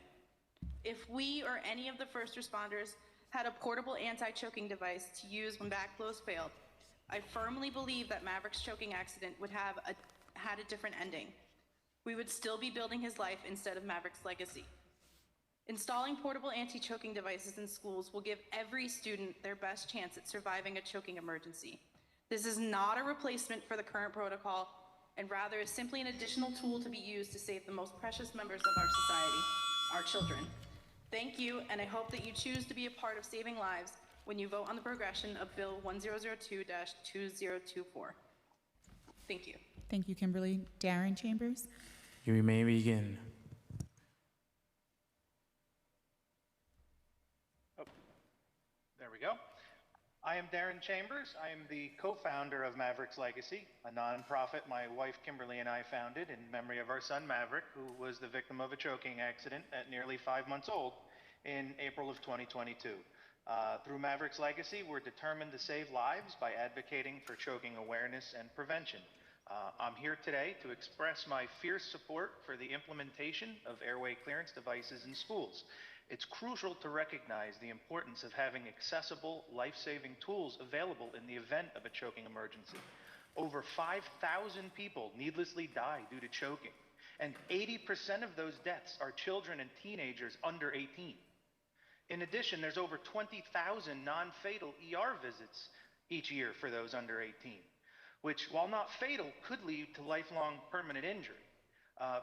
If we or any of the first responders had a portable anti-choking device to use when backflows failed, I firmly believe that Maverick's choking accident would have had a different ending. We would still be building his life instead of Maverick's legacy. Installing portable anti-choking devices in schools will give every student their best chance at surviving a choking emergency. This is not a replacement for the current protocol, and rather is simply an additional tool to be used to save the most precious members of our society, our children. Thank you, and I hope that you choose to be a part of saving lives when you vote on the progression of Bill 1002-2024. Thank you. Thank you, Kimberly. Darren Chambers. You may begin. There we go. I am Darren Chambers. I am the co-founder of Maverick's Legacy, a nonprofit my wife Kimberly and I founded in memory of our son Maverick, who was the victim of a choking accident at nearly 5 months old in April of 2022. Through Maverick's Legacy, we're determined to save lives by advocating for choking awareness and prevention. I'm here today to express my fierce support for the implementation of airway clearance devices in schools. It's crucial to recognize the importance of having accessible, life-saving tools available in the event of a choking emergency. Over 5,000 people needlessly die due to choking, and 80% of those deaths are children and teenagers under 18. In addition, there's over 20,000 non-fatal ER visits each year for those under 18, which, while not fatal, could lead to lifelong permanent injury.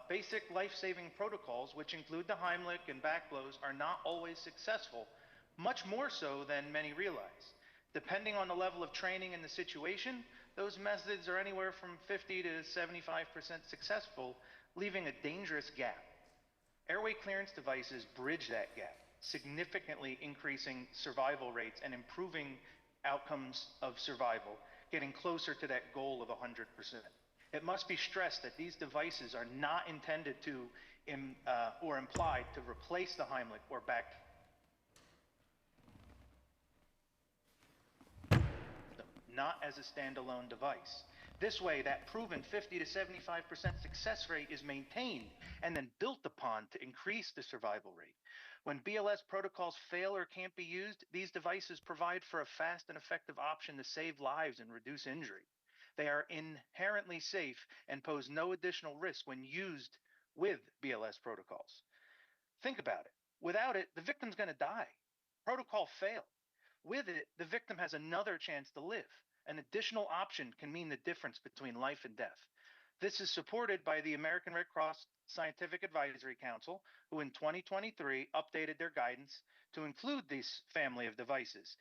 Basic life-saving protocols, which include the Heimlich and backblows, are not always successful, much more so than many realize. Depending on the level of training and the situation, those methods are anywhere from 50 to 75% successful, leaving a dangerous gap. Airway clearance devices bridge that gap, significantly increasing survival rates and improving outcomes of survival, getting closer to that goal of 100%. It must be stressed that these devices are not intended to or implied to replace the Heimlich or back. Not as a standalone device. This way, that proven 50 to 75% success rate is maintained and then built upon to increase the survival rate. When BLS protocols fail or can't be used, these devices provide for a fast and effective option to save lives and reduce injury. They are inherently safe and pose no additional risk when used with BLS protocols. Think about it. Without it, the victim's going to die. Protocol failed. With it, the victim has another chance to live. An additional option can mean the difference between life and death. This is supported by the American Red Cross Scientific Advisory Council, who in 2023 updated their guidance to include this family of devices.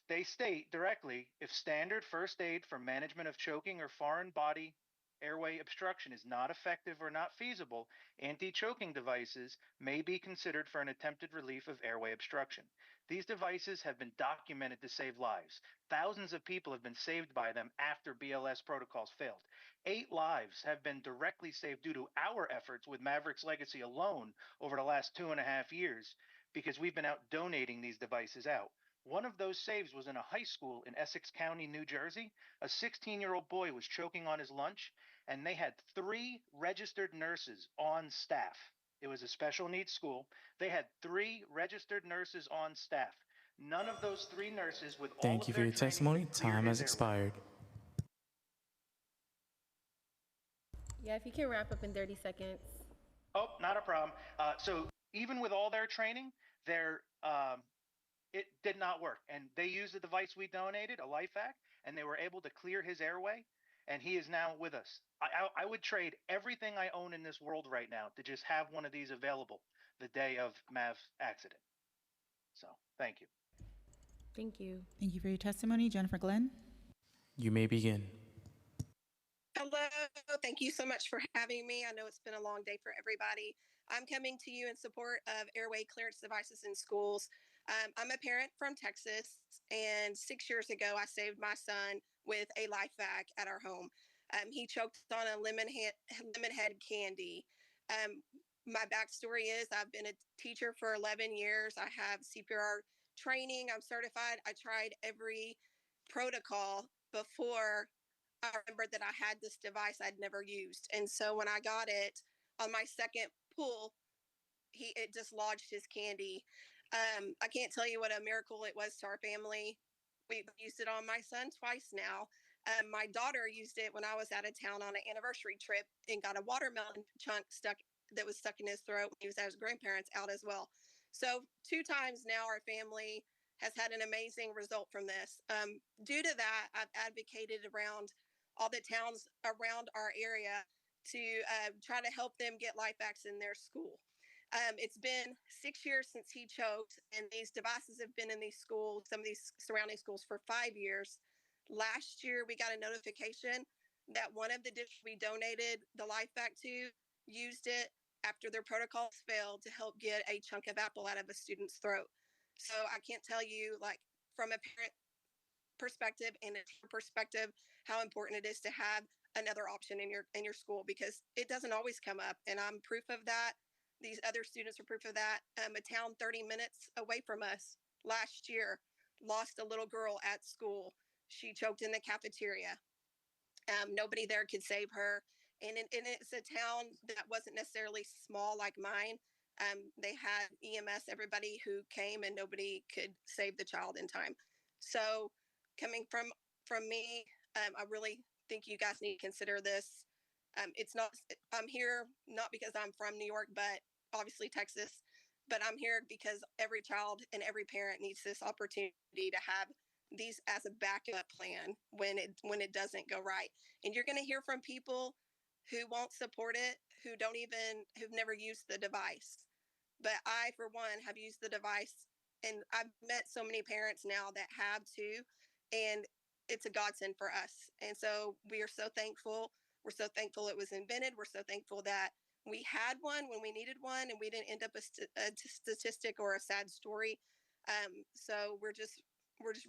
They state directly, if standard first aid for management of choking or foreign body airway obstruction is not effective or not feasible, anti-choking devices may be considered for an attempted relief of airway obstruction. These devices have been documented to save lives. Thousands of people have been saved by them after BLS protocols failed. 8 lives have been directly saved due to our efforts with Maverick's Legacy alone over the last 2.5 years, because we've been out donating these devices out. One of those saves was in a high school in Essex County, New Jersey. A 16-year-old boy was choking on his lunch, and they had 3 registered nurses on staff It was a special needs school. They had 3 registered nurses on staff. None of those 3 nurses with all Thank of you for their your training testimony. could clear Time his has airway. expired. Yeah, if you can wrap up in 30 seconds. Oh, not a problem. So even with all their training, it did not work. And they used the device we donated, a LifeVac, and they were able to clear his airway. And he is now with us. I would trade everything I own in this world right now to just have one of these available the day of Mav's accident. So thank you. Thank you. Thank you for your testimony. Jennifer Glenn. You may begin. Hello, thank you so much for having me. I know it's been a long day for everybody. I'm coming to you in support of airway clearance devices in schools. I'm a parent from Texas, and 6 years ago, I saved my son with a LifeVac at our home. He choked on a lemon head candy. My backstory is I've been a teacher for 11 years. I have CPR training. I'm certified. I tried every protocol before I remembered that I had this device I'd never used. And so when I got it on my second pull, it dislodged his candy. I can't tell you what a miracle it was to our family. We've used it on my son twice now. My daughter used it when I was out of town on an anniversary trip and got a watermelon chunk that was stuck in his throat when he was at his grandparents out as well. So 2 times now our family has had an amazing result from this. Due to that, I've advocated around all the towns around our area to try to help them get LifeVacs in their school. It's been 6 years since he choked, and these devices have been in these schools, some of these surrounding schools, for 5 years. Last year, we got a notification that one of the districts we donated the LifeVac to used it after their protocols failed to help get a chunk of apple out of a student's throat. So I can't tell you, like, from a parent perspective and a teacher perspective, how important it is to have another option in your school, because it doesn't always come up, and I'm proof of that. These other students are proof of that. A town 30 minutes away from us last year lost a little girl at school. She choked in the cafeteria. Nobody there could save her. And it's a town that wasn't necessarily small like mine. They had EMS, everybody who came, and nobody could save the child in time. So coming from me, I really think you guys need to consider this. I'm here not because I'm from New York, but obviously Texas, but I'm here because every child and every parent needs this opportunity to have these as a backup plan when it doesn't go right. And you're going to hear from people who won't support it, who've never used the device. But I, for one, have used the device, and I've met so many parents now that have too, and it's a godsend for us. And so we are so thankful. We're so thankful it was invented. We're so thankful that we had one when we needed one, and we didn't end up a statistic or a sad story. So we're just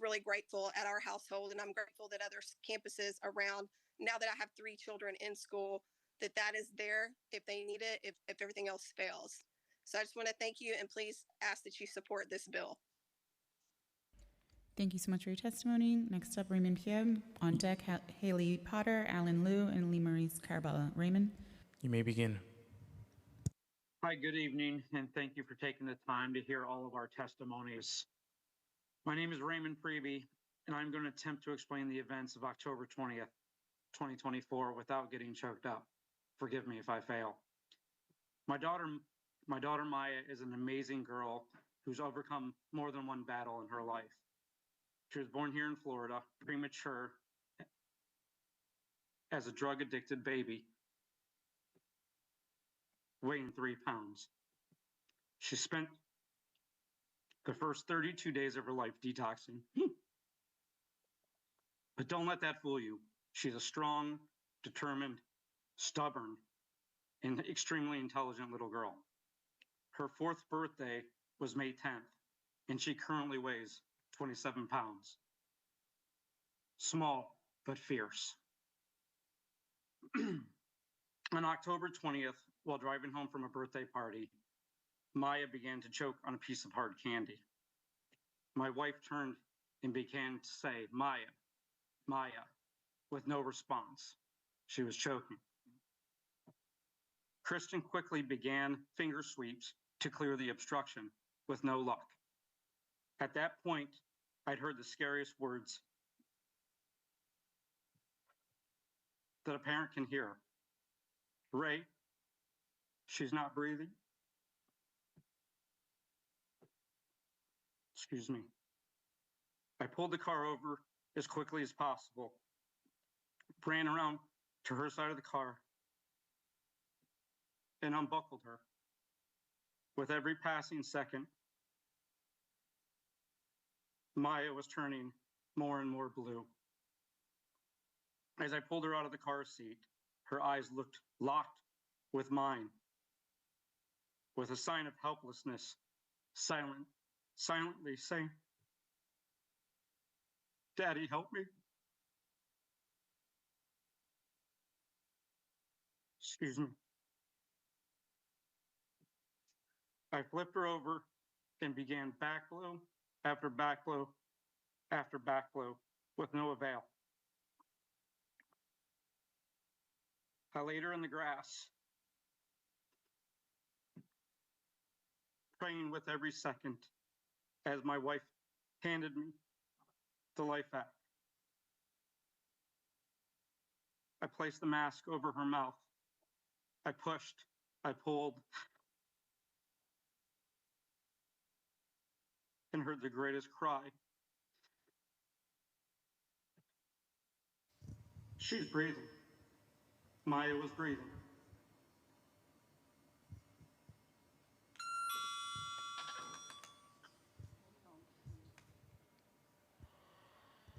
really grateful at our household, and I'm grateful that other campuses around, now that I have 3 children in school, that is there if they need it, if everything else fails. So I just want to thank you, and please ask that you support this bill. Thank you so much for your testimony. Next up, Raymond Pierre. On deck, Haley Potter, Alan Liu, and Lee Maurice Carbella. Raymond. You may begin. Hi, good evening, and thank you for taking the time to hear all of our testimonies. My name is Raymond Freeby, and I'm going to attempt to explain the events of October 20th, 2024 without getting choked up. Forgive me if I fail. My daughter Maya is an amazing girl who's overcome more than one battle in her life. She was born here in Florida, premature, as a drug-addicted baby, weighing 3 pounds. She spent the first 32 days of her life detoxing. But don't let that fool you. She's a strong, determined, stubborn, and extremely intelligent little girl. Her 4th birthday was May 10th, and she currently weighs 27 pounds. Small, but fierce. On October 20th, while driving home from a birthday party, Maya began to choke on a piece of hard candy. My wife turned and began to say, "Maya, Maya," with no response. She was choking. Kristen quickly began finger sweeps to clear the obstruction, with no luck. At that point, I'd heard the scariest words that a parent can hear. Ray, she's not breathing. Excuse me. I pulled the car over as quickly as possible, ran around to her side of the car, and unbuckled her. With every passing second, Maya was turning more and more blue. As I pulled her out of the car seat, her eyes looked locked with mine. With a sign of helplessness, silently saying, "Daddy, help me." Excuse me. I flipped her over and began back blow after back blow after back blow with no avail. I laid her in the grass, praying with every second as my wife handed me the life act. I placed the mask over her mouth. I pushed, I pulled, and heard the greatest cry. She's breathing. Maya was breathing.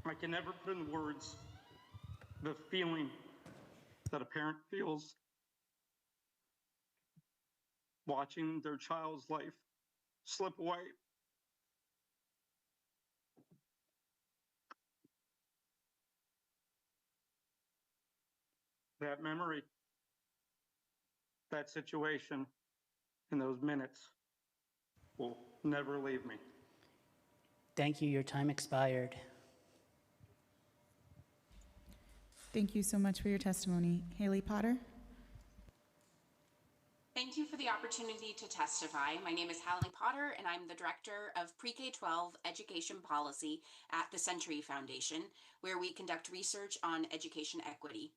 I can never put in words the feeling that a parent feels watching their child's life slip away. That memory, that situation, and those minutes will never leave me. Thank you. Your time expired. Thank you so much for your testimony. Haley Potter. Thank you for the opportunity to testify. My name is Hallie Potter, and I'm the Director of Pre-K-12 Education Policy at the Century Foundation, where we conduct research on education equity.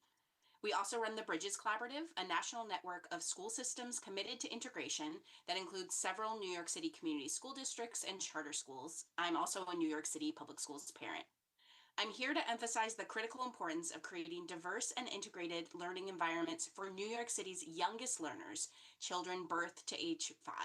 We also run the Bridges Collaborative, a national network of school systems committed to integration that includes several New York City community school districts and charter schools. I'm also a New York City Public Schools parent. I'm here to emphasize the critical importance of creating diverse and integrated learning environments for New York City's youngest learners, children birth to age 5.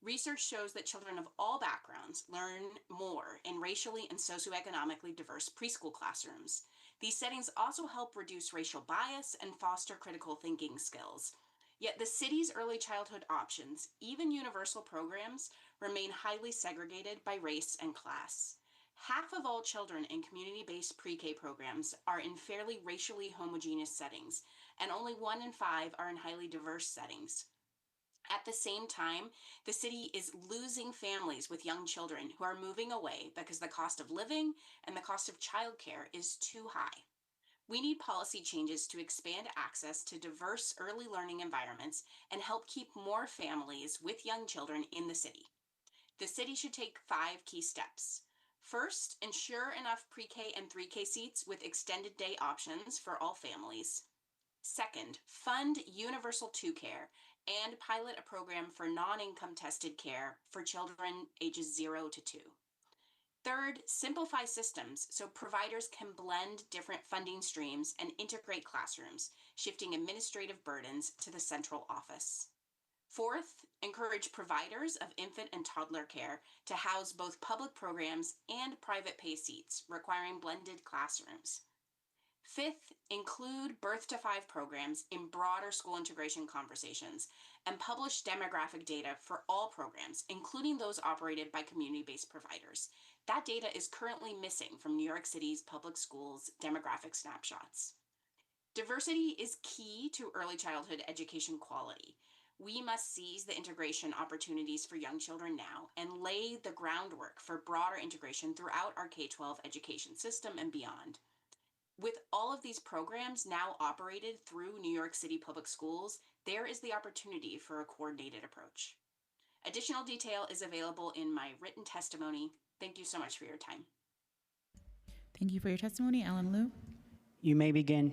Research shows that children of all backgrounds learn more in racially and socioeconomically diverse preschool classrooms. These settings also help reduce racial bias and foster critical thinking skills. Yet the city's early childhood options, even universal programs, remain highly segregated by race and class. Half of all children in community-based pre-K programs are in fairly racially homogeneous settings, and only 1 in 5 are in highly diverse settings. At the same time, the city is losing families with young children who are moving away because the cost of living and the cost of childcare is too high. We need policy changes to expand access to diverse early learning environments and help keep more families with young children in the city. The city should take 5 key steps. First, ensure enough pre-K and 3K seats with extended day options for all families. Second, fund universal 2 care and pilot a program for non-income tested care for children ages 0 to 2. Third, simplify systems so providers can blend different funding streams and integrate classrooms, shifting administrative burdens to the central office. Fourth, encourage providers of infant and toddler care to house both public programs and private pay seats, requiring blended classrooms. Fifth, include birth to 5 programs in broader school integration conversations and publish demographic data for all programs, including those operated by community-based providers. That data is currently missing from New York City's public schools' demographic snapshots. Diversity is key to early childhood education quality. We must seize the integration opportunities for young children now and lay the groundwork for broader integration throughout our K-12 education system and beyond. With all of these programs now operated through New York City Public Schools, there is the opportunity for a coordinated approach. Additional detail is available in my written testimony. Thank you so much for your time. Thank you for your testimony. Alan Liu. You may begin.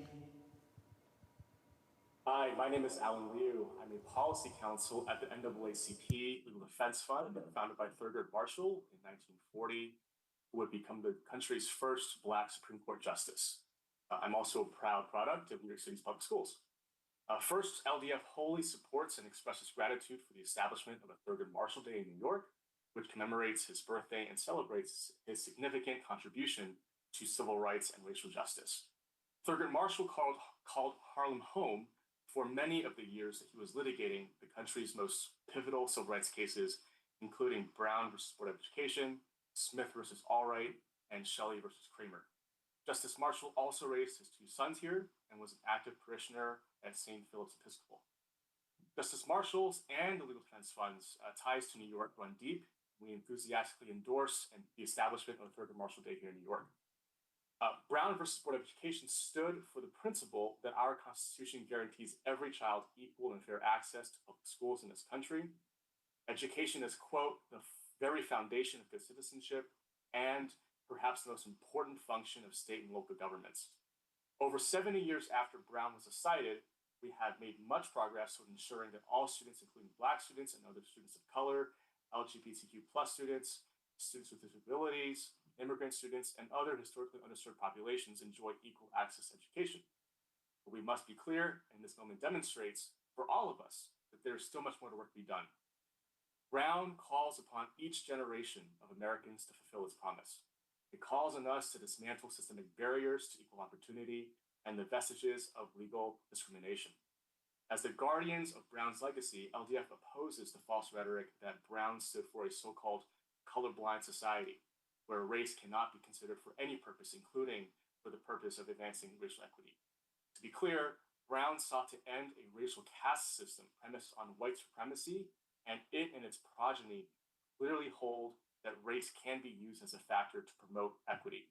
Hi, my name is Alan Liu. I'm a policy counsel at the NAACP Legal Defense Fund, founded by Thurgood Marshall in 1940, who would become the country's first Black Supreme Court justice. I'm also a proud product of New York City's public schools. First, LDF wholly supports and expresses gratitude for the establishment of a Thurgood Marshall Day in New York, which commemorates his birthday and celebrates his significant contribution to civil rights and racial justice. Thurgood Marshall called Harlem home for many of the years that he was litigating the country's most pivotal civil rights cases, including Brown versus Board of Education, Smith versus Allwright, and Shelley versus Kramer. Justice Marshall also raised his two sons here and was an active parishioner at St. Philip's Episcopal. Justice Marshall's and the Legal Defense Fund's ties to New York run deep. We enthusiastically endorse the establishment of Thurgood Marshall Day here in New York. Brown versus Board of Education stood for the principle that our Constitution guarantees every child equal and fair access to public schools in this country. Education is, quote, the very foundation of good citizenship and perhaps the most important function of state and local governments. Over 70 years after Brown was decided, we have made much progress with ensuring that all students, including Black students and other students of color, LGBTQ+ students, students with disabilities, immigrant students, and other historically underserved populations enjoy equal access to education. But we must be clear, and this moment demonstrates for all of us that there is still much more work to be done. Brown calls upon each generation of Americans to fulfill its promise. It calls on us to dismantle systemic barriers to equal opportunity and the vestiges of legal discrimination. As the guardians of Brown's legacy, LDF opposes the false rhetoric that Brown stood for a so-called colorblind society, where race cannot be considered for any purpose, including for the purpose of advancing racial equity. To be clear, Brown sought to end a racial caste system premised on white supremacy, and it and its progeny clearly hold that race can be used as a factor to promote equity.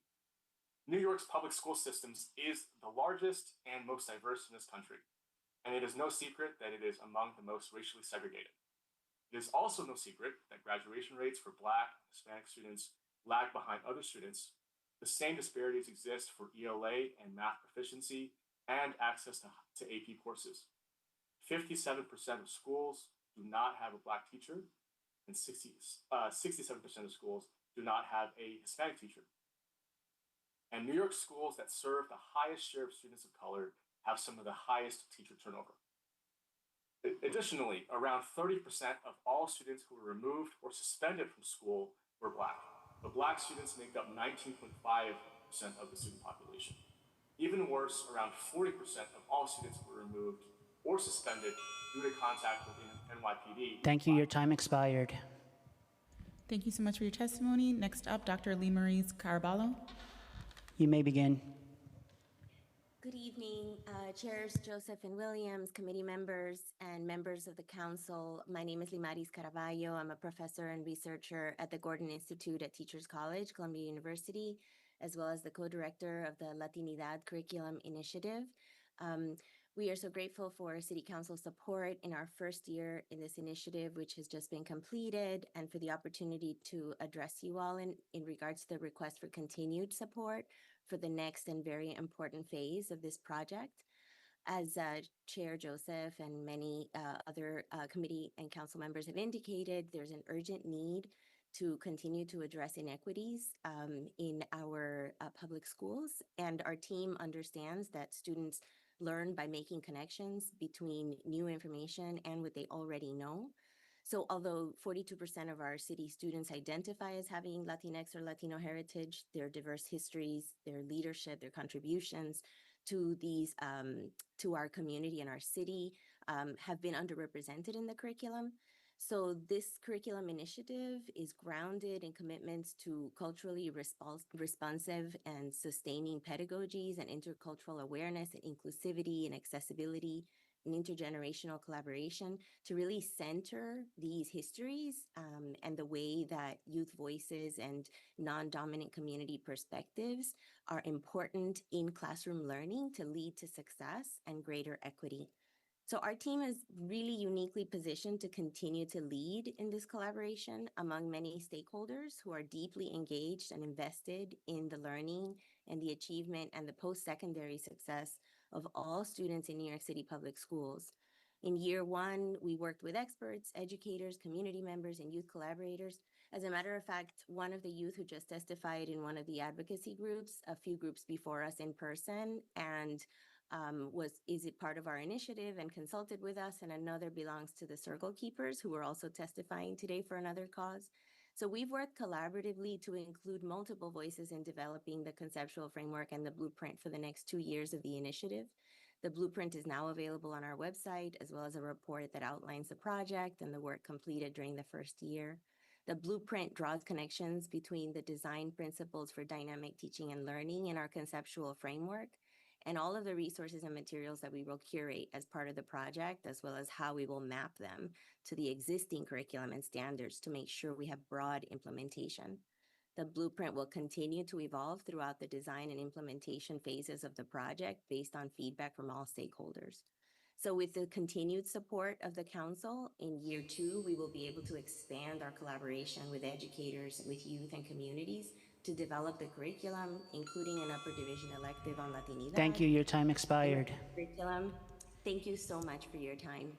New York's public school systems is the largest and most diverse in this country, and it is no secret that it is among the most racially segregated. It is also no secret that graduation rates for Black and Hispanic students lag behind other students. The same disparities exist for ELA and math proficiency and access to AP courses. 57% of schools do not have a Black teacher, and 67% of schools do not have a Hispanic teacher. And New York schools that serve the highest share of students of color have some of the highest teacher turnover. Additionally, around 30% of all students who were removed or suspended from school were Black. The Black students make up 19.5% of the student population. Even worse, around 40% of all students were removed or suspended due to contact with NYPD. Thank you. Your time expired. Thank you so much for your testimony. Next up, Dr. Lee Maurice Caraballo. You may begin. Good evening, Chairs Joseph and Williams, committee members, and members of the council. My name is Limaris Caraballo. I'm a professor and researcher at the Gordon Institute at Teachers College, Columbia University, as well as the co-director of the Latinidad Curriculum Initiative. We are so grateful for City Council support in our first year in this initiative, which has just been completed, and for the opportunity to address you all in regards to the request for continued support for the next and very important phase of this project. As Chair Joseph and many other committee and council members have indicated, there's an urgent need to continue to address inequities in our public schools. And our team understands that students learn by making connections between new information and what they already know. So although 42% of our city students identify as having Latinx or Latino heritage, their diverse histories, their leadership, their contributions to these, to our community and our city have been underrepresented in the curriculum. So this curriculum initiative is grounded in commitments to culturally responsive and sustaining pedagogies and intercultural awareness and inclusivity and accessibility and intergenerational collaboration to really center these histories and the way that youth voices and non-dominant community perspectives are important in classroom learning to lead to success and greater equity. So our team is really uniquely positioned to continue to lead in this collaboration among many stakeholders who are deeply engaged and invested in the learning and the achievement and the post-secondary success of all students in New York City public schools. In year one, we worked with experts, educators, community members, and youth collaborators. As a matter of fact, one of the youth who just testified in one of the advocacy groups, a few groups before us in person, and is it part of our initiative and consulted with us, and another belongs to the Circle Keepers, who are also testifying today for another cause. So we've worked collaboratively to include multiple voices in developing the conceptual framework and the blueprint for the next 2 years of the initiative. The blueprint is now available on our website, as well as a report that outlines the project and the work completed during the first year. The blueprint draws connections between the design principles for dynamic teaching and learning in our conceptual framework and all of the resources and materials that we will curate as part of the project, as well as how we will map them to the existing curriculum and standards to make sure we have broad implementation. The blueprint will continue to evolve throughout the design and implementation phases of the project based on feedback from all stakeholders. So with the continued support of the council, in year two, we will be able to expand our collaboration with educators, with youth and communities to develop the curriculum, including an upper division elective on Latinidad. Thank you. Your time expired. Curriculum. Thank you so much for your time.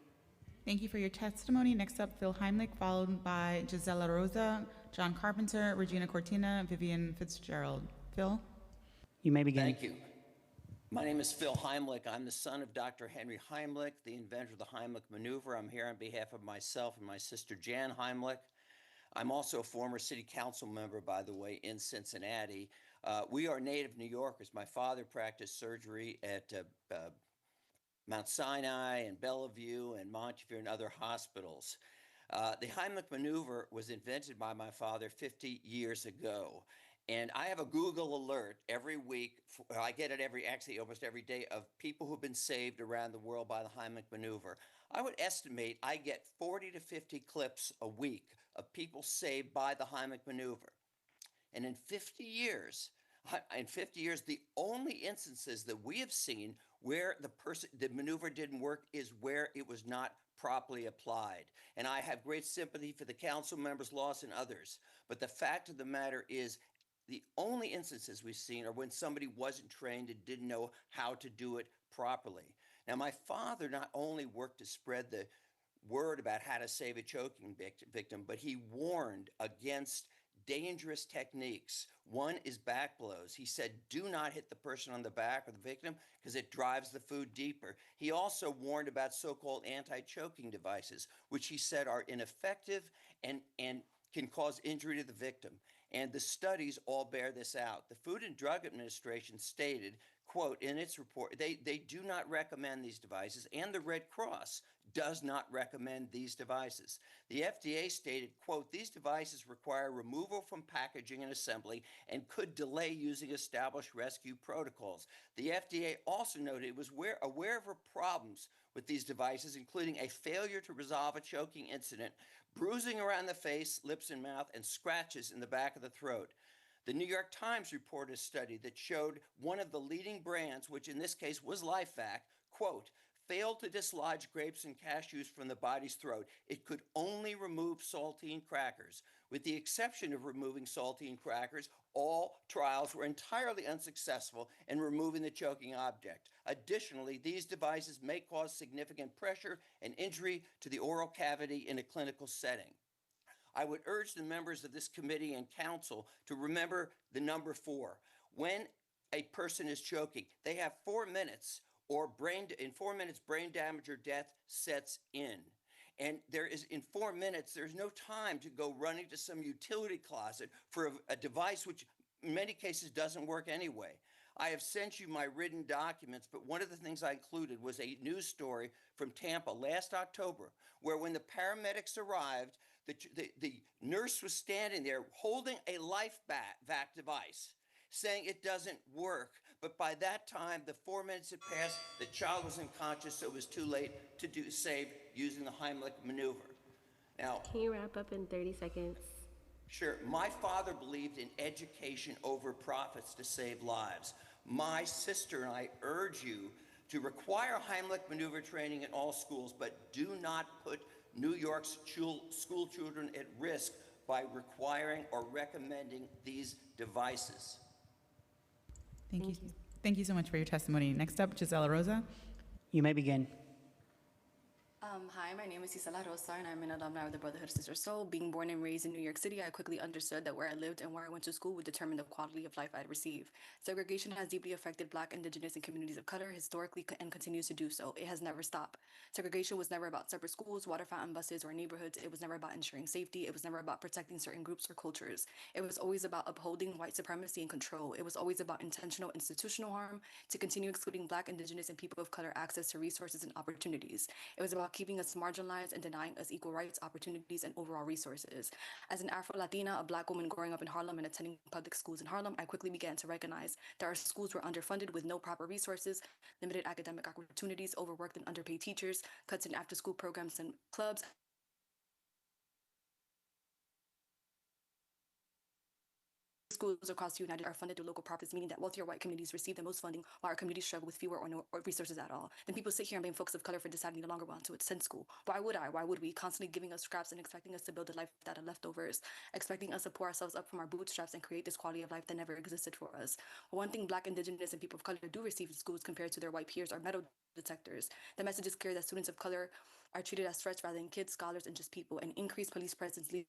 Thank you for your testimony. Next up, Phil Heimlich, followed by Gisela Rosa, John Carpenter, Regina Cortina, Vivian Fitzgerald. Phil? You may begin. Thank you. My name is Phil Heimlich. I'm the son of Dr. Henry Heimlich, the inventor of the Heimlich maneuver. I'm here on behalf of myself and my sister Jan Heimlich. I'm also a former city council member, by the way, in Cincinnati. We are native New Yorkers. My father practiced surgery at Mount Sinai and Bellevue and Montefiore and other hospitals. The Heimlich maneuver was invented by my father 50 years ago. And I have a Google alert every week. I get it almost every day, of people who've been saved around the world by the Heimlich maneuver. I would estimate I get 40 to 50 clips a week of people saved by the Heimlich maneuver. And in 50 years, the only instances that we have seen where the maneuver didn't work is where it was not properly applied. And I have great sympathy for the council members, Loss, and others. But the fact of the matter is, the only instances we've seen are when somebody wasn't trained and didn't know how to do it properly. Now, my father not only worked to spread the word about how to save a choking victim, but he warned against dangerous techniques. One is back blows. He said, do not hit the person on the back or the victim because it drives the food deeper. He also warned about so-called anti-choking devices, which he said are ineffective and can cause injury to the victim. And the studies all bear this out. The Food and Drug Administration stated, quote, in its report, they do not recommend these devices, and the Red Cross does not recommend these devices. The FDA stated, quote, these devices require removal from packaging and assembly and could delay using established rescue protocols. The FDA also noted it was aware of problems with these devices, including a failure to resolve a choking incident, bruising around the face, lips, and mouth, and scratches in the back of the throat. The New York Times reported a study that showed one of the leading brands, which in this case was LifeVac, quote, failed to dislodge grapes and cashews from the body's throat. It could only remove saltine crackers. With the exception of removing saltine crackers, all trials were entirely unsuccessful in removing the choking object. Additionally, these devices may cause significant pressure and injury to the oral cavity in a clinical setting. I would urge the members of this committee and council to remember the number 4. When a person is choking, they have 4 minutes, in 4 minutes, brain damage or death sets in. And in 4 minutes, there's no time to go running to some utility closet for a device which in many cases doesn't work anyway. I have sent you my written documents, but one of the things I included was a news story from Tampa last October, where when the paramedics arrived, the nurse was standing there holding a LifeVac device, saying it doesn't work, But by that time, the 4 minutes had passed, the child was unconscious, so it was too late to save using the Heimlich maneuver. Now, Can you wrap up in 30 seconds? sure, my father believed in education over profits to save lives. My sister and I urge you to require Heimlich maneuver training in all schools, but do not put New York's school children at risk by requiring or recommending these devices. Thank you. Thank you so much for your testimony. Next up, Gisela Rosa. You may begin. Hi, my name is Isela Rosa, and I'm an alumni of the Brotherhood of Sister Soul. Being born and raised in New York City, I quickly understood that where I lived and where I went to school would determine the quality of life I'd receive. Segregation has deeply affected Black, Indigenous, and communities of color historically and continues to do so. It has never stopped. Segregation was never about separate schools, water fountain buses, or neighborhoods. It was never about ensuring safety. It was never about protecting certain groups or cultures. It was always about upholding white supremacy and control. It was always about intentional institutional harm to continue excluding Black, Indigenous, and people of color access to resources and opportunities. It was about keeping us marginalized and denying us equal rights, opportunities, and overall resources. As an Afro-Latina, a Black woman growing up in Harlem and attending public schools in Harlem, I quickly began to recognize that our schools were underfunded with no proper resources, limited academic opportunities, overworked and underpaid teachers, cuts in after-school programs and clubs, schools across the United are funded through local profits, meaning that wealthier white communities receive the most funding while our communities struggle with fewer or no resources at all. Then people sit here and blame folks of color for deciding no longer want to attend school. Why would I? Why would we? Constantly giving us scraps and expecting us to build a life out of leftovers, expecting us to pour ourselves up from our bootstraps and create this quality of life that never existed for us. One thing Black, Indigenous, and people of color do receive in schools compared to their white peers are metal detectors. The message is clear that students of color are treated as threats rather than kids, scholars, and just people, and increased police presence leads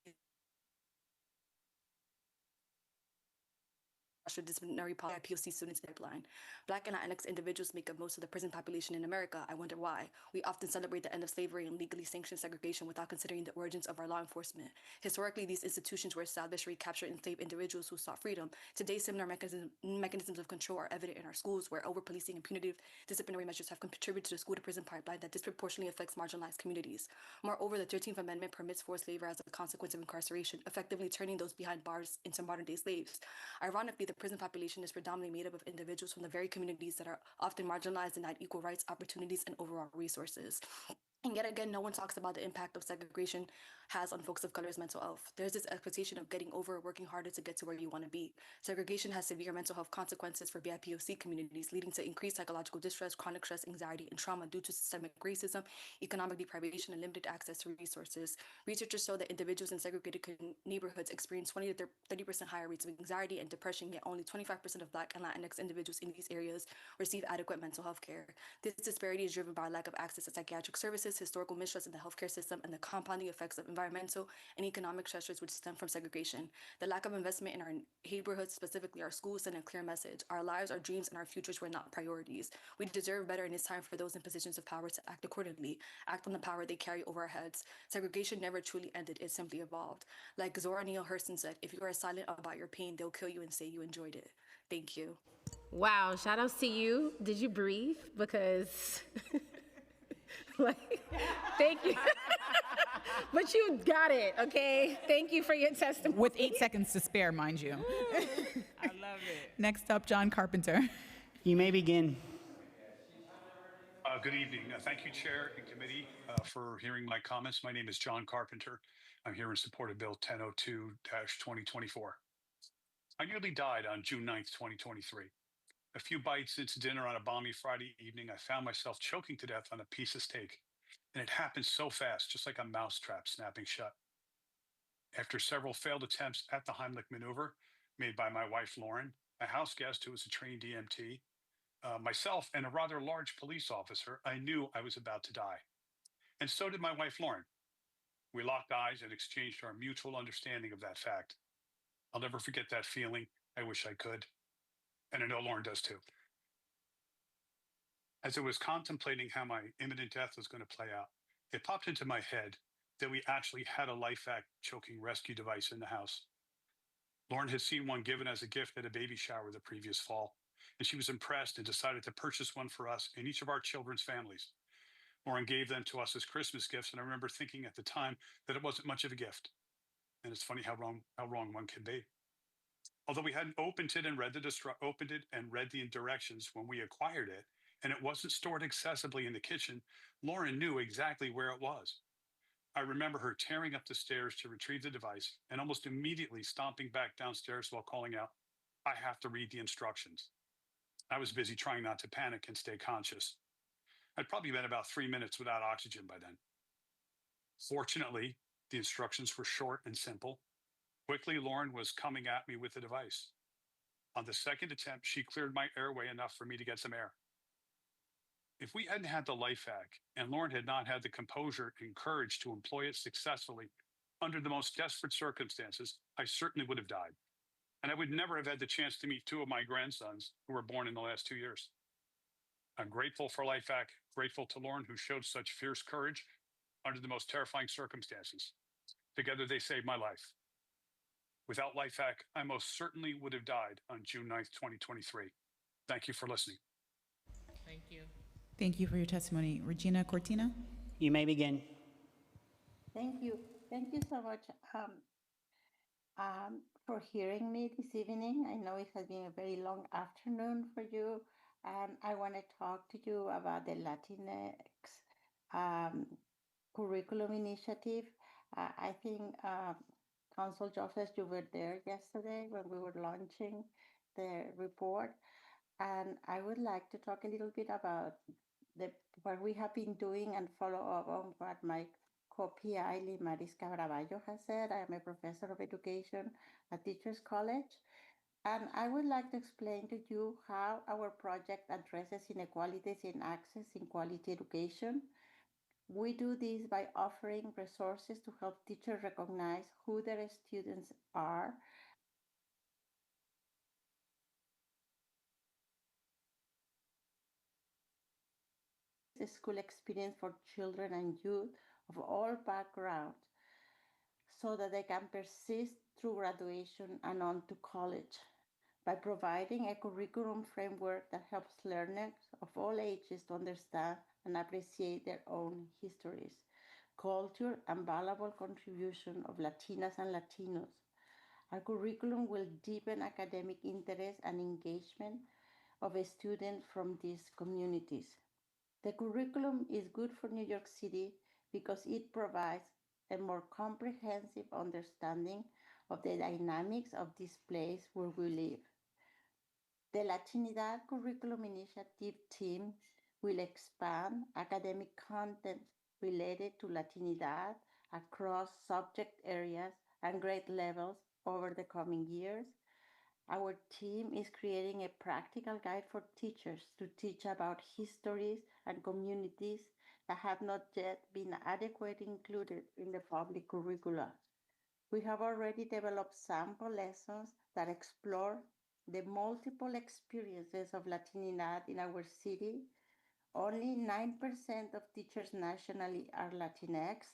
disciplinary POC students pipeline. Black and Latinx individuals make up most of the prison population in America. I wonder why. We often celebrate the end of slavery and legally sanctioned segregation without considering the origins of our law enforcement. Historically, these institutions were established to recapture enslaved individuals who sought freedom. Today, similar mechanisms of control are evident in our schools, where over-policing and punitive disciplinary measures have contributed to the school-to-prison pipeline that disproportionately affects marginalized communities. Moreover, the 13th Amendment permits forced labor as a consequence of incarceration, effectively turning those behind bars into modern-day slaves. Ironically, the prison population is predominantly made up of individuals from the very communities that are often marginalized, denied equal rights, opportunities, and overall resources. And yet again, no one talks about the impact of segregation has on folks of color's mental health. There's this expectation of getting over, working harder to get to where you want to be. Segregation has severe mental health consequences for BIPOC communities, leading to increased psychological distress, chronic stress, anxiety, and trauma due to systemic racism, economic deprivation, and limited access to resources. Researchers show that individuals in segregated neighborhoods experience 20 to 30% higher rates of anxiety and depression, yet only 25% of Black and Latinx individuals in these areas receive adequate mental health care. This disparity is driven by a lack of access to psychiatric services, historical mistrust in the healthcare system, and the compounding effects of environmental and economic stressors which stem from segregation. The lack of investment in our neighborhoods, specifically our schools, send a clear message. Our lives, our dreams, and our futures were not priorities. We deserve better, and it's time for those in positions of power to act accordingly, act on the power they carry over our heads. Segregation never truly ended, it simply evolved. Like Zora Neale Hurston said, if you are silent about your pain, they'll kill you and say you enjoyed it. Thank you. Wow, shout outs to you. Did you breathe? Because, like, thank you. But you got it, okay? Thank you for your testimony. With 8 seconds to spare, mind you. I love it. Next up, John Carpenter. You may begin. Good evening. Thank you, Chair and Committee, for hearing my comments. My name is John Carpenter. I'm here in support of Bill 1002-2024. I nearly died on June 9th, 2023. A few bites into dinner on a balmy Friday evening, I found myself choking to death on a piece of steak. And it happened so fast, just like a mousetrap snapping shut. After several failed attempts at the Heimlich maneuver made by my wife, Lauren, a house guest who was a trained EMT, myself, and a rather large police officer, I knew I was about to die. And so did my wife, Lauren. We locked eyes and exchanged our mutual understanding of that fact. I'll never forget that feeling. I wish I could. And I know Lauren does too. As I was contemplating how my imminent death was going to play out, it popped into my head that we actually had a LifeVac choking rescue device in the house. Lauren had seen one given as a gift at a baby shower the previous fall, and she was impressed and decided to purchase one for us and each of our children's families. Lauren gave them to us as Christmas gifts, and I remember thinking at the time that it wasn't much of a gift. And it's funny how wrong one can be. Although we hadn't opened it and read the directions when we acquired it, and it wasn't stored accessibly in the kitchen, Lauren knew exactly where it was. I remember her tearing up the stairs to retrieve the device and almost immediately stomping back downstairs while calling out, "I have to read the instructions." I was busy trying not to panic and stay conscious. I'd probably been about 3 minutes without oxygen by then. Fortunately, the instructions were short and simple. Quickly, Lauren was coming at me with the device. On the second attempt, she cleared my airway enough for me to get some air. If we hadn't had the life hack and Lauren had not had the composure and courage to employ it successfully under the most desperate circumstances, I certainly would have died. And I would never have had the chance to meet two of my grandsons who were born in the last 2 years. I'm grateful for life hack, grateful to Lauren, who showed such fierce courage under the most terrifying circumstances. Together, they saved my life. Without life hack, I most certainly would have died on June 9th, 2023. Thank you for listening. Thank you. Thank you for your testimony. Regina Cortina? You may begin. Thank you. Thank you so much for hearing me this evening. I know it has been a very long afternoon for you, and I want to talk to you about the Latinx curriculum initiative. I think Council Joseph, you were there yesterday when we were launching the report, and I would like to talk a little bit about what we have been doing and follow up on what my co-PI, Limaris Caraballo, has said. I am a professor of education at Teachers College, and I would like to explain to you how our project addresses inequalities in access in quality education. We do this by offering resources to help teachers recognize who their students are school experience for children and youth of all backgrounds so that they can persist through graduation and on to college by providing a curriculum framework that helps learners of all ages to understand and appreciate their own histories, culture, and valuable contribution of Latinas and Latinos. Our curriculum will deepen academic interest and engagement of students from these communities. The curriculum is good for New York City because it provides a more comprehensive understanding of the dynamics of this place where we live. The Latinidad Curriculum Initiative team will expand academic content related to Latinidad across subject areas and grade levels over the coming years. Our team is creating a practical guide for teachers to teach about histories and communities that have not yet been adequately included in the public curricula. We have already developed sample lessons that explore the multiple experiences of Latinidad in our city. Only 9% of teachers nationally are Latinx,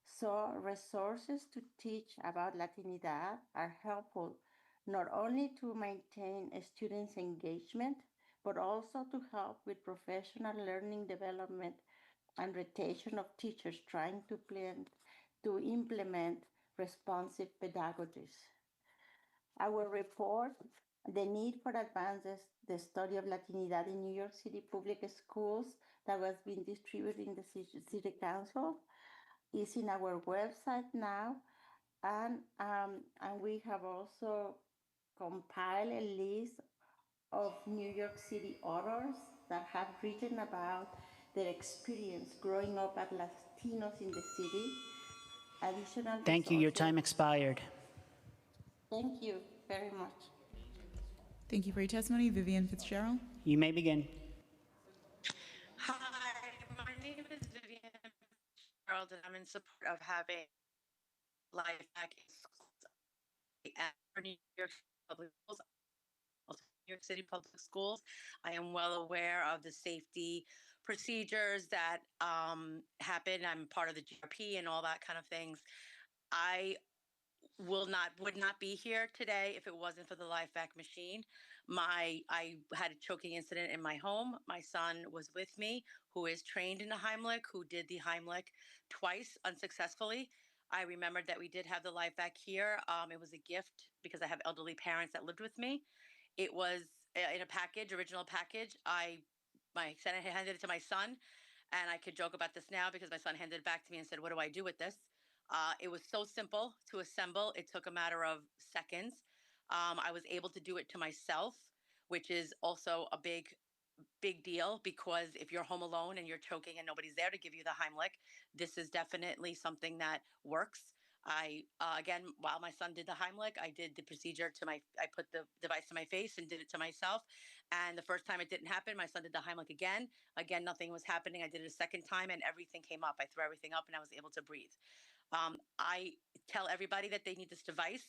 so resources to teach about Latinidad are helpful not only to maintain a student's engagement, but also to help with professional learning development and rotation of teachers trying to implement responsive pedagogies. Our report, The Need for Advances, the Study of Latinidad in New York City Public Schools, that was being distributed in the City Council, is in our website now. And we have also compiled a list of New York City authors that have written about their experience growing up as Latinos in the city. Additional Thank you. Your resources. time expired. Thank you very much. Thank you for your testimony. Vivian Fitzgerald? You may begin. Hi, my name is Vivian Fitzgerald, and I'm in support of having life back in schools at New York Public Schools. New York City Public Schools. I am well aware of the safety procedures that happen. I'm part of the GRP and all that kind of things. I would not be here today if it wasn't for the LifeVac machine. I had a choking incident in my home. My son was with me, who is trained in the Heimlich, who did the Heimlich twice unsuccessfully. I remembered that we did have the life vac here. It was a gift because I have elderly parents that lived with me. It was in a package, original package. My son had handed it to my son, and I could joke about this now because my son handed it back to me and said, "What do I do with this?" It was so simple to assemble. It took a matter of seconds. I was able to do it to myself, which is also a big deal because if you're home alone and you're choking and nobody's there to give you the Heimlich, this is definitely something that works. Again, while my son did the Heimlich, I did the procedure I put the device to my face and did it to myself. And the first time it didn't happen, my son did the Heimlich again. Again, nothing was happening. I did it a second time and everything came up. I threw everything up and I was able to breathe. I tell everybody that they need this device.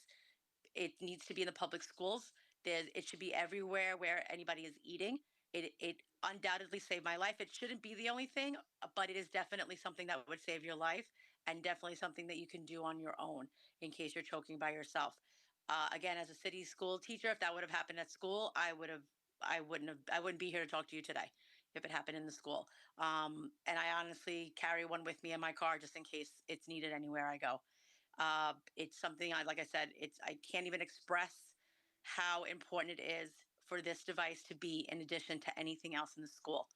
It needs to be in the public schools. It should be everywhere where anybody is eating. It undoubtedly saved my life. It shouldn't be the only thing, but it is definitely something that would save your life, and definitely something that you can do on your own in case you're choking by yourself. Again, as a city school teacher, if that would have happened at school, I wouldn't be here to talk to you today if it happened in the school. And I honestly carry one with me in my car just in case it's needed anywhere I go. It's something like I said, I can't even express how important it is for this device to be in addition to anything else in the school.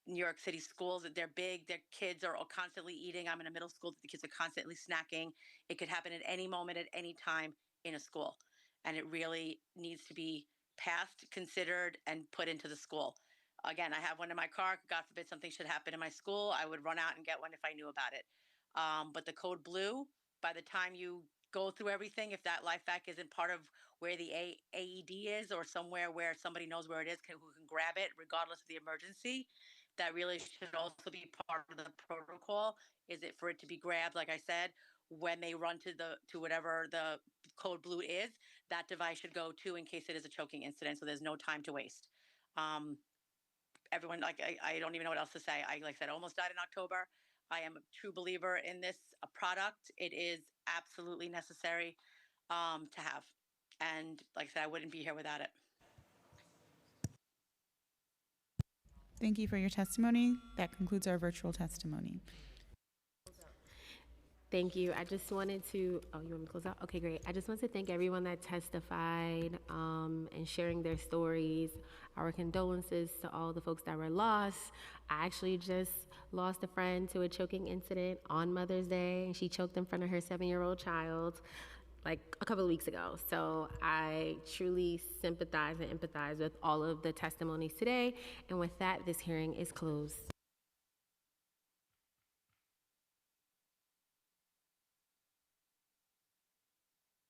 New York City schools, they're big, their kids are all constantly eating. I'm in a middle school, the kids are constantly snacking. It could happen at any moment, at any time in a school. And it really needs to be passed, considered, and put into the school. Again, I have one in my car. God forbid something should happen in my school, I would run out and get one if I knew about it. But the code blue, by the time you go through everything, if that life vac isn't part of where the AED is or somewhere where somebody knows where it is, who can grab it regardless of the emergency, that really should also be part of the protocol. Is it for it to be grabbed, like I said, when they run to whatever the code blue is, that device should go to in case it is a choking incident, so there's no time to waste. Everyone, like I don't even know what else to say. Like I said, almost died in October. I am a true believer in this product. It is absolutely necessary to have. And like I said, I wouldn't be here without it. Thank you for your testimony. That concludes our virtual testimony. Thank you. I just wanted to, you want me to close out? Okay, great. I just want to thank everyone that testified and sharing their stories. Our condolences to all the folks that were lost. I actually just lost a friend to a choking incident on Mother's Day, and she choked in front of her 7-year-old child like a couple of weeks ago. So I truly sympathize and empathize with all of the testimonies today. And with that, this hearing is closed.